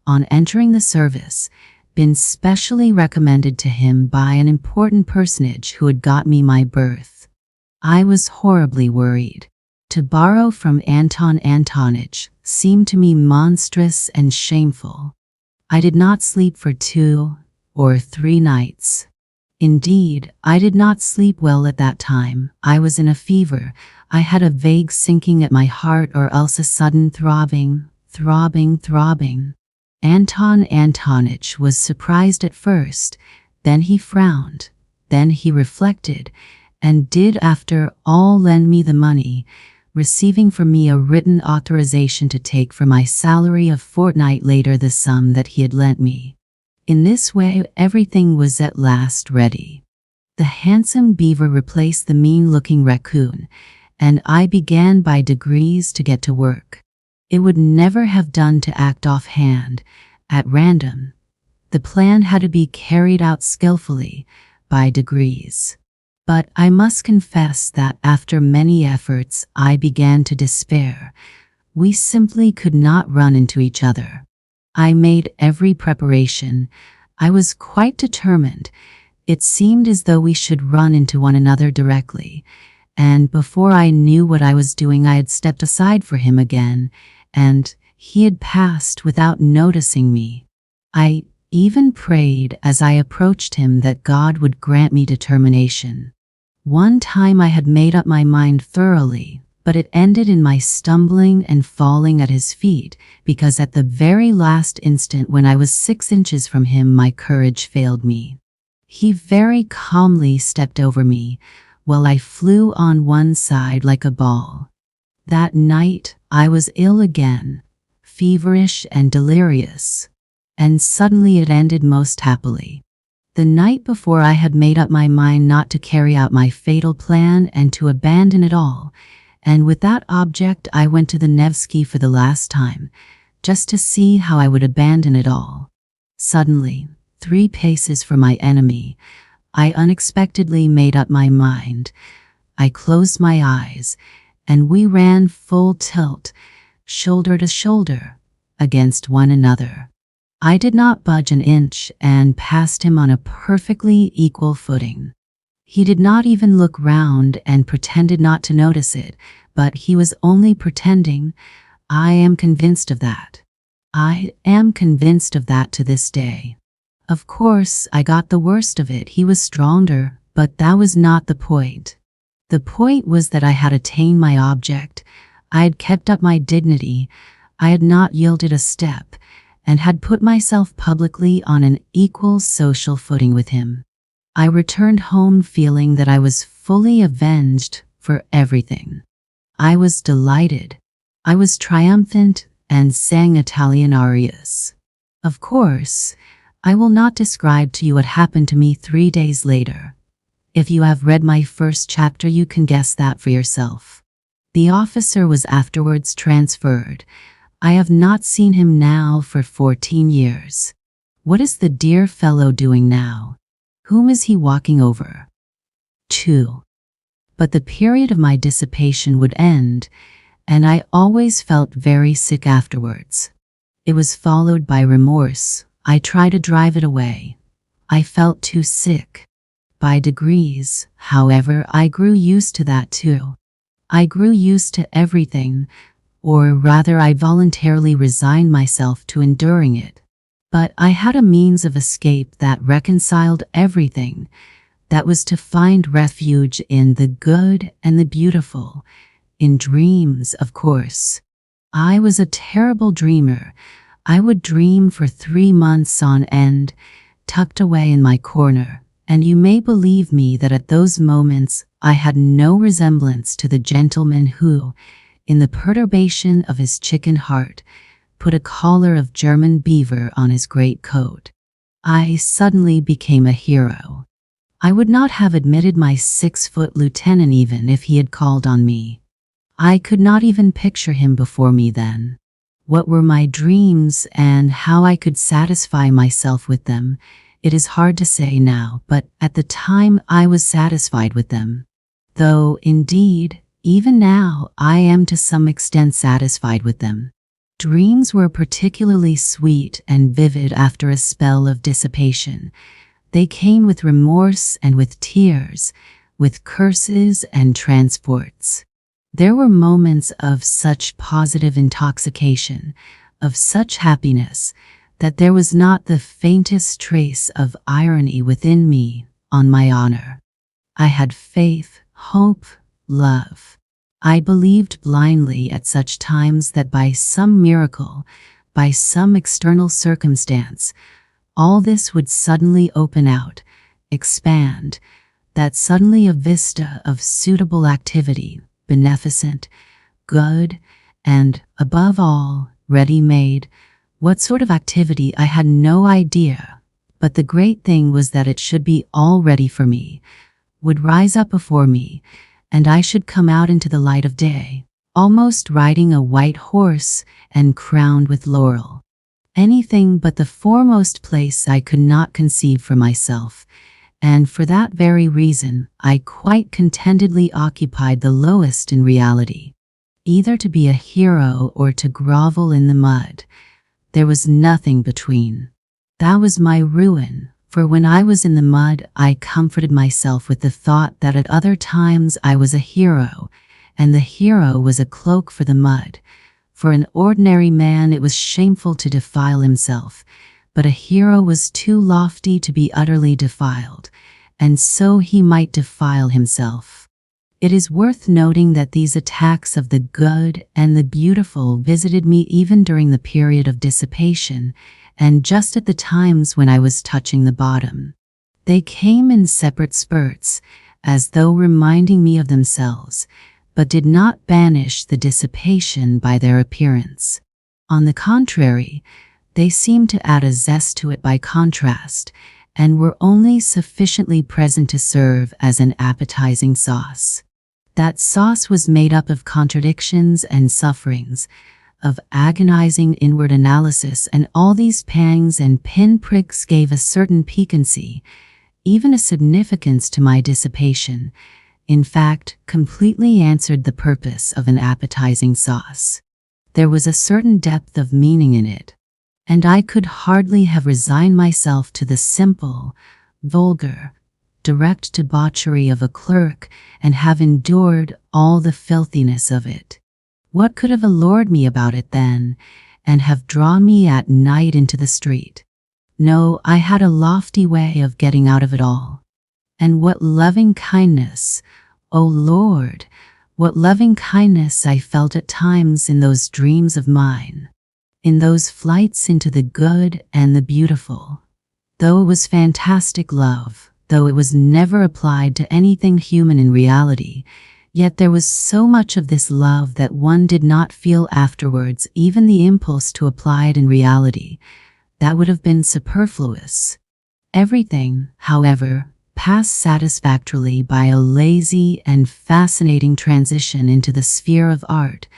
on entering the service, been specially recommended to him by an important personage who had got me my berth. I was horribly worried. To borrow from Anton Antonich seemed to me monstrous and shameful. I did not sleep for 2 or 3 nights. Indeed, I did not sleep well at that time. I was in a fever. I had a vague sinking at my heart, or else a sudden throbbing. Anton Antonich was surprised at first, then he frowned, then he reflected, and did after all lend me the money, receiving from me a written authorization to take for my salary a fortnight later the sum that he had lent me. In this way, everything was at last ready. The handsome beaver replaced the mean-looking raccoon, and I began by degrees to get to work. It would never have done to act offhand, at random. The plan had to be carried out skillfully, by degrees. But I must confess that after many efforts, I began to despair. We simply could not run into each other. I made every preparation. I was quite determined. It seemed as though we should run into one another directly, and before I knew what I was doing, I had stepped aside for him again, and he had passed without noticing me. I even prayed as I approached him that God would grant me determination. One time I had made up my mind thoroughly, but it ended in my stumbling and falling at his feet, because at the very last instant, when I was 6 inches from him, my courage failed me. He very calmly stepped over me, while I flew on one side like a ball. That night I was ill again, feverish and delirious, and suddenly it ended most happily. The night before, I had made up my mind not to carry out my fatal plan and to abandon it all, and with that object I went to the Nevsky for the last time, just to see how I would abandon it all. Suddenly, 3 paces from my enemy, I unexpectedly made up my mind. I closed my eyes, and we ran full tilt, shoulder to shoulder, against one another. I did not budge an inch and passed him on a perfectly equal footing. He did not even look round and pretended not to notice it, but he was only pretending. I am convinced of that. I am convinced of that to this day. Of course, I got the worst of it. He was stronger, but that was not the point. The point was that I had attained my object. I had kept up my dignity. I had not yielded a step, and had put myself publicly on an equal social footing with him. I returned home feeling that I was fully avenged for everything. I was delighted. I was triumphant and sang Italian arias. Of course, I will not describe to you what happened to me 3 days later. If you have read my first chapter, you can guess that for yourself. The officer was afterwards transferred. I have not seen him now for 14 years. What is the dear fellow doing now? Whom is he walking over? 2. But the period of my dissipation would end, and I always felt very sick afterwards. It was followed by remorse. I tried to drive it away. I felt too sick. By degrees, however, I grew used to that too. I grew used to everything, or rather I voluntarily resigned myself to enduring it. But I had a means of escape that reconciled everything. That was to find refuge in the good and the beautiful, in dreams, of course. I was a terrible dreamer. I would dream for 3 months on end, tucked away in my corner, and you may believe me that at those moments I had no resemblance to the gentleman who, in the perturbation of his chicken heart, put a collar of German beaver on his great coat. I suddenly became a hero. I would not have admitted my 6-foot lieutenant even if he had called on me. I could not even picture him before me then. What were my dreams and how I could satisfy myself with them, it is hard to say now, but at the time I was satisfied with them. Though, indeed, even now I am to some extent satisfied with them. Dreams were particularly sweet and vivid after a spell of dissipation. They came with remorse and with tears, with curses and transports. There were moments of such positive intoxication, of such happiness, that there was not the faintest trace of irony within me, on my honor. I had faith, hope, love. I believed blindly at such times that by some miracle, by some external circumstance, all this would suddenly open out, expand, that suddenly a vista of suitable activity, beneficent, good, and, above all, ready-made. What sort of activity I had no idea, but the great thing was that it should be all ready for me, would rise up before me, and I should come out into the light of day, almost riding a white horse and crowned with laurel. Anything but the foremost place I could not conceive for myself, and for that very reason I quite contentedly occupied the lowest in reality. Either to be a hero or to grovel in the mud. There was nothing between. That was my ruin, for when I was in the mud I comforted myself with the thought that at other times I was a hero, and the hero was a cloak for the mud. For an ordinary man it was shameful to defile himself, but a hero was too lofty to be utterly defiled, and so he might defile himself. It is worth noting that these attacks of the good and the beautiful visited me even during the period of dissipation, and just at the times when I was touching the bottom. They came in separate spurts, as though reminding me of themselves, but did not banish the dissipation by their appearance. On the contrary, they seemed to add a zest to it by contrast, and were only sufficiently present to serve as an appetizing sauce. That sauce was made up of contradictions and sufferings, of agonizing inward analysis, and all these pangs and pinpricks gave a certain piquancy, even a significance to my dissipation, in fact, completely answered the purpose of an appetizing sauce. There was a certain depth of meaning in it, and I could hardly have resigned myself to the simple, vulgar, direct debauchery of a clerk and have endured all the filthiness of it. What could have allured me about it then, and have drawn me at night into the street? No, I had a lofty way of getting out of it all. And what loving kindness, O Lord, what loving kindness I felt at times in those dreams of mine, in those flights into the good and the beautiful. Though it was fantastic love, though it was never applied to anything human in reality, yet there was so much of this love that one did not feel afterwards even the impulse to apply it in reality. That would have been superfluous. Everything, however, passed satisfactorily by a lazy and fascinating transition into the sphere of art,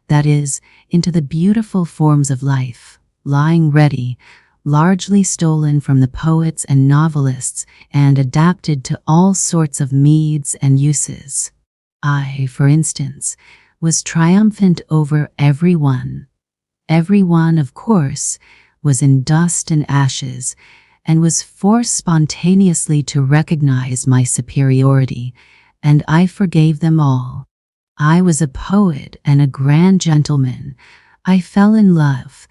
that is, into the beautiful forms of life, lying ready, largely stolen from the poets and novelists and adapted to all sorts of needs and uses. I, for instance, was triumphant over everyone. Everyone, of course, was in dust and ashes, and was forced spontaneously to recognize my superiority, and I forgave them all. I was a poet and a grand gentleman. I fell in love.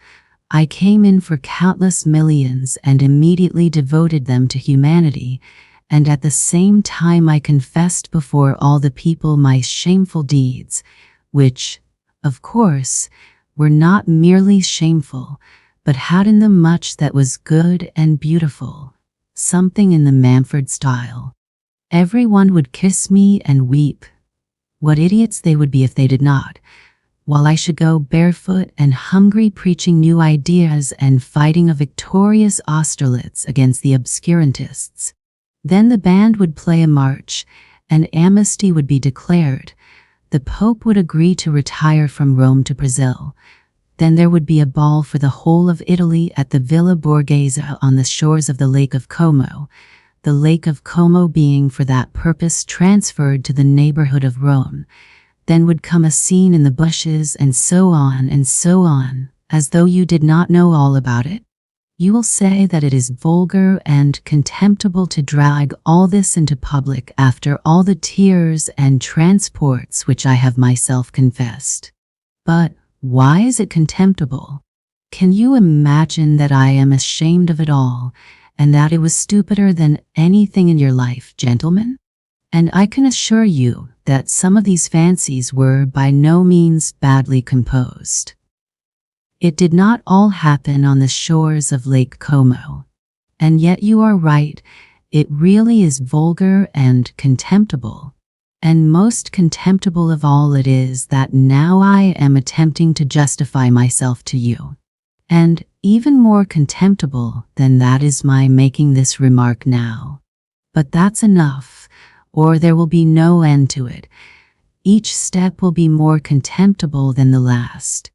I came in for countless millions and immediately devoted them to humanity, and at the same time I confessed before all the people my shameful deeds, which, of course, were not merely shameful, but had in them much that was good and beautiful, something in the Manfred style. Everyone would kiss me and weep. What idiots they would be if they did not, while I should go barefoot and hungry preaching new ideas and fighting a victorious Austerlitz against the obscurantists. Then the band would play a march, and amnesty would be declared. The Pope would agree to retire from Rome to Brazil. Then there would be a ball for the whole of Italy at the Villa Borghese on the shores of the Lake of Como, the Lake of Como being for that purpose transferred to the neighborhood of Rome. Then would come a scene in the bushes, and so on, as though you did not know all about it. You will say that it is vulgar and contemptible to drag all this into public after all the tears and transports which I have myself confessed. But why is it contemptible? Can you imagine that I am ashamed of it all, and that it was stupider than anything in your life, gentlemen? And I can assure you that some of these fancies were by no means badly composed. It did not all happen on the shores of Lake Como. And yet you are right, it really is vulgar and contemptible. And most contemptible of all it is that now I am attempting to justify myself to you. And even more contemptible than that is my making this remark now. But that's enough, or there will be no end to it. Each step will be more contemptible than the last.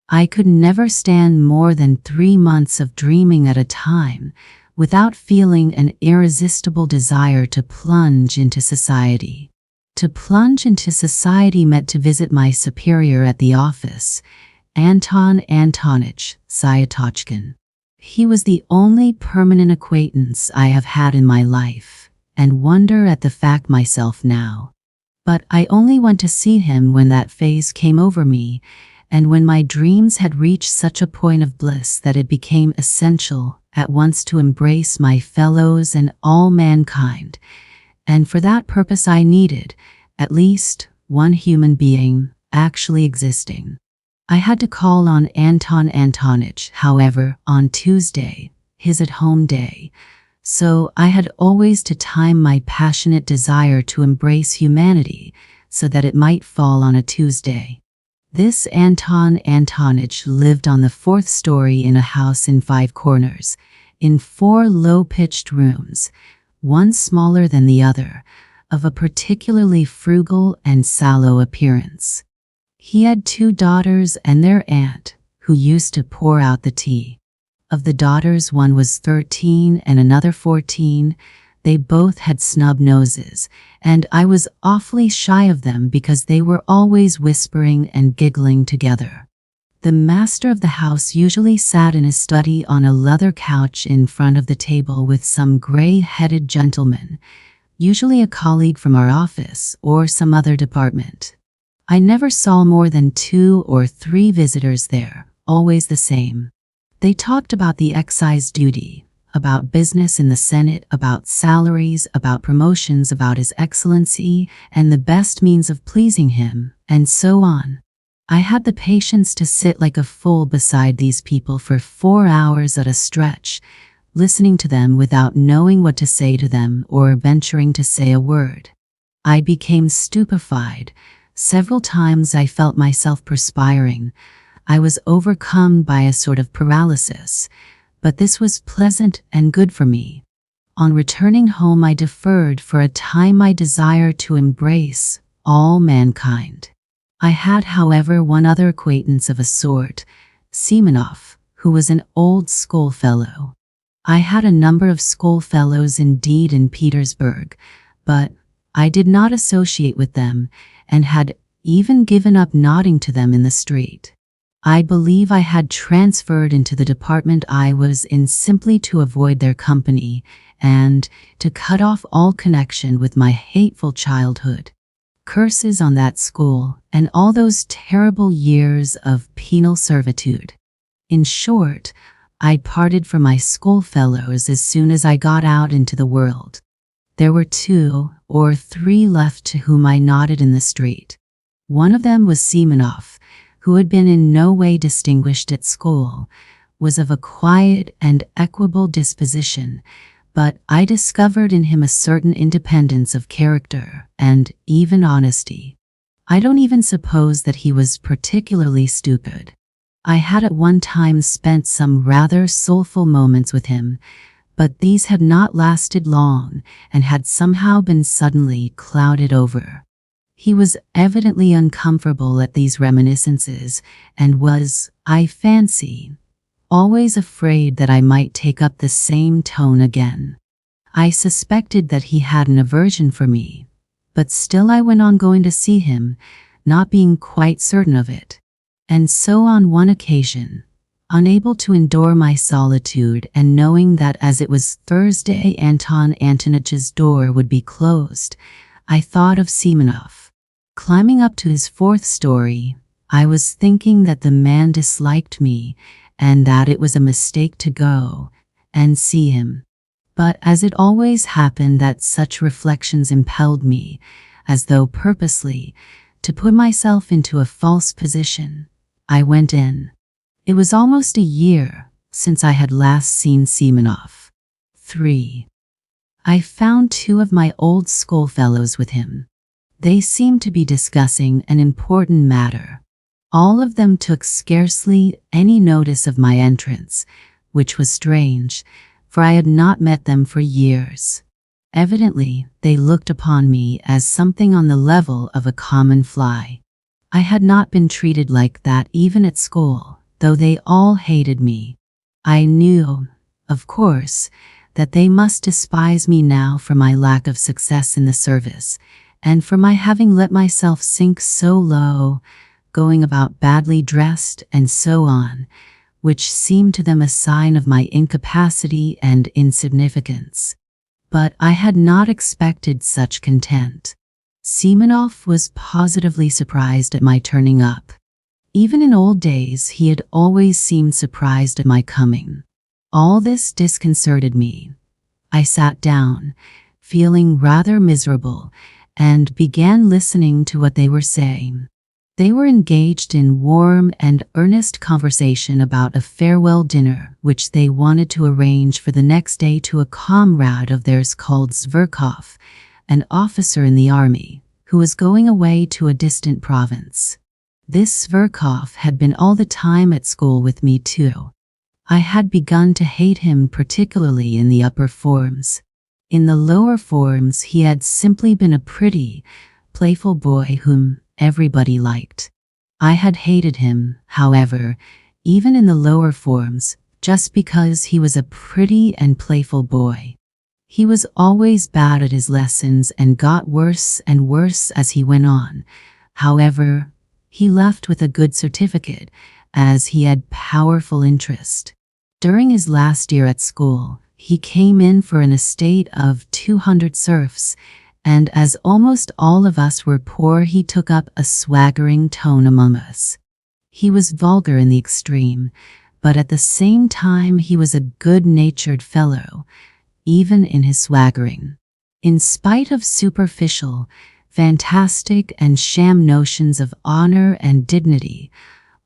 I could never stand more than 3 months of dreaming at a time without feeling an irresistible desire to plunge into society. To plunge into society meant to visit my superior at the office, Anton Antonich Syatochkin. He was the only permanent acquaintance I have had in my life, and wonder at the fact myself now. But I only went to see him when that phase came over me, and when my dreams had reached such a point of bliss that it became essential at once to embrace my fellows and all mankind, and for that purpose I needed, at least, one human being actually existing. I had to call on Anton Antonich, however, on Tuesday, his at-home day, so I had always to time my passionate desire to embrace humanity so that it might fall on a Tuesday. This Anton Antonich lived on the 4th story in a house in 5 corners, in 4 low-pitched rooms, one smaller than the other, of a particularly frugal and sallow appearance. He had 2 daughters and their aunt, who used to pour out the tea. Of the daughters, one was 13 and another 14. They both had snub noses, and I was awfully shy of them because they were always whispering and giggling together. The master of the house usually sat in his study on a leather couch in front of the table with some gray-headed gentleman, usually a colleague from our office or some other department. I never saw more than 2 or 3 visitors there, always the same. They talked about the excise duty, about business in the Senate, about salaries, about promotions, about His Excellency, and the best means of pleasing him, and so on. I had the patience to sit like a fool beside these people for 4 hours at a stretch, listening to them without knowing what to say to them or venturing to say a word. I became stupefied. Several times I felt myself perspiring. I was overcome by a sort of paralysis, but this was pleasant and good for me. On returning home I deferred for a time my desire to embrace all mankind. I had, however, one other acquaintance of a sort, Simonov, who was an old schoolfellow. I had a number of schoolfellows indeed in Petersburg, but I did not associate with them, and had even given up nodding to them in the street. I believe I had transferred into the department I was in simply to avoid their company and to cut off all connection with my hateful childhood. Curses on that school and all those terrible years of penal servitude. In short, I parted from my schoolfellows as soon as I got out into the world. There were 2 or 3 left to whom I nodded in the street. One of them was Simonov, who had been in no way distinguished at school, was of a quiet and equable disposition, but I discovered in him a certain independence of character and even honesty. I don't even suppose that he was particularly stupid. I had at one time spent some rather soulful moments with him, but these had not lasted long and had somehow been suddenly clouded over. He was evidently uncomfortable at these reminiscences and was, I fancy, always afraid that I might take up the same tone again. I suspected that he had an aversion for me, but still I went on going to see him, not being quite certain of it. And so on one occasion, Unable to endure my solitude and knowing that as it was Thursday Anton Antonich's door would be closed, I thought of Simonov. Climbing up to his fourth story, I was thinking that the man disliked me and that it was a mistake to go and see him. But as it always happened that such reflections impelled me, as though purposely, to put myself into a false position, I went in. It was almost a year since I had last seen Simonov. 3. I found 2 of my old schoolfellows with him. They seemed to be discussing an important matter. All of them took scarcely any notice of my entrance, which was strange, for I had not met them for years. Evidently, they looked upon me as something on the level of a common fly. I had not been treated like that even at school, though they all hated me. I knew, of course, that they must despise me now for my lack of success in the service, and for my having let myself sink so low, going about badly dressed and so on, which seemed to them a sign of my incapacity and insignificance. But I had not expected such contempt. Simonov was positively surprised at my turning up. Even in old days, he had always seemed surprised at my coming. All this disconcerted me. I sat down, feeling rather miserable, and began listening to what they were saying. They were engaged in warm and earnest conversation about a farewell dinner which they wanted to arrange for the next day to a comrade of theirs called Zverkov, an officer in the army, who was going away to a distant province. This Zverkov had been all the time at school with me too. I had begun to hate him particularly in the upper forms. In the lower forms he had simply been a pretty, playful boy whom everybody liked. I had hated him, however, even in the lower forms, just because he was a pretty and playful boy. He was always bad at his lessons and got worse and worse as he went on. However, he left with a good certificate, as he had powerful interest. During his last year at school, he came in for an estate of 200 serfs, and as almost all of us were poor, he took up a swaggering tone among us. He was vulgar in the extreme, but at the same time he was a good-natured fellow, even in his swaggering. In spite of superficial, fantastic and sham notions of honor and dignity,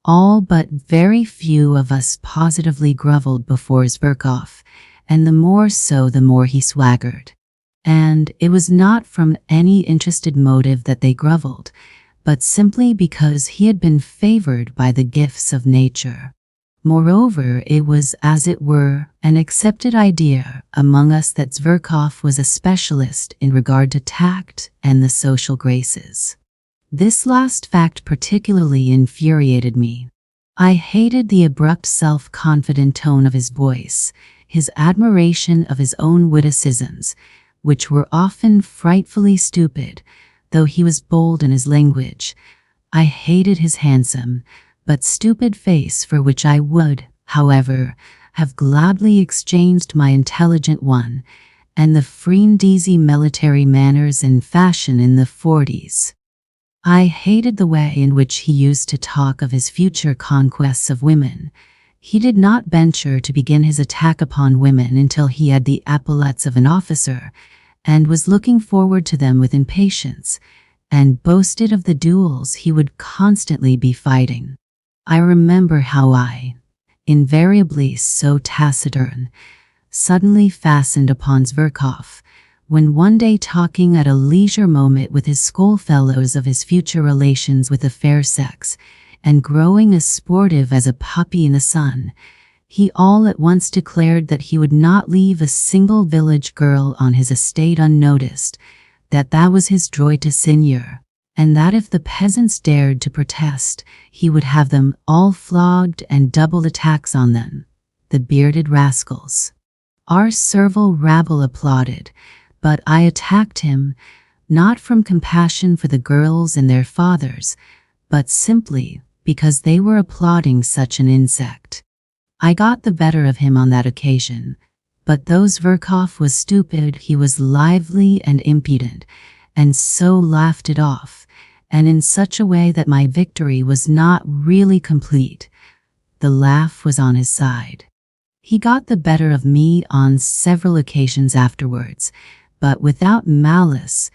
all but very few of us positively groveled before Zverkov, and the more so the more he swaggered. And it was not from any interested motive that they groveled, but simply because he had been favored by the gifts of nature. Moreover, it was, as it were, an accepted idea among us that Zverkov was a specialist in regard to tact and the social graces. This last fact particularly infuriated me. I hated the abrupt self-confident tone of his voice, his admiration of his own witticisms, which were often frightfully stupid, though he was bold in his language. I hated his handsome, but stupid face, for which I would, however, have gladly exchanged my intelligent one, and the Friendese military manners in fashion in the 40s. I hated the way in which he used to talk of his future conquests of women. He did not venture to begin his attack upon women until he had the epaulettes of an officer, and was looking forward to them with impatience, and boasted of the duels he would constantly be fighting. I remember how I, invariably so taciturn, suddenly fastened upon Zverkov, when one day talking at a leisure moment with his schoolfellows of his future relations with the fair sex, and growing as sportive as a puppy in the sun, he all at once declared that he would not leave a single village girl on his estate unnoticed, that was his droit de seigneur, and that if the peasants dared to protest, he would have them all flogged and double the tax on them, the bearded rascals. Our servile rabble applauded, but I attacked him, not from compassion for the girls and their fathers, but simply because they were applauding such an insect. I got the better of him on that occasion, but though Zverkov was stupid, he was lively and impudent, and so laughed it off, and in such a way that my victory was not really complete. The laugh was on his side. He got the better of me on several occasions afterwards, but without malice,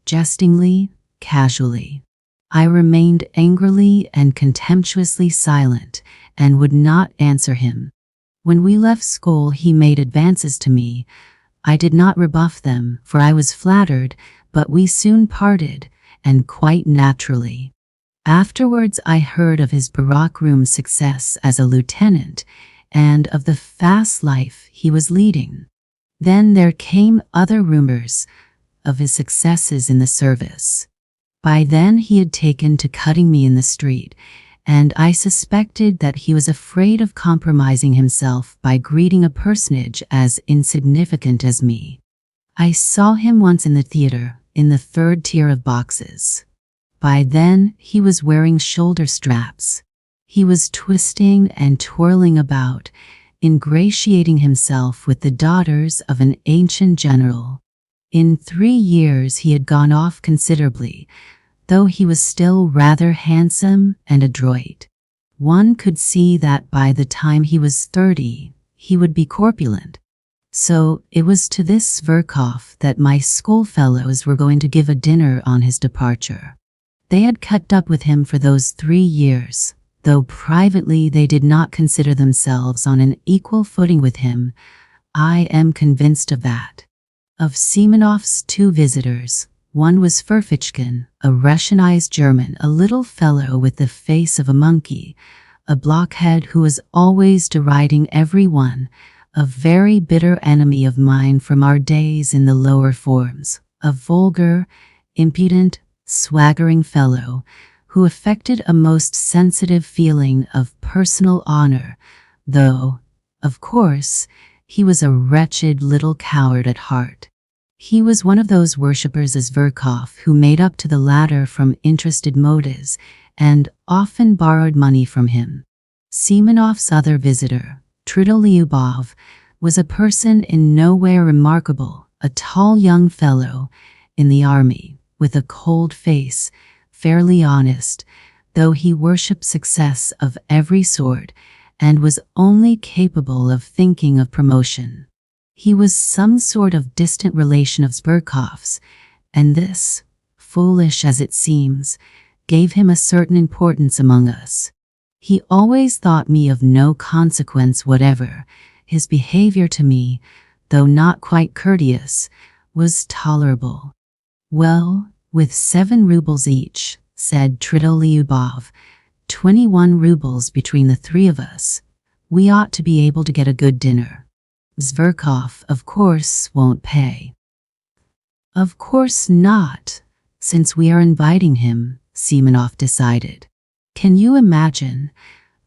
jestingly, casually. I remained angrily and contemptuously silent and would not answer him. When we left school, he made advances to me. I did not rebuff them, for I was flattered, but we soon parted, and quite naturally. Afterwards I heard of his baroque room success as a lieutenant, and of the fast life he was leading. Then there came other rumors of his successes in the service. By then he had taken to cutting me in the street, and I suspected that he was afraid of compromising himself by greeting a personage as insignificant as me. I saw him once in the theater, in the third tier of boxes. By then he was wearing shoulder straps. He was twisting and twirling about, ingratiating himself with the daughters of an ancient general. In 3 years he had gone off considerably, though he was still rather handsome and adroit. One could see that by the time he was 30, he would be corpulent. So it was to this Zverkov that my schoolfellows were going to give a dinner on his departure. They had kept up with him for those 3 years, though privately they did not consider themselves on an equal footing with him. I am convinced of that. Of Semenov's 2 visitors, one was Furfichkin, a Russianized German, a little fellow with the face of a monkey, a blockhead who was always deriding everyone, a very bitter enemy of mine from our days in the lower forms, a vulgar, impudent, swaggering fellow who affected a most sensitive feeling of personal honor, though, of course, he was a wretched little coward at heart. He was one of those worshippers as Zverkov who made up to the latter from interested motives and often borrowed money from him. Semenov's other visitor, Trudolyubov, was a person in no way remarkable, a tall young fellow in the army, with a cold face, fairly honest, though he worshipped success of every sort and was only capable of thinking of promotion. He was some sort of distant relation of Zverkov's, and this, foolish as it seems, gave him a certain importance among us. He always thought me of no consequence whatever. His behavior to me, though not quite courteous, was tolerable. Well, with 7 rubles each, said Trudolyubov, 21 rubles between the 3 of us, we ought to be able to get a good dinner. Zverkov, of course, won't pay. Of course not, since we are inviting him, Semenov decided. Can you imagine?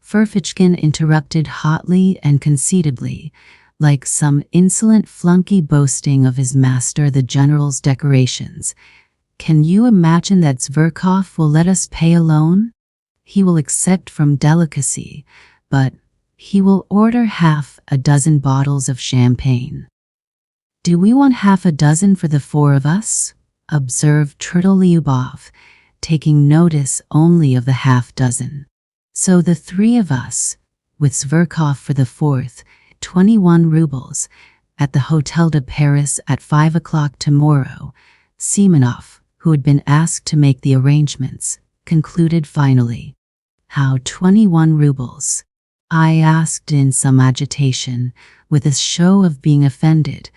Furfichkin interrupted hotly and conceitedly, like some insolent flunky boasting of his master the general's decorations. Can you imagine that Zverkov will let us pay alone? He will accept from delicacy, but he will order half a dozen bottles of champagne. Do we want half a dozen for the 4 of us? Observed Trudolyubov, taking notice only of the half dozen. So the 3 of us, with Zverkov for the 4th, 21 rubles, at the Hotel de Paris at 5 o'clock tomorrow. Semenov, who had been asked to make the arrangements, concluded finally. How 21 rubles? I asked in some agitation, with a show of being offended.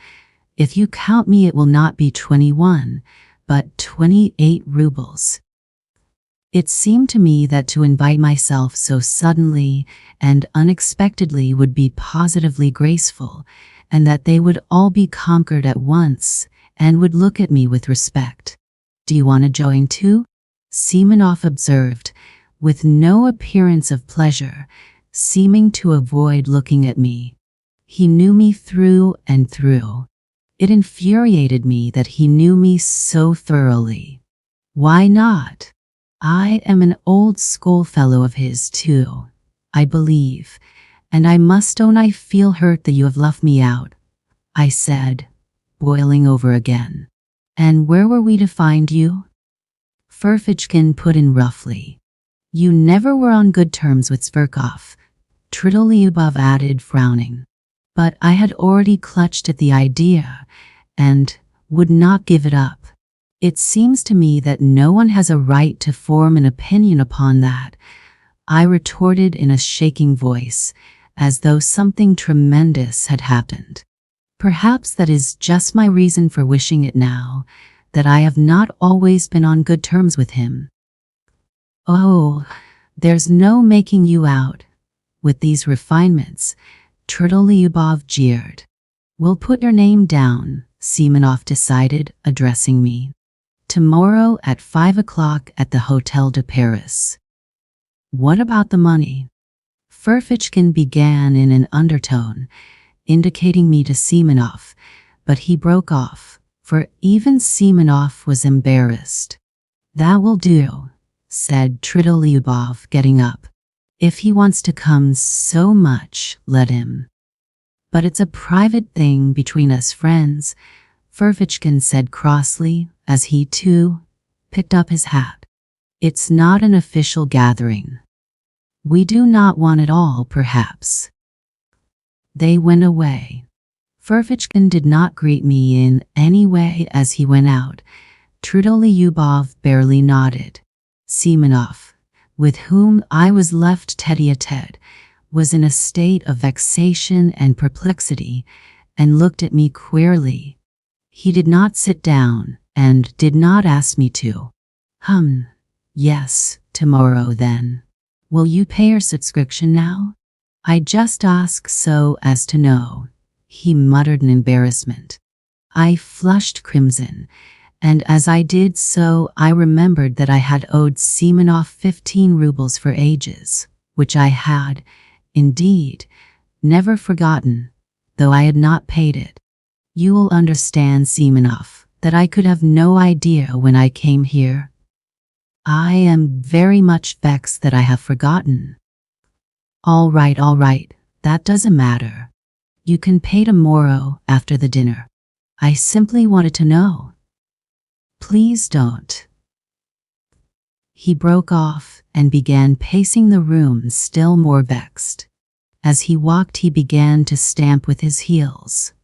If you count me, it will not be 21, but 28 rubles. It seemed to me that to invite myself so suddenly and unexpectedly would be positively graceful, and that they would all be conquered at once and would look at me with respect. Do you want to join too? Semenov observed, with no appearance of pleasure, seeming to avoid looking at me. He knew me through and through. It infuriated me that he knew me so thoroughly. Why not? I am an old schoolfellow of his too, I believe, And I must own I feel hurt that you have left me out, I said, boiling over again. And where were we to find you? Furfitchkin put in roughly. You never were on good terms with Zverkov, Tridolyubov added, frowning. But I had already clutched at the idea, and would not give it up. It seems to me that no one has a right to form an opinion upon that, I retorted in a shaking voice, as though something tremendous had happened. Perhaps that is just my reason for wishing it now, that I have not always been on good terms with him. Oh, there's no making you out. With these refinements, Tridolyubov jeered. We'll put your name down, Semenov decided, addressing me. Tomorrow at 5 o'clock at the Hotel de Paris. What about the money? Furfitchkin began in an undertone, indicating me to Semenov, but he broke off, for even Semenov was embarrassed. That will do, said Tridolyubov, getting up. If he wants to come so much, let him. But it's a private thing between us friends, Furfitchkin said crossly, as he, too, picked up his hat. It's not an official gathering. We do not want it all, perhaps. They went away. Furfitchkin did not greet me in any way as he went out. Tridolyubov barely nodded. Semenov, with whom I was left tete-a-tete, was in a state of vexation and perplexity, and looked at me queerly. He did not sit down, and did not ask me to. Yes, tomorrow then. Will you pay your subscription now? I just ask so as to know, he muttered in embarrassment. I flushed crimson, and as I did so I remembered that I had owed Semenov 15 rubles for ages, which I had, indeed, never forgotten, though I had not paid it. You will understand, Semenov, that I could have no idea when I came here. I am very much vexed that I have forgotten. All right, that doesn't matter. You can pay tomorrow after the dinner. I simply wanted to know. Please don't. He broke off and began pacing the room, still more vexed. As he walked, he began to stamp with his heels.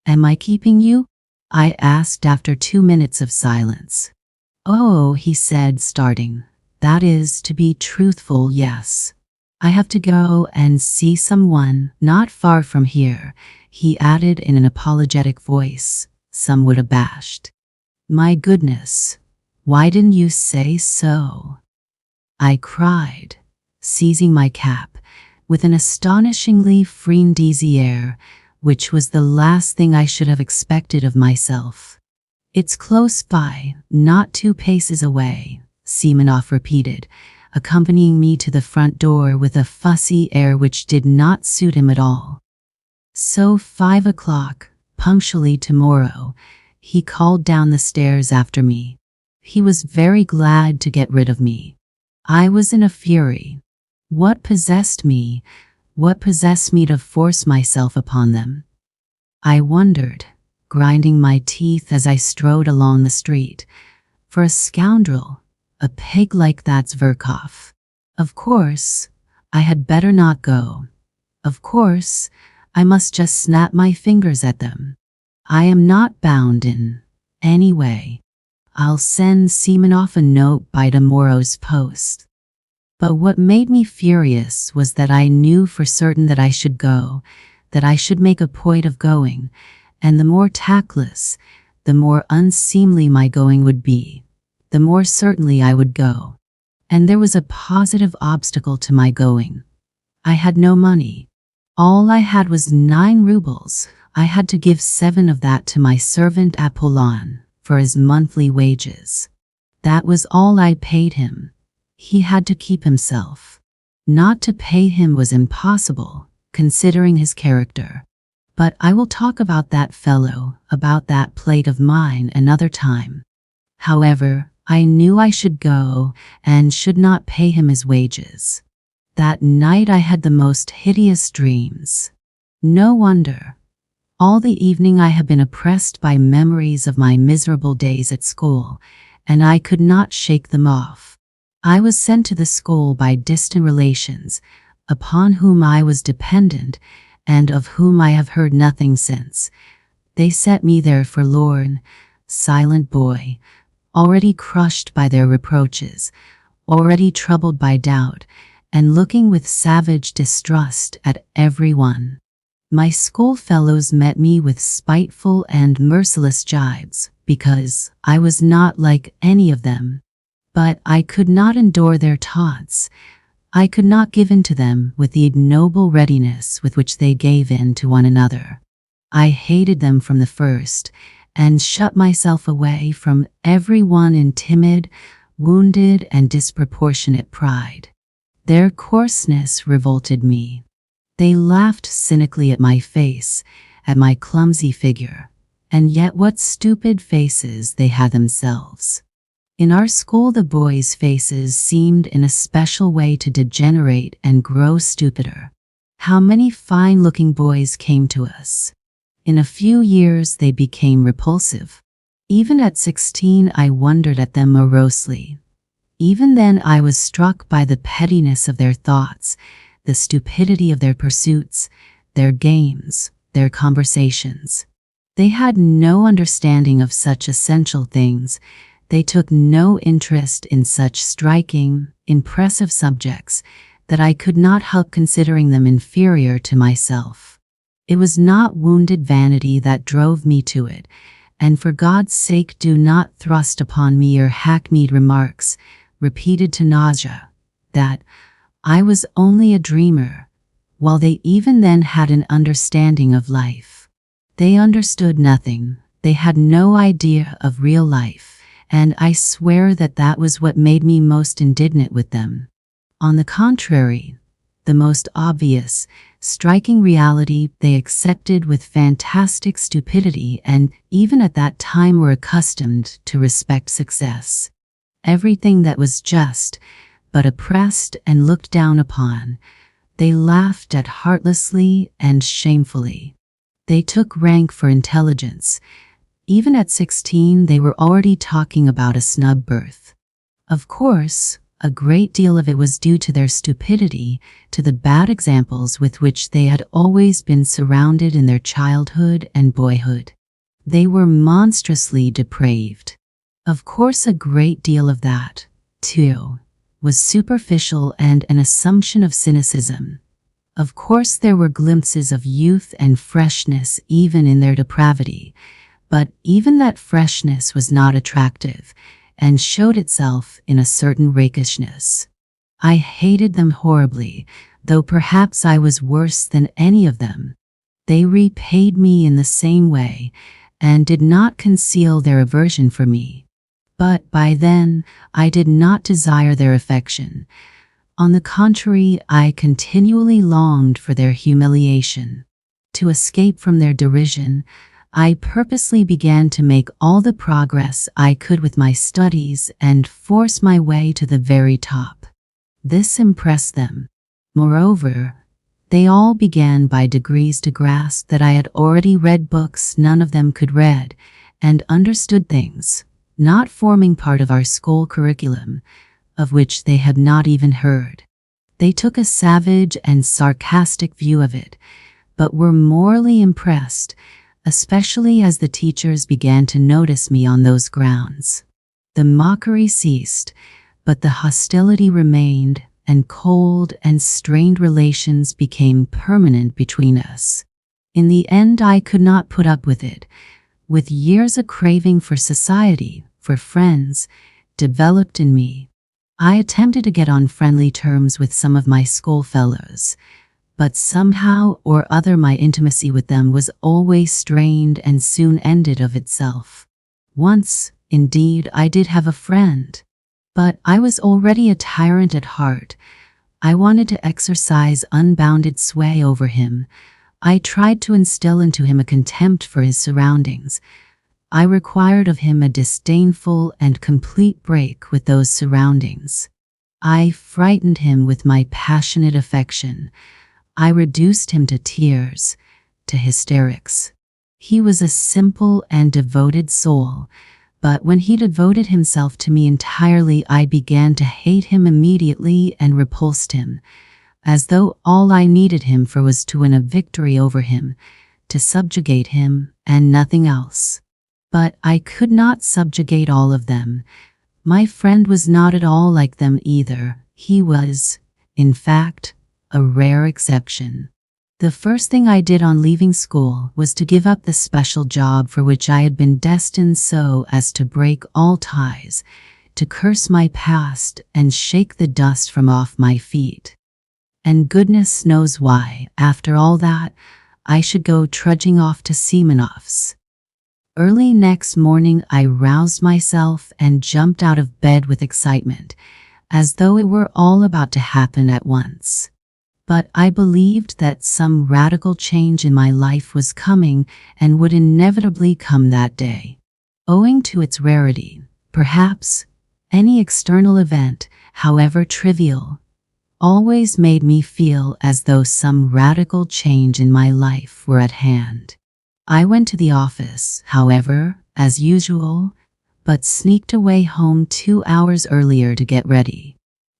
Am I keeping you? I asked after 2 minutes of silence. Oh, he said, starting. That is, to be truthful, yes. I have to go and see someone not far from here, he added in an apologetic voice, somewhat abashed. My goodness, why didn't you say so? I cried, seizing my cap, with an astonishingly Friendly air, which was the last thing I should have expected of myself. It's close by, not 2 paces away, Semenov repeated, accompanying me to the front door with a fussy air which did not suit him at all. So 5 o'clock, punctually tomorrow, he called down the stairs after me. He was very glad to get rid of me. I was in a fury. What possessed me? What possessed me to force myself upon them? I wondered, grinding my teeth as I strode along the street. For a scoundrel, a pig like that Zverkov. Of course, I had better not go. Of course, I must just snap my fingers at them. I am not bound in any way. I'll send Semenov a note by tomorrow's post. But what made me furious was that I knew for certain that I should go, that I should make a point of going, and the more tactless, the more unseemly my going would be, the more certainly I would go. And there was a positive obstacle to my going. I had no money. All I had was 9 rubles. I had to give 7 of that to my servant Apollon for his monthly wages. That was all I paid him. He had to keep himself. Not to pay him was impossible, considering his character. But I will talk about that fellow, about that plate of mine another time. However, I knew I should go and should not pay him his wages. That night I had the most hideous dreams. No wonder. All the evening I had been oppressed by memories of my miserable days at school, and I could not shake them off. I was sent to the school by distant relations, upon whom I was dependent, and of whom I have heard nothing since. They set me there forlorn, silent boy, already crushed by their reproaches, already troubled by doubt, and looking with savage distrust at everyone. My schoolfellows met me with spiteful and merciless jibes, because I was not like any of them. But I could not endure their taunts. I could not give in to them with the ignoble readiness with which they gave in to one another. I hated them from the first, and shut myself away from everyone in timid, wounded, and disproportionate pride. Their coarseness revolted me. They laughed cynically at my face, at my clumsy figure, and yet what stupid faces they had themselves. In our school, the boys' faces seemed in a special way to degenerate and grow stupider. How many fine-looking boys came to us! In a few years they became repulsive. Even at 16 I wondered at them morosely. Even then I was struck by the pettiness of their thoughts, the stupidity of their pursuits, their games, their conversations. They had no understanding of such essential things. They took no interest in such striking, impressive subjects that I could not help considering them inferior to myself. It was not wounded vanity that drove me to it, and for God's sake do not thrust upon me your hackneyed remarks, repeated to nausea, that I was only a dreamer, while they even then had an understanding of life. They understood nothing, they had no idea of real life, and I swear that that was what made me most indignant with them. On the contrary, the most obvious, striking reality they accepted with fantastic stupidity, and even at that time were accustomed to respect success. Everything that was just, but oppressed and looked down upon, they laughed at heartlessly and shamefully. They took rank for intelligence. Even at 16 they were already talking about a snub berth. Of course, a great deal of it was due to their stupidity, to the bad examples with which they had always been surrounded in their childhood and boyhood. They were monstrously depraved. Of course, a great deal of that, too, was superficial and an assumption of cynicism. Of course, there were glimpses of youth and freshness even in their depravity, but even that freshness was not attractive, and showed itself in a certain rakishness. I hated them horribly, though perhaps I was worse than any of them. They repaid me in the same way, and did not conceal their aversion for me. But by then, I did not desire their affection. On the contrary, I continually longed for their humiliation. To escape from their derision, I purposely began to make all the progress I could with my studies and force my way to the very top. This impressed them. Moreover, they all began by degrees to grasp that I had already read books none of them could read, and understood things, not forming part of our school curriculum, of which they had not even heard. They took a savage and sarcastic view of it, but were morally impressed, especially as the teachers began to notice me on those grounds. The mockery ceased, but the hostility remained, and cold and strained relations became permanent between us. In the end, I could not put up with it. With years a craving for society, for friends, developed in me. I attempted to get on friendly terms with some of my schoolfellows, but somehow or other my intimacy with them was always strained and soon ended of itself. Once, indeed, I did have a friend, but I was already a tyrant at heart. I wanted to exercise unbounded sway over him. I tried to instill into him a contempt for his surroundings. I required of him a disdainful and complete break with those surroundings. I frightened him with my passionate affection. I reduced him to tears, to hysterics. He was a simple and devoted soul, but when he devoted himself to me entirely, I began to hate him immediately and repulsed him, as though all I needed him for was to win a victory over him, to subjugate him, and nothing else. But I could not subjugate all of them. My friend was not at all like them either. He was, in fact, a rare exception. The first thing I did on leaving school was to give up the special job for which I had been destined, so as to break all ties, to curse my past and shake the dust from off my feet. And goodness knows why, after all that, I should go trudging off to Semenov's. Early next morning I roused myself and jumped out of bed with excitement, as though it were all about to happen at once. But I believed that some radical change in my life was coming and would inevitably come that day. Owing to its rarity, perhaps, any external event, however trivial, always made me feel as though some radical change in my life were at hand. I went to the office, however, as usual, but sneaked away home 2 hours earlier to get ready.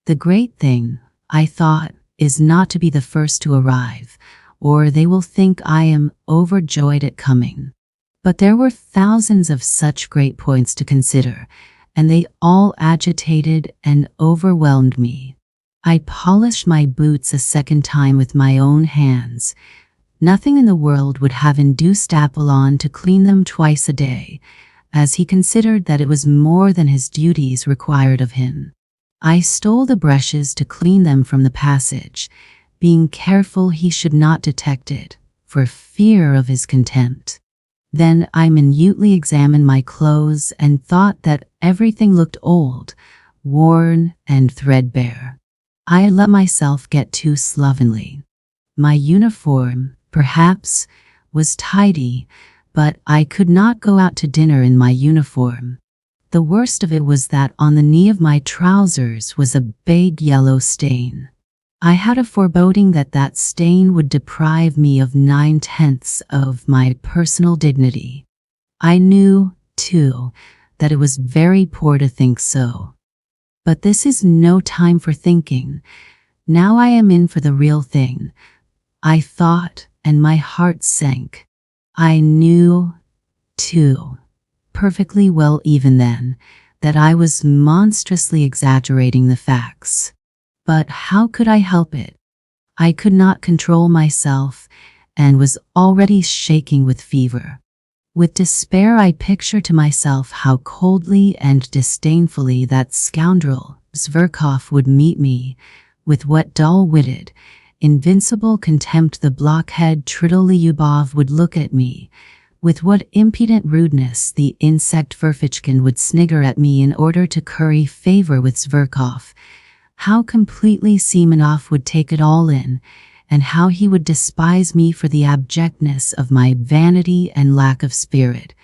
The great thing, I thought, is not to be the first to arrive, or they will think I am overjoyed at coming. But there were thousands of such great points to consider, and they all agitated and overwhelmed me. I polished my boots a second time with my own hands. Nothing in the world would have induced Apollon to clean them twice a day, as he considered that it was more than his duties required of him. I stole the brushes to clean them from the passage, being careful he should not detect it, for fear of his contempt. Then I minutely examined my clothes and thought that everything looked old, worn, and threadbare. I had let myself get too slovenly. My uniform, perhaps, was tidy, but I could not go out to dinner in my uniform. The worst of it was that on the knee of my trousers was a big yellow stain. I had a foreboding that that stain would deprive me of 9/10 of my personal dignity. I knew, too, that it was very poor to think so. But this is no time for thinking. Now I am in for the real thing, I thought, and my heart sank. I knew, too, perfectly well even then, that I was monstrously exaggerating the facts. But how could I help it? I could not control myself, and was already shaking with fever. With despair I pictured to myself how coldly and disdainfully that scoundrel, Zverkov, would meet me, with what dull-witted, invincible contempt the blockhead Tridolyubov would look at me, with what impudent rudeness the insect Verfichkin would snigger at me in order to curry favor with Zverkov, how completely Semenov would take it all in, and how he would despise me for the abjectness of my vanity and lack of spirit,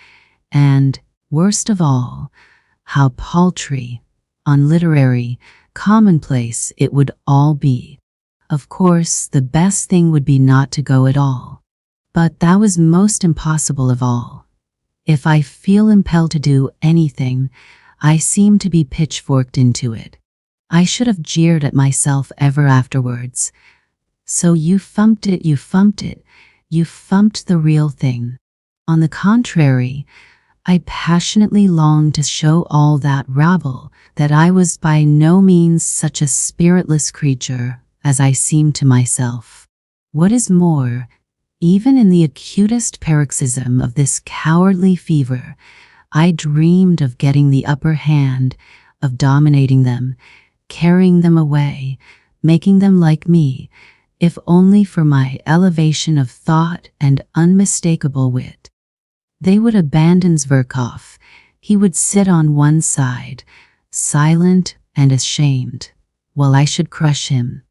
and, worst of all, how paltry, unliterary, commonplace it would all be. Of course, the best thing would be not to go at all. But that was most impossible of all. If I feel impelled to do anything, I seem to be pitchforked into it. I should have jeered at myself ever afterwards. So you funked it, you funked it, you funked the real thing. On the contrary, I passionately longed to show all that rabble that I was by no means such a spiritless creature as I seemed to myself. What is more, even in the acutest paroxysm of this cowardly fever, I dreamed of getting the upper hand, of dominating them, carrying them away, making them like me, if only for my elevation of thought and unmistakable wit. They would abandon Zverkov. He would sit on one side, silent and ashamed, while I should crush him.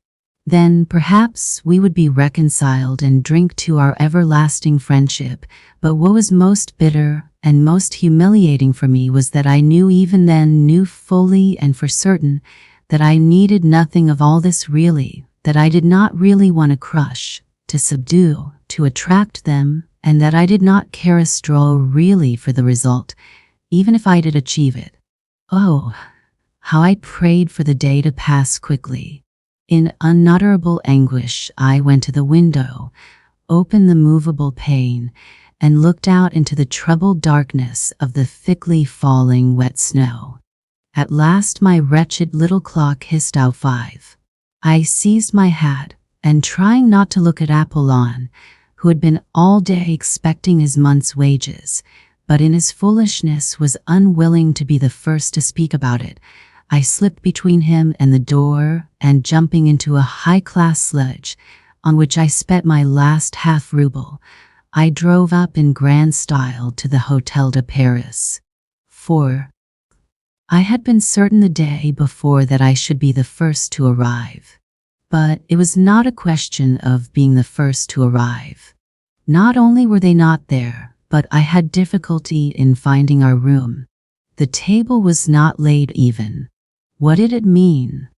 Then perhaps we would be reconciled and drink to our everlasting friendship. But what was most bitter and most humiliating for me was that I knew even then, knew fully and for certain, that I needed nothing of all this really, that I did not really want to crush, to subdue, to attract them, and that I did not care a straw really for the result, even if I did achieve it. Oh, how I prayed for the day to pass quickly. In unutterable anguish, I went to the window, opened the movable pane, and looked out into the troubled darkness of the thickly falling wet snow. At last my wretched little clock hissed out 5. I seized my hat, and trying not to look at Apollon, who had been all day expecting his month's wages, but in his foolishness was unwilling to be the first to speak about it, I slipped between him and the door, and jumping into a high-class sledge, on which I spent my last half-ruble, I drove up in grand style to the Hôtel de Paris. 4. I had been certain the day before that I should be the first to arrive. But it was not a question of being the first to arrive. Not only were they not there, but I had difficulty in finding our room. The table was not laid even. What did it mean?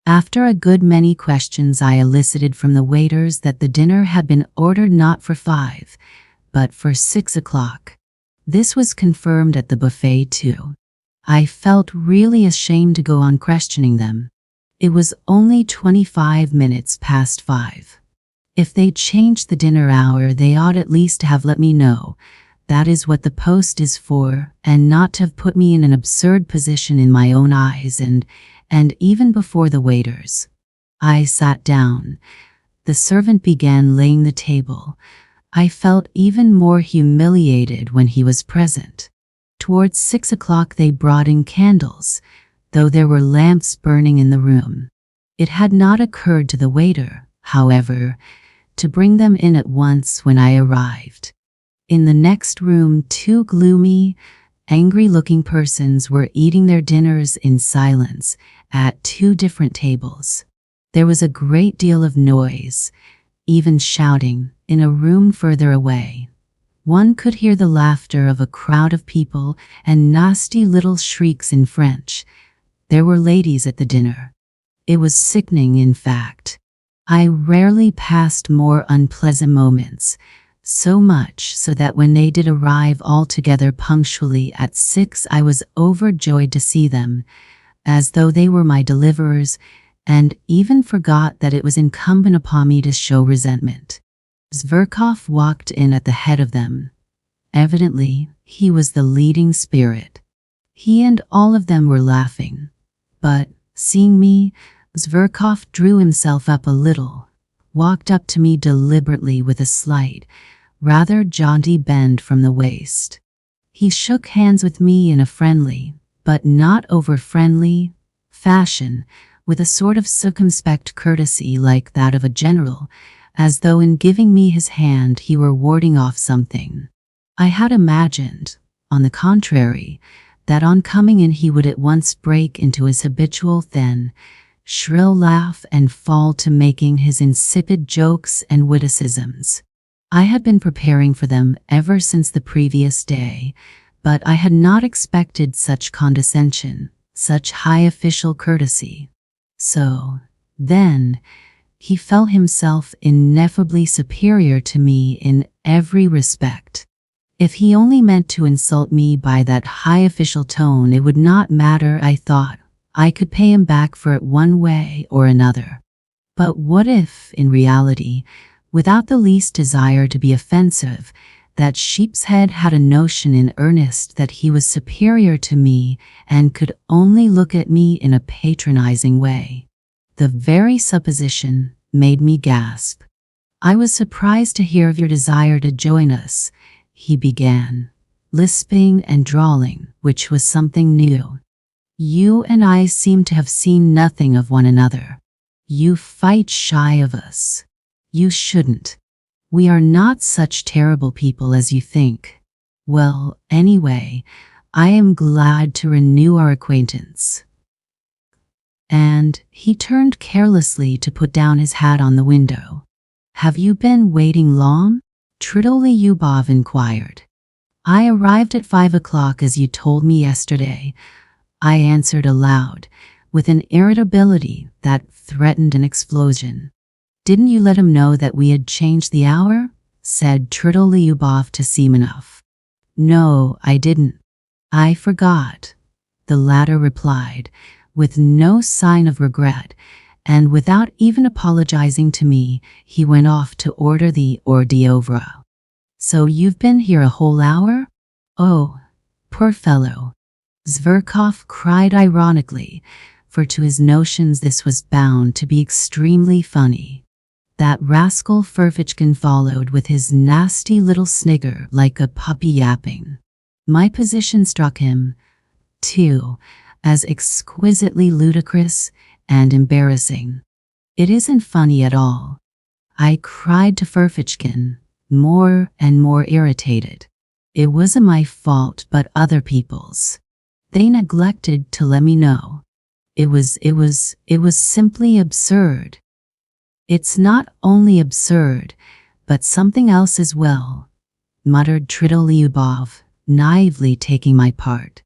After a good many questions, I elicited from the waiters that the dinner had been ordered not for 5, but for 6 o'clock. This was confirmed at the buffet too. I felt really ashamed to go on questioning them. It was only 25 minutes past 5. If they'd changed the dinner hour, they ought at least to have let me know. That is what the post is for, and not to have put me in an absurd position in my own eyes and even before the waiters. I sat down. The servant began laying the table. I felt even more humiliated when he was present. Towards 6 o'clock they brought in candles, though there were lamps burning in the room. It had not occurred to the waiter, however, to bring them in at once when I arrived. In the next room, 2 gloomy, angry-looking persons were eating their dinners in silence at 2 different tables. There was a great deal of noise, even shouting, in a room further away. One could hear the laughter of a crowd of people and nasty little shrieks in French. There were ladies at the dinner. It was sickening, in fact. I rarely passed more unpleasant moments, so much so that when they did arrive all together punctually at 6, I was overjoyed to see them, as though they were my deliverers, and even forgot that it was incumbent upon me to show resentment. Zverkov walked in at the head of them. Evidently, he was the leading spirit. He and all of them were laughing. But, seeing me, Zverkov drew himself up a little, walked up to me deliberately with a slight, rather jaunty bend from the waist. He shook hands with me in a friendly, but not over-friendly, fashion, with a sort of circumspect courtesy like that of a general, as though in giving me his hand he were warding off something. I had imagined, on the contrary, that on coming in he would at once break into his habitual thin, shrill laugh and fall to making his insipid jokes and witticisms. I had been preparing for them ever since the previous day, but I had not expected such condescension, such high official courtesy. So, then, he felt himself ineffably superior to me in every respect. If he only meant to insult me by that high official tone, it would not matter, I thought. I could pay him back for it one way or another. But what if, in reality, without the least desire to be offensive, that sheep's head had a notion in earnest that he was superior to me and could only look at me in a patronizing way? The very supposition made me gasp. "I was surprised to hear of your desire to join us," he began, lisping and drawling, which was something new. "You and I seem to have seen nothing of one another. You fight shy of us. You shouldn't. We are not such terrible people as you think. Well, anyway, I am glad to renew our acquaintance." And he turned carelessly to put down his hat on the window. "Have you been waiting long?" Tridolyubov inquired. "I arrived at 5 o'clock as you told me yesterday," I answered aloud, with an irritability that threatened an explosion. "Didn't you let him know that we had changed the hour?" said Lyubov to Simonov. "No, I didn't. I forgot," the latter replied, with no sign of regret, and without even apologizing to me, he went off to order the Audiobook. "So you've been here a whole hour? Oh, poor fellow," Zverkov cried ironically, for to his notions this was bound to be extremely funny. That rascal Ferfitchkin followed with his nasty little snigger like a puppy yapping. My position struck him, too, as exquisitely ludicrous and embarrassing. "It isn't funny at all," I cried to Ferfitchkin, more and more irritated. "It wasn't my fault but other people's. They neglected to let me know. It was simply absurd." "It's not only absurd, but something else as well," muttered Lyubov, naively taking my part.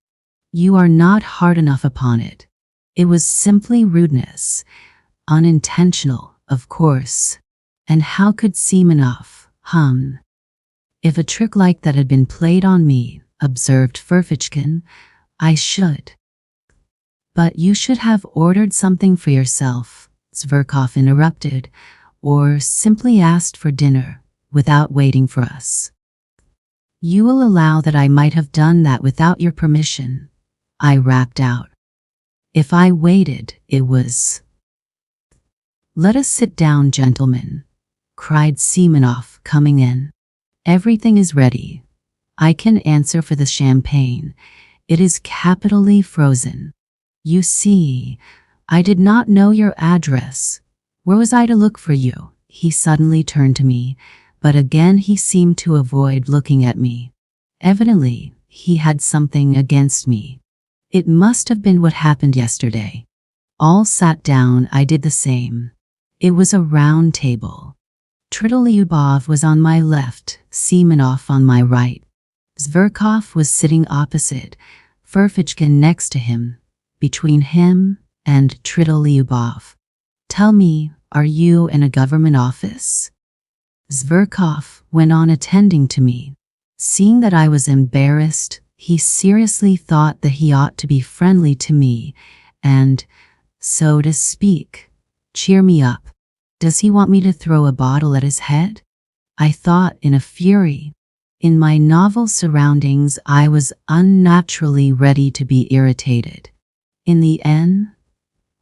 "You are not hard enough upon it. It was simply rudeness. Unintentional, of course. And how could Simonov, If a trick like that had been played on me," observed Ferfitchkin, "I should." "But you should have ordered something for yourself," Zverkov interrupted, "or simply asked for dinner, without waiting for us." "You will allow that I might have done that without your permission," I rapped out. "If I waited, it was—" "Let us sit down, gentlemen," cried Simonov, coming in. "Everything is ready. I can answer for the champagne. It is capitally frozen. You see, I did not know your address. Where was I to look for you?" He suddenly turned to me, but again he seemed to avoid looking at me. Evidently, he had something against me. It must have been what happened yesterday. All sat down, I did the same. It was a round table. Lyubov was on my left, Simonov on my right. Zverkov was sitting opposite, Ferfitchkin next to him, between him and Lyubov. "Tell me, are you in a government office?" Zverkov went on attending to me. Seeing that I was embarrassed, he seriously thought that he ought to be friendly to me and, so to speak, cheer me up. Does he want me to throw a bottle at his head? I thought in a fury. In my novel surroundings, I was unnaturally ready to be irritated. "In the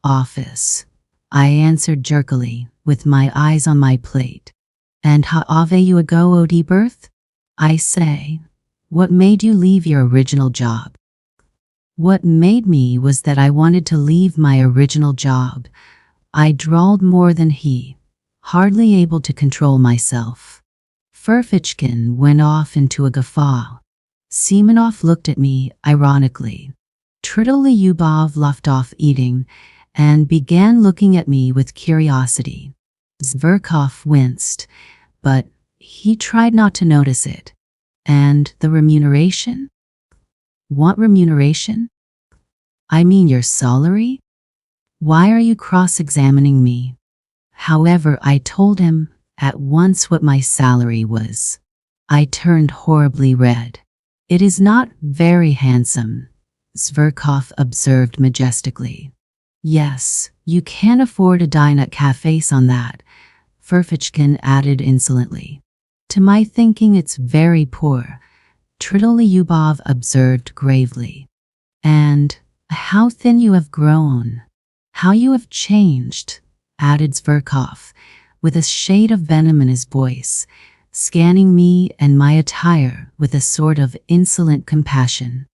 office," I answered jerkily, with my eyes on my plate. "And how have you go Audiobook? I say, what made you leave your original job?" "What made me was that I wanted to leave my original job." I drawled more than he, hardly able to control myself. Ferfitchkin went off into a guffaw. Simonov looked at me ironically. Lyubov left off eating and began looking at me with curiosity. Zverkov winced, but he tried not to notice it. "And the remuneration?" "What remuneration?" "I mean your salary? Why are you cross-examining me?" However, I told him at once what my salary was. I turned horribly red. "It is not very handsome," Zverkov observed majestically. "Yes, you can't afford to dine at cafes on that," Ferfitchkin added insolently. "To my thinking it's very poor," Lyubov observed gravely. "And how thin you have grown. How you have changed," added Zverkov, with a shade of venom in his voice, scanning me and my attire with a sort of insolent compassion.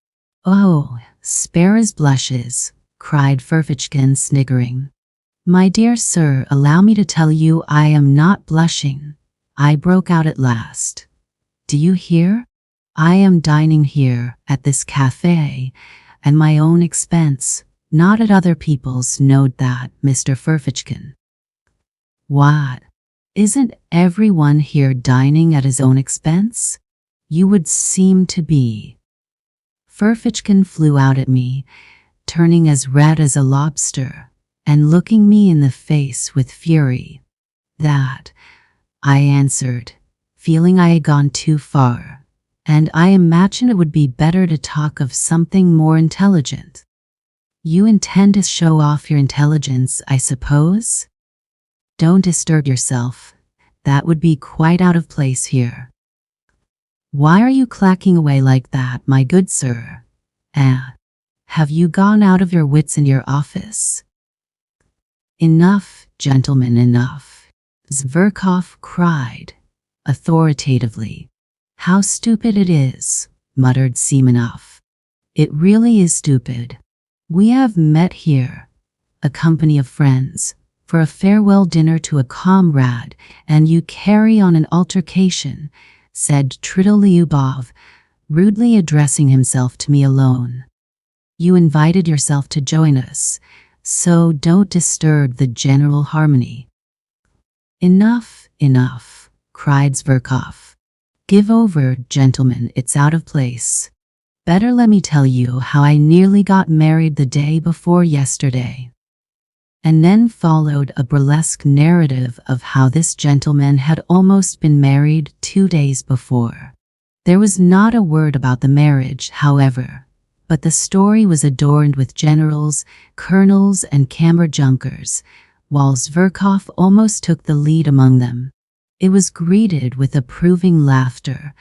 "Oh, spare his blushes," cried Ferfitchkin, sniggering. "My dear sir, allow me to tell you I am not blushing," I broke out at last. "Do you hear? I am dining here, at this cafe, at my own expense, not at other people's. Note that, Mr. Ferfitchkin." "What? Isn't everyone here dining at his own expense? You would seem to be." Ferfitchkin flew out at me, turning as red as a lobster and looking me in the face with fury. That, I answered, feeling I had gone too far, and I imagined it would be better to talk of something more intelligent. You intend to show off your intelligence, I suppose? Don't disturb yourself. That would be quite out of place here. Why are you clacking away like that, my good sir? Have you gone out of your wits in your office? Enough, gentlemen, enough, Zverkov cried, authoritatively. How stupid it is, muttered Semenov. It really is stupid. We have met here, a company of friends, for a farewell dinner to a comrade, and you carry on an altercation, said Tridolyubov, rudely addressing himself to me alone. You invited yourself to join us, so don't disturb the general harmony. Enough, enough, cried Zverkov. Give over, gentlemen, it's out of place. Better let me tell you how I nearly got married the day before yesterday. And then followed a burlesque narrative of how this gentleman had almost been married 2 days before. There was not a word about the marriage, however, but the story was adorned with generals, colonels, and kammerjunkers, while Zverkov almost took the lead among them. It was greeted with approving laughter.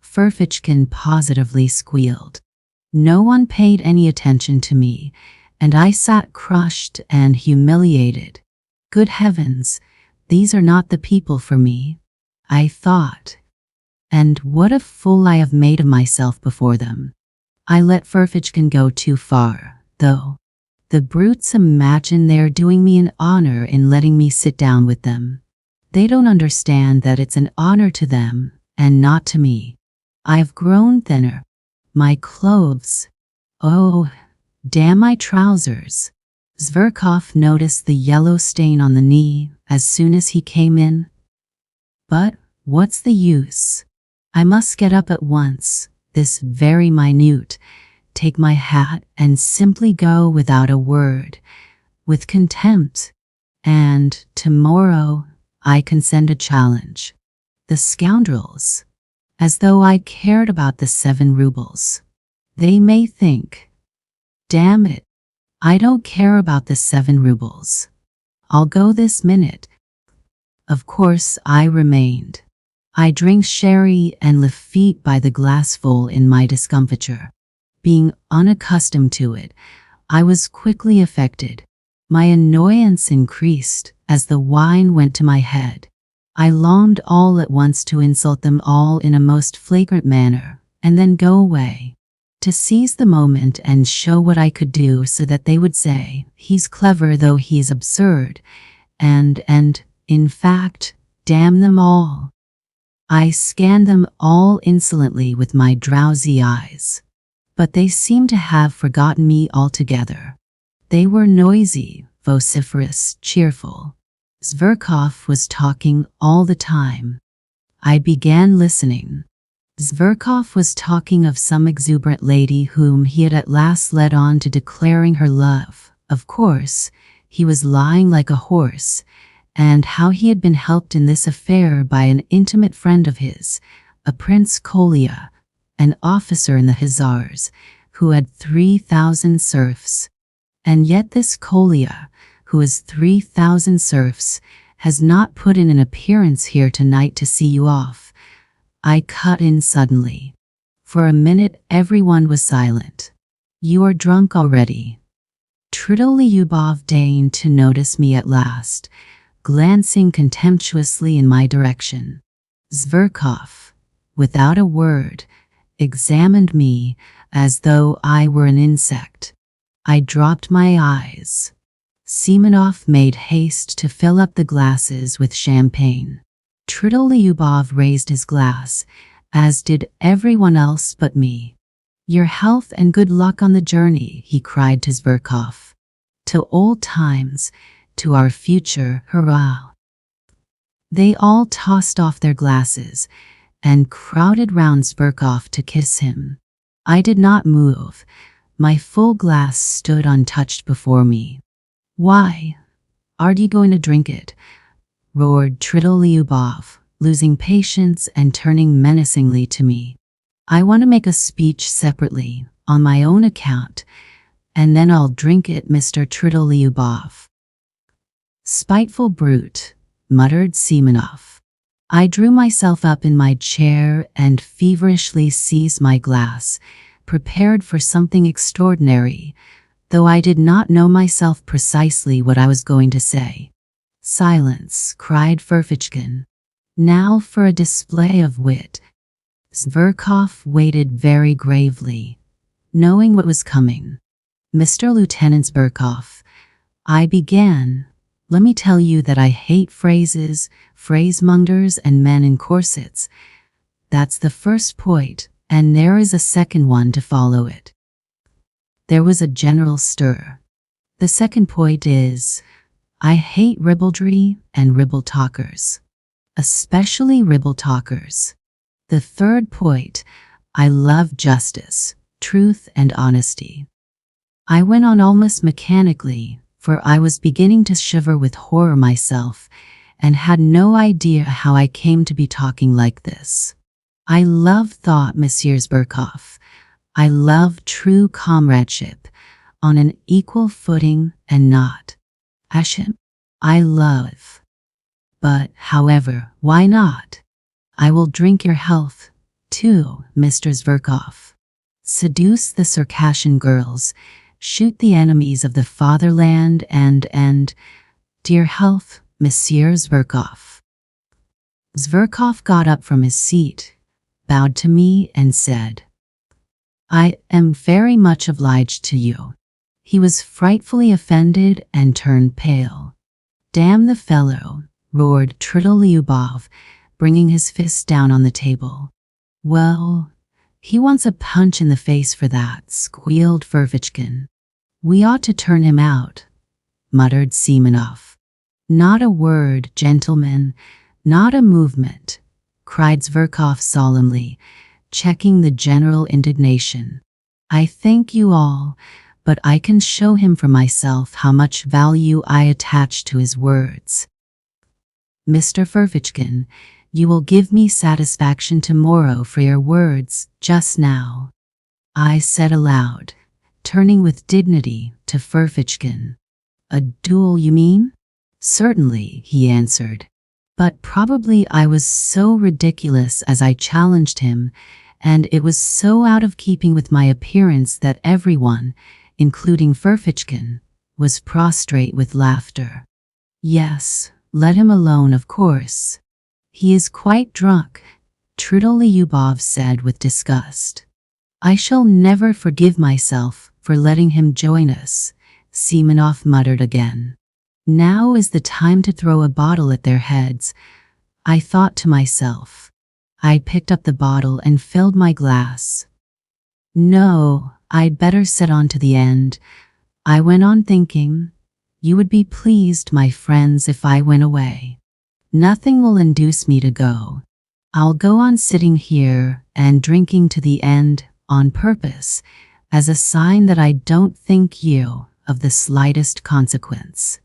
Ferfitchkin positively squealed. No one paid any attention to me, and I sat crushed and humiliated. Good heavens, these are not the people for me, I thought. And what a fool I have made of myself before them. I let Ferfitchkin go too far, though. The brutes imagine they are doing me an honor in letting me sit down with them. They don't understand that it's an honor to them, and not to me. I've grown thinner. My clothes. Oh, damn my trousers. Zverkov noticed the yellow stain on the knee as soon as he came in. But what's the use? I must get up at once, this very minute, take my hat and simply go without a word, with contempt. And tomorrow I can send a challenge. The scoundrels. As though I cared about the 7 rubles. They may think. Damn it, I don't care about the 7 rubles. I'll go this minute. Of course I remained. I drink sherry and Lafitte by the glassful in my discomfiture. Being unaccustomed to it, I was quickly affected. My annoyance increased as the wine went to my head. I longed all at once to insult them all in a most flagrant manner, and then go away. To seize the moment and show what I could do so that they would say, he's clever though he's absurd, and, in fact, damn them all. I scanned them all insolently with my drowsy eyes. But they seemed to have forgotten me altogether. They were noisy, vociferous, cheerful. Zverkov was talking all the time. I began listening. Zverkov was talking of some exuberant lady whom he had at last led on to declaring her love. Of course, he was lying like a horse, and how he had been helped in this affair by an intimate friend of his, a Prince Kolya, an officer in the Hussars, who had 3,000 serfs. And yet this Kolya, who has 3,000 serfs, has not put in an appearance here tonight to see you off. I cut in suddenly. For a minute everyone was silent. You are drunk already. Tridolyubov deigned to notice me at last, glancing contemptuously in my direction. Zverkov, without a word, examined me as though I were an insect. I dropped my eyes. Semenov made haste to fill up the glasses with champagne. Tridolyubov raised his glass, as did everyone else but me. Your health and good luck on the journey, he cried to Zverkov. To old times, to our future, hurrah. They all tossed off their glasses and crowded round Zverkov to kiss him. I did not move, My full glass stood untouched before me. "Why? Are you going to drink it?" roared Lyubov, losing patience and turning menacingly to me. "I want to make a speech separately, on my own account, and then I'll drink it, Mr. Lyubov." "Spiteful brute," muttered Semenov. I drew myself up in my chair and feverishly seized my glass, prepared for something extraordinary, though I did not know myself precisely what I was going to say. "Silence," cried Ferfitchkin. "Now for a display of wit." Zverkov waited very gravely, knowing what was coming. "Mr. Lieutenant Zverkov," I began, "let me tell you that I hate phrases, phrasemongers, and men in corsets. That's the first point, and there is a second one to follow it." There was a general stir. "The second point is, I hate ribaldry and ribble talkers, especially ribble talkers. The third point, I love justice, truth, and honesty." I went on almost mechanically, for I was beginning to shiver with horror myself, and had no idea how I came to be talking like this. "I love thought, Monsieur Zverkov. I love true comradeship, on an equal footing and not passion. I love. But, however, why not? I will drink your health, too, Mr. Zverkov. Seduce the Circassian girls, shoot the enemies of the fatherland, and dear health, Monsieur Zverkov." Zverkov got up from his seat, bowed to me, and said, "I am very much obliged to you." He was frightfully offended and turned pale. "Damn the fellow," roared Lyubov, bringing his fist down on the table. "Well, he wants a punch in the face for that," squealed Ferfitchkin. "We ought to turn him out," muttered Semenov. "Not a word, gentlemen, not a movement," cried Zverkov solemnly, checking the general indignation. "I thank you all, but I can show him for myself how much value I attach to his words. Mr. Ferfitchkin, you will give me satisfaction tomorrow for your words just now," I said aloud, turning with dignity to Ferfitchkin. "A duel, you mean?" "Certainly," he answered. But probably I was so ridiculous as I challenged him, and it was so out of keeping with my appearance that everyone, including Ferfitchkin, was prostrate with laughter. "Yes, let him alone, of course. He is quite drunk," Lyubov said with disgust. "I shall never forgive myself for letting him join us," Semenov muttered again. "Now is the time to throw a bottle at their heads," I thought to myself. I picked up the bottle and filled my glass. "No, I'd better sit on to the end," I went on thinking. "You would be pleased, my friends, if I went away. Nothing will induce me to go. I'll go on sitting here and drinking to the end on purpose, as a sign that I don't think you of the slightest consequence.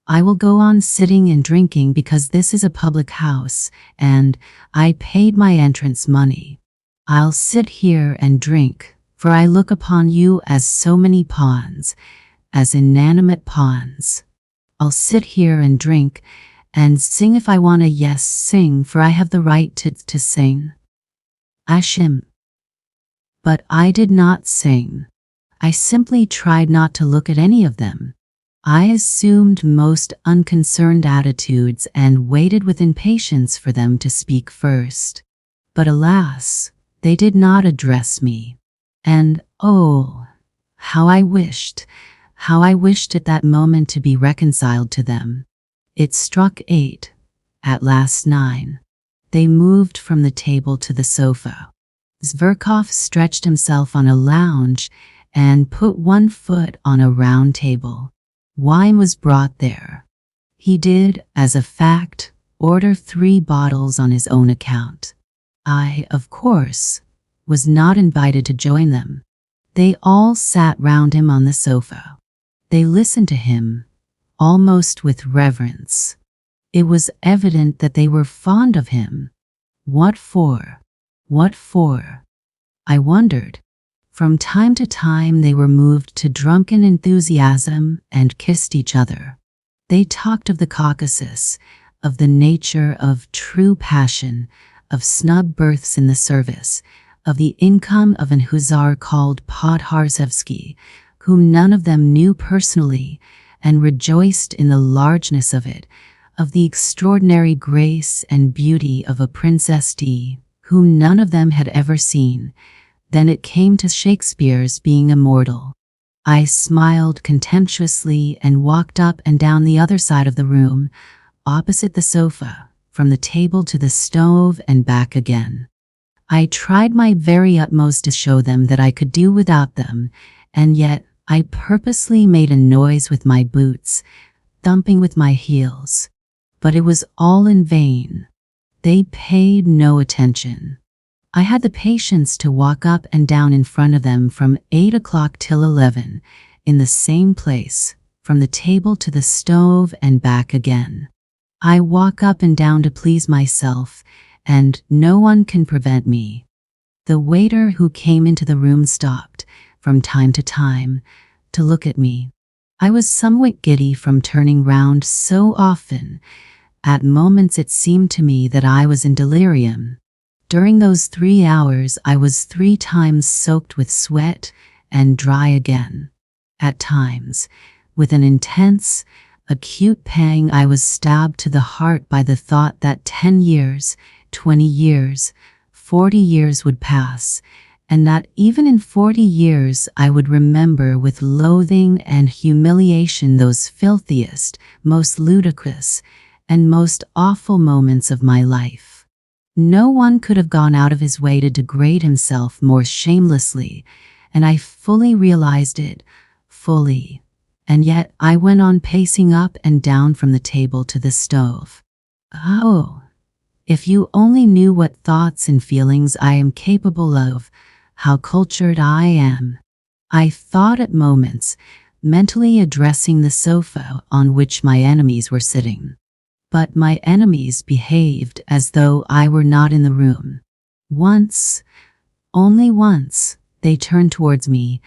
I will go on sitting and drinking because this is a public house, and I paid my entrance money. I'll sit here and drink, for I look upon you as so many pawns, as inanimate pawns. I'll sit here and drink, and sing if I want to, yes, sing, for I have the right to sing. Ashim. But I did not sing. I simply tried not to look at any of them. I assumed most unconcerned attitudes and waited with impatience for them to speak first. But alas, they did not address me. And, oh, how I wished at that moment to be reconciled to them. It struck 8, at last 9. They moved from the table to the sofa. Zverkov stretched himself on a lounge and put one foot on a round table. Wine was brought there. He did, as a fact, order 3 bottles on his own account. I, of course, was not invited to join them. They all sat round him on the sofa. They listened to him, almost with reverence. It was evident that they were fond of him. What for? What for? I wondered. From time to time they were moved to drunken enthusiasm and kissed each other. They talked of the Caucasus, of the nature of true passion, of snub berths in the service, of the income of an hussar called Podharzevsky, whom none of them knew personally, and rejoiced in the largeness of it, of the extraordinary grace and beauty of a Princess D, whom none of them had ever seen. Then it came to Shakespeare's being immortal. I smiled contemptuously and walked up and down the other side of the room, opposite the sofa, from the table to the stove and back again. I tried my very utmost to show them that I could do without them, and yet I purposely made a noise with my boots, thumping with my heels. But it was all in vain. They paid no attention. I had the patience to walk up and down in front of them from 8 o'clock till 11, in the same place, from the table to the stove and back again. I walk up and down to please myself, and no one can prevent me. The waiter who came into the room stopped, from time to time, to look at me. I was somewhat giddy from turning round so often. At moments it seemed to me that I was in delirium. During those 3 hours I was 3 times soaked with sweat and dry again. At times, with an intense, acute pang, I was stabbed to the heart by the thought that 10 years, 20 years, 40 years would pass, and that even in 40 years I would remember with loathing and humiliation those filthiest, most ludicrous, and most awful moments of my life. No one could have gone out of his way to degrade himself more shamelessly, and I fully realized it, fully. And yet I went on pacing up and down from the table to the stove. Oh, if you only knew what thoughts and feelings I am capable of, how cultured I am. I thought at moments, mentally addressing the sofa on which my enemies were sitting. But my enemies behaved as though I were not in the room. Once, only once, they turned towards me,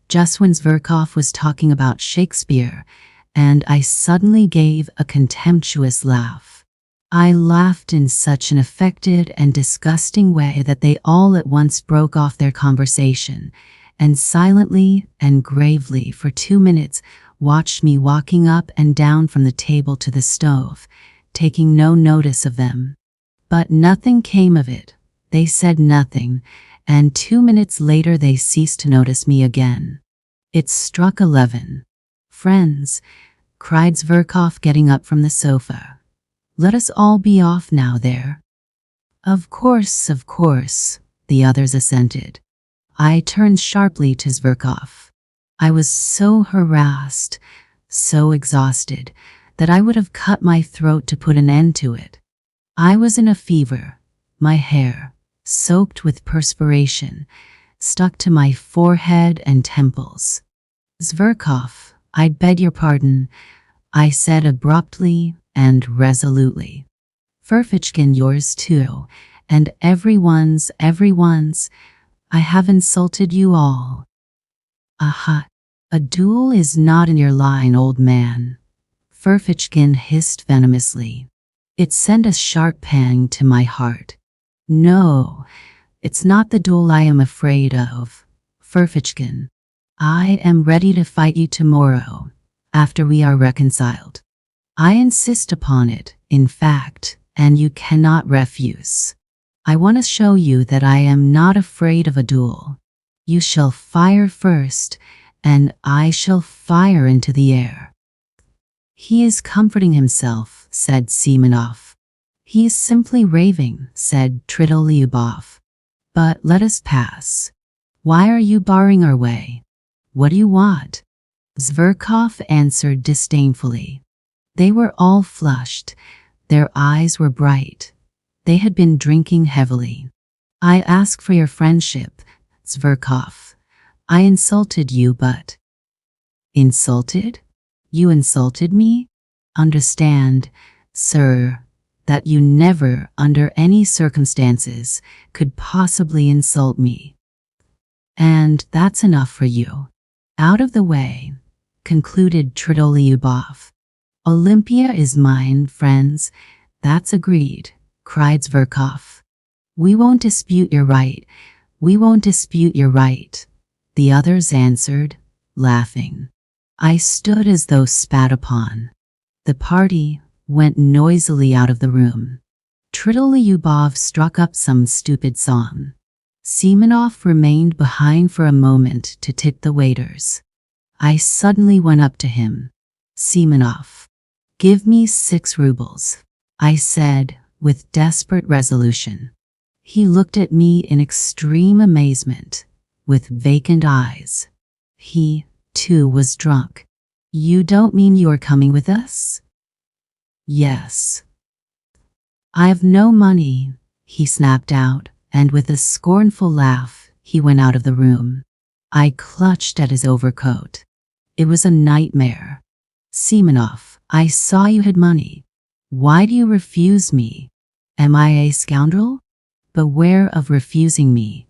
just when Zverkov was talking about Shakespeare, and I suddenly gave a contemptuous laugh. I laughed in such an affected and disgusting way that they all at once broke off their conversation, and silently and gravely for 2 minutes watched me walking up and down from the table to the stove, taking no notice of them. But nothing came of it. They said nothing, and 2 minutes later they ceased to notice me again. It struck 11. "Friends," cried Zverkov, getting up from the sofa. "Let us all be off now there." Of course," the others assented. I turned sharply to Zverkov. I was so harassed, so exhausted, that I would have cut my throat to put an end to it. I was in a fever. My hair, soaked with perspiration, stuck to my forehead and temples. "Zverkov, I beg your pardon," I said abruptly and resolutely. "Ferfitchkin, yours too, and everyone's. I have insulted you all." "Aha, a duel is not in your line, old man," Ferfitchkin hissed venomously. It sent a sharp pang to my heart. "No, it's not the duel I am afraid of, Ferfitchkin. I am ready to fight you tomorrow, after we are reconciled. I insist upon it, in fact, and you cannot refuse. I want to show you that I am not afraid of a duel. You shall fire first, and I shall fire into the air." "He is comforting himself," said Simonov. "He is simply raving," said Tridolyubov. "But let us pass. Why are you barring our way? What do you want?" Zverkov answered disdainfully. They were all flushed. Their eyes were bright. They had been drinking heavily. "I ask for your friendship, Zverkov. I insulted you, but... Insulted? You insulted me? Understand, sir, that you never, under any circumstances, could possibly insult me. And that's enough for you. Out of the way, concluded Tridolyubov. Olympia is mine, friends. That's agreed, cried Zverkov. We won't dispute your right. We won't dispute your right, the others answered, laughing. I stood as though spat upon. The party went noisily out of the room. Tridolyubov struck up some stupid song. Semenov remained behind for a moment to tip the waiters. I suddenly went up to him. Semenov, give me 6 rubles, I said with desperate resolution. He looked at me in extreme amazement, with vacant eyes. He, too, was drunk. You don't mean you are coming with us? Yes. I have no money, he snapped out, and with a scornful laugh, he went out of the room. I clutched at his overcoat. It was a nightmare. Semenov, I saw you had money. Why do you refuse me? Am I a scoundrel? Beware of refusing me.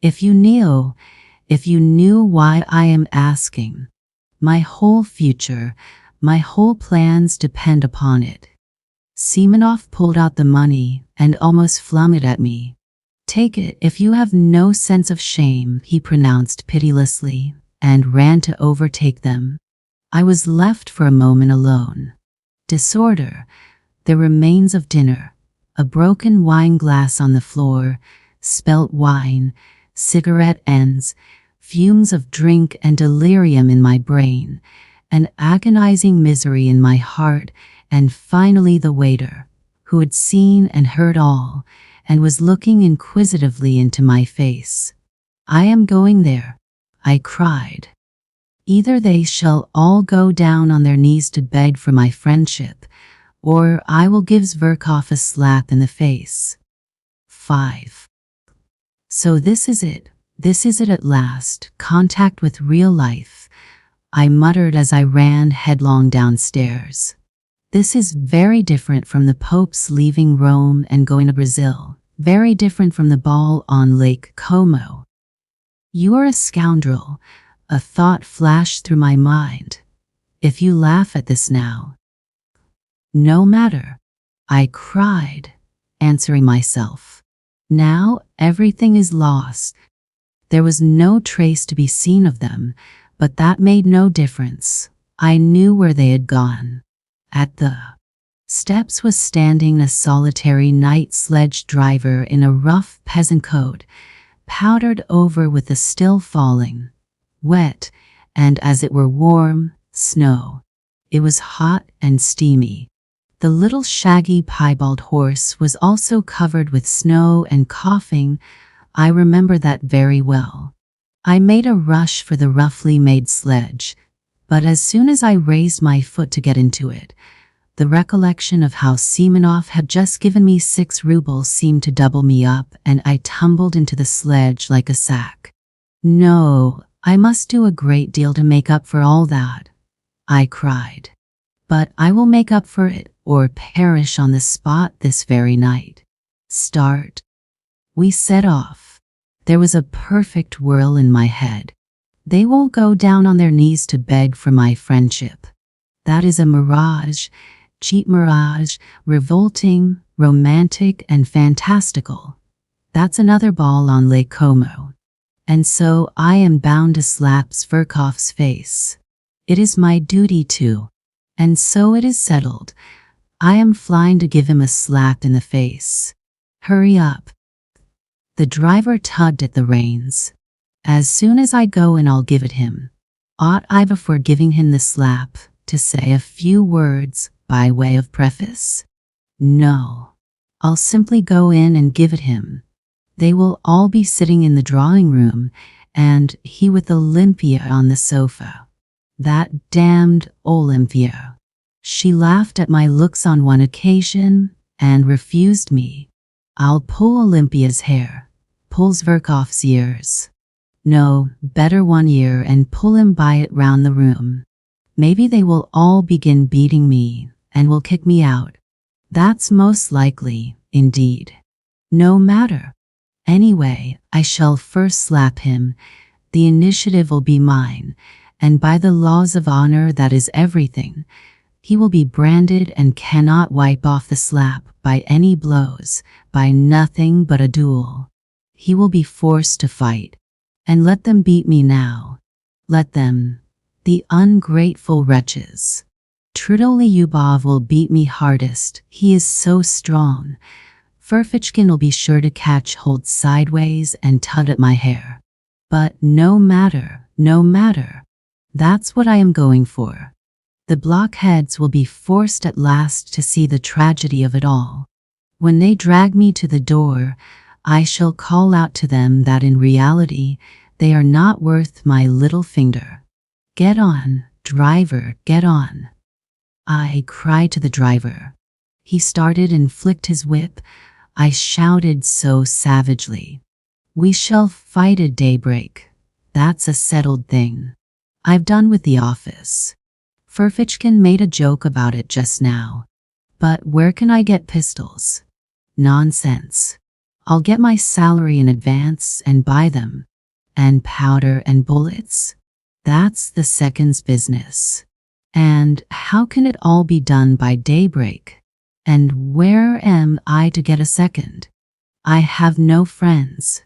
If you knew why I am asking. My whole future, my whole plans depend upon it. Semenov pulled out the money and almost flung it at me. Take it if you have no sense of shame, he pronounced pitilessly, and ran to overtake them. I was left for a moment alone. Disorder, the remains of dinner, a broken wine glass on the floor, spilt wine, cigarette ends, fumes of drink and delirium in my brain, an agonizing misery in my heart, and finally the waiter, who had seen and heard all, and was looking inquisitively into my face. I am going there, I cried. Either they shall all go down on their knees to beg for my friendship, or I will give Zverkov a slap in the face. 5. So this is it at last, contact with real life, I muttered as I ran headlong downstairs. This is very different from the Pope's leaving Rome and going to Brazil, very different from the ball on Lake Como. You are a scoundrel, a thought flashed through my mind. If you laugh at this now. No matter, I cried, answering myself. Now everything is lost. There was no trace to be seen of them, but that made no difference. I knew where they had gone. At the steps was standing a solitary night sledge driver in a rough peasant coat, powdered over with the still falling, wet, and as it were warm, snow. It was hot and steamy. The little shaggy piebald horse was also covered with snow and coughing. I remember that very well. I made a rush for the roughly made sledge, but as soon as I raised my foot to get into it, the recollection of how Semenov had just given me 6 rubles seemed to double me up, and I tumbled into the sledge like a sack. No, I must do a great deal to make up for all that, I cried. But I will make up for it, or perish on the spot this very night. Start. We set off. There was a perfect whirl in my head. They won't go down on their knees to beg for my friendship. That is a mirage, cheap mirage, revolting, romantic, and fantastical. That's another ball on Lake Como. And so I am bound to slap Zverkov's face. It is my duty to. And so it is settled. I am flying to give him a slap in the face. Hurry up. The driver tugged at the reins. As soon as I go in, I'll give it him. Ought I, before giving him the slap, to say a few words by way of preface? No. I'll simply go in and give it him. They will all be sitting in the drawing room, and he with Olympia on the sofa. That damned Olympia. She laughed at my looks on one occasion and refused me. I'll pull Olympia's hair, pull Zverkov's ears. No, better 1 year and pull him by it round the room. Maybe they will all begin beating me and will kick me out. That's most likely, indeed. No matter. Anyway, I shall first slap him. The initiative will be mine, and by the laws of honor that is everything. He will be branded and cannot wipe off the slap by any blows, by nothing but a duel. He will be forced to fight. And let them beat me now. Let them, the ungrateful wretches. Trudolyubov will beat me hardest, he is so strong. Furfichkin will be sure to catch hold sideways and tug at my hair. But no matter, no matter. That's what I am going for. The blockheads will be forced at last to see the tragedy of it all. When they drag me to the door, I shall call out to them that in reality, they are not worth my little finger. Get on, driver, get on. I cried to the driver. He started and flicked his whip. I shouted so savagely. We shall fight at daybreak. That's a settled thing. I've done with the office. Furfichkin made a joke about it just now. But where can I get pistols? Nonsense. I'll get my salary in advance and buy them. And powder and bullets? That's the second's business. And how can it all be done by daybreak? And where am I to get a second? I have no friends.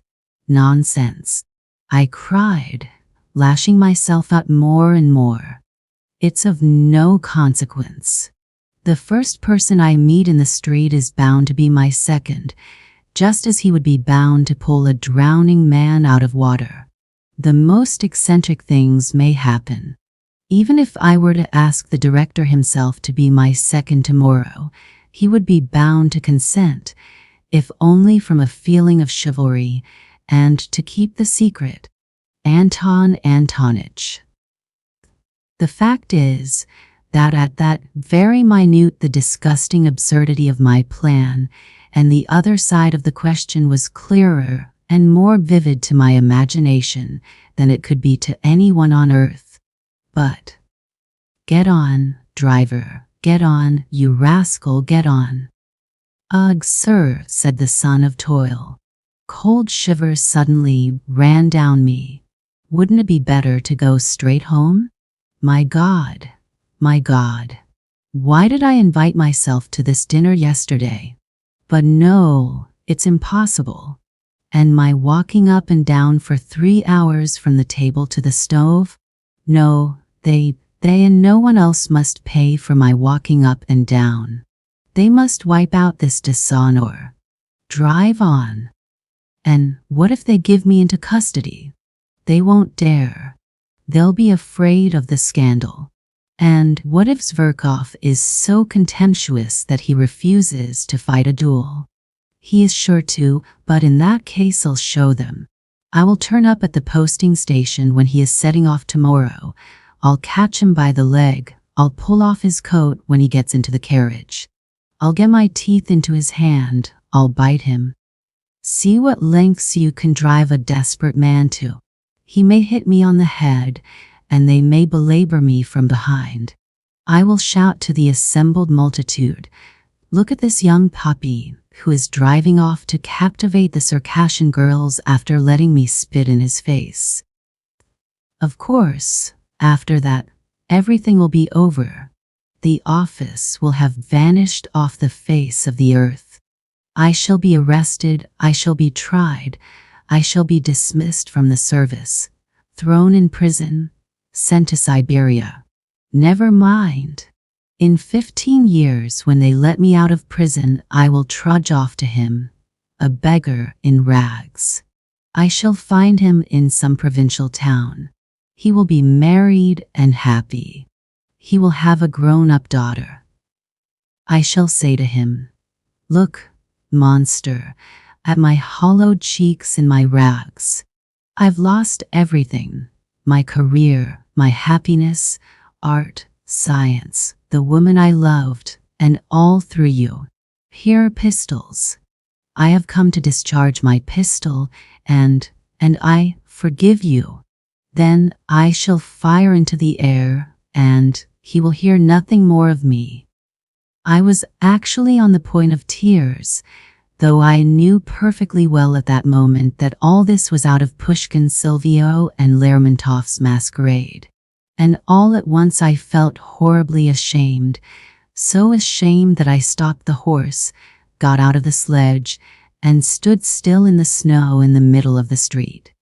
Nonsense. I cried, lashing myself out more and more. It's of no consequence. The first person I meet in the street is bound to be my second, just as he would be bound to pull a drowning man out of water. The most eccentric things may happen. Even if I were to ask the director himself to be my second tomorrow, he would be bound to consent, if only from a feeling of chivalry, and to keep the secret. Anton Antonitch. The fact is that at that very minute the disgusting absurdity of my plan and the other side of the question was clearer and more vivid to my imagination than it could be to anyone on earth. But, get on, driver, get on, you rascal, get on. Ugh, sir, said the son of toil. Cold shivers suddenly ran down me. Wouldn't it be better to go straight home? My God, why did I invite myself to this dinner yesterday? But no, it's impossible. And my walking up and down for 3 hours from the table to the stove? No, they and no one else must pay for my walking up and down. They must wipe out this dishonor. Drive on. And what if they give me into custody? They won't dare. They'll be afraid of the scandal. And what if Zverkov is so contemptuous that he refuses to fight a duel? He is sure to, but in that case I'll show them. I will turn up at the posting station when he is setting off tomorrow. I'll catch him by the leg. I'll pull off his coat when he gets into the carriage. I'll get my teeth into his hand. I'll bite him. See what lengths you can drive a desperate man to. He may hit me on the head, and they may belabor me from behind. I will shout to the assembled multitude, look at this young puppy who is driving off to captivate the Circassian girls after letting me spit in his face. Of course, after that, everything will be over. The office will have vanished off the face of the earth. I shall be arrested, I shall be tried, I shall be dismissed from the service, thrown in prison, sent to Siberia. Never mind. In 15 years, when they let me out of prison, I will trudge off to him, a beggar in rags. I shall find him in some provincial town. He will be married and happy. He will have a grown-up daughter. I shall say to him, look, monster, at my hollowed cheeks in my rags. I've lost everything, my career, my happiness, art, science, the woman I loved, and all through you. Here are pistols. I have come to discharge my pistol, and I, forgive you. Then I shall fire into the air, and he will hear nothing more of me." I was actually on the point of tears, though I knew perfectly well at that moment that all this was out of Pushkin's Silvio and Lermontov's Masquerade. And all at once I felt horribly ashamed, so ashamed that I stopped the horse, got out of the sledge, and stood still in the snow in the middle of the street.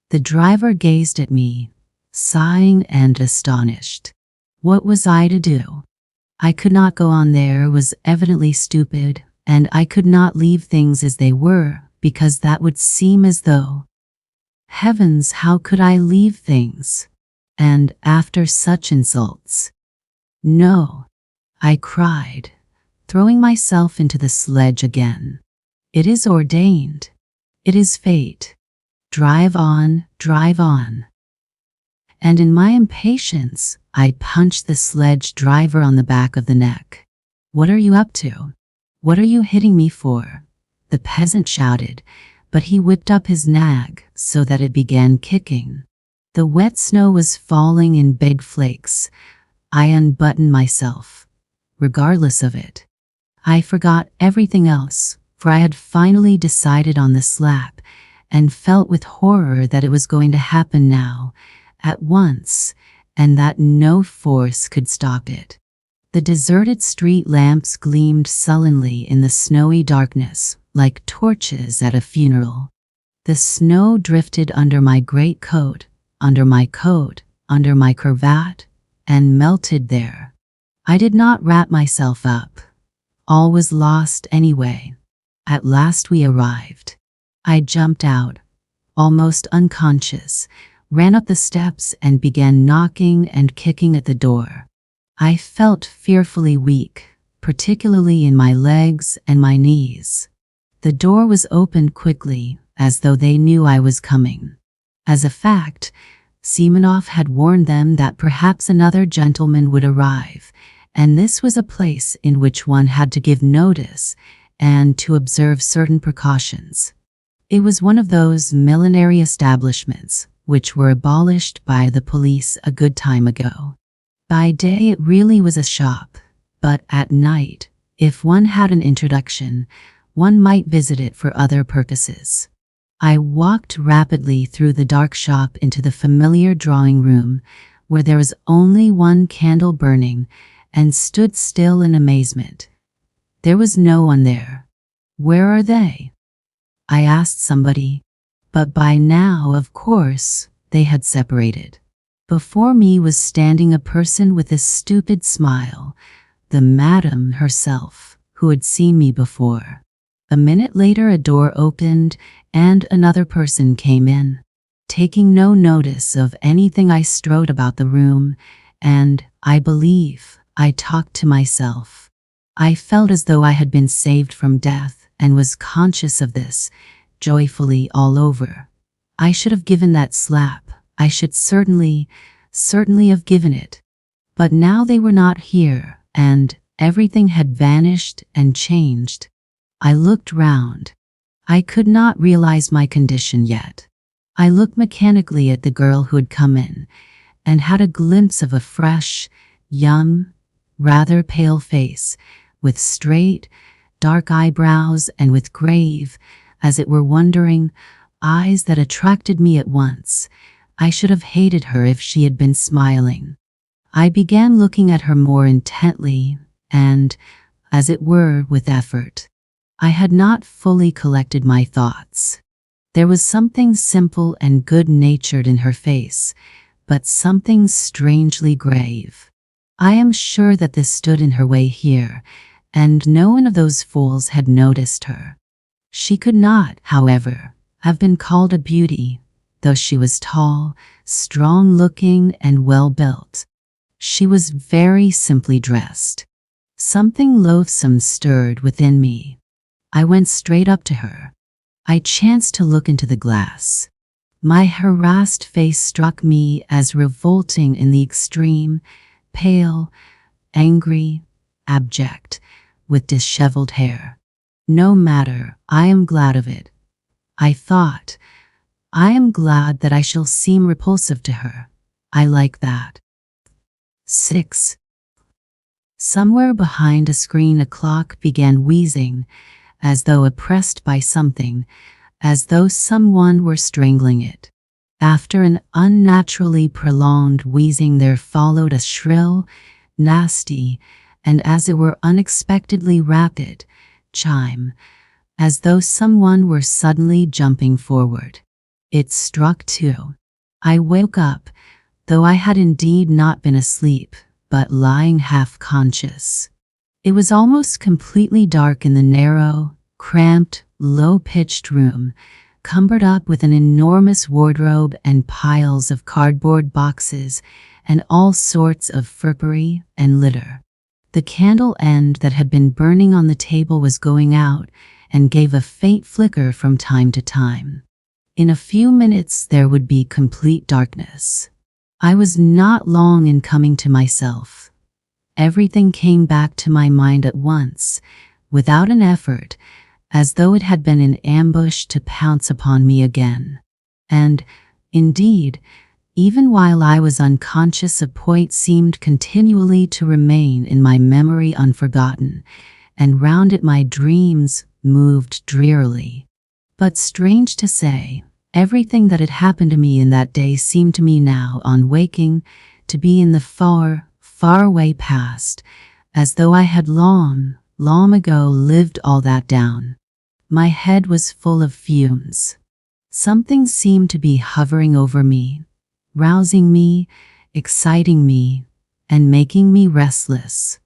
The driver gazed at me, sighing and astonished. What was I to do? I could not go on there, was evidently stupid, and I could not leave things as they were, because that would seem as though— Heavens, how could I leave things? And after such insults? "No," I cried, throwing myself into the sledge again. "It is ordained. It is fate. Drive on, drive on." And in my impatience, I punched the sledge driver on the back of the neck. "What are you up to? What are you hitting me for?" the peasant shouted, but he whipped up his nag so that it began kicking. The wet snow was falling in big flakes. I unbuttoned myself. Regardless of it, I forgot everything else, for I had finally decided on the slap, and felt with horror that it was going to happen now, at once, and that no force could stop it. The deserted street lamps gleamed sullenly in the snowy darkness, like torches at a funeral. The snow drifted under my greatcoat, under my coat, under my cravat, and melted there. I did not wrap myself up. All was lost anyway. At last we arrived. I jumped out, almost unconscious, ran up the steps and began knocking and kicking at the door. I felt fearfully weak, particularly in my legs and my knees. The door was opened quickly, as though they knew I was coming. As a fact, Simonov had warned them that perhaps another gentleman would arrive, and this was a place in which one had to give notice and to observe certain precautions. It was one of those millinery establishments which were abolished by the police a good time ago. By day it really was a shop, but at night, if one had an introduction, one might visit it for other purposes. I walked rapidly through the dark shop into the familiar drawing room, where there was only one candle burning, and stood still in amazement. There was no one there. "Where are they?" I asked somebody, but by now, of course, they had separated. Before me was standing a person with a stupid smile, the madam herself, who had seen me before. A minute later a door opened and another person came in. Taking no notice of anything, I strode about the room, and, I believe, I talked to myself. I felt as though I had been saved from death and was conscious of this, joyfully all over. I should have given that slap. I should certainly have given it. But now they were not here, and everything had vanished and changed. I looked round. I could not realize my condition yet. I looked mechanically at the girl who had come in, and had a glimpse of a fresh, young, rather pale face, with straight, dark eyebrows and with grave, as it were wondering, eyes that attracted me at once. I should have hated her if she had been smiling. I began looking at her more intently and, as it were, with effort. I had not fully collected my thoughts. There was something simple and good-natured in her face, but something strangely grave. I am sure that this stood in her way here, and no one of those fools had noticed her. She could not, however, have been called a beauty, though she was tall, strong-looking, and well-built. She was very simply dressed. Something loathsome stirred within me. I went straight up to her. I chanced to look into the glass. My harassed face struck me as revolting in the extreme, pale, angry, abject, with disheveled hair. No matter, I am glad of it. I thought, I am glad that I shall seem repulsive to her. I like that. 6. Somewhere behind a screen a clock began wheezing, as though oppressed by something, as though someone were strangling it. After an unnaturally prolonged wheezing there followed a shrill, nasty, and as it were unexpectedly rapid, chime, as though someone were suddenly jumping forward. It struck 2. I woke up, though I had indeed not been asleep, but lying half-conscious. It was almost completely dark in the narrow, cramped, low-pitched room, cumbered up with an enormous wardrobe and piles of cardboard boxes and all sorts of frippery and litter. The candle end that had been burning on the table was going out and gave a faint flicker from time to time. In a few minutes there would be complete darkness. I was not long in coming to myself. Everything came back to my mind at once, without an effort, as though it had been in ambush to pounce upon me again. And, indeed, even while I was unconscious, a point seemed continually to remain in my memory unforgotten, and round it my dreams moved drearily. But strange to say, everything that had happened to me in that day seemed to me now, on waking, to be in the far, far away past, as though I had long, long ago lived all that down. My head was full of fumes. Something seemed to be hovering over me, rousing me, exciting me, and making me restless.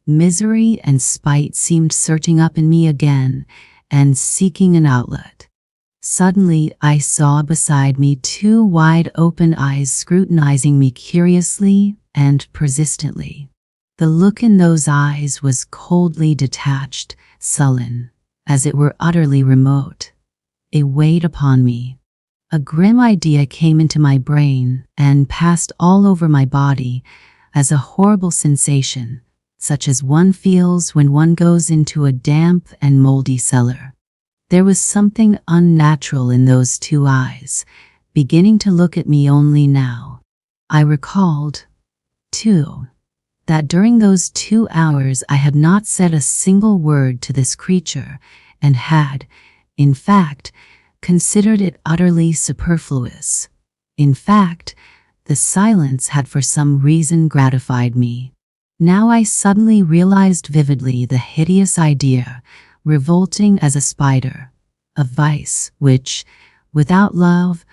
Misery and spite seemed surging up in me again and seeking an outlet. Suddenly, I saw beside me 2 wide-open eyes scrutinizing me curiously and persistently. The look in those eyes was coldly detached, sullen, as it were utterly remote. It weighed upon me. A grim idea came into my brain and passed all over my body as a horrible sensation, such as one feels when one goes into a damp and moldy cellar. There was something unnatural in those 2 eyes, beginning to look at me only now. I recalled, too, that during those 2 hours I had not said a single word to this creature, and had, in fact, considered it utterly superfluous. In fact, the silence had for some reason gratified me. Now I suddenly realized vividly the hideous idea, revolting as a spider, of vice which, without love,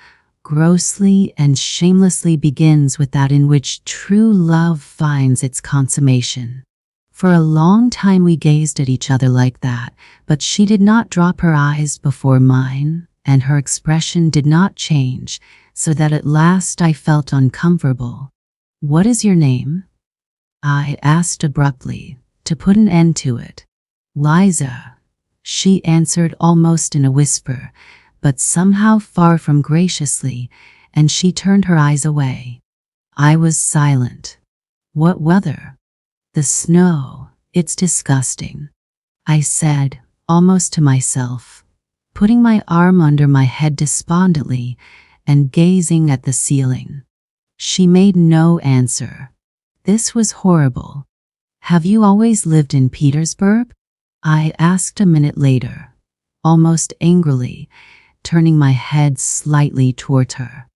grossly and shamelessly begins with that in which true love finds its consummation. For a long time we gazed at each other like that, but she did not drop her eyes before mine, and her expression did not change, so that at last I felt uncomfortable. "What is your name?" I asked abruptly, to put an end to it. "Liza," she answered almost in a whisper, but somehow far from graciously, and she turned her eyes away. I was silent. "What weather?" "The snow. It's disgusting," I said, almost to myself, putting my arm under my head despondently and gazing at the ceiling. She made no answer. This was horrible. "Have you always lived in Petersburg?" I asked a minute later, almost angrily, turning my head slightly toward her.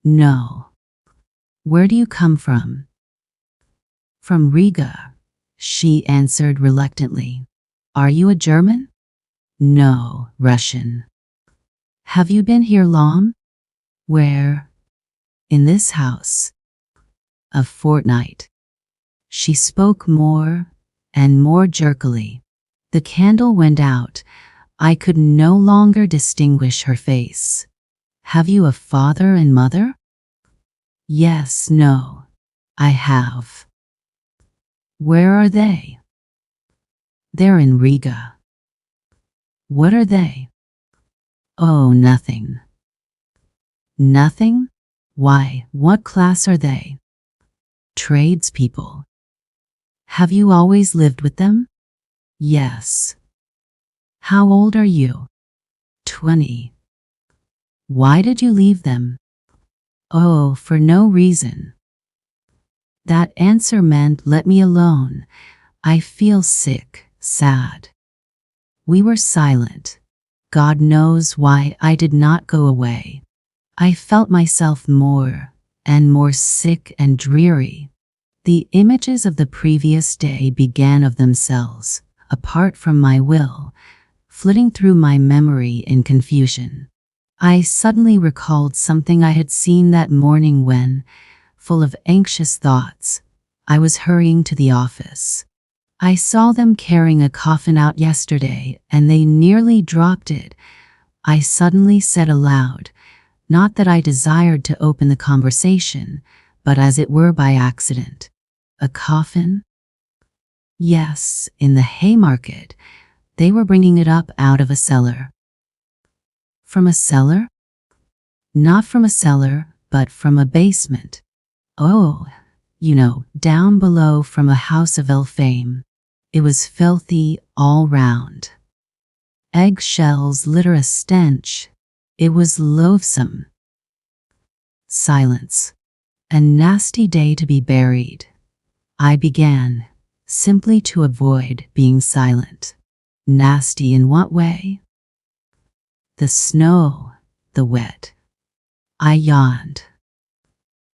"No." "Where do you come from?" "From Riga," she answered reluctantly. "Are you a German?" "No, Russian." "Have you been here long?" "Where?" "In this house." "A fortnight." She spoke more and more jerkily. The candle went out. I could no longer distinguish her face. "Have you a father and mother?" "Yes, no. I have." "Where are they?" "They're in Riga." "What are they?" "Oh, nothing." "Nothing? Why, what class are they?" "Tradespeople." "Have you always lived with them?" "Yes." "How old are you?" 20. Why did you leave them? Oh, for no reason. That answer meant let me alone. I feel sick, sad. We were silent. God knows why I did not go away. I felt myself more and more sick and dreary. The images of the previous day began of themselves, apart from my will, flitting through my memory in confusion. I suddenly recalled something I had seen that morning when, full of anxious thoughts, I was hurrying to the office. I saw them carrying a coffin out yesterday, and they nearly dropped it. I suddenly said aloud, not that I desired to open the conversation, but as it were by accident. A coffin? Yes, in the Haymarket. They were bringing it up out of a cellar. From a cellar? Not from a cellar, but from a basement. Oh, down below from a house of ill fame. It was filthy all round. Eggshells litter a stench. It was loathsome. Silence. A nasty day to be buried. I began, simply to avoid being silent. Nasty in what way? The snow, the wet. I yawned.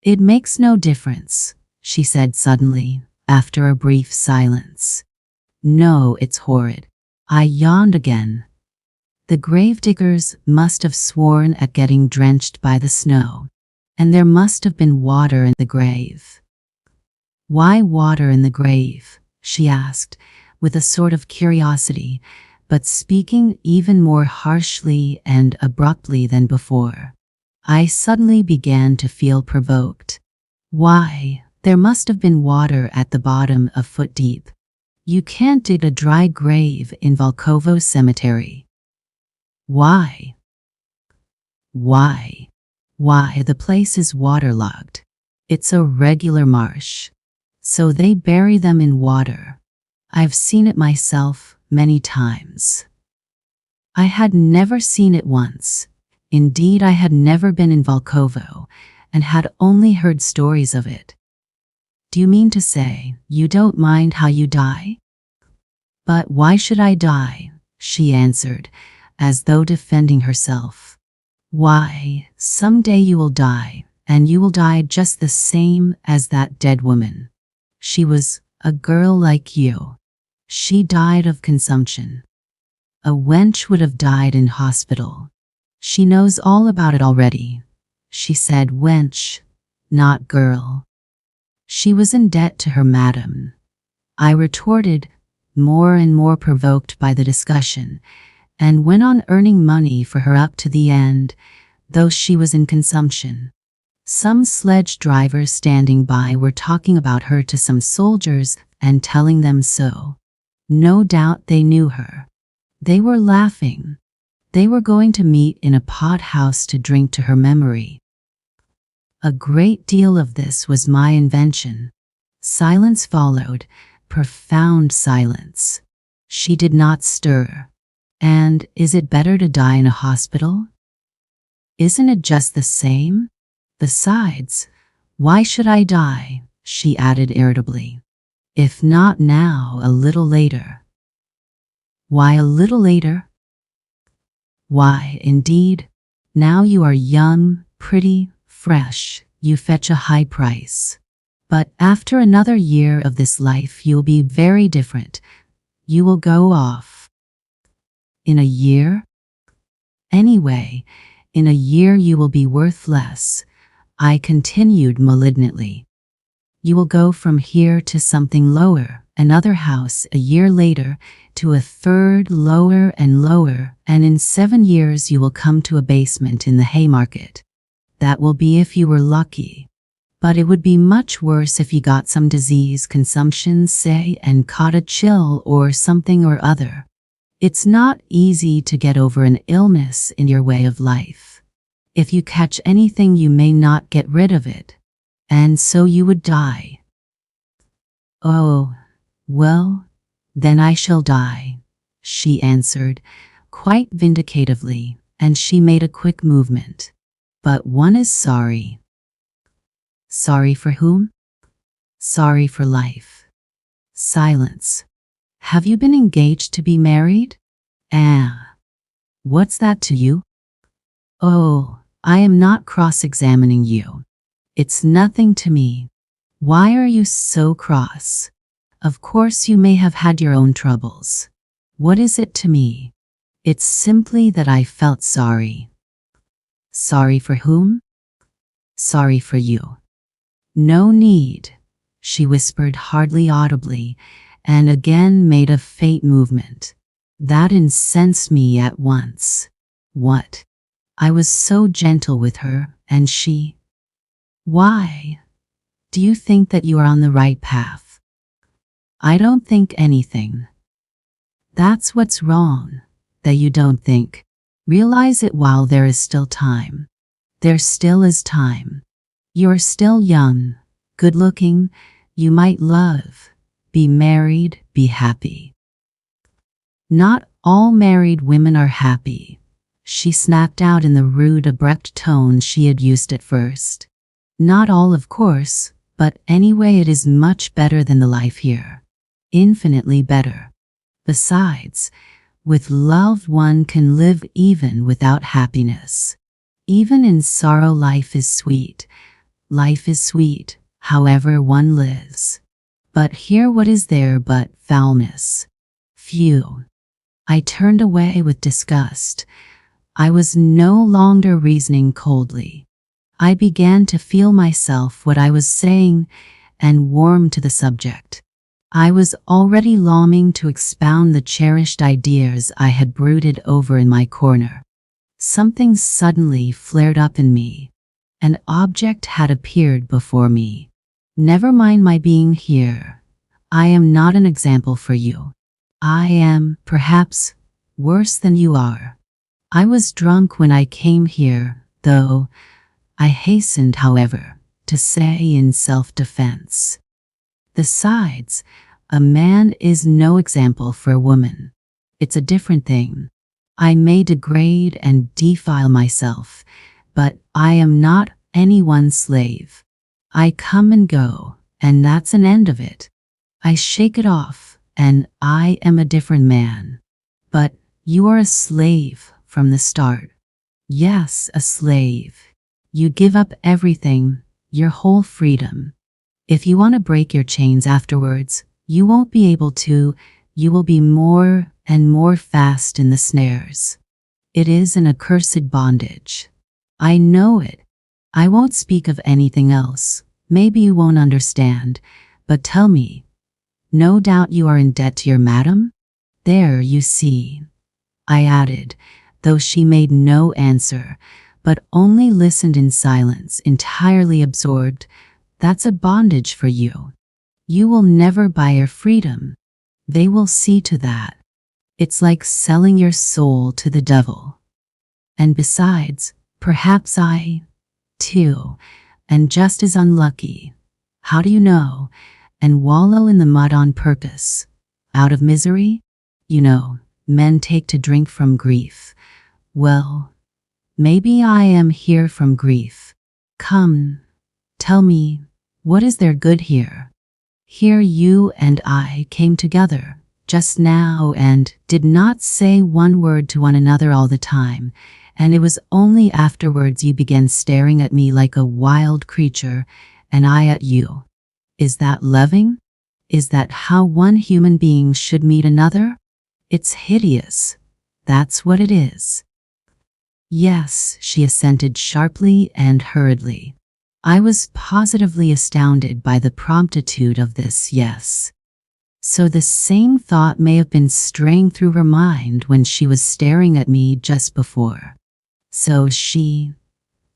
It makes no difference, she said suddenly, after a brief silence. No, it's horrid. I yawned again. The gravediggers must have sworn at getting drenched by the snow, and there must have been water in the grave. Why water in the grave? She asked, with a sort of curiosity, but speaking even more harshly and abruptly than before. I suddenly began to feel provoked. Why, there must have been water at the bottom a foot deep. You can't dig a dry grave in Volkovo Cemetery. Why? Why? Why, the place is waterlogged. It's a regular marsh. So they bury them in water. I've seen it myself many times. I had never seen it once. Indeed, I had never been in Volkovo and had only heard stories of it. Do you mean to say you don't mind how you die? But why should I die? She answered, as though defending herself. Why, someday you will die, and you will die just the same as that dead woman. She was a girl like you. She died of consumption. A wench would have died in hospital. She knows all about it already. She said wench, not girl. She was in debt to her madam. I retorted, more and more provoked by the discussion, and went on earning money for her up to the end, though she was in consumption. Some sledge drivers standing by were talking about her to some soldiers and telling them so. No doubt they knew her. They were laughing. They were going to meet in a pot house to drink to her memory. A great deal of this was my invention. Silence followed, profound silence. She did not stir. And is it better to die in a hospital? Isn't it just the same? Besides, why should I die? She added irritably. If not now, a little later. Why a little later? Why, indeed, now you are young, pretty, fresh, you fetch a high price. But after another year of this life you'll be very different. You will go off. In a year? Anyway, in a year you will be worth less, I continued malignantly. You will go from here to something lower, another house a year later, to a third lower and lower, and in 7 years you will come to a basement in the Haymarket. That will be if you were lucky. But it would be much worse if you got some disease, consumption, say, and caught a chill or something or other. It's not easy to get over an illness in your way of life. If you catch anything you may not get rid of it, and so you would die. Oh, well, then I shall die, she answered, quite vindicatively, and she made a quick movement. But one is sorry. Sorry for whom? Sorry for life. Silence. Have you been engaged to be married? What's that to you? Oh, I am not cross-examining you. It's nothing to me. Why are you so cross? Of course you may have had your own troubles. What is it to me? It's simply that I felt sorry. Sorry for whom? Sorry for you. No need, she whispered hardly audibly, and again made a faint movement. That incensed me at once. What? I was so gentle with her, and she... Why? Do you think that you are on the right path? I don't think anything. That's what's wrong, that you don't think. Realize it while there is still time. There still is time. You're still young, good-looking, you might love, be married, be happy. Not all married women are happy, she snapped out in the rude, abrupt tone she had used at first. Not all, of course, but anyway it is much better than the life here. Infinitely better. Besides, with love one can live even without happiness. Even in sorrow life is sweet. Life is sweet, however one lives. But here what is there but foulness? Phew. I turned away with disgust. I was no longer reasoning coldly. I began to feel myself what I was saying and warm to the subject. I was already longing to expound the cherished ideas I had brooded over in my corner. Something suddenly flared up in me. An object had appeared before me. Never mind my being here. I am not an example for you. I am, perhaps, worse than you are. I was drunk when I came here, though, I hastened, however, to say in self-defense. Besides, a man is no example for a woman. It's a different thing. I may degrade and defile myself, but I am not anyone's slave. I come and go, and that's an end of it. I shake it off, and I am a different man. But you are a slave from the start. Yes, a slave. You give up everything, your whole freedom. If you want to break your chains afterwards, you won't be able to. You will be more and more fast in the snares. It is an accursed bondage. I know it. I won't speak of anything else. Maybe you won't understand, but tell me. No doubt you are in debt to your madam? There, you see, I added, though she made no answer, but only listened in silence, entirely absorbed. That's a bondage for you. You will never buy your freedom. They will see to that. It's like selling your soul to the devil. And besides, perhaps I, too, am just as unlucky. How do you know? And wallow in the mud on purpose. Out of misery? You know, men take to drink from grief. Well, maybe I am here from grief. Come, tell me, what is there good here? Here you and I came together just now and did not say one word to one another all the time, and it was only afterwards you began staring at me like a wild creature, and I at you. Is that loving? Is that how one human being should meet another? It's hideous. That's what it is. Yes, she assented sharply and hurriedly. I was positively astounded by the promptitude of this yes. So the same thought may have been straying through her mind when she was staring at me just before. So she,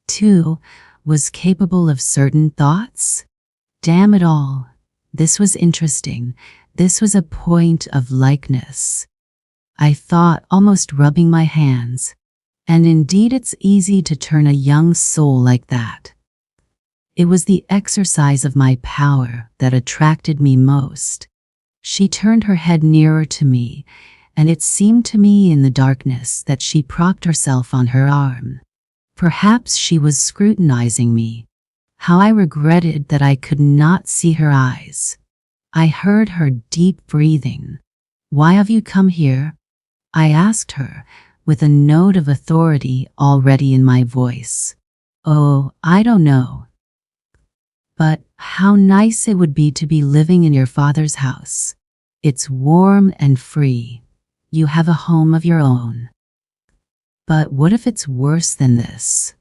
too, was capable of certain thoughts? Damn it all. This was interesting. This was a point of likeness. I thought, almost rubbing my hands. And indeed it's easy to turn a young soul like that. It was the exercise of my power that attracted me most. She turned her head nearer to me, and it seemed to me in the darkness that she propped herself on her arm. Perhaps she was scrutinizing me. How I regretted that I could not see her eyes. I heard her deep breathing. "Why have you come here?" I asked her, with a note of authority already in my voice. "Oh, I don't know. But how nice it would be to be living in your father's house. It's warm and free. You have a home of your own." But what if it's worse than this?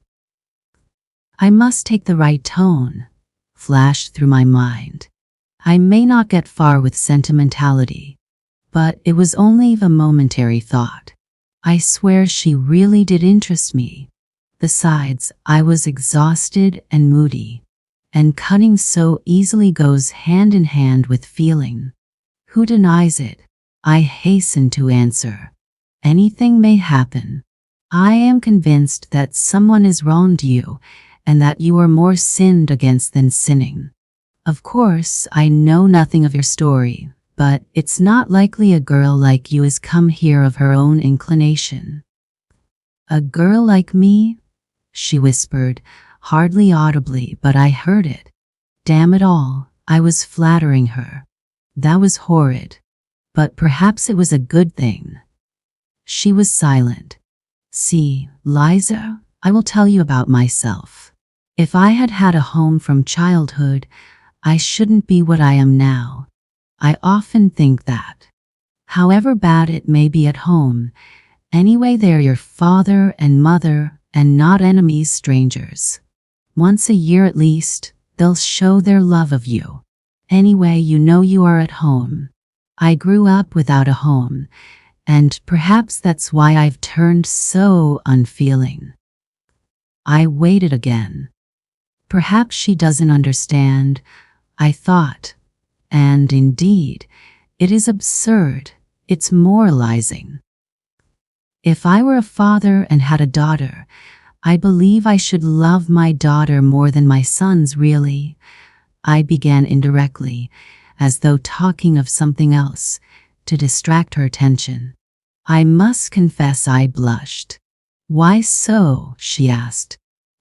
I must take the right tone, flashed through my mind. I may not get far with sentimentality, but it was only a momentary thought. I swear she really did interest me. Besides, I was exhausted and moody, and cunning so easily goes hand in hand with feeling. Who denies it? I hastened to answer. Anything may happen. I am convinced that someone has wronged you, and that you are more sinned against than sinning. Of course, I know nothing of your story, but it's not likely a girl like you has come here of her own inclination. "A girl like me?" she whispered, hardly audibly, but I heard it. Damn it all, I was flattering her. That was horrid, but perhaps it was a good thing. She was silent. "See, Liza, I will tell you about myself. If I had had a home from childhood, I shouldn't be what I am now. I often think that. However bad it may be at home, anyway they're your father and mother and not enemies, strangers. Once a year at least, they'll show their love of you. Anyway, you know you are at home. I grew up without a home, and perhaps that's why I've turned so unfeeling." I waited again. Perhaps she doesn't understand, I thought. And indeed, it is absurd. It's moralizing. If I were a father and had a daughter, I believe I should love my daughter more than my sons, really. I began indirectly, as though talking of something else, to distract her attention. I must confess I blushed. "Why so?" she asked.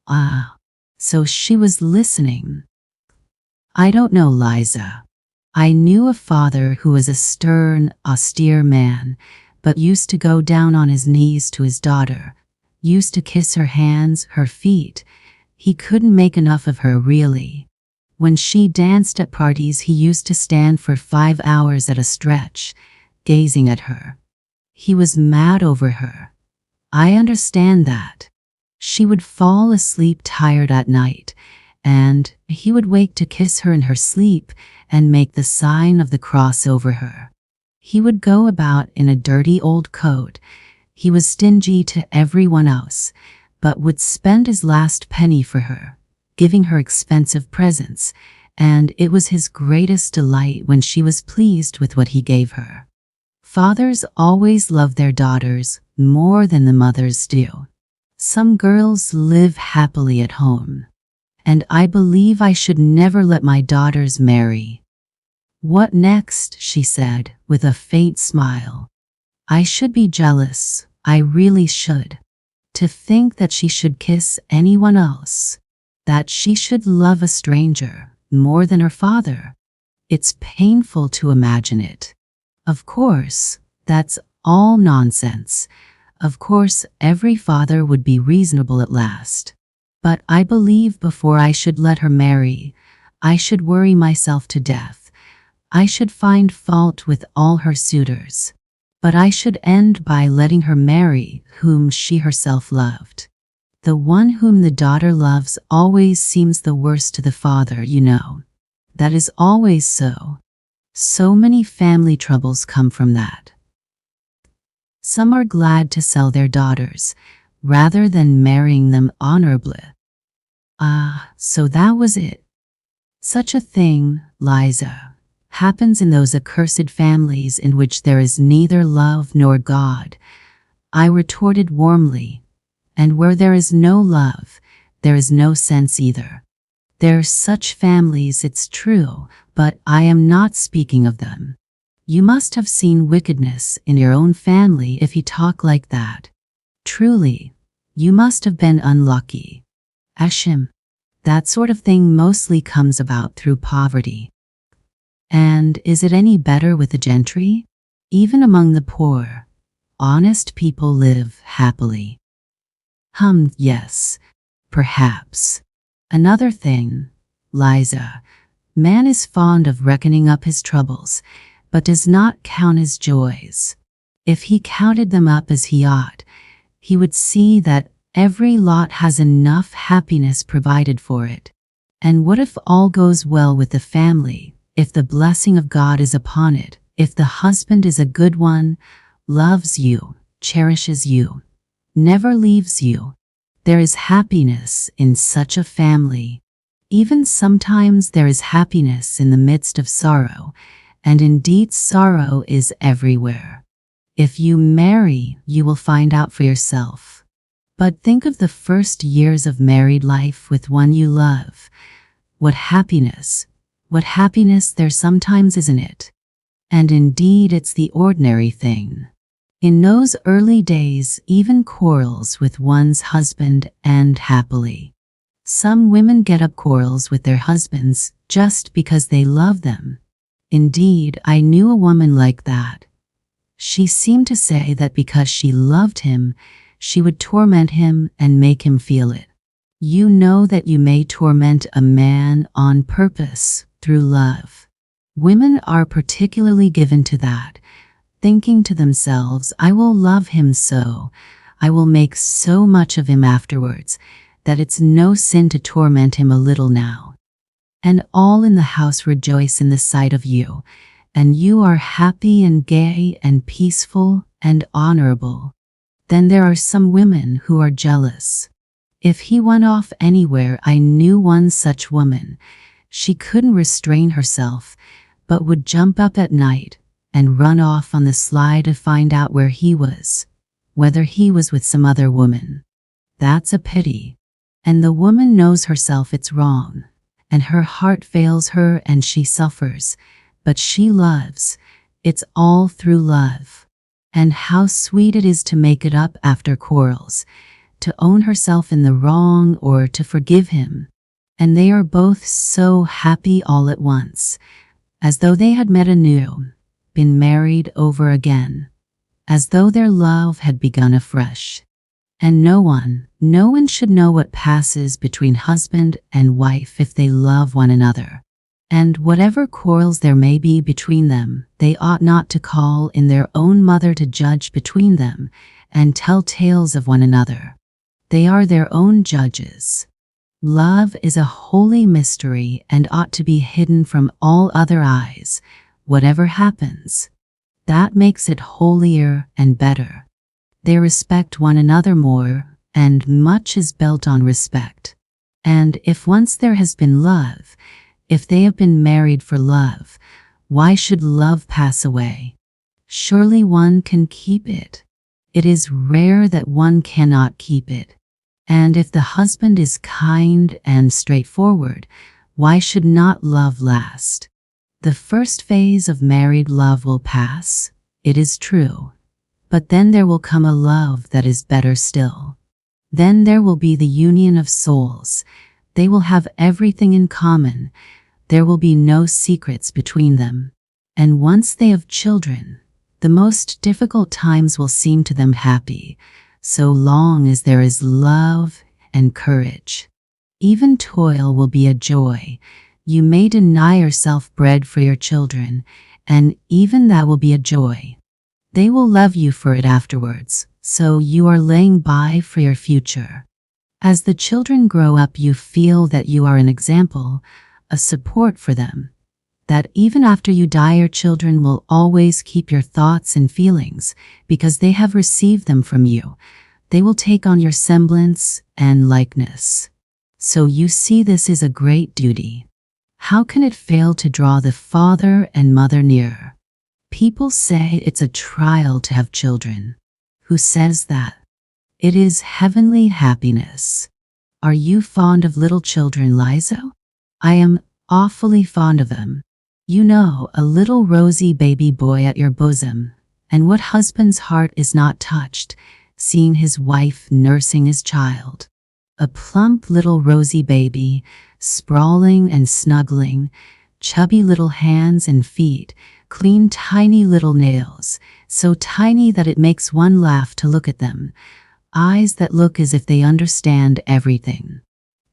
Ah, so she was listening. "I don't know, Liza. I knew a father who was a stern, austere man, but used to go down on his knees to his daughter, used to kiss her hands, her feet. He couldn't make enough of her, really. When she danced at parties, he used to stand for 5 hours at a stretch, gazing at her. He was mad over her. I understand that. She would fall asleep tired at night, and he would wake to kiss her in her sleep and make the sign of the cross over her. He would go about in a dirty old coat. He was stingy to everyone else, but would spend his last penny for her, giving her expensive presents, and it was his greatest delight when she was pleased with what he gave her. Fathers always love their daughters more than the mothers do. Some girls live happily at home, and I believe I should never let my daughters marry." "What next?" she said, with a faint smile. "I should be jealous, I really should. To think that she should kiss anyone else, that she should love a stranger more than her father. It's painful to imagine it. Of course, that's all nonsense. Of course, every father would be reasonable at last. But I believe before I should let her marry, I should worry myself to death. I should find fault with all her suitors. But I should end by letting her marry whom she herself loved. The one whom the daughter loves always seems the worst to the father, you know. That is always so. So many family troubles come from that. Some are glad to sell their daughters, rather than marrying them honorably." Ah, so that was it. Such a thing, Liza, happens in those accursed families in which there is neither love nor God, I retorted warmly. And where there is no love, there is no sense either. There are such families, it's true, but I am not speaking of them. You must have seen wickedness in your own family if you talk like that. Truly, you must have been unlucky. Ashim, that sort of thing mostly comes about through poverty. And is it any better with the gentry? Even among the poor, honest people live happily. Yes, perhaps. Another thing, Liza, man is fond of reckoning up his troubles, but does not count his joys. If he counted them up as he ought, he would see that every lot has enough happiness provided for it. And what if all goes well with the family, if the blessing of God is upon it, if the husband is a good one, loves you, cherishes you, never leaves you? There is happiness in such a family. Even sometimes there is happiness in the midst of sorrow, and indeed sorrow is everywhere. If you marry, you will find out for yourself. But think of the first years of married life with one you love. What happiness there sometimes isn't it? And indeed it's the ordinary thing. In those early days, even quarrels with one's husband end happily. Some women get up quarrels with their husbands just because they love them. Indeed, I knew a woman like that. She seemed to say that because she loved him, she would torment him and make him feel it. You know that you may torment a man on purpose through love. Women are particularly given to that, thinking to themselves, I will love him so, I will make so much of him afterwards, that it's no sin to torment him a little now. And all in the house rejoice in the sight of you, and you are happy and gay and peaceful and honorable. Then there are some women who are jealous. If he went off anywhere, I knew one such woman. She couldn't restrain herself, but would jump up at night and run off on the sly to find out where he was, whether he was with some other woman. That's a pity. And the woman knows herself it's wrong, and her heart fails her and she suffers, but she loves. It's all through love. And how sweet it is to make it up after quarrels, to own herself in the wrong or to forgive him. And they are both so happy all at once, as though they had met anew, been married over again, as though their love had begun afresh. And no one should know what passes between husband and wife if they love one another. And whatever quarrels there may be between them, they ought not to call in their own mother to judge between them and tell tales of one another. They are their own judges. Love is a holy mystery and ought to be hidden from all other eyes, whatever happens. That makes it holier and better. They respect one another more, and much is built on respect. And if once there has been love, if they have been married for love, why should love pass away? Surely one can keep it. It is rare that one cannot keep it. And if the husband is kind and straightforward, why should not love last? The first phase of married love will pass, it is true. But then there will come a love that is better still. Then there will be the union of souls. They will have everything in common. There will be no secrets between them. And once they have children, the most difficult times will seem to them happy, so long as there is love and courage. Even toil will be a joy. You may deny yourself bread for your children, and even that will be a joy. They will love you for it afterwards, so you are laying by for your future. As the children grow up, you feel that you are an example, a support for them, that even after you die, your children will always keep your thoughts and feelings because they have received them from you. They will take on your semblance and likeness. So you see, this is a great duty. How can it fail to draw the father and mother nearer? People say it's a trial to have children. Who says that? It is heavenly happiness. Are you fond of little children, Liza? I am awfully fond of them. You know, a little rosy baby boy at your bosom, and what husband's heart is not touched, seeing his wife nursing his child? A plump little rosy baby, sprawling and snuggling, chubby little hands and feet, clean tiny little nails, so tiny that it makes one laugh to look at them, eyes that look as if they understand everything.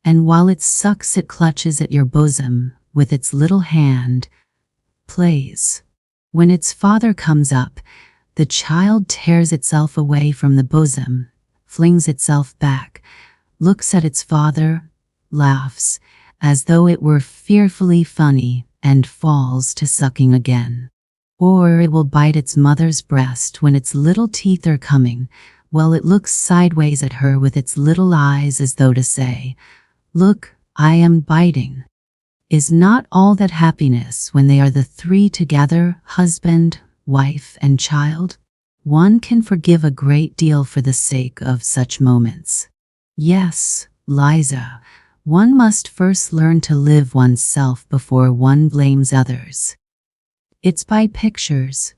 And while it sucks, it clutches at your bosom with its little hand, plays. When its father comes up, the child tears itself away from the bosom, flings itself back, looks at its father, laughs, as though it were fearfully funny, and falls to sucking again. Or it will bite its mother's breast when its little teeth are coming, while it looks sideways at her with its little eyes as though to say, "Look, I am biting." Is not all that happiness when they are the three together, husband, wife, and child? One can forgive a great deal for the sake of such moments. Yes, Liza, one must first learn to live oneself before one blames others. It's by pictures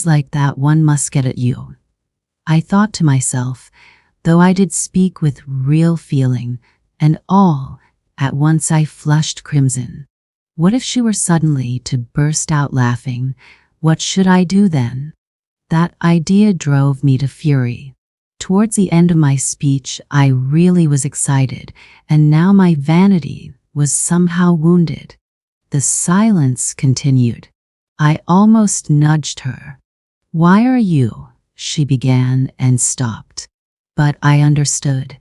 like that one must get at you. I thought to myself, though I did speak with real feeling, and all at once I flushed crimson. What if she were suddenly to burst out laughing? What should I do then? That idea drove me to fury. Towards the end of my speech, I really was excited, and now my vanity was somehow wounded. The silence continued. I almost nudged her. "Why are you?" she began and stopped. But I understood.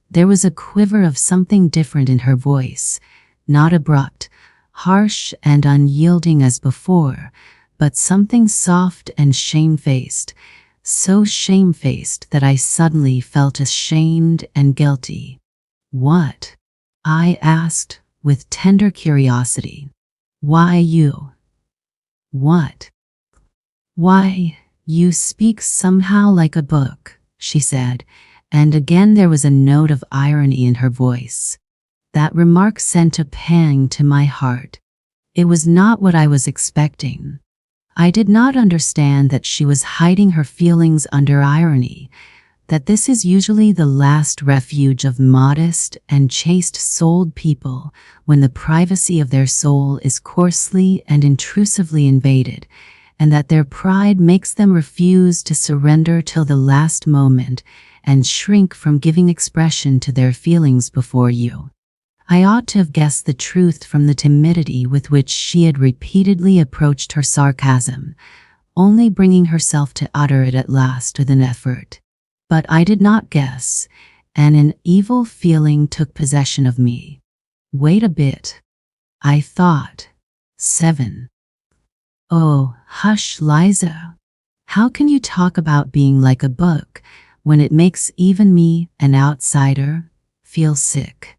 There was a quiver of something different in her voice, not abrupt, harsh and unyielding as before, but something soft and shamefaced, so shamefaced that I suddenly felt ashamed and guilty. "What?" I asked with tender curiosity. "Why you?" "What?" "Why, you speak somehow like a book," she said, and again there was a note of irony in her voice. That remark sent a pang to my heart. It was not what I was expecting. I did not understand that she was hiding her feelings under irony, that this is usually the last refuge of modest and chaste-souled people when the privacy of their soul is coarsely and intrusively invaded, and that their pride makes them refuse to surrender till the last moment and shrink from giving expression to their feelings before you. I ought to have guessed the truth from the timidity with which she had repeatedly approached her sarcasm, only bringing herself to utter it at last with an effort. But I did not guess, and an evil feeling took possession of me. Wait a bit, I thought. 7. Oh, hush, Liza. How can you talk about being like a book when it makes even me, an outsider, feel sick?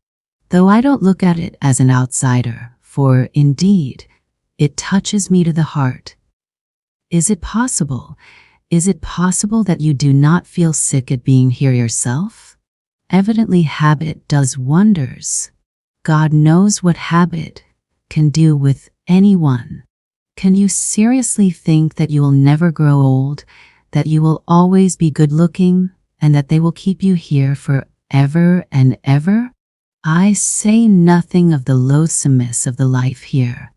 Though I don't look at it as an outsider, for, indeed, it touches me to the heart. Is it possible that you do not feel sick at being here yourself? Evidently habit does wonders. God knows what habit can do with anyone. Can you seriously think that you will never grow old, that you will always be good-looking, and that they will keep you here for ever and ever? I say nothing of the loathsomeness of the life here.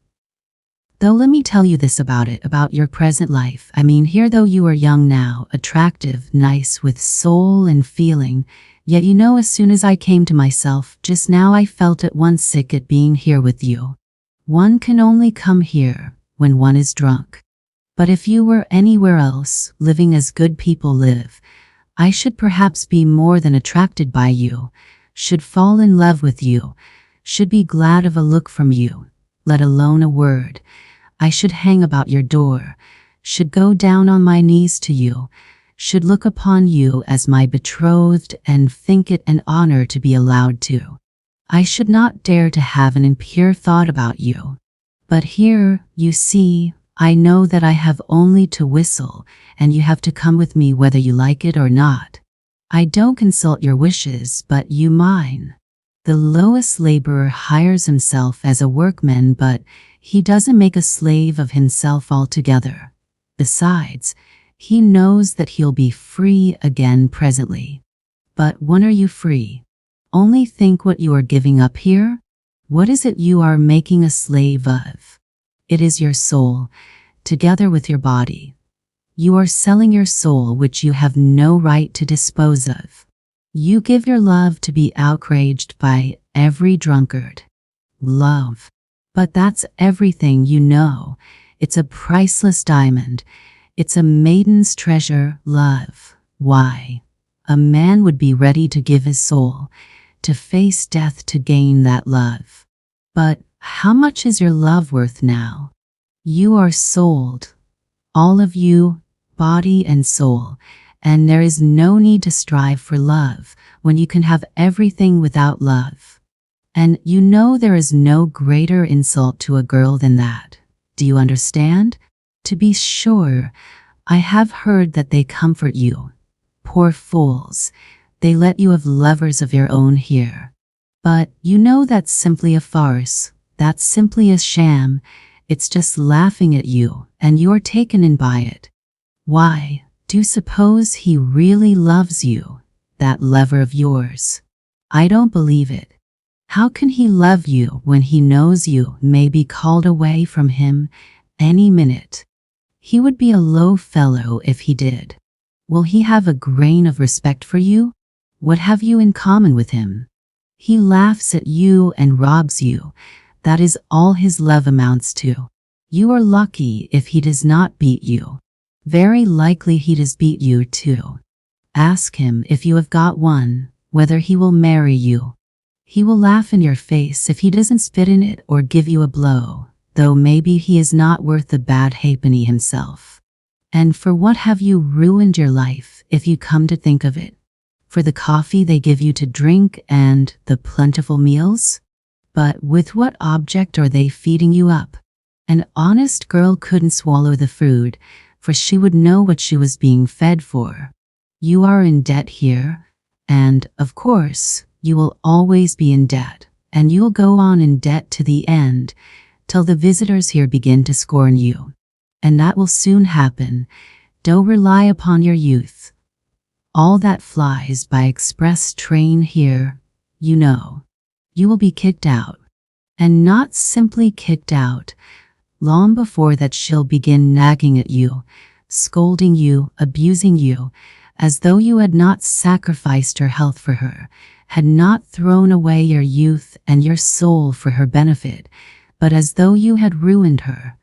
Though let me tell you this about your present life. I mean, here though you are young now, attractive, nice, with soul and feeling, yet you know as soon as I came to myself, just now I felt at once sick at being here with you. One can only come here when one is drunk. But if you were anywhere else, living as good people live, I should perhaps be more than attracted by you, should fall in love with you, should be glad of a look from you, let alone a word. I should hang about your door, should go down on my knees to you, should look upon you as my betrothed and think it an honor to be allowed to. I should not dare to have an impure thought about you. But here, you see, I know that I have only to whistle, and you have to come with me whether you like it or not. I don't consult your wishes, but you mine. The lowest laborer hires himself as a workman, but He doesn't make a slave of himself altogether. Besides, he knows that he'll be free again presently. But when are you free? Only think what you are giving up here. What is it you are making a slave of? It is your soul, together with your body. You are selling your soul, which you have no right to dispose of. You give your love to be outraged by every drunkard. Love. But that's everything you know. It's a priceless diamond. It's a maiden's treasure, love. Why? A man would be ready to give his soul, to face death to gain that love. But how much is your love worth now? You are sold. All of you, body and soul, and there is no need to strive for love when you can have everything without love. And you know there is no greater insult to a girl than that. Do you understand? To be sure, I have heard that they comfort you. Poor fools, they let you have lovers of your own here. But you know that's simply a farce, that's simply a sham. It's just laughing at you, and you're taken in by it. Why, do you suppose he really loves you, that lover of yours? I don't believe it. How can he love you when he knows you may be called away from him any minute? He would be a low fellow if he did. Will he have a grain of respect for you? What have you in common with him? He laughs at you and robs you. That is all his love amounts to. You are lucky if he does not beat you. Very likely he does beat you too. Ask him if you have got one, whether he will marry you. He will laugh in your face if he doesn't spit in it or give you a blow, though maybe he is not worth the bad halfpenny himself. And for what have you ruined your life, if you come to think of it? For the coffee they give you to drink and the plentiful meals? But with what object are they feeding you up? An honest girl couldn't swallow the food, for she would know what she was being fed for. You are in debt here, and, of course, you will always be in debt, and you'll go on in debt to the end, till the visitors here begin to scorn you. And that will soon happen. Don't rely upon your youth. All that flies by express train here, you know. You will be kicked out. And not simply kicked out. Long before that she'll begin nagging at you, scolding you, abusing you, as though you had not sacrificed your health for her, had not thrown away your youth and your soul for her benefit, but as though you had ruined her,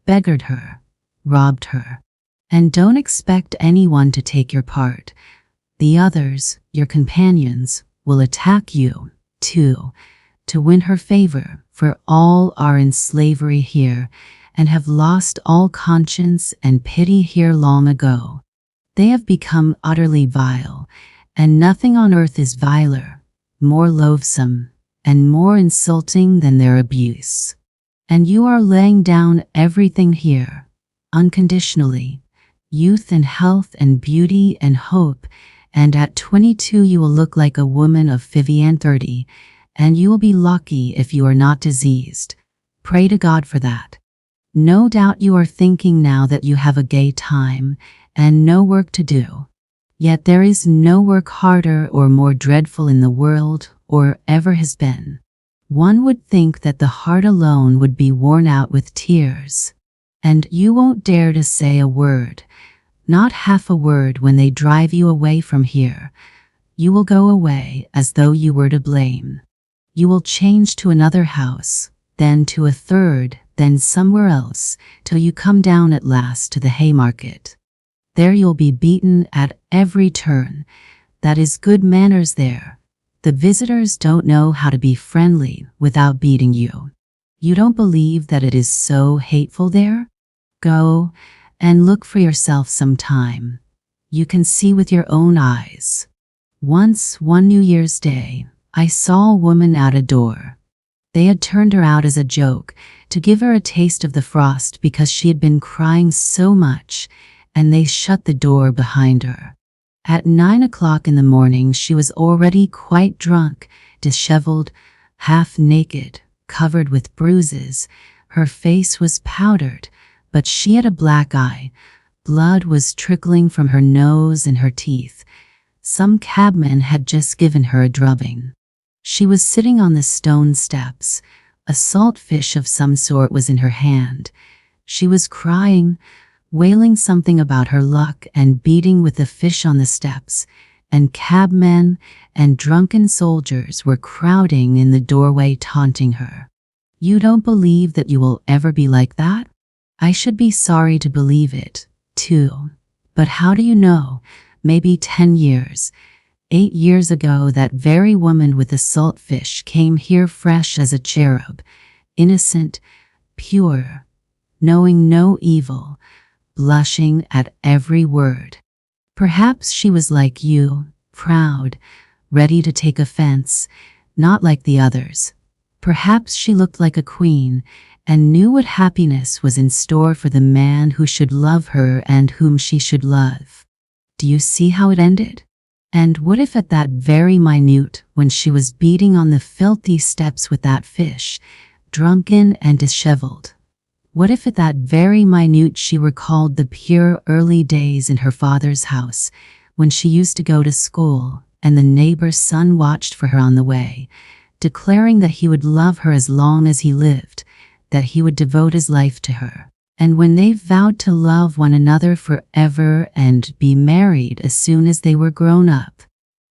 beggared her, robbed her. And don't expect anyone to take your part. The others, your companions, will attack you, too, to win her favor, for all are in slavery here, and have lost all conscience and pity here long ago. They have become utterly vile, and nothing on earth is viler, more loathsome, and more insulting than their abuse. And you are laying down everything here, unconditionally, youth and health and beauty and hope, and at 22 you will look like a woman of 50 and 30, and you will be lucky if you are not diseased. Pray to God for that. No doubt you are thinking now that you have a gay time and no work to do. Yet there is no work harder or more dreadful in the world or ever has been. One would think that the heart alone would be worn out with tears. And you won't dare to say a word, not half a word, when they drive you away from here. You will go away as though you were to blame. You will change to another house, then to a third, then somewhere else, till you come down at last to the Haymarket. There you'll be beaten at every turn. That is good manners there. The visitors don't know how to be friendly without beating you. You don't believe that it is so hateful there? Go and look for yourself some time. You can see with your own eyes. Once, one New Year's Day, I saw a woman at a door. They had turned her out as a joke, to give her a taste of the frost because she had been crying so much, and they shut the door behind her. At 9 o'clock in the morning she was already quite drunk, disheveled, half naked, covered with bruises, Her face was powdered, but she had a black eye. Blood was trickling from her nose and her teeth. Some cabman had just given her a drubbing. She was sitting on the stone steps. A salt fish of some sort was in her hand. She was crying, wailing something about her luck and beating with the fish on the steps, and cabmen and drunken soldiers were crowding in the doorway taunting her. You don't believe that you will ever be like that? I should be sorry to believe it, too. But how do you know? Maybe 10 years. 8 years ago, that very woman with the salt fish came here fresh as a cherub, innocent, pure, knowing no evil, blushing at every word. Perhaps she was like you, proud, ready to take offense, not like the others. Perhaps she looked like a queen and knew what happiness was in store for the man who should love her and whom she should love. Do you see how it ended? And what if at that very minute, when she was beating on the filthy steps with that fish, drunken and disheveled, what if at that very minute she recalled the pure early days in her father's house, when she used to go to school and the neighbor's son watched for her on the way, declaring that he would love her as long as he lived, that he would devote his life to her, and when they vowed to love one another forever and be married as soon as they were grown up?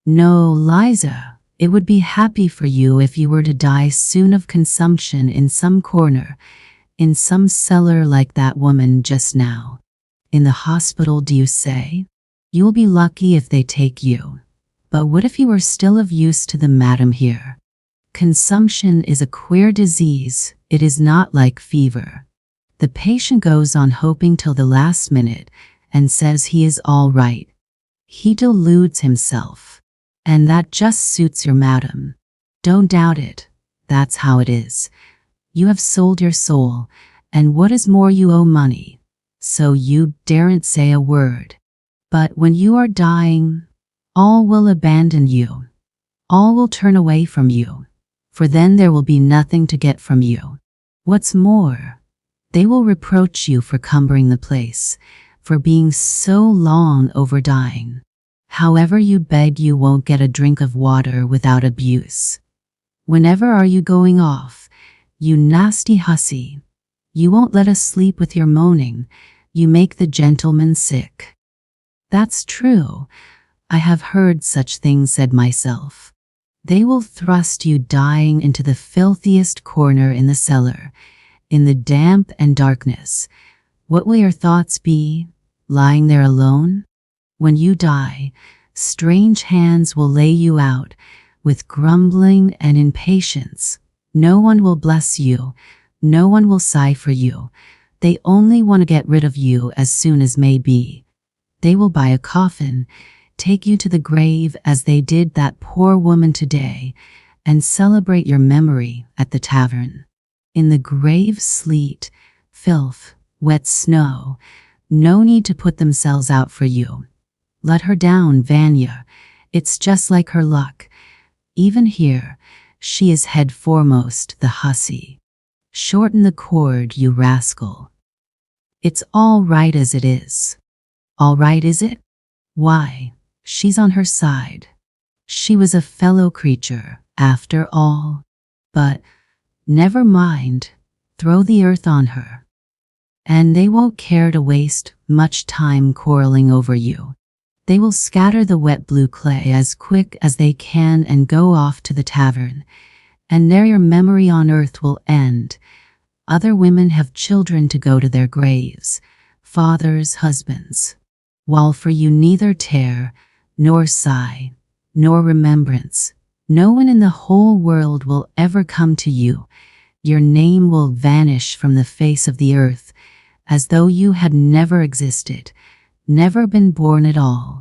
No, Liza, it would be happy for you if you were to die soon of consumption in some corner, in some cellar like that woman just now. In the hospital, do you say? You will be lucky if they take you. But what if you were still of use to the madam here? Consumption is a queer disease. It is not like fever. The patient goes on hoping till the last minute and says he is all right. He deludes himself. And that just suits your madam. Don't doubt it. That's how it is. You have sold your soul, and what is more, you owe money. So you daren't say a word. But when you are dying, all will abandon you. All will turn away from you. For then there will be nothing to get from you. What's more, they will reproach you for cumbering the place, for being so long over dying. However you beg, you won't get a drink of water without abuse. Whenever are you going off? You nasty hussy. You won't let us sleep with your moaning. You make the gentleman sick. That's true. I have heard such things said myself. They will thrust you dying into the filthiest corner in the cellar, in the damp and darkness. What will your thoughts be, lying there alone? When you die, strange hands will lay you out, with grumbling and impatience. No one will bless you. No one will sigh for you. They only want to get rid of you as soon as may be. They will buy a coffin, take you to the grave as they did that poor woman today, and celebrate your memory at the tavern. In the grave sleet, filth, wet snow, no need to put themselves out for you. Let her down, Vanya. It's just like her luck. Even here, she is head foremost, the hussy. Shorten the cord, you rascal. It's all right as it is. All right, is it? Why, she's on her side. She was a fellow creature, after all. But, never mind, throw the earth on her. And they won't care to waste much time quarreling over you. They will scatter the wet blue clay as quick as they can and go off to the tavern, and there your memory on earth will end. Other women have children to go to their graves, fathers, husbands, while for you neither tear, nor sigh, nor remembrance. No one in the whole world will ever come to you. Your name will vanish from the face of the earth, as though you had never existed, never been born at all.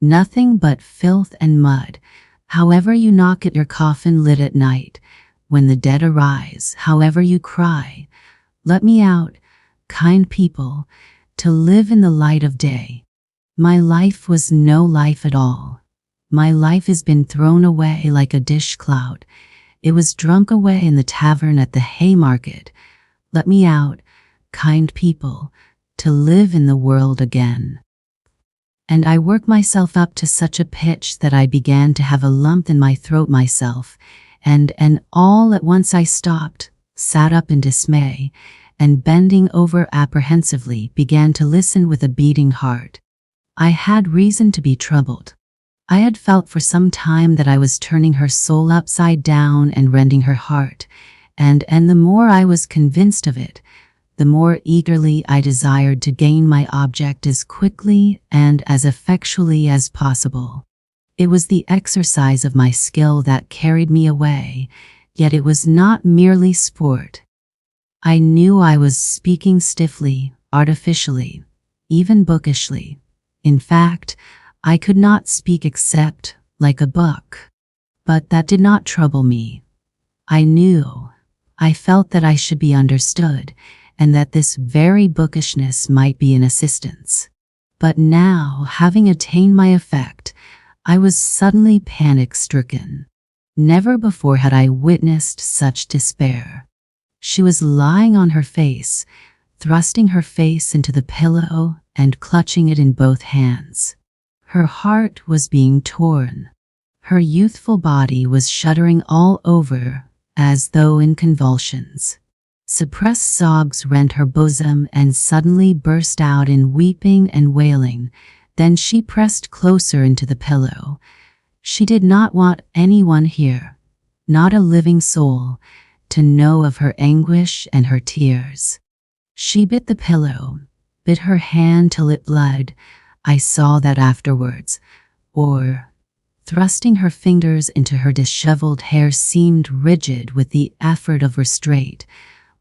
Nothing but filth and mud. However you knock at your coffin lid at night, when the dead arise, however you cry, let me out, kind people, to live in the light of day. My life was no life at all. My life has been thrown away like a dish clout. It was drunk away in the tavern at the Haymarket. Let me out, kind people, to live in the world again. And I worked myself up to such a pitch that I began to have a lump in my throat myself, and all at once I stopped, sat up in dismay, and bending over apprehensively began to listen with a beating heart. I had reason to be troubled. I had felt for some time that I was turning her soul upside down and rending her heart, and the more I was convinced of it, the more eagerly I desired to gain my object as quickly and as effectually as possible. It was the exercise of my skill that carried me away, yet it was not merely sport. I knew I was speaking stiffly, artificially, even bookishly. In fact, I could not speak except like a book. But that did not trouble me. I felt that I should be understood, and that this very bookishness might be an assistance. But now, having attained my effect, I was suddenly panic-stricken. Never before had I witnessed such despair. She was lying on her face, thrusting her face into the pillow and clutching it in both hands. Her heart was being torn. Her youthful body was shuddering all over, as though in convulsions. Suppressed sobs rent her bosom and suddenly burst out in weeping and wailing. Then she pressed closer into the pillow. She did not want anyone here, not a living soul, to know of her anguish and her tears. She bit the pillow, bit her hand till it bled. I saw that afterwards, thrusting her fingers into her disheveled hair, seemed rigid with the effort of restraint,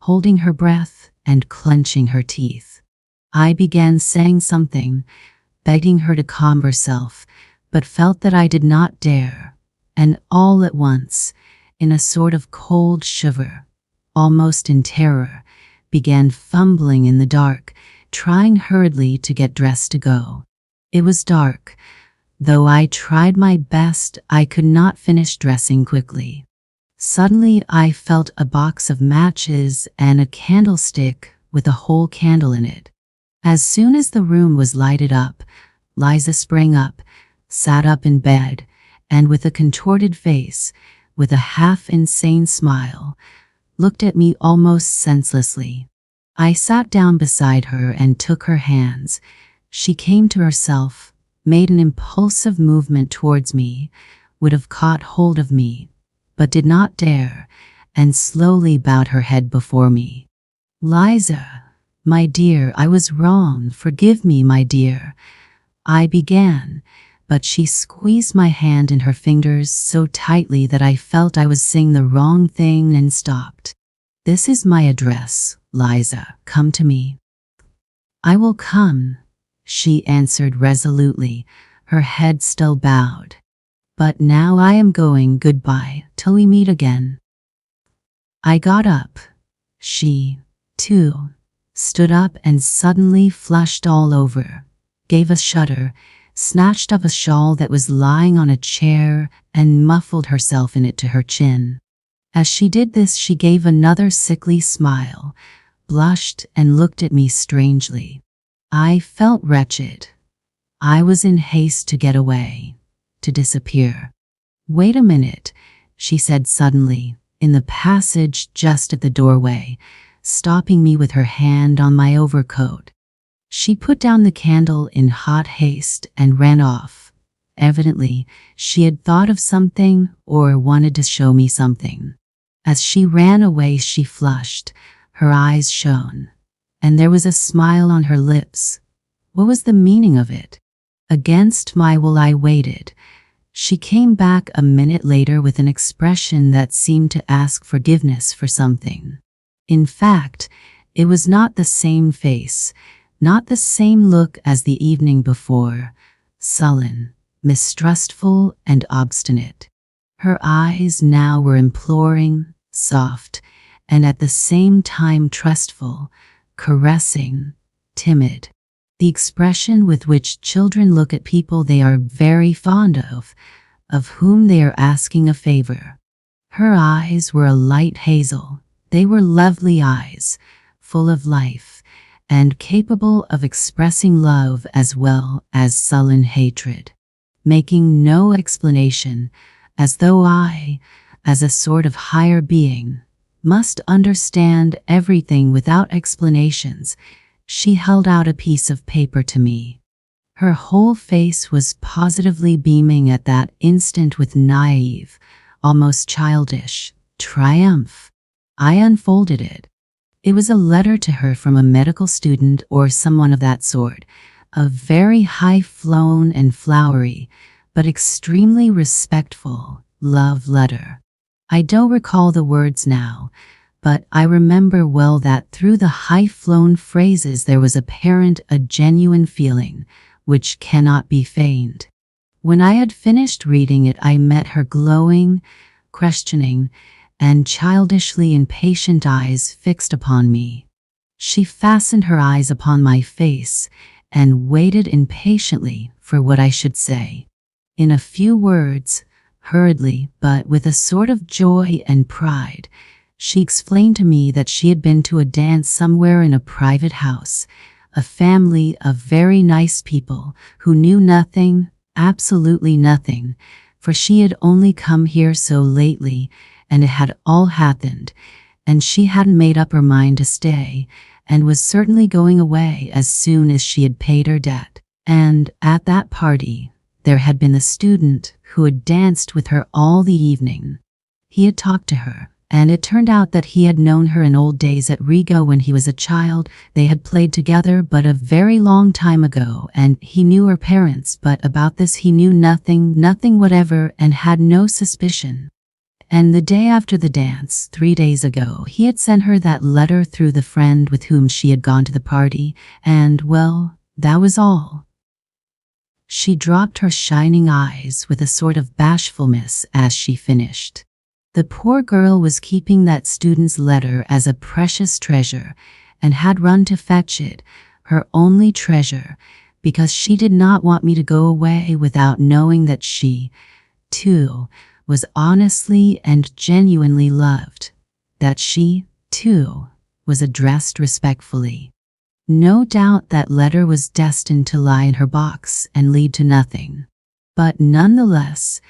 holding her breath and clenching her teeth. I began saying something, begging her to calm herself, but felt that I did not dare, and all at once, in a sort of cold shiver, almost in terror, began fumbling in the dark, trying hurriedly to get dressed to go. It was dark. Though I tried my best, I could not finish dressing quickly. Suddenly I felt a box of matches and a candlestick with a whole candle in it. As soon as the room was lighted up, Liza sprang up, sat up in bed, and with a contorted face, with a half-insane smile, looked at me almost senselessly. I sat down beside her and took her hands. She came to herself, made an impulsive movement towards me, would have caught hold of me, but did not dare, and slowly bowed her head before me. "Liza, my dear, I was wrong. Forgive me, my dear," I began, but she squeezed my hand in her fingers so tightly that I felt I was saying the wrong thing and stopped. "This is my address, Liza. Come to me." "I will come," she answered resolutely, her head still bowed. "But now I am going. Goodbye, till we meet again." I got up. She, too, stood up and suddenly flushed all over, gave a shudder, snatched up a shawl that was lying on a chair and muffled herself in it to her chin. As she did this, she gave another sickly smile, blushed and looked at me strangely. I felt wretched. I was in haste to get away, to disappear. "Wait a minute," she said suddenly, in the passage just at the doorway, stopping me with her hand on my overcoat. She put down the candle in hot haste and ran off. Evidently, she had thought of something or wanted to show me something. As she ran away, she flushed, her eyes shone, and there was a smile on her lips. What was the meaning of it? Against my will I waited. She came back a minute later with an expression that seemed to ask forgiveness for something. In fact, it was not the same face, not the same look as the evening before, sullen, mistrustful, and obstinate. Her eyes now were imploring, soft, and at the same time trustful, caressing, timid. The expression with which children look at people they are very fond of whom they are asking a favor. Her eyes were a light hazel. They were lovely eyes, full of life, and capable of expressing love as well as sullen hatred, making no explanation, as though I, as a sort of higher being, must understand everything without explanations. She held out a piece of paper to me. Her whole face was positively beaming at that instant with naive, almost childish, triumph. I unfolded it. It was a letter to her from a medical student or someone of that sort, a very high-flown and flowery, but extremely respectful love letter. I don't recall the words now, but I remember well that through the high-flown phrases there was apparent a genuine feeling, which cannot be feigned. When I had finished reading it, I met her glowing, questioning, and childishly impatient eyes fixed upon me. She fastened her eyes upon my face and waited impatiently for what I should say. In a few words, hurriedly but with a sort of joy and pride, she explained to me that she had been to a dance somewhere in a private house, a family of very nice people who knew nothing, absolutely nothing, for she had only come here so lately, and it had all happened, and she hadn't made up her mind to stay, and was certainly going away as soon as she had paid her debt. And at that party, there had been the student who had danced with her all the evening. He had talked to her, and it turned out that he had known her in old days at Riga when he was a child. They had played together but a very long time ago, and he knew her parents, but about this he knew nothing whatever, and had no suspicion. And the day after the dance, 3 days ago, he had sent her that letter through the friend with whom she had gone to the party, and, well, that was all. She dropped her shining eyes with a sort of bashfulness as she finished. The poor girl was keeping that student's letter as a precious treasure, and had run to fetch it, her only treasure, because she did not want me to go away without knowing that she, too, was honestly and genuinely loved, that she, too, was addressed respectfully. No doubt that letter was destined to lie in her box and lead to nothing, but nonetheless,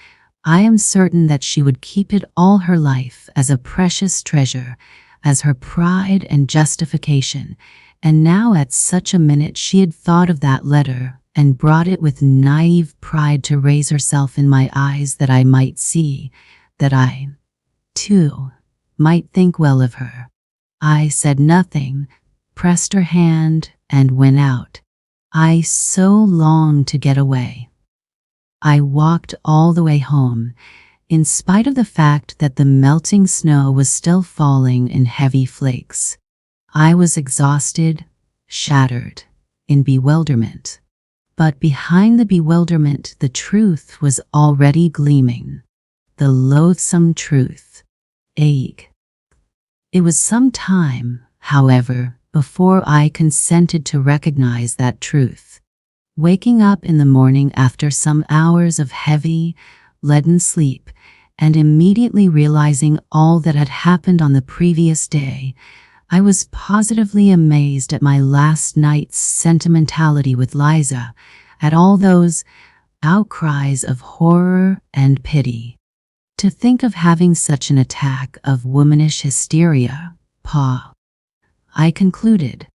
I am certain that she would keep it all her life as a precious treasure, as her pride and justification, and now at such a minute she had thought of that letter and brought it with naive pride to raise herself in my eyes, that I might see, that I, too, might think well of her. I said nothing, pressed her hand, and went out. I so longed to get away. I walked all the way home, in spite of the fact that the melting snow was still falling in heavy flakes. I was exhausted, shattered, in bewilderment. But behind the bewilderment, the truth was already gleaming. The loathsome truth. Ache. It was some time, however, before I consented to recognize that truth. Waking up in the morning after some hours of heavy, leaden sleep, and immediately realizing all that had happened on the previous day, I was positively amazed at my last night's sentimentality with Liza, at all those outcries of horror and pity. To think of having such an attack of womanish hysteria, I concluded.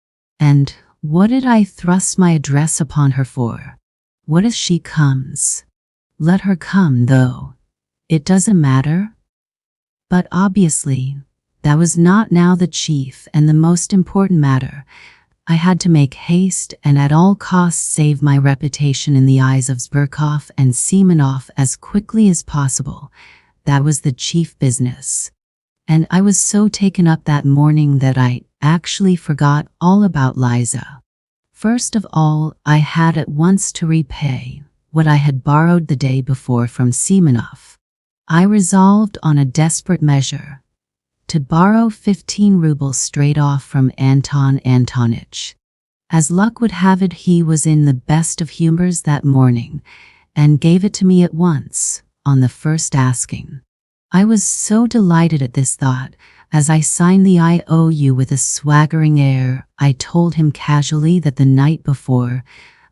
And what did I thrust my address upon her for? What if she comes? Let her come, though. It doesn't matter. But obviously, that was not now the chief and the most important matter. I had to make haste and at all costs save my reputation in the eyes of Zverkov and Semenov as quickly as possible. That was the chief business. And I was so taken up that morning that I actually forgot all about Liza. First of all, I had at once to repay what I had borrowed the day before from Semenov. I resolved on a desperate measure, to borrow 15 rubles straight off from Anton Antonitch. As luck would have it, he was in the best of humors that morning, and gave it to me at once, on the first asking. I was so delighted at this thought, As I signed the IOU with a swaggering air, I told him casually that the night before,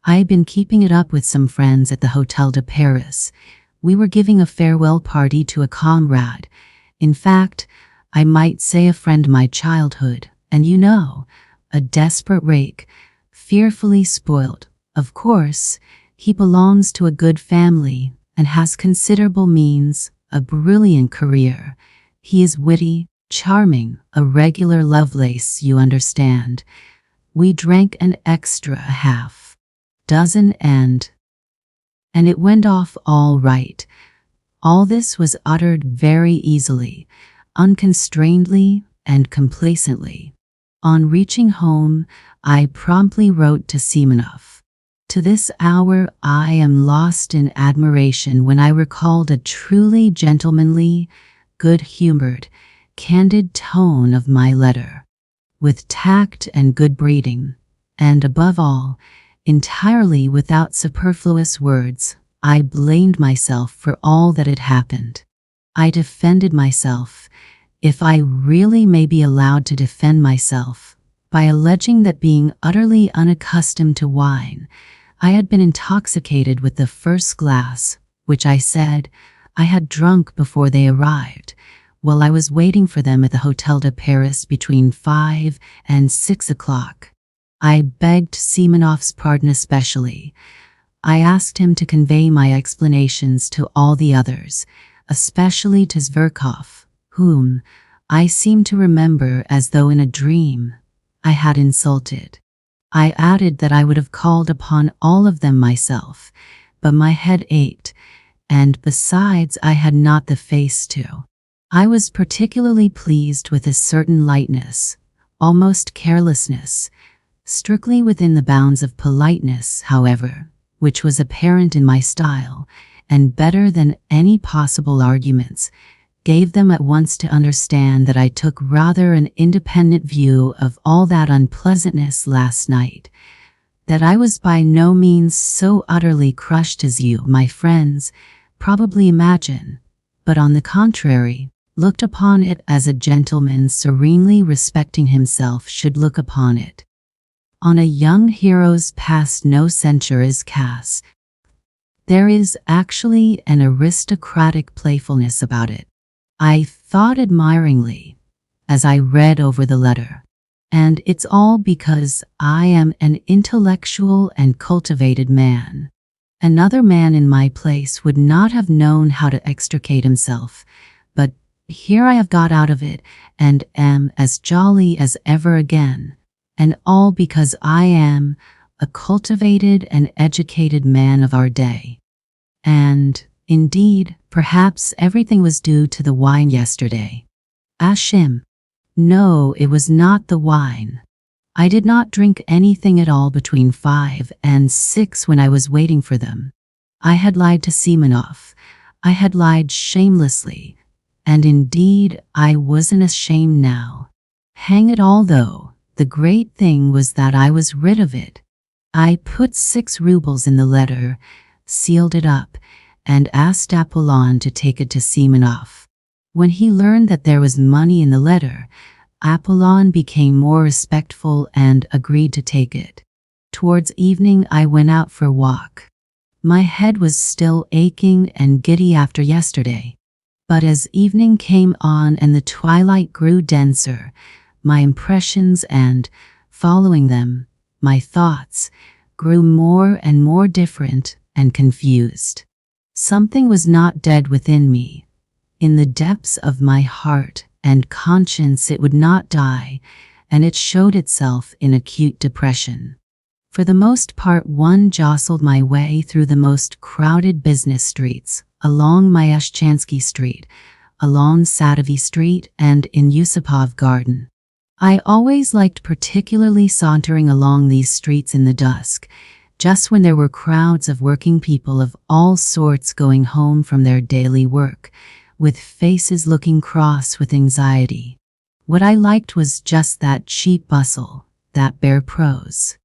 I had been keeping it up with some friends at the Hotel de Paris. We were giving a farewell party to a comrade. In fact, I might say a friend of my childhood, and a desperate rake, fearfully spoiled. Of course, he belongs to a good family and has considerable means, a brilliant career. He is witty, charming, a regular Lovelace, you understand. We drank an extra half dozen and it went off all right. All this was uttered very easily, unconstrainedly, and complacently. On reaching home, I promptly wrote to Simonov. To this hour, I am lost in admiration when I recalled a truly gentlemanly, good-humored, candid tone of my letter. With tact and good breeding, and above all, entirely without superfluous words, I blamed myself for all that had happened. I defended myself, if I really may be allowed to defend myself, by alleging that being utterly unaccustomed to wine, I had been intoxicated with the first glass, which I said I had drunk before they arrived, while I was waiting for them at the Hotel de Paris between 5 and 6 o'clock. I begged Simonov's pardon especially. I asked him to convey my explanations to all the others, especially to Zverkov, whom I seemed to remember as though in a dream I had insulted. I added that I would have called upon all of them myself, but my head ached, and besides I had not the face to. I was particularly pleased with a certain lightness, almost carelessness, strictly within the bounds of politeness, however, which was apparent in my style, and better than any possible arguments, gave them at once to understand that I took rather an independent view of all that unpleasantness last night, that I was by no means so utterly crushed as you, my friends, probably imagine, but on the contrary, looked upon it as a gentleman serenely respecting himself should look upon it. On a young hero's past no censure is cast. There is actually an aristocratic playfulness about it. I thought admiringly, as I read over the letter, and it's all because I am an intellectual and cultivated man. Another man in my place would not have known how to extricate himself, but here I have got out of it and am as jolly as ever again, and all because I am a cultivated and educated man of our day. And, indeed, perhaps everything was due to the wine yesterday. Ashim. No, it was not the wine. I did not drink anything at all between 5 and 6 when I was waiting for them. I had lied to Simonov. I had lied shamelessly, and indeed I wasn't ashamed now. Hang it all though, the great thing was that I was rid of it. I put 6 rubles in the letter, sealed it up, and asked Apollon to take it to Simonov. When he learned that there was money in the letter, Apollon became more respectful and agreed to take it. Towards evening I went out for a walk. My head was still aching and giddy after yesterday, but as evening came on and the twilight grew denser, my impressions and, following them, my thoughts, grew more and more different and confused. Something was not dead within me. In the depths of my heart and conscience it would not die, and it showed itself in acute depression. For the most part, one jostled my way through the most crowded business streets, along Myashchansky Street, along Sadovy Street, and in Yusupov Garden. I always liked particularly sauntering along these streets in the dusk, just when there were crowds of working people of all sorts going home from their daily work, with faces looking cross with anxiety. What I liked was just that cheap bustle, that bare prose.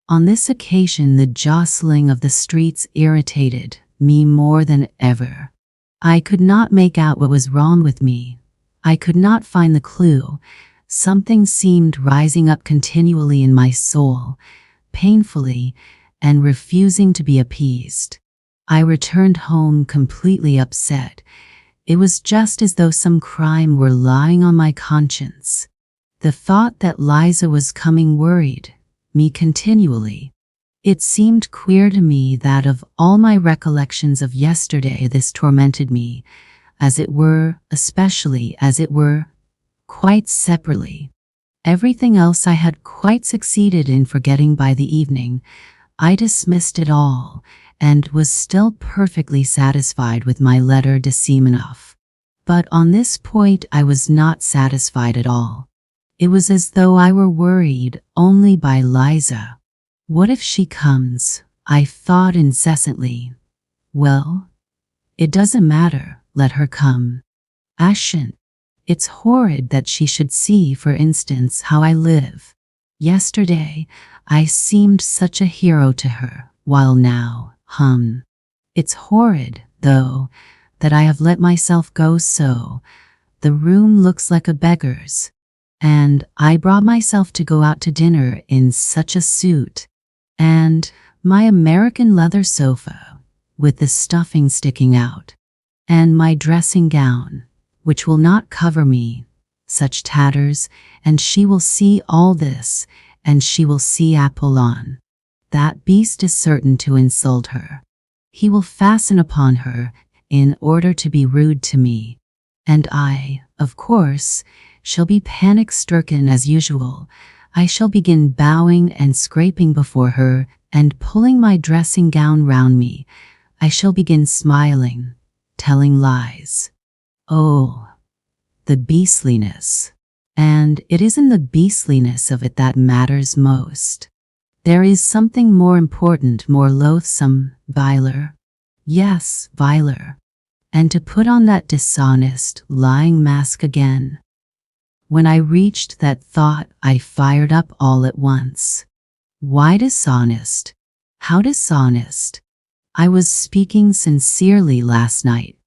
On this occasion the jostling of the streets irritated me more than ever. I could not make out what was wrong with me. I could not find the clue. Something seemed rising up continually in my soul, painfully, and refusing to be appeased. I returned home completely upset. It was just as though some crime were lying on my conscience. The thought that Liza was coming worried me continually. It seemed queer to me that of all my recollections of yesterday this tormented me, as it were, especially as it were, quite separately. Everything else I had quite succeeded in forgetting by the evening. I dismissed it all, and was still perfectly satisfied with my letter de Simonov. But on this point I was not satisfied at all. It was as though I were worried only by Liza. What if she comes? I thought incessantly. Well, it doesn't matter, let her come. I shan't. It's horrid that she should see, for instance, how I live. Yesterday, I seemed such a hero to her, while now, it's horrid, though, that I have let myself go so. The room looks like a beggar's. And I brought myself to go out to dinner in such a suit. And my American leather sofa, with the stuffing sticking out. And my dressing gown, which will not cover me, such tatters, and she will see all this, and she will see Apollon. That beast is certain to insult her. He will fasten upon her in order to be rude to me. And I, of course, shall be panic-stricken as usual. I shall begin bowing and scraping before her and pulling my dressing gown round me. I shall begin smiling, telling lies. Oh, the beastliness. And it isn't the beastliness of it that matters most. There is something more important, more loathsome, viler. Yes, viler. And to put on that dishonest, lying mask again. When I reached that thought, I fired up all at once. Why dishonest? How dishonest? I was speaking sincerely last night.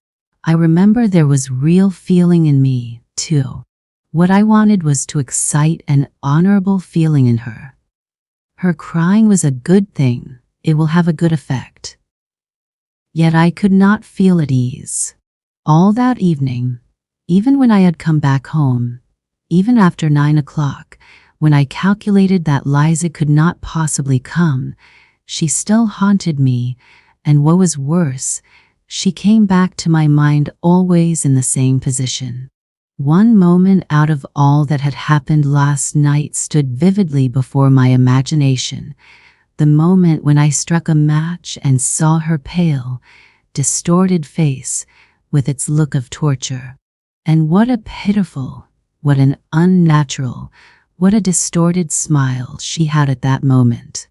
I remember there was real feeling in me, too. What I wanted was to excite an honorable feeling in her. Her crying was a good thing. It will have a good effect. Yet I could not feel at ease. All that evening, even when I had come back home, even after 9 o'clock, when I calculated that Liza could not possibly come, she still haunted me, and what was worse, she came back to my mind always in the same position. One moment out of all that had happened last night stood vividly before my imagination, the moment when I struck a match and saw her pale, distorted face with its look of torture. And what a pitiful, what an unnatural, what a distorted smile she had at that moment.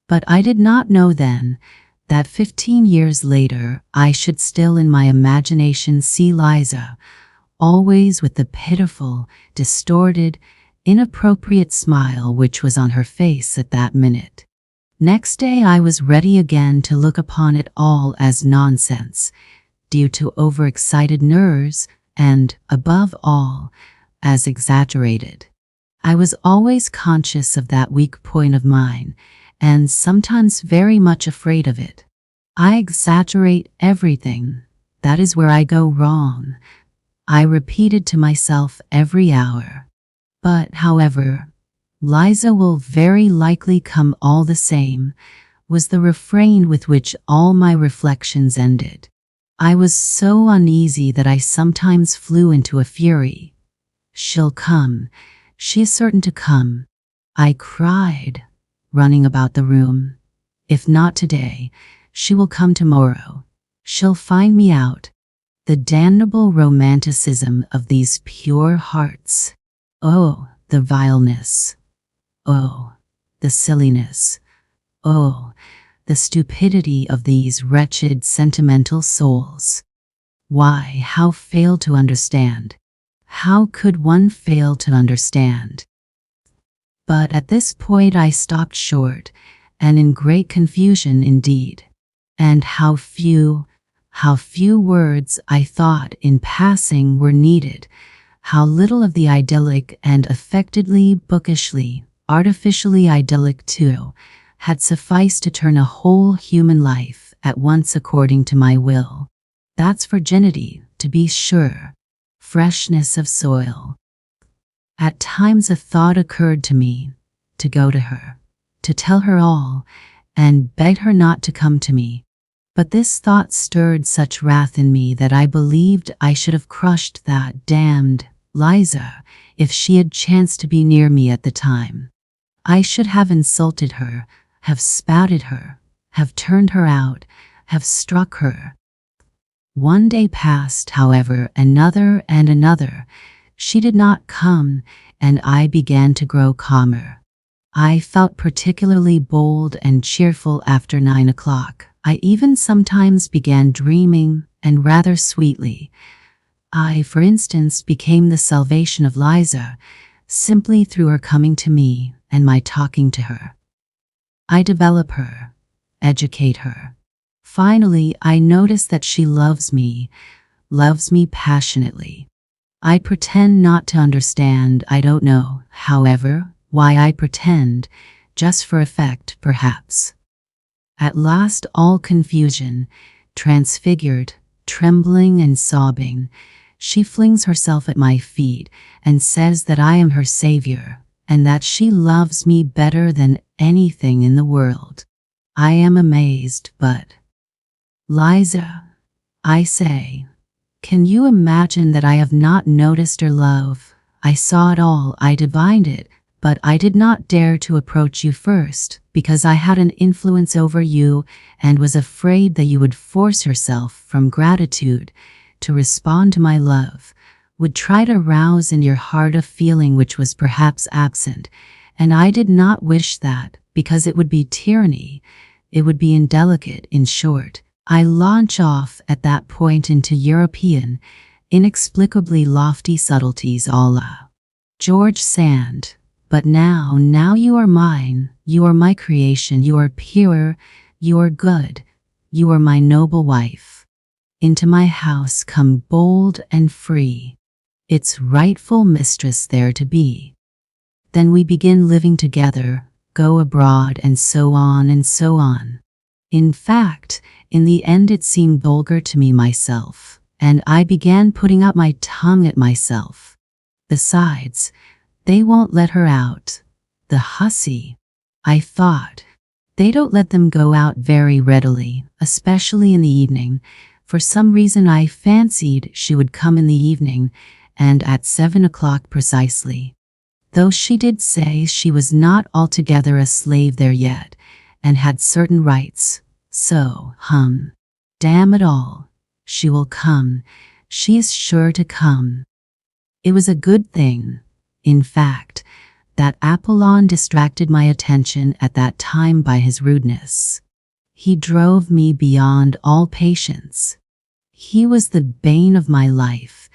But I did not know then that 15 years later I should still in my imagination see Liza, always with the pitiful, distorted, inappropriate smile which was on her face at that minute. Next day I was ready again to look upon it all as nonsense, due to overexcited nerves, and, above all, as exaggerated. I was always conscious of that weak point of mine, and sometimes very much afraid of it. I exaggerate everything. That is where I go wrong. I repeated to myself every hour. But, however, Liza will very likely come all the same, was the refrain with which all my reflections ended. I was so uneasy that I sometimes flew into a fury. She'll come. She is certain to come. I cried, running about the room. If not today, she will come tomorrow. She'll find me out. The damnable romanticism of these pure hearts. Oh, the vileness. Oh, the silliness. Oh, the stupidity of these wretched sentimental souls. Why, how fail to understand? How could one fail to understand? But at this point I stopped short, and in great confusion indeed. And how few words I thought in passing were needed, how little of the idyllic and affectedly, bookishly, artificially idyllic too, had sufficed to turn a whole human life at once according to my will. That's virginity, to be sure. Freshness of soil. At times a thought occurred to me, to go to her, to tell her all, and beg her not to come to me. But this thought stirred such wrath in me that I believed I should have crushed that damned Liza if she had chanced to be near me at the time. I should have insulted her, have spouted her, have turned her out, have struck her. One day passed, however, another and another. She did not come, and I began to grow calmer. I felt particularly bold and cheerful after 9 o'clock. I even sometimes began dreaming, and rather sweetly. I, for instance, became the salvation of Liza, simply through her coming to me and my talking to her. I develop her, educate her. Finally, I notice that she loves me passionately. I pretend not to understand. I don't know, however, why I pretend, just for effect, perhaps. At last, all confusion, transfigured, trembling and sobbing, she flings herself at my feet and says that I am her savior and that she loves me better than anything in the world. I am amazed, but Liza, I say, can you imagine that I have not noticed her love? I saw it all, I divined it, but I did not dare to approach you first, because I had an influence over you and was afraid that you would force yourself from gratitude to respond to my love, would try to rouse in your heart a feeling which was perhaps absent, and I did not wish that, because it would be tyranny, it would be indelicate, in short. I launch off at that point into European, inexplicably lofty subtleties a la George Sand. But now you are mine, you are my creation, you are pure, you are good, you are my noble wife. Into my house come bold and free, its rightful mistress there to be. Then we begin living together, go abroad, and so on and so on. In fact, in the end it seemed vulgar to me myself, and I began putting out my tongue at myself. Besides, they won't let her out. The hussy, I thought. They don't let them go out very readily, especially in the evening. For some reason I fancied she would come in the evening, and at 7 o'clock precisely. Though she did say she was not altogether a slave there yet, and had certain rights. So, damn it all, she will come. She is sure to come. It was a good thing, in fact, that Apollon distracted my attention at that time by his rudeness. He drove me beyond all patience. He was the bane of my life,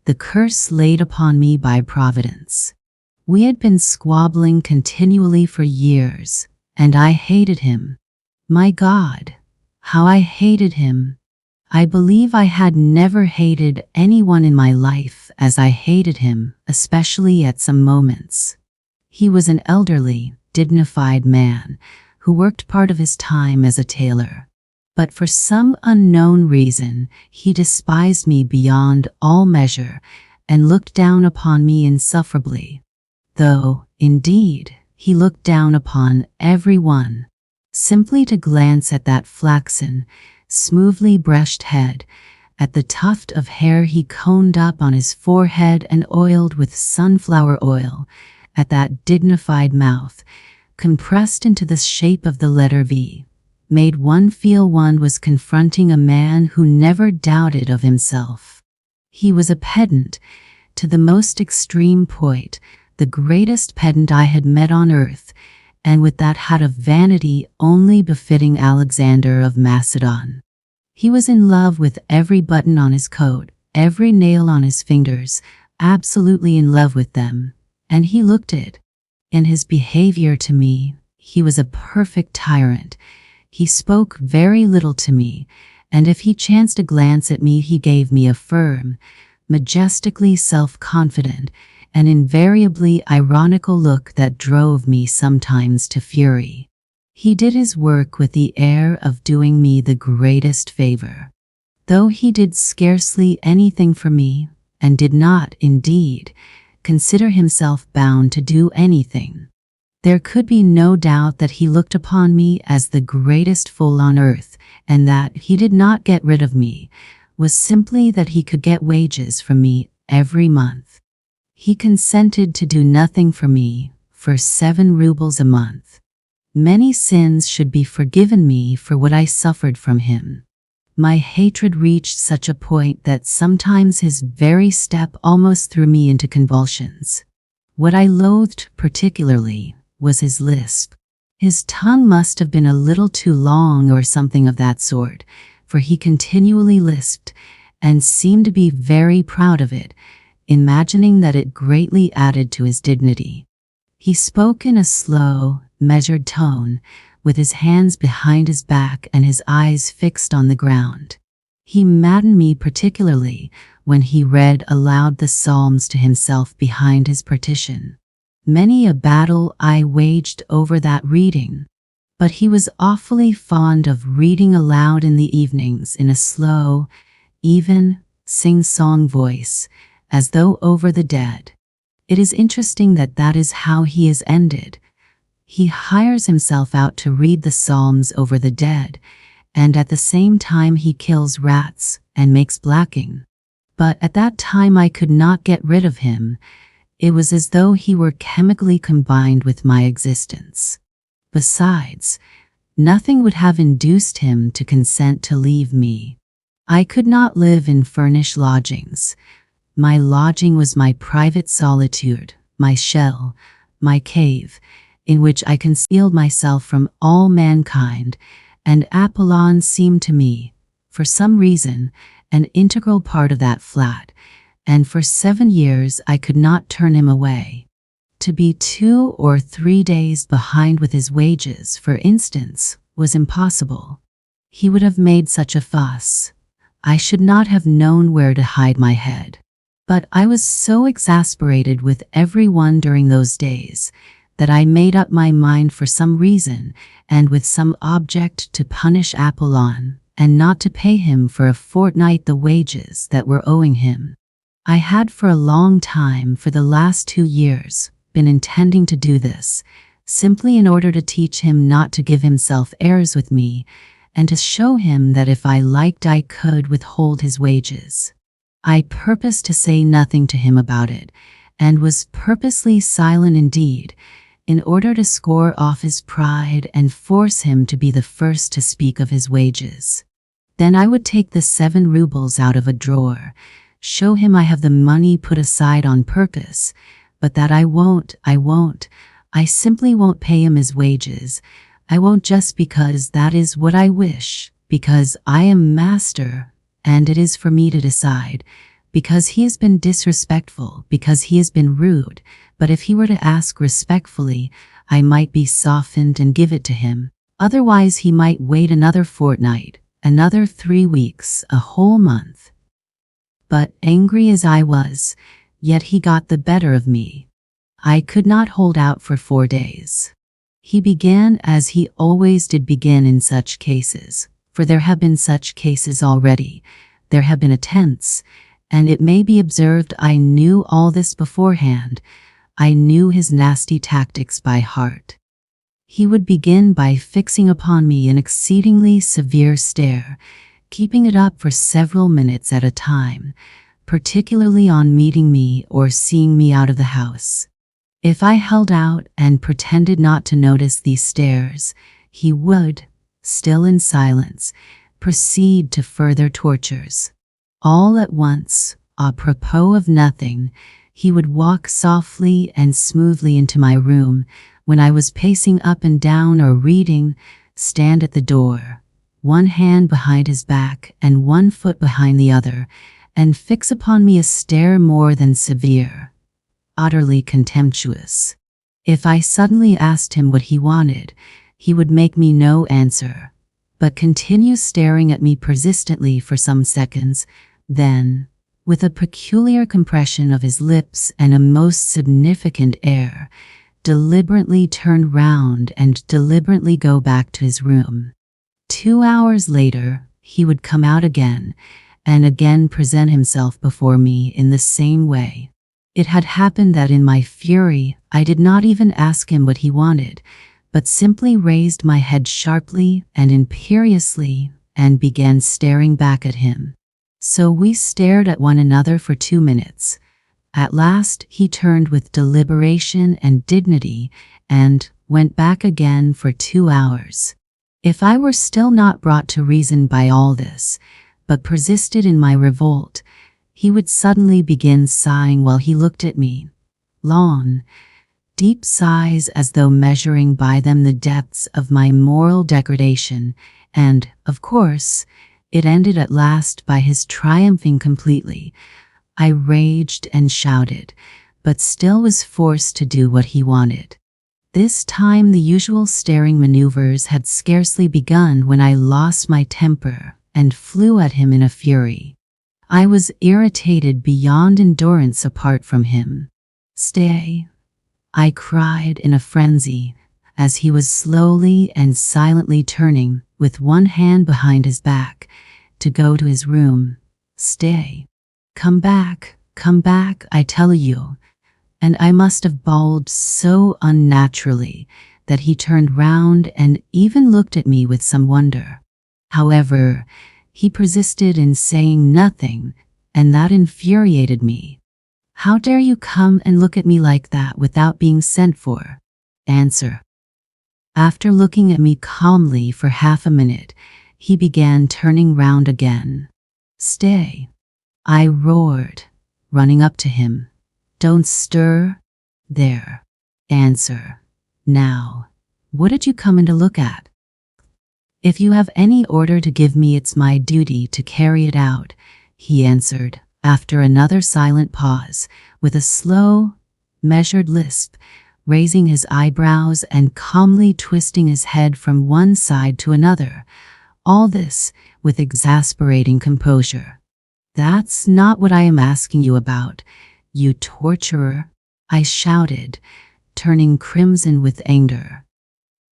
the curse laid upon me by Providence. We had been squabbling continually for years, and I hated him. My God, how I hated him! I believe I had never hated anyone in my life as I hated him, especially at some moments. He was an elderly, dignified man who worked part of his time as a tailor. But for some unknown reason, he despised me beyond all measure and looked down upon me insufferably. Though, indeed, he looked down upon everyone. Simply to glance at that flaxen, smoothly brushed head, at the tuft of hair he coned up on his forehead and oiled with sunflower oil, at that dignified mouth, compressed into the shape of the letter V, made one feel one was confronting a man who never doubted of himself. He was a pedant, to the most extreme point, the greatest pedant I had met on earth, and with that hat of vanity only befitting Alexander of Macedon. He was in love with every button on his coat, every nail on his fingers, absolutely in love with them, and he looked it. In his behavior to me, he was a perfect tyrant. He spoke very little to me, and if he chanced to glance at me he gave me a firm, majestically self-confident, an invariably ironical look that drove me sometimes to fury. He did his work with the air of doing me the greatest favor. Though he did scarcely anything for me, and did not, indeed, consider himself bound to do anything, there could be no doubt that he looked upon me as the greatest fool on earth, and that he did not get rid of me was simply that he could get wages from me every month. He consented to do nothing for me for 7 rubles a month. Many sins should be forgiven me for what I suffered from him. My hatred reached such a point that sometimes his very step almost threw me into convulsions. What I loathed particularly was his lisp. His tongue must have been a little too long or something of that sort, for he continually lisped and seemed to be very proud of it, imagining that it greatly added to his dignity. He spoke in a slow, measured tone, with his hands behind his back and his eyes fixed on the ground. He maddened me particularly when he read aloud the Psalms to himself behind his partition. Many a battle I waged over that reading, but he was awfully fond of reading aloud in the evenings in a slow, even, sing-song voice, as though over the dead. It is interesting that that is how he is ended. He hires himself out to read the Psalms over the dead, and at the same time he kills rats and makes blacking. But at that time I could not get rid of him. It was as though he were chemically combined with my existence. Besides, nothing would have induced him to consent to leave me. I could not live in furnished lodgings. My lodging was my private solitude, my shell, my cave, in which I concealed myself from all mankind, and Apollon seemed to me, for some reason, an integral part of that flat, and for 7 years I could not turn him away. To be 2 or 3 days behind with his wages, for instance, was impossible. He would have made such a fuss. I should not have known where to hide my head. But I was so exasperated with everyone during those days that I made up my mind for some reason and with some object to punish Apollon and not to pay him for a fortnight the wages that were owing him. I had for a long time, for the last 2 years, been intending to do this, simply in order to teach him not to give himself airs with me and to show him that if I liked I could withhold his wages. I purposed to say nothing to him about it, and was purposely silent indeed, in order to score off his pride and force him to be the first to speak of his wages. Then I would take the 7 rubles out of a drawer, show him I have the money put aside on purpose, but that I simply won't pay him his wages. I won't, just because that is what I wish, because I am master, and it is for me to decide, because he has been disrespectful, because he has been rude, but if he were to ask respectfully, I might be softened and give it to him. Otherwise he might wait another fortnight, another 3 weeks, a whole month. But angry as I was, yet he got the better of me. I could not hold out for 4 days. He began as he always did begin in such cases, for there have been such cases already. There have been attempts, and it may be observed I knew all this beforehand. I knew his nasty tactics by heart. He would begin by fixing upon me an exceedingly severe stare, keeping it up for several minutes at a time, particularly on meeting me or seeing me out of the house. If I held out and pretended not to notice these stares, he would, still in silence, proceed to further tortures. All at once, apropos of nothing, he would walk softly and smoothly into my room when I was pacing up and down or reading, stand at the door, one hand behind his back and one foot behind the other, and fix upon me a stare more than severe, utterly contemptuous. If I suddenly asked him what he wanted, he would make me no answer, but continue staring at me persistently for some seconds, then, with a peculiar compression of his lips and a most significant air, deliberately turned round and deliberately go back to his room. 2 hours later, he would come out again and again present himself before me in the same way. It had happened that in my fury, I did not even ask him what he wanted, but simply raised my head sharply and imperiously and began staring back at him. So we stared at one another for 2 minutes. At last, he turned with deliberation and dignity and went back again for 2 hours. If I were still not brought to reason by all this, but persisted in my revolt, he would suddenly begin sighing while he looked at me. Long, deep sighs as though measuring by them the depths of my moral degradation, and, of course, it ended at last by his triumphing completely. I raged and shouted, but still was forced to do what he wanted. This time the usual staring maneuvers had scarcely begun when I lost my temper and flew at him in a fury. I was irritated beyond endurance apart from him. "Stay," I cried in a frenzy, as he was slowly and silently turning, with one hand behind his back, to go to his room. "Stay. Come back, I tell you." And I must have bawled so unnaturally that he turned round and even looked at me with some wonder. However, he persisted in saying nothing, and that infuriated me. "How dare you come and look at me like that without being sent for?" Answer. After looking at me calmly for half a minute, he began turning round again. "Stay," I roared, running up to him. "Don't stir. There. Answer. Now, what did you come in to look at?" "If you have any order to give me, it's my duty to carry it out," he answered, after another silent pause, with a slow, measured lisp, raising his eyebrows and calmly twisting his head from one side to another, all this with exasperating composure. "That's not what I am asking you about, you torturer," I shouted, turning crimson with anger.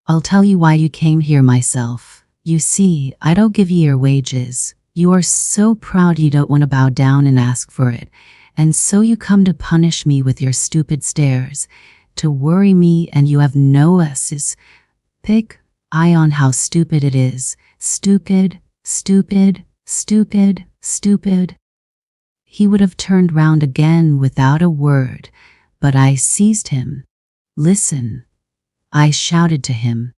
"I'll tell you why you came here myself. You see, I don't give you your wages. You are so proud you don't want to bow down and ask for it, and so you come to punish me with your stupid stares, to worry me, and you have no S's. Pick eye on how stupid it is. Stupid, stupid, stupid, stupid." He would have turned round again without a word, but I seized him. "Listen," I shouted to him.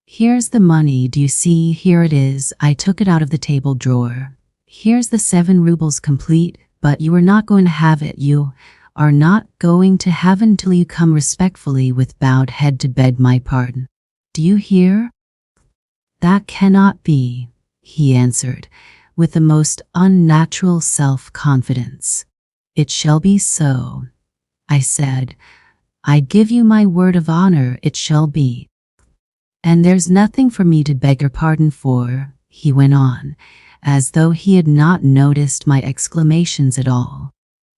"Here's the money, do you see? Here it is. I took it out of the table drawer. Here's the 7 rubles complete, but you are not going to have it. You are not going to have it until you come respectfully with bowed head to beg my pardon. Do you hear?" "That cannot be," he answered, with the most unnatural self-confidence. "It shall be so," I said. "I give you my word of honor it shall be. And there's nothing for me to beg your pardon for," he went on, as though he had not noticed my exclamations at all.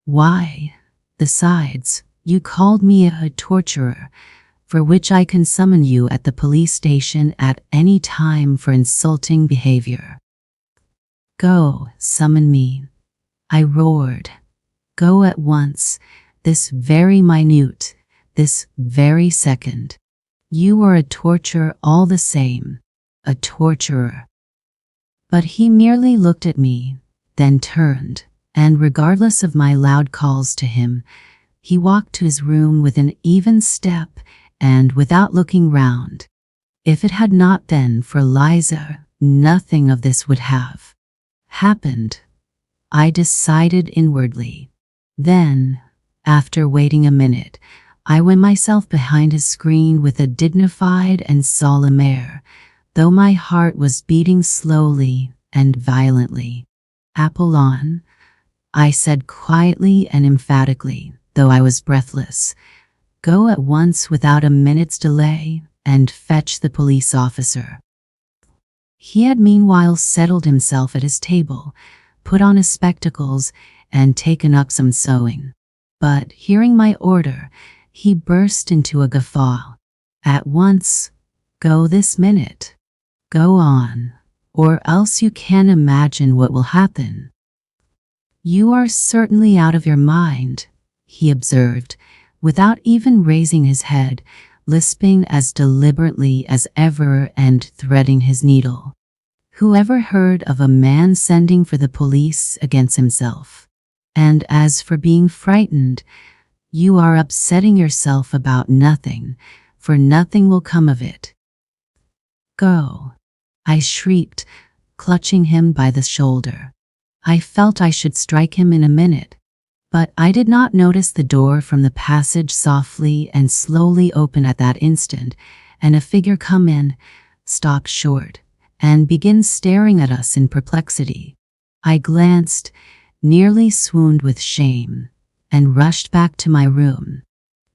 "Why, besides, you called me a torturer, for which I can summon you at the police station at any time for insulting behavior." "Go, summon me," I roared. "Go at once, this very minute, this very second. You are a torturer all the same, a torturer." But he merely looked at me, then turned, and regardless of my loud calls to him, he walked to his room with an even step and without looking round. If it had not been for Liza, nothing of this would have happened, I decided inwardly. Then, after waiting a minute, I went myself behind his screen with a dignified and solemn air, though my heart was beating slowly and violently. "Apollon," I said quietly and emphatically, though I was breathless, "go at once without a minute's delay and fetch the police officer." He had meanwhile settled himself at his table, put on his spectacles, and taken up some sewing. But hearing my order, he burst into a guffaw. At once, "Go this minute. Go on, or else you can't imagine what will happen." "You are certainly out of your mind," he observed, without even raising his head, lisping as deliberately as ever and threading his needle. "Whoever heard of a man sending for the police against himself? And as for being frightened, you are upsetting yourself about nothing, for nothing will come of it. Go," I shrieked, clutching him by the shoulder. I felt I should strike him in a minute, but I did not notice the door from the passage softly and slowly open at that instant, and a figure come in, stop short, and begin staring at us in perplexity. I glanced, nearly swooned with shame, and rushed back to my room.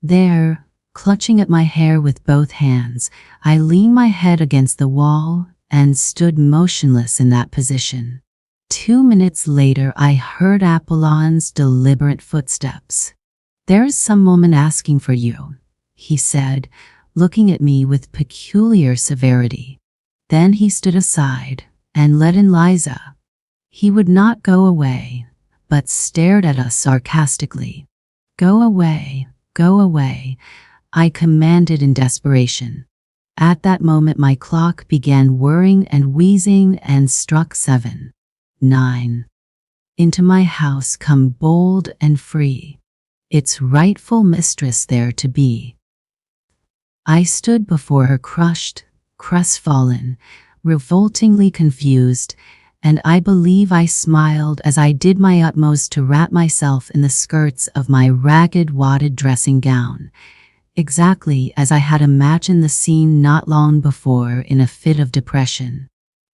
There, clutching at my hair with both hands, I leaned my head against the wall and stood motionless in that position. 2 minutes later, I heard Apollon's deliberate footsteps. "There's some woman asking for you," he said, looking at me with peculiar severity. Then he stood aside and let in Liza. He would not go away, but stared at us sarcastically. "Go away, go away," I commanded in desperation. At that moment my clock began whirring and wheezing and struck 7. 9. Into my house come bold and free, its rightful mistress there to be. I stood before her crushed, crestfallen, revoltingly confused, and I believe I smiled as I did my utmost to wrap myself in the skirts of my ragged wadded dressing gown, exactly as I had imagined the scene not long before in a fit of depression.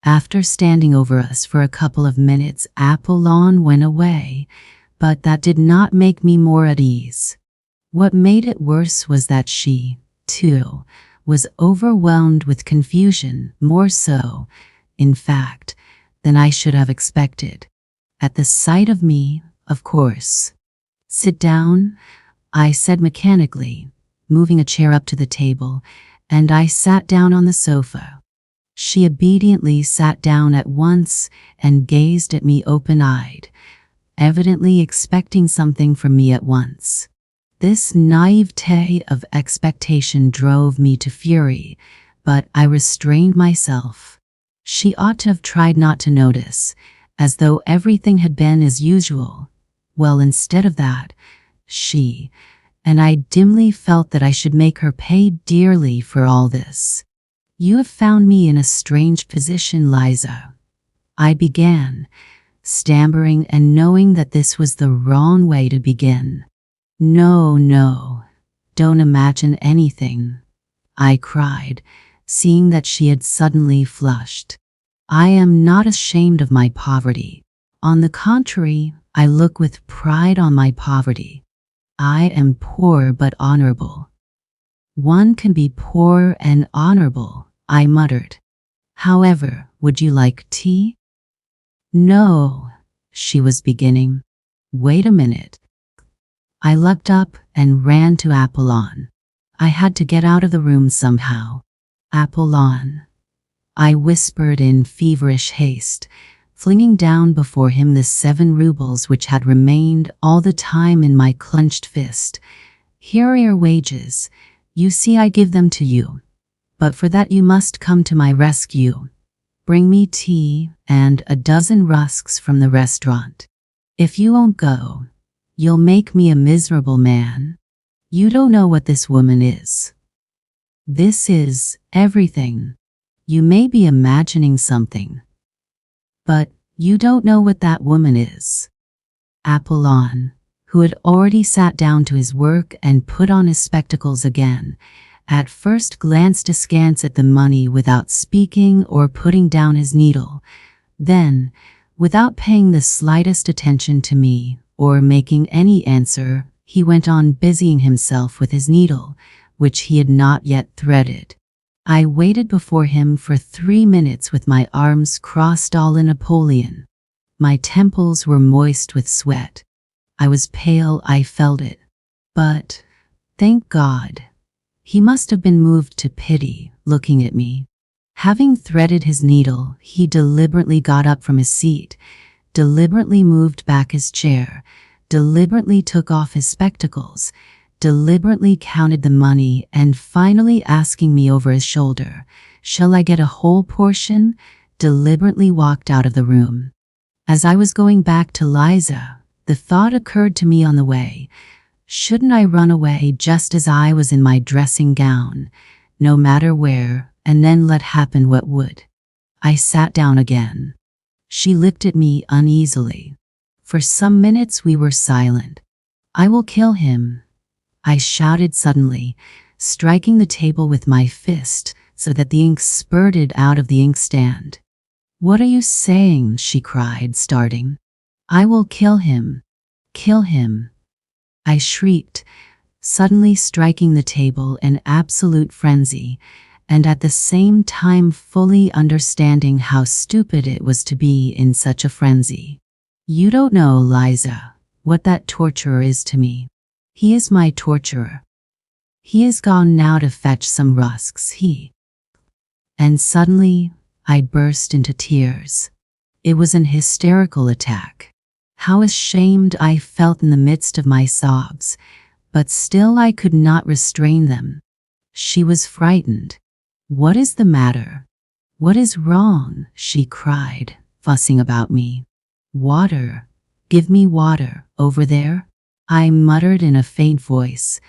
After standing over us for a couple of minutes, Apollon went away, but that did not make me more at ease. What made it worse was that she, too, was overwhelmed with confusion, more so, in fact, than I should have expected. At the sight of me, of course. "Sit down," I said mechanically, moving a chair up to the table, and I sat down on the sofa. She obediently sat down at once and gazed at me open-eyed, evidently expecting something from me at once. This naivete of expectation drove me to fury, but I restrained myself. She ought to have tried not to notice, as though everything had been as usual. Well, instead of that, and I dimly felt that I should make her pay dearly for all this. "You have found me in a strange position, Liza," I began, stammering and knowing that this was the wrong way to begin. No, don't imagine anything," I cried, seeing that she had suddenly flushed. "I am not ashamed of my poverty. On the contrary, I look with pride on my poverty. I am poor but honorable." "One can be poor and honorable," I muttered. "However, would you like tea?" "No," she was beginning. "Wait a minute." I leapt up and ran to Apollon. I had to get out of the room somehow. "Apollon," I whispered in feverish haste, flinging down before him the 7 rubles which had remained all the time in my clenched fist. "Here are your wages. You see I give them to you. But for that you must come to my rescue. Bring me tea and a dozen rusks from the restaurant. If you won't go, you'll make me a miserable man. You don't know what this woman is. This is everything. You may be imagining something, but you don't know what that woman is." Apollon, who had already sat down to his work and put on his spectacles again, at first glanced askance at the money without speaking or putting down his needle. Then, without paying the slightest attention to me or making any answer, he went on busying himself with his needle, which he had not yet threaded. I waited before him for 3 minutes with my arms crossed all in Napoleon. My temples were moist with sweat. I was pale, I felt it. But, thank God, he must have been moved to pity, looking at me. Having threaded his needle, he deliberately got up from his seat, deliberately moved back his chair, deliberately took off his spectacles, deliberately counted the money, and finally asking me over his shoulder, "Shall I get a whole portion?" deliberately walked out of the room. As I was going back to Liza, the thought occurred to me on the way, shouldn't I run away just as I was in my dressing gown, no matter where, and then let happen what would? I sat down again. She looked at me uneasily. For some minutes we were silent. "I will kill him," I shouted suddenly, striking the table with my fist so that the ink spurted out of the inkstand. "What are you saying?" she cried, starting. "I will kill him. Kill him," I shrieked, suddenly striking the table in absolute frenzy, and at the same time fully understanding how stupid it was to be in such a frenzy. "You don't know, Liza, what that torturer is to me. He is my torturer. He is gone now to fetch some rusks, And suddenly, I burst into tears. It was an hysterical attack. How ashamed I felt in the midst of my sobs, but still I could not restrain them. She was frightened. "What is the matter? What is wrong?" she cried, fussing about me. "Water. Give me water, over there," I muttered in a faint voice,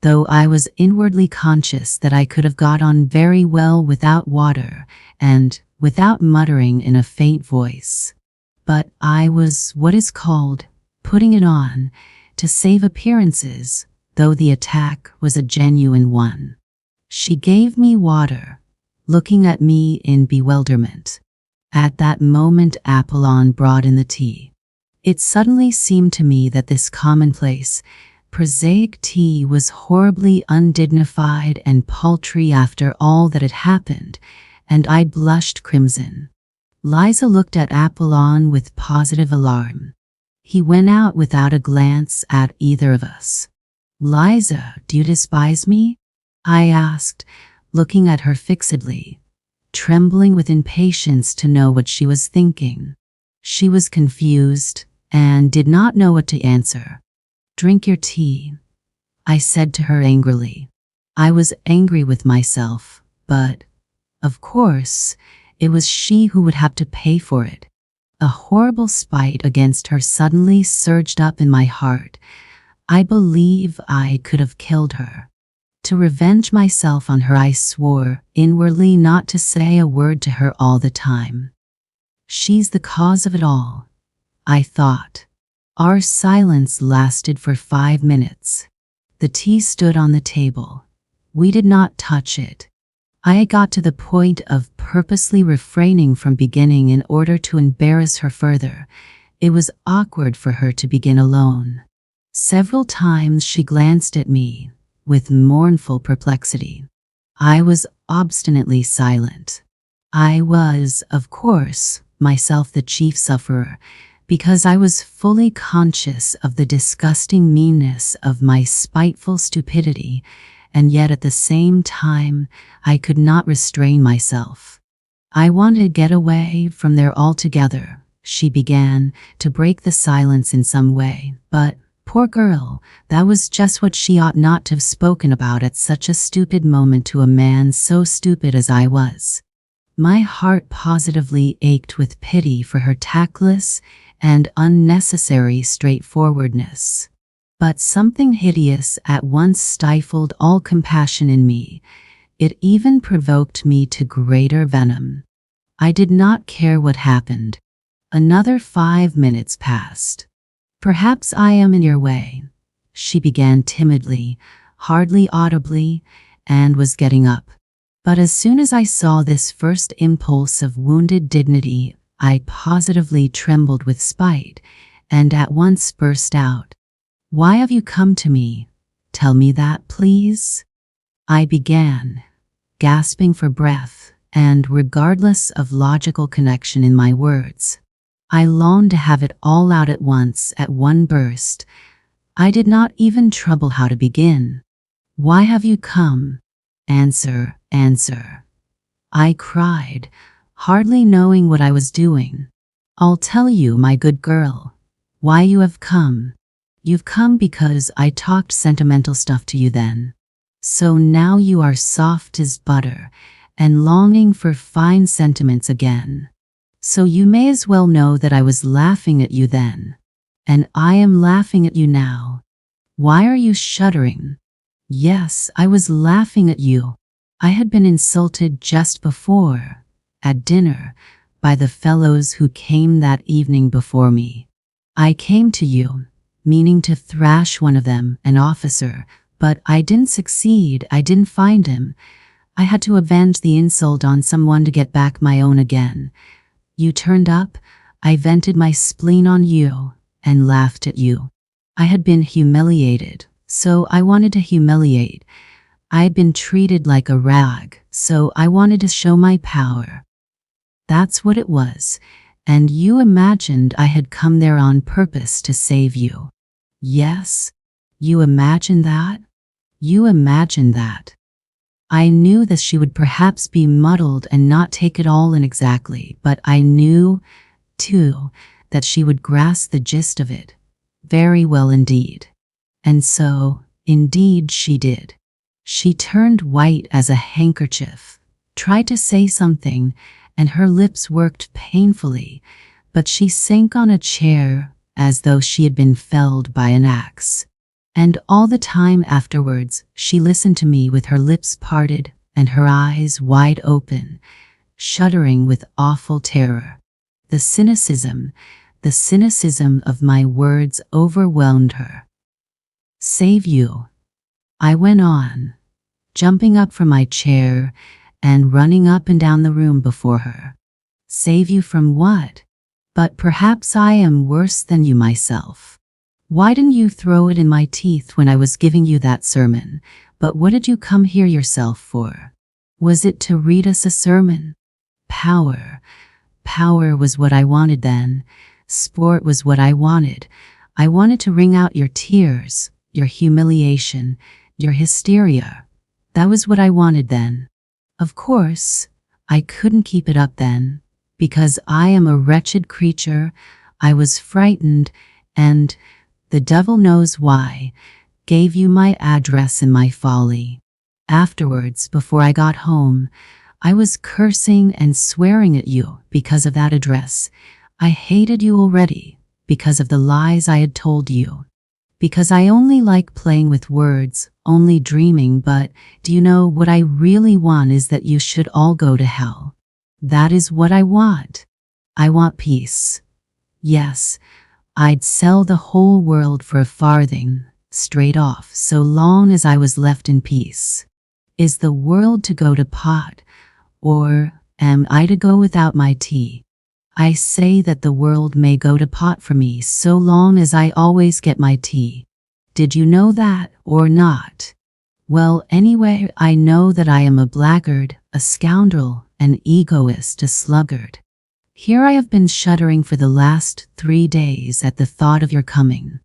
though I was inwardly conscious that I could have got on very well without water and without muttering in a faint voice. But I was what is called putting it on to save appearances, though the attack was a genuine one. She gave me water, looking at me in bewilderment. At that moment Apollon brought in the tea. It suddenly seemed to me that this commonplace, prosaic tea was horribly undignified and paltry after all that had happened, and I blushed crimson. Liza looked at Apollon with positive alarm. He went out without a glance at either of us. "Liza, do you despise me?" I asked, looking at her fixedly, trembling with impatience to know what she was thinking. She was confused and did not know what to answer. "Drink your tea," I said to her angrily. I was angry with myself, but, of course, it was she who would have to pay for it. A horrible spite against her suddenly surged up in my heart. I believe I could have killed her. To revenge myself on her, I swore inwardly not to say a word to her all the time. She's the cause of it all, I thought. Our silence lasted for 5 minutes. The tea stood on the table. We did not touch it. I got to the point of purposely refraining from beginning in order to embarrass her further. It was awkward for her to begin alone. Several times she glanced at me with mournful perplexity. I was obstinately silent. I was, of course, myself the chief sufferer, because I was fully conscious of the disgusting meanness of my spiteful stupidity, and yet at the same time I could not restrain myself. "I wanted to get away from there altogether," she began, to break the silence in some way, but, poor girl, that was just what she ought not to have spoken about at such a stupid moment to a man so stupid as I was. My heart positively ached with pity for her tactless and unnecessary straightforwardness. But something hideous at once stifled all compassion in me. It even provoked me to greater venom. I did not care what happened. Another 5 minutes passed. "Perhaps I am in your way," she began timidly, hardly audibly, and was getting up. But as soon as I saw this first impulse of wounded dignity, I positively trembled with spite, and at once burst out. "Why have you come to me? Tell me that, please," I began, gasping for breath, and regardless of logical connection in my words. I longed to have it all out at once, at one burst. I did not even trouble how to begin. Why have you come? Answer, answer. I cried, hardly knowing what I was doing. I'll tell you, my good girl, why you have come. You've come because I talked sentimental stuff to you then. So now you are soft as butter and longing for fine sentiments again. So you may as well know that I was laughing at you then, and I am laughing at you now. Why are you shuddering? Yes, I was laughing at you. I had been insulted just before, at dinner, by the fellows who came that evening before me. I came to you, meaning to thrash one of them, an officer, but I didn't succeed. I didn't find him. I had to avenge the insult on someone to get back my own again. You turned up, I vented my spleen on you, and laughed at you. I had been humiliated, so I wanted to humiliate. I had been treated like a rag, so I wanted to show my power. That's what it was, and you imagined I had come there on purpose to save you. Yes, you imagined that? You imagined that. I knew that she would perhaps be muddled and not take it all in exactly, but I knew, too, that she would grasp the gist of it. Very well indeed. And so, indeed, she did. She turned white as a handkerchief, tried to say something, and her lips worked painfully, but she sank on a chair as though she had been felled by an axe. And all the time afterwards, she listened to me with her lips parted and her eyes wide open, shuddering with awful terror. The cynicism of my words overwhelmed her. Save you, I went on, jumping up from my chair and running up and down the room before her. Save you from what? But perhaps I am worse than you myself. Why didn't you throw it in my teeth when I was giving you that sermon? But what did you come here yourself for? Was it to read us a sermon? Power. Power was what I wanted then. Sport was what I wanted. I wanted to wring out your tears, your humiliation, your hysteria. That was what I wanted then. Of course, I couldn't keep it up then, because I am a wretched creature. I was frightened and, the devil knows why, gave you my address in my folly. Afterwards, before I got home, I was cursing and swearing at you because of that address. I hated you already because of the lies I had told you. Because I only like playing with words, only dreaming, but do you know what I really want is that you should all go to hell. That is what I want. I want peace. Yes, I'd sell the whole world for a farthing, straight off, so long as I was left in peace. Is the world to go to pot, or am I to go without my tea? I say that the world may go to pot for me so long as I always get my tea. Did you know that, or not? Well, anyway, I know that I am a blackguard, a scoundrel, an egoist, a sluggard. Here I have been shuddering for the last 3 days at the thought of your coming.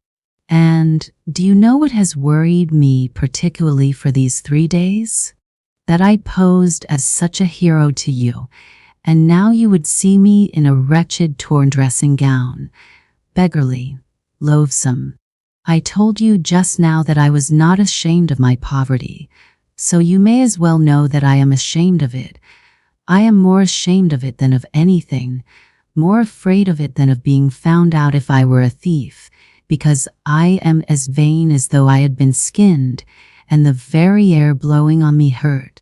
And do you know what has worried me particularly for these 3 days? That I posed as such a hero to you, and now you would see me in a wretched torn dressing gown, beggarly, loathsome. I told you just now that I was not ashamed of my poverty, so you may as well know that I am ashamed of it. I am more ashamed of it than of anything, more afraid of it than of being found out if I were a thief, because I am as vain as though I had been skinned, and the very air blowing on me hurt.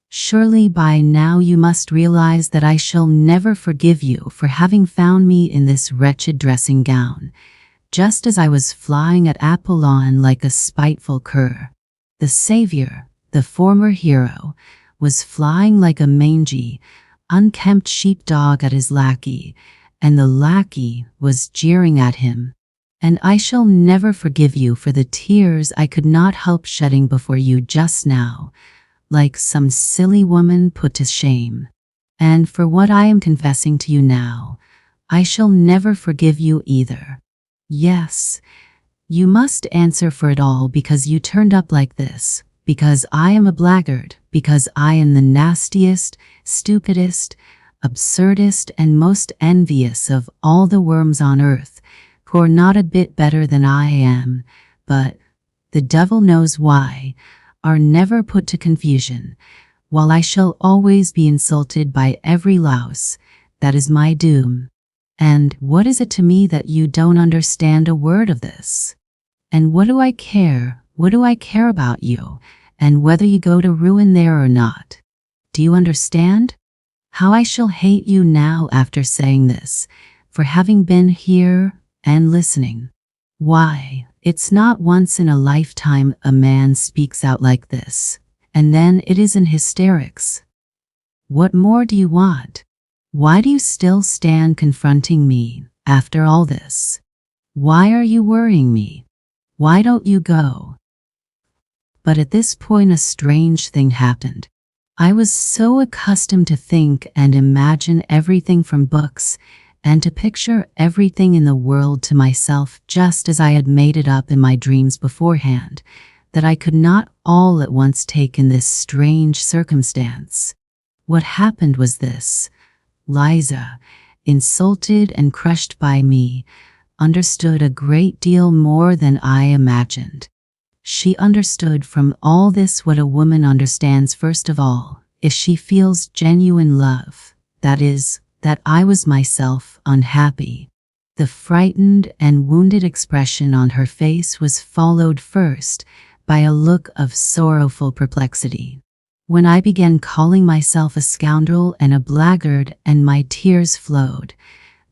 Surely by now you must realize that I shall never forgive you for having found me in this wretched dressing gown, just as I was flying at Apollon like a spiteful cur. The savior, the former hero, was flying like a mangy, unkempt sheepdog at his lackey, and the lackey was jeering at him. And I shall never forgive you for the tears I could not help shedding before you just now, like some silly woman put to shame. And for what I am confessing to you now, I shall never forgive you either. Yes, you must answer for it all because you turned up like this, because I am a blackguard, because I am the nastiest, stupidest, absurdest, and most envious of all the worms on earth, who are not a bit better than I am, but, the devil knows why, are never put to confusion, while I shall always be insulted by every louse. That is my doom. And what is it to me that you don't understand a word of this? And what do I care? What do I care about you, and whether you go to ruin there or not? Do you understand? How I shall hate you now after saying this, for having been here and listening. Why, it's not once in a lifetime a man speaks out like this, and then it is in hysterics. What more do you want? Why do you still stand confronting me after all this? Why are you worrying me? Why don't you go? But at this point a strange thing happened. I was so accustomed to think and imagine everything from books and to picture everything in the world to myself just as I had made it up in my dreams beforehand, that I could not all at once take in this strange circumstance. What happened was this. Liza, insulted and crushed by me, understood a great deal more than I imagined. She understood from all this what a woman understands first of all, if she feels genuine love, that is, that I was myself unhappy. The frightened and wounded expression on her face was followed first by a look of sorrowful perplexity. When I began calling myself a scoundrel and a blackguard and my tears flowed,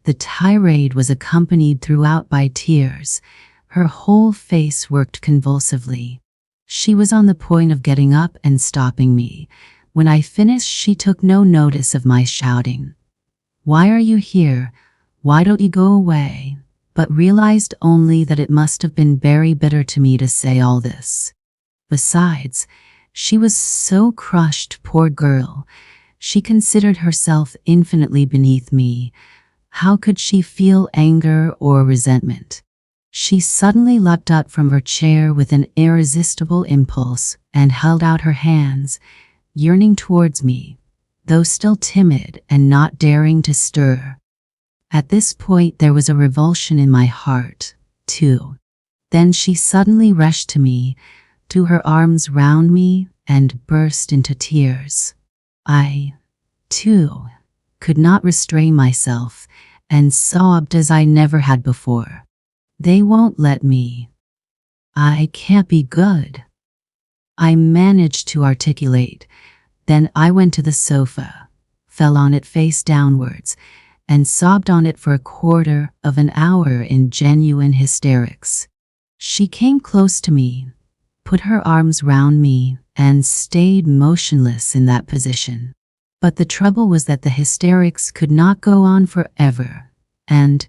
the tirade was accompanied throughout by tears. Her whole face worked convulsively. She was on the point of getting up and stopping me. When I finished, she took no notice of my shouting, "Why are you here? Why don't you go away?" but realized only that it must have been very bitter to me to say all this. Besides, she was so crushed, poor girl. She considered herself infinitely beneath me. How could she feel anger or resentment? She suddenly leapt up from her chair with an irresistible impulse and held out her hands, yearning towards me, though still timid and not daring to stir. At this point there was a revulsion in my heart, too. Then she suddenly rushed to me, threw her arms round me, and burst into tears. I, too, could not restrain myself, and sobbed as I never had before. "They won't let me. I can't be good," I managed to articulate. Then I went to the sofa, fell on it face downwards, and sobbed on it for a quarter of an hour in genuine hysterics. She came close to me, put her arms round me, and stayed motionless in that position. But the trouble was that the hysterics could not go on forever, and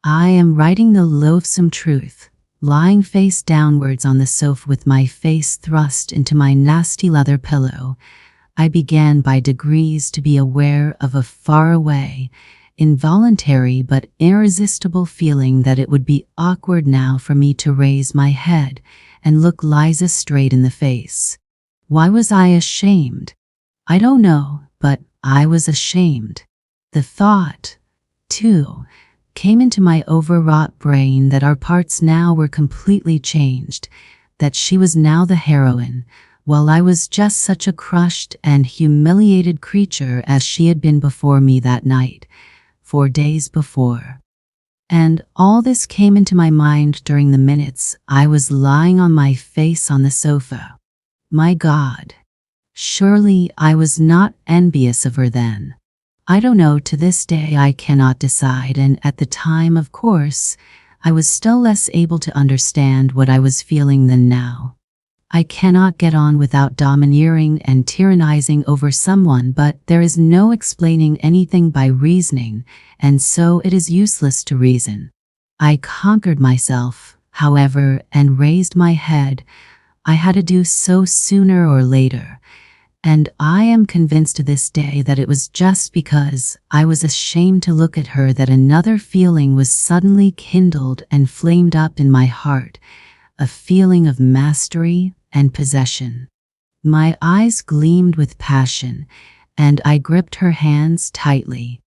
I am writing the loathsome truth, lying face downwards on the sofa with my face thrust into my nasty leather pillow. I began by degrees to be aware of a faraway, involuntary but irresistible feeling that it would be awkward now for me to raise my head and look Liza straight in the face. Why was I ashamed? I don't know, but I was ashamed. The thought, too, came into my overwrought brain that our parts now were completely changed, that she was now the heroine, while I was just such a crushed and humiliated creature as she had been before me that night, 4 days before. And all this came into my mind during the minutes I was lying on my face on the sofa. My God, surely I was not envious of her then. I don't know, to this day I cannot decide, and at the time, of course, I was still less able to understand what I was feeling than now. I cannot get on without domineering and tyrannizing over someone, but there is no explaining anything by reasoning, and so it is useless to reason. I conquered myself, however, and raised my head. I had to do so sooner or later, And I am convinced to this day that it was just because I was ashamed to look at her that another feeling was suddenly kindled and flamed up in my heart, a feeling of mastery and possession. My eyes gleamed with passion, and I gripped her hands tightly.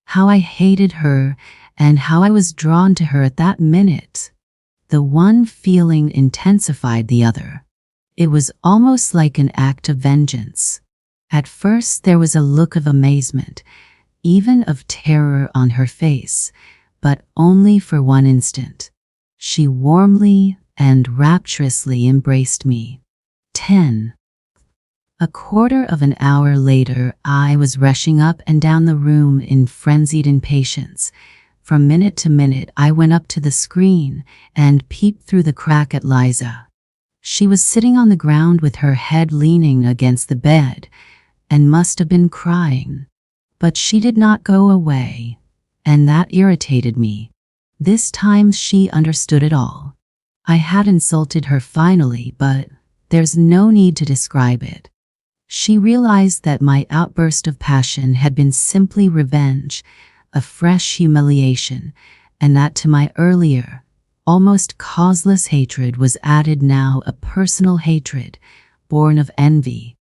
How I hated her, and how I was drawn to her at that minute. The one feeling intensified the other. It was almost like an act of vengeance. At first there was a look of amazement, even of terror on her face, but only for one instant. She warmly and rapturously embraced me. 10. A quarter of an hour later, I was rushing up and down the room in frenzied impatience. From minute to minute, I went up to the screen and peeped through the crack at Liza. She was sitting on the ground with her head leaning against the bed and must have been crying. But she did not go away, and that irritated me. This time she understood it all. I had insulted her finally, but there's no need to describe it. She realized that my outburst of passion had been simply revenge, a fresh humiliation, and that to my earlier, almost causeless hatred was added now a personal hatred, born of envy.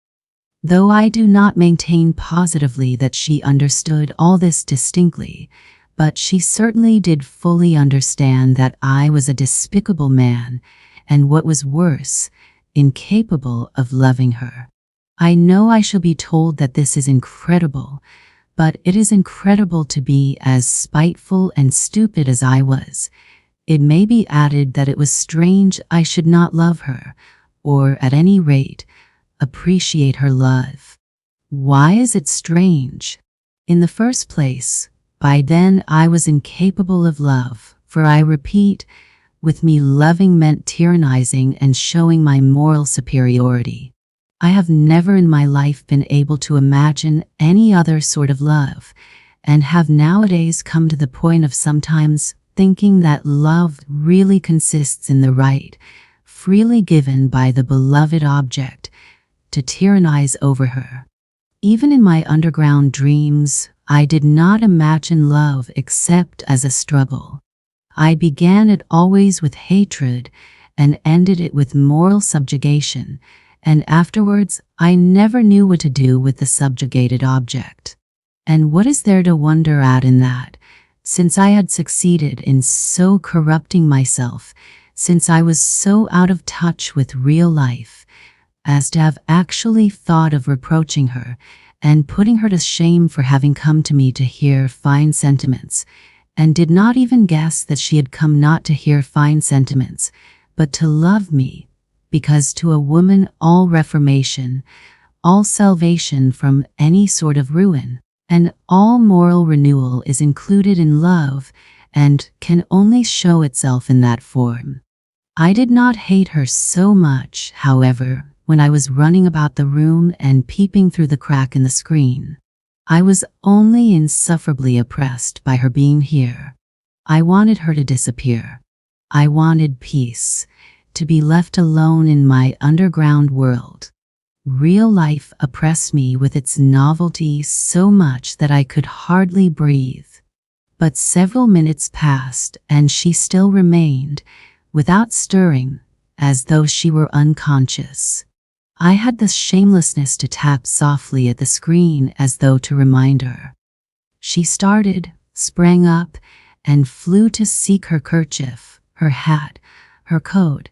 Though I do not maintain positively that she understood all this distinctly, but she certainly did fully understand that I was a despicable man, and what was worse, incapable of loving her. I know I shall be told that this is incredible, but it is incredible to be as spiteful and stupid as I was. It may be added that it was strange I should not love her, or at any rate, appreciate her love. Why is it strange? In the first place, by then I was incapable of love, for I repeat, with me loving meant tyrannizing and showing my moral superiority. I have never in my life been able to imagine any other sort of love, and have nowadays come to the point of sometimes thinking that love really consists in the right, freely given by the beloved object, to tyrannize over her. Even in my underground dreams, I did not imagine love except as a struggle. I began it always with hatred and ended it with moral subjugation, and afterwards I never knew what to do with the subjugated object. And what is there to wonder at in that, since I had succeeded in so corrupting myself, since I was so out of touch with real life, as to have actually thought of reproaching her and putting her to shame for having come to me to hear fine sentiments, and did not even guess that she had come not to hear fine sentiments, but to love me, because to a woman all reformation, all salvation from any sort of ruin, and all moral renewal is included in love, and can only show itself in that form. I did not hate her so much, however, when I was running about the room and peeping through the crack in the screen. I was only insufferably oppressed by her being here. I wanted her to disappear. I wanted peace, to be left alone in my underground world. Real life oppressed me with its novelty so much that I could hardly breathe. But several minutes passed, and she still remained, without stirring, as though she were unconscious. I had the shamelessness to tap softly at the screen as though to remind her. She started, sprang up, and flew to seek her kerchief, her hat, her coat,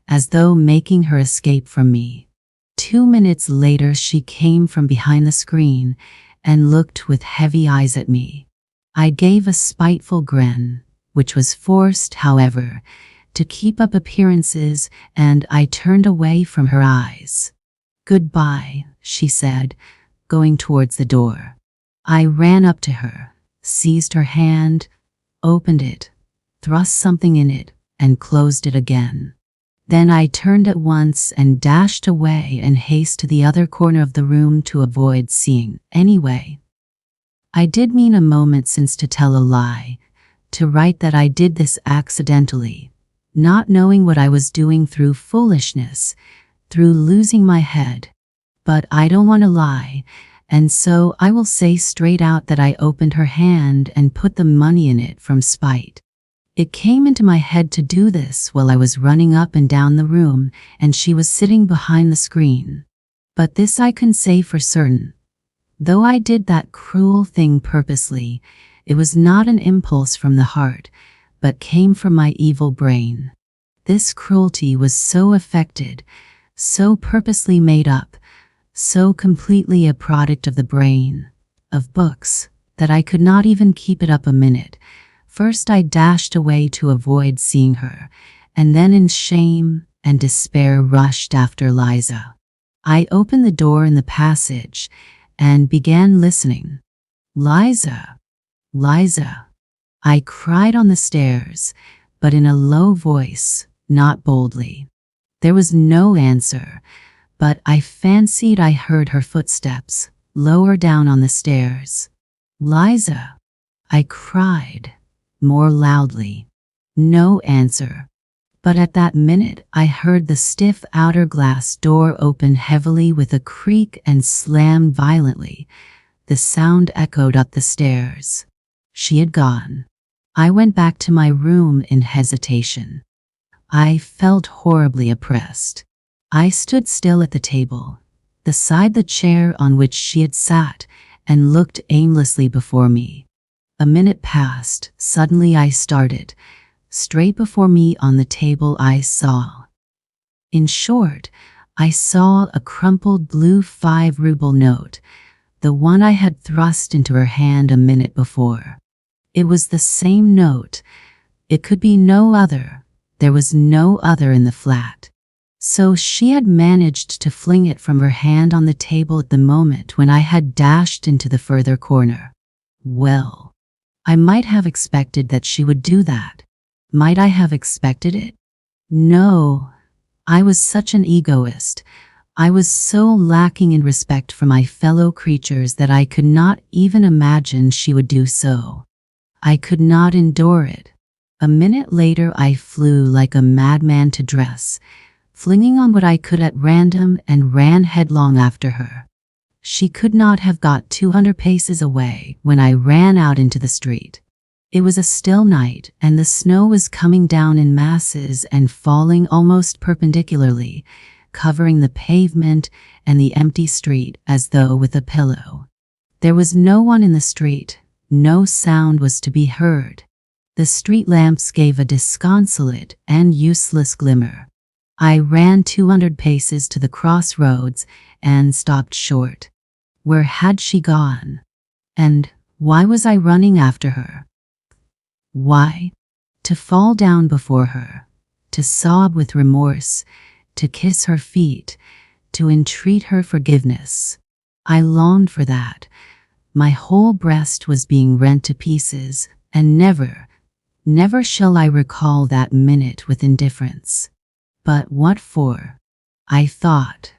as though making her escape from me. 2 minutes later she came from behind the screen and looked with heavy eyes at me. I gave a spiteful grin, which was forced, however, to keep up appearances, and I turned away from her eyes. "Goodbye," she said, going towards the door. I ran up to her, seized her hand, opened it, thrust something in it, and closed it again. Then I turned at once and dashed away in haste to the other corner of the room to avoid seeing. Anyway, I did mean a moment since to tell a lie, to write that I did this accidentally, not knowing what I was doing, through foolishness, through losing my head. But I don't want to lie, and so I will say straight out that I opened her hand and put the money in it from spite. It came into my head to do this while I was running up and down the room, and she was sitting behind the screen. But this I can say for certain. Though I did that cruel thing purposely, it was not an impulse from the heart, but came from my evil brain. This cruelty was so affected, so purposely made up, so completely a product of the brain, of books, that I could not even keep it up a minute. First I dashed away to avoid seeing her, and then in shame and despair rushed after Liza. I opened the door in the passage and began listening. "Liza, Liza," I cried on the stairs, but in a low voice, not boldly. There was no answer, but I fancied I heard her footsteps lower down on the stairs. "Liza," I cried, more loudly. No answer. But at that minute I heard the stiff outer glass door open heavily with a creak and slam violently. The sound echoed up the stairs. She had gone. I went back to my room in hesitation. I felt horribly oppressed. I stood still at the table, beside the chair on which she had sat, and looked aimlessly before me. A minute passed. Suddenly I started. Straight before me on the table I saw. In short, I saw a crumpled blue 5-ruble note, the one I had thrust into her hand a minute before. It was the same note. It could be no other. There was no other in the flat. So she had managed to fling it from her hand on the table at the moment when I had dashed into the further corner. Well, I might have expected that she would do that. Might I have expected it? No. I was such an egoist. I was so lacking in respect for my fellow creatures that I could not even imagine she would do so. I could not endure it. A minute later I flew like a madman to dress, flinging on what I could at random, and ran headlong after her. She could not have got 200 paces away when I ran out into the street. It was a still night, and the snow was coming down in masses and falling almost perpendicularly, covering the pavement and the empty street as though with a pillow. There was no one in the street. No sound was to be heard. The street lamps gave a disconsolate and useless glimmer. I ran 200 paces to the crossroads and stopped short. Where had she gone? And why was I running after her? Why? To fall down before her, to sob with remorse, to kiss her feet, to entreat her forgiveness. I longed for that. My whole breast was being rent to pieces, and never, never shall I recall that minute with indifference. But what for? I thought.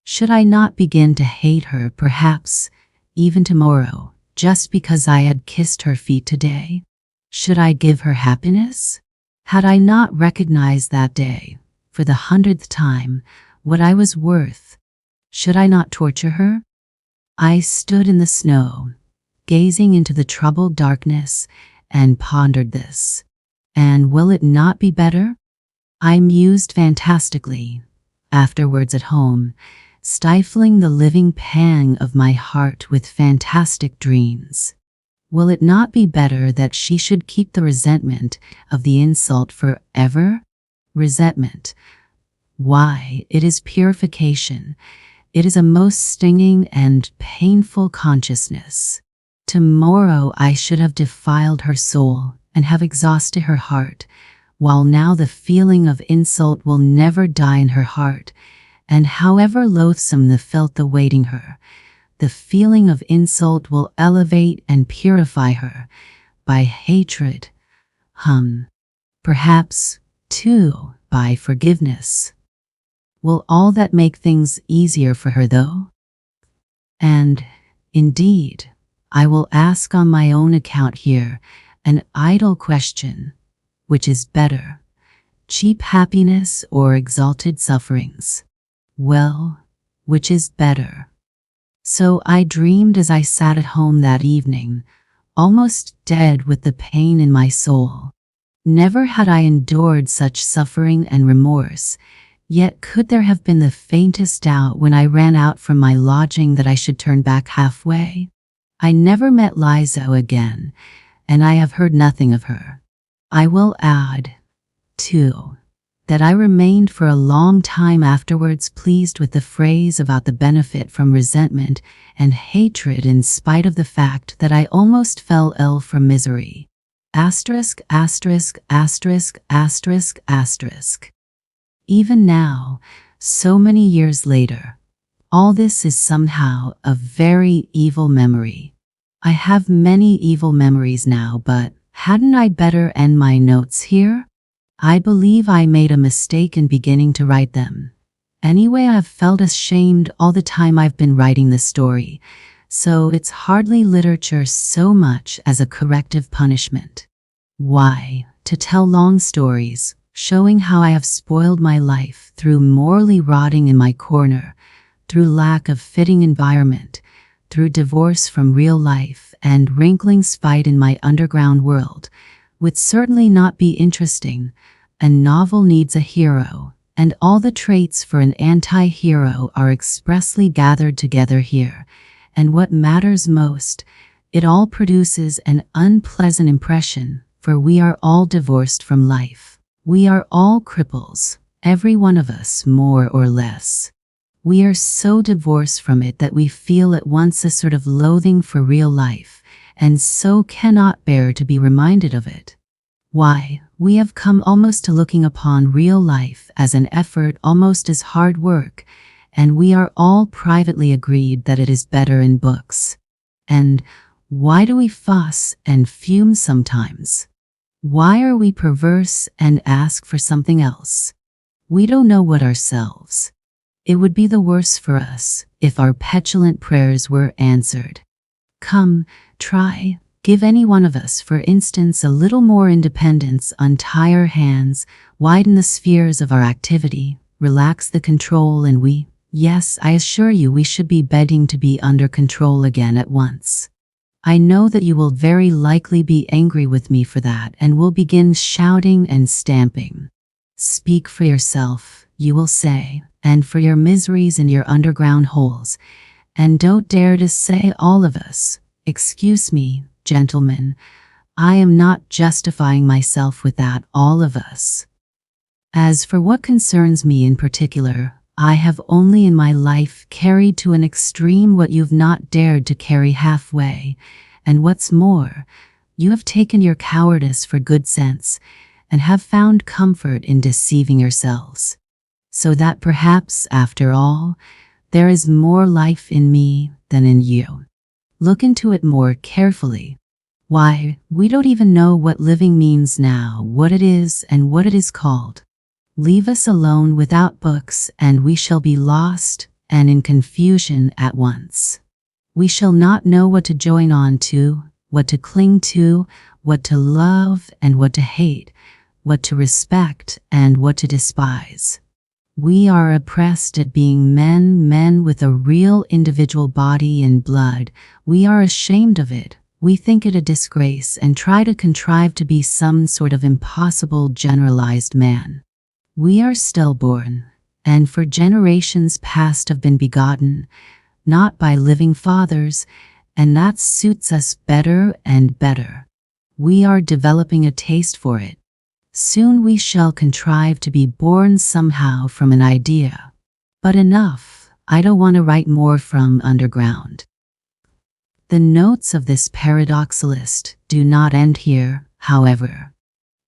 Should I not begin to hate her, perhaps, even tomorrow, just because I had kissed her feet today? Should I give her happiness? Had I not recognized that day, for the 100th time, what I was worth? Should I not torture her? I stood in the snow, gazing into the troubled darkness, and pondered this. And will it not be better? I mused fantastically, afterwards at home, stifling the living pang of my heart with fantastic dreams. Will it not be better that she should keep the resentment of the insult forever? Resentment. Why, it is purification. It is a most stinging and painful consciousness. Tomorrow I should have defiled her soul and have exhausted her heart, while now the feeling of insult will never die in her heart, and however loathsome the felt awaiting her, the feeling of insult will elevate and purify her by hatred. Perhaps, too, by forgiveness. Will all that make things easier for her, though? And, indeed, I will ask on my own account here an idle question. Which is better, cheap happiness or exalted sufferings? Well, which is better. So I dreamed as I sat at home that evening, almost dead with the pain in my soul. Never had I endured such suffering and remorse, yet could there have been the faintest doubt when I ran out from my lodging that I should turn back halfway? I never met Lizo again, and I have heard nothing of her. I will add, too, that I remained for a long time afterwards pleased with the phrase about the benefit from resentment and hatred in spite of the fact that I almost fell ill from misery. Asterisk, asterisk, asterisk, asterisk, asterisk. Even now, so many years later, all this is somehow a very evil memory. I have many evil memories now, but hadn't I better end my notes here? I believe I made a mistake in beginning to write them. Anyway, I've felt ashamed all the time I've been writing the story, so it's hardly literature so much as a corrective punishment. Why, to tell long stories, showing how I have spoiled my life through morally rotting in my corner, through lack of fitting environment, through divorce from real life and wrinkling spite in my underground world, would certainly not be interesting. A novel needs a hero, and all the traits for an anti-hero are expressly gathered together here. And what matters most, it all produces an unpleasant impression, for we are all divorced from life. We are all cripples, every one of us more or less. We are so divorced from it that we feel at once a sort of loathing for real life, and so cannot bear to be reminded of it. Why, we have come almost to looking upon real life as an effort almost as hard work, and we are all privately agreed that it is better in books. And why do we fuss and fume sometimes? Why are we perverse and ask for something else? We don't know what ourselves. It would be the worse for us if our petulant prayers were answered. Come, try. Give any one of us, for instance, a little more independence, untie our hands, widen the spheres of our activity, relax the control, and yes, I assure you we should be begging to be under control again at once. I know that you will very likely be angry with me for that and will begin shouting and stamping. Speak for yourself, you will say, and for your miseries in your underground holes, and don't dare to say all of us. Excuse me, gentlemen, I am not justifying myself with that all of us. As for what concerns me in particular, I have only in my life carried to an extreme what you've not dared to carry halfway, and what's more, you have taken your cowardice for good sense, and have found comfort in deceiving yourselves. So that perhaps, after all, there is more life in me than in you. Look into it more carefully. Why, we don't even know what living means now, what it is and what it is called. Leave us alone without books, and we shall be lost and in confusion at once. We shall not know what to join on to, what to cling to, what to love and what to hate, what to respect and what to despise. We are oppressed at being men with a real individual body and blood. We are ashamed of it. We think it a disgrace and try to contrive to be some sort of impossible generalized man. We are stillborn, and for generations past have been begotten, not by living fathers, and that suits us better and better. We are developing a taste for it. Soon we shall contrive to be born somehow from an idea. But enough, I don't want to write more from underground. The notes of this paradoxalist do not end here, however.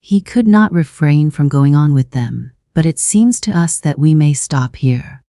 He could not refrain from going on with them, but it seems to us that we may stop here.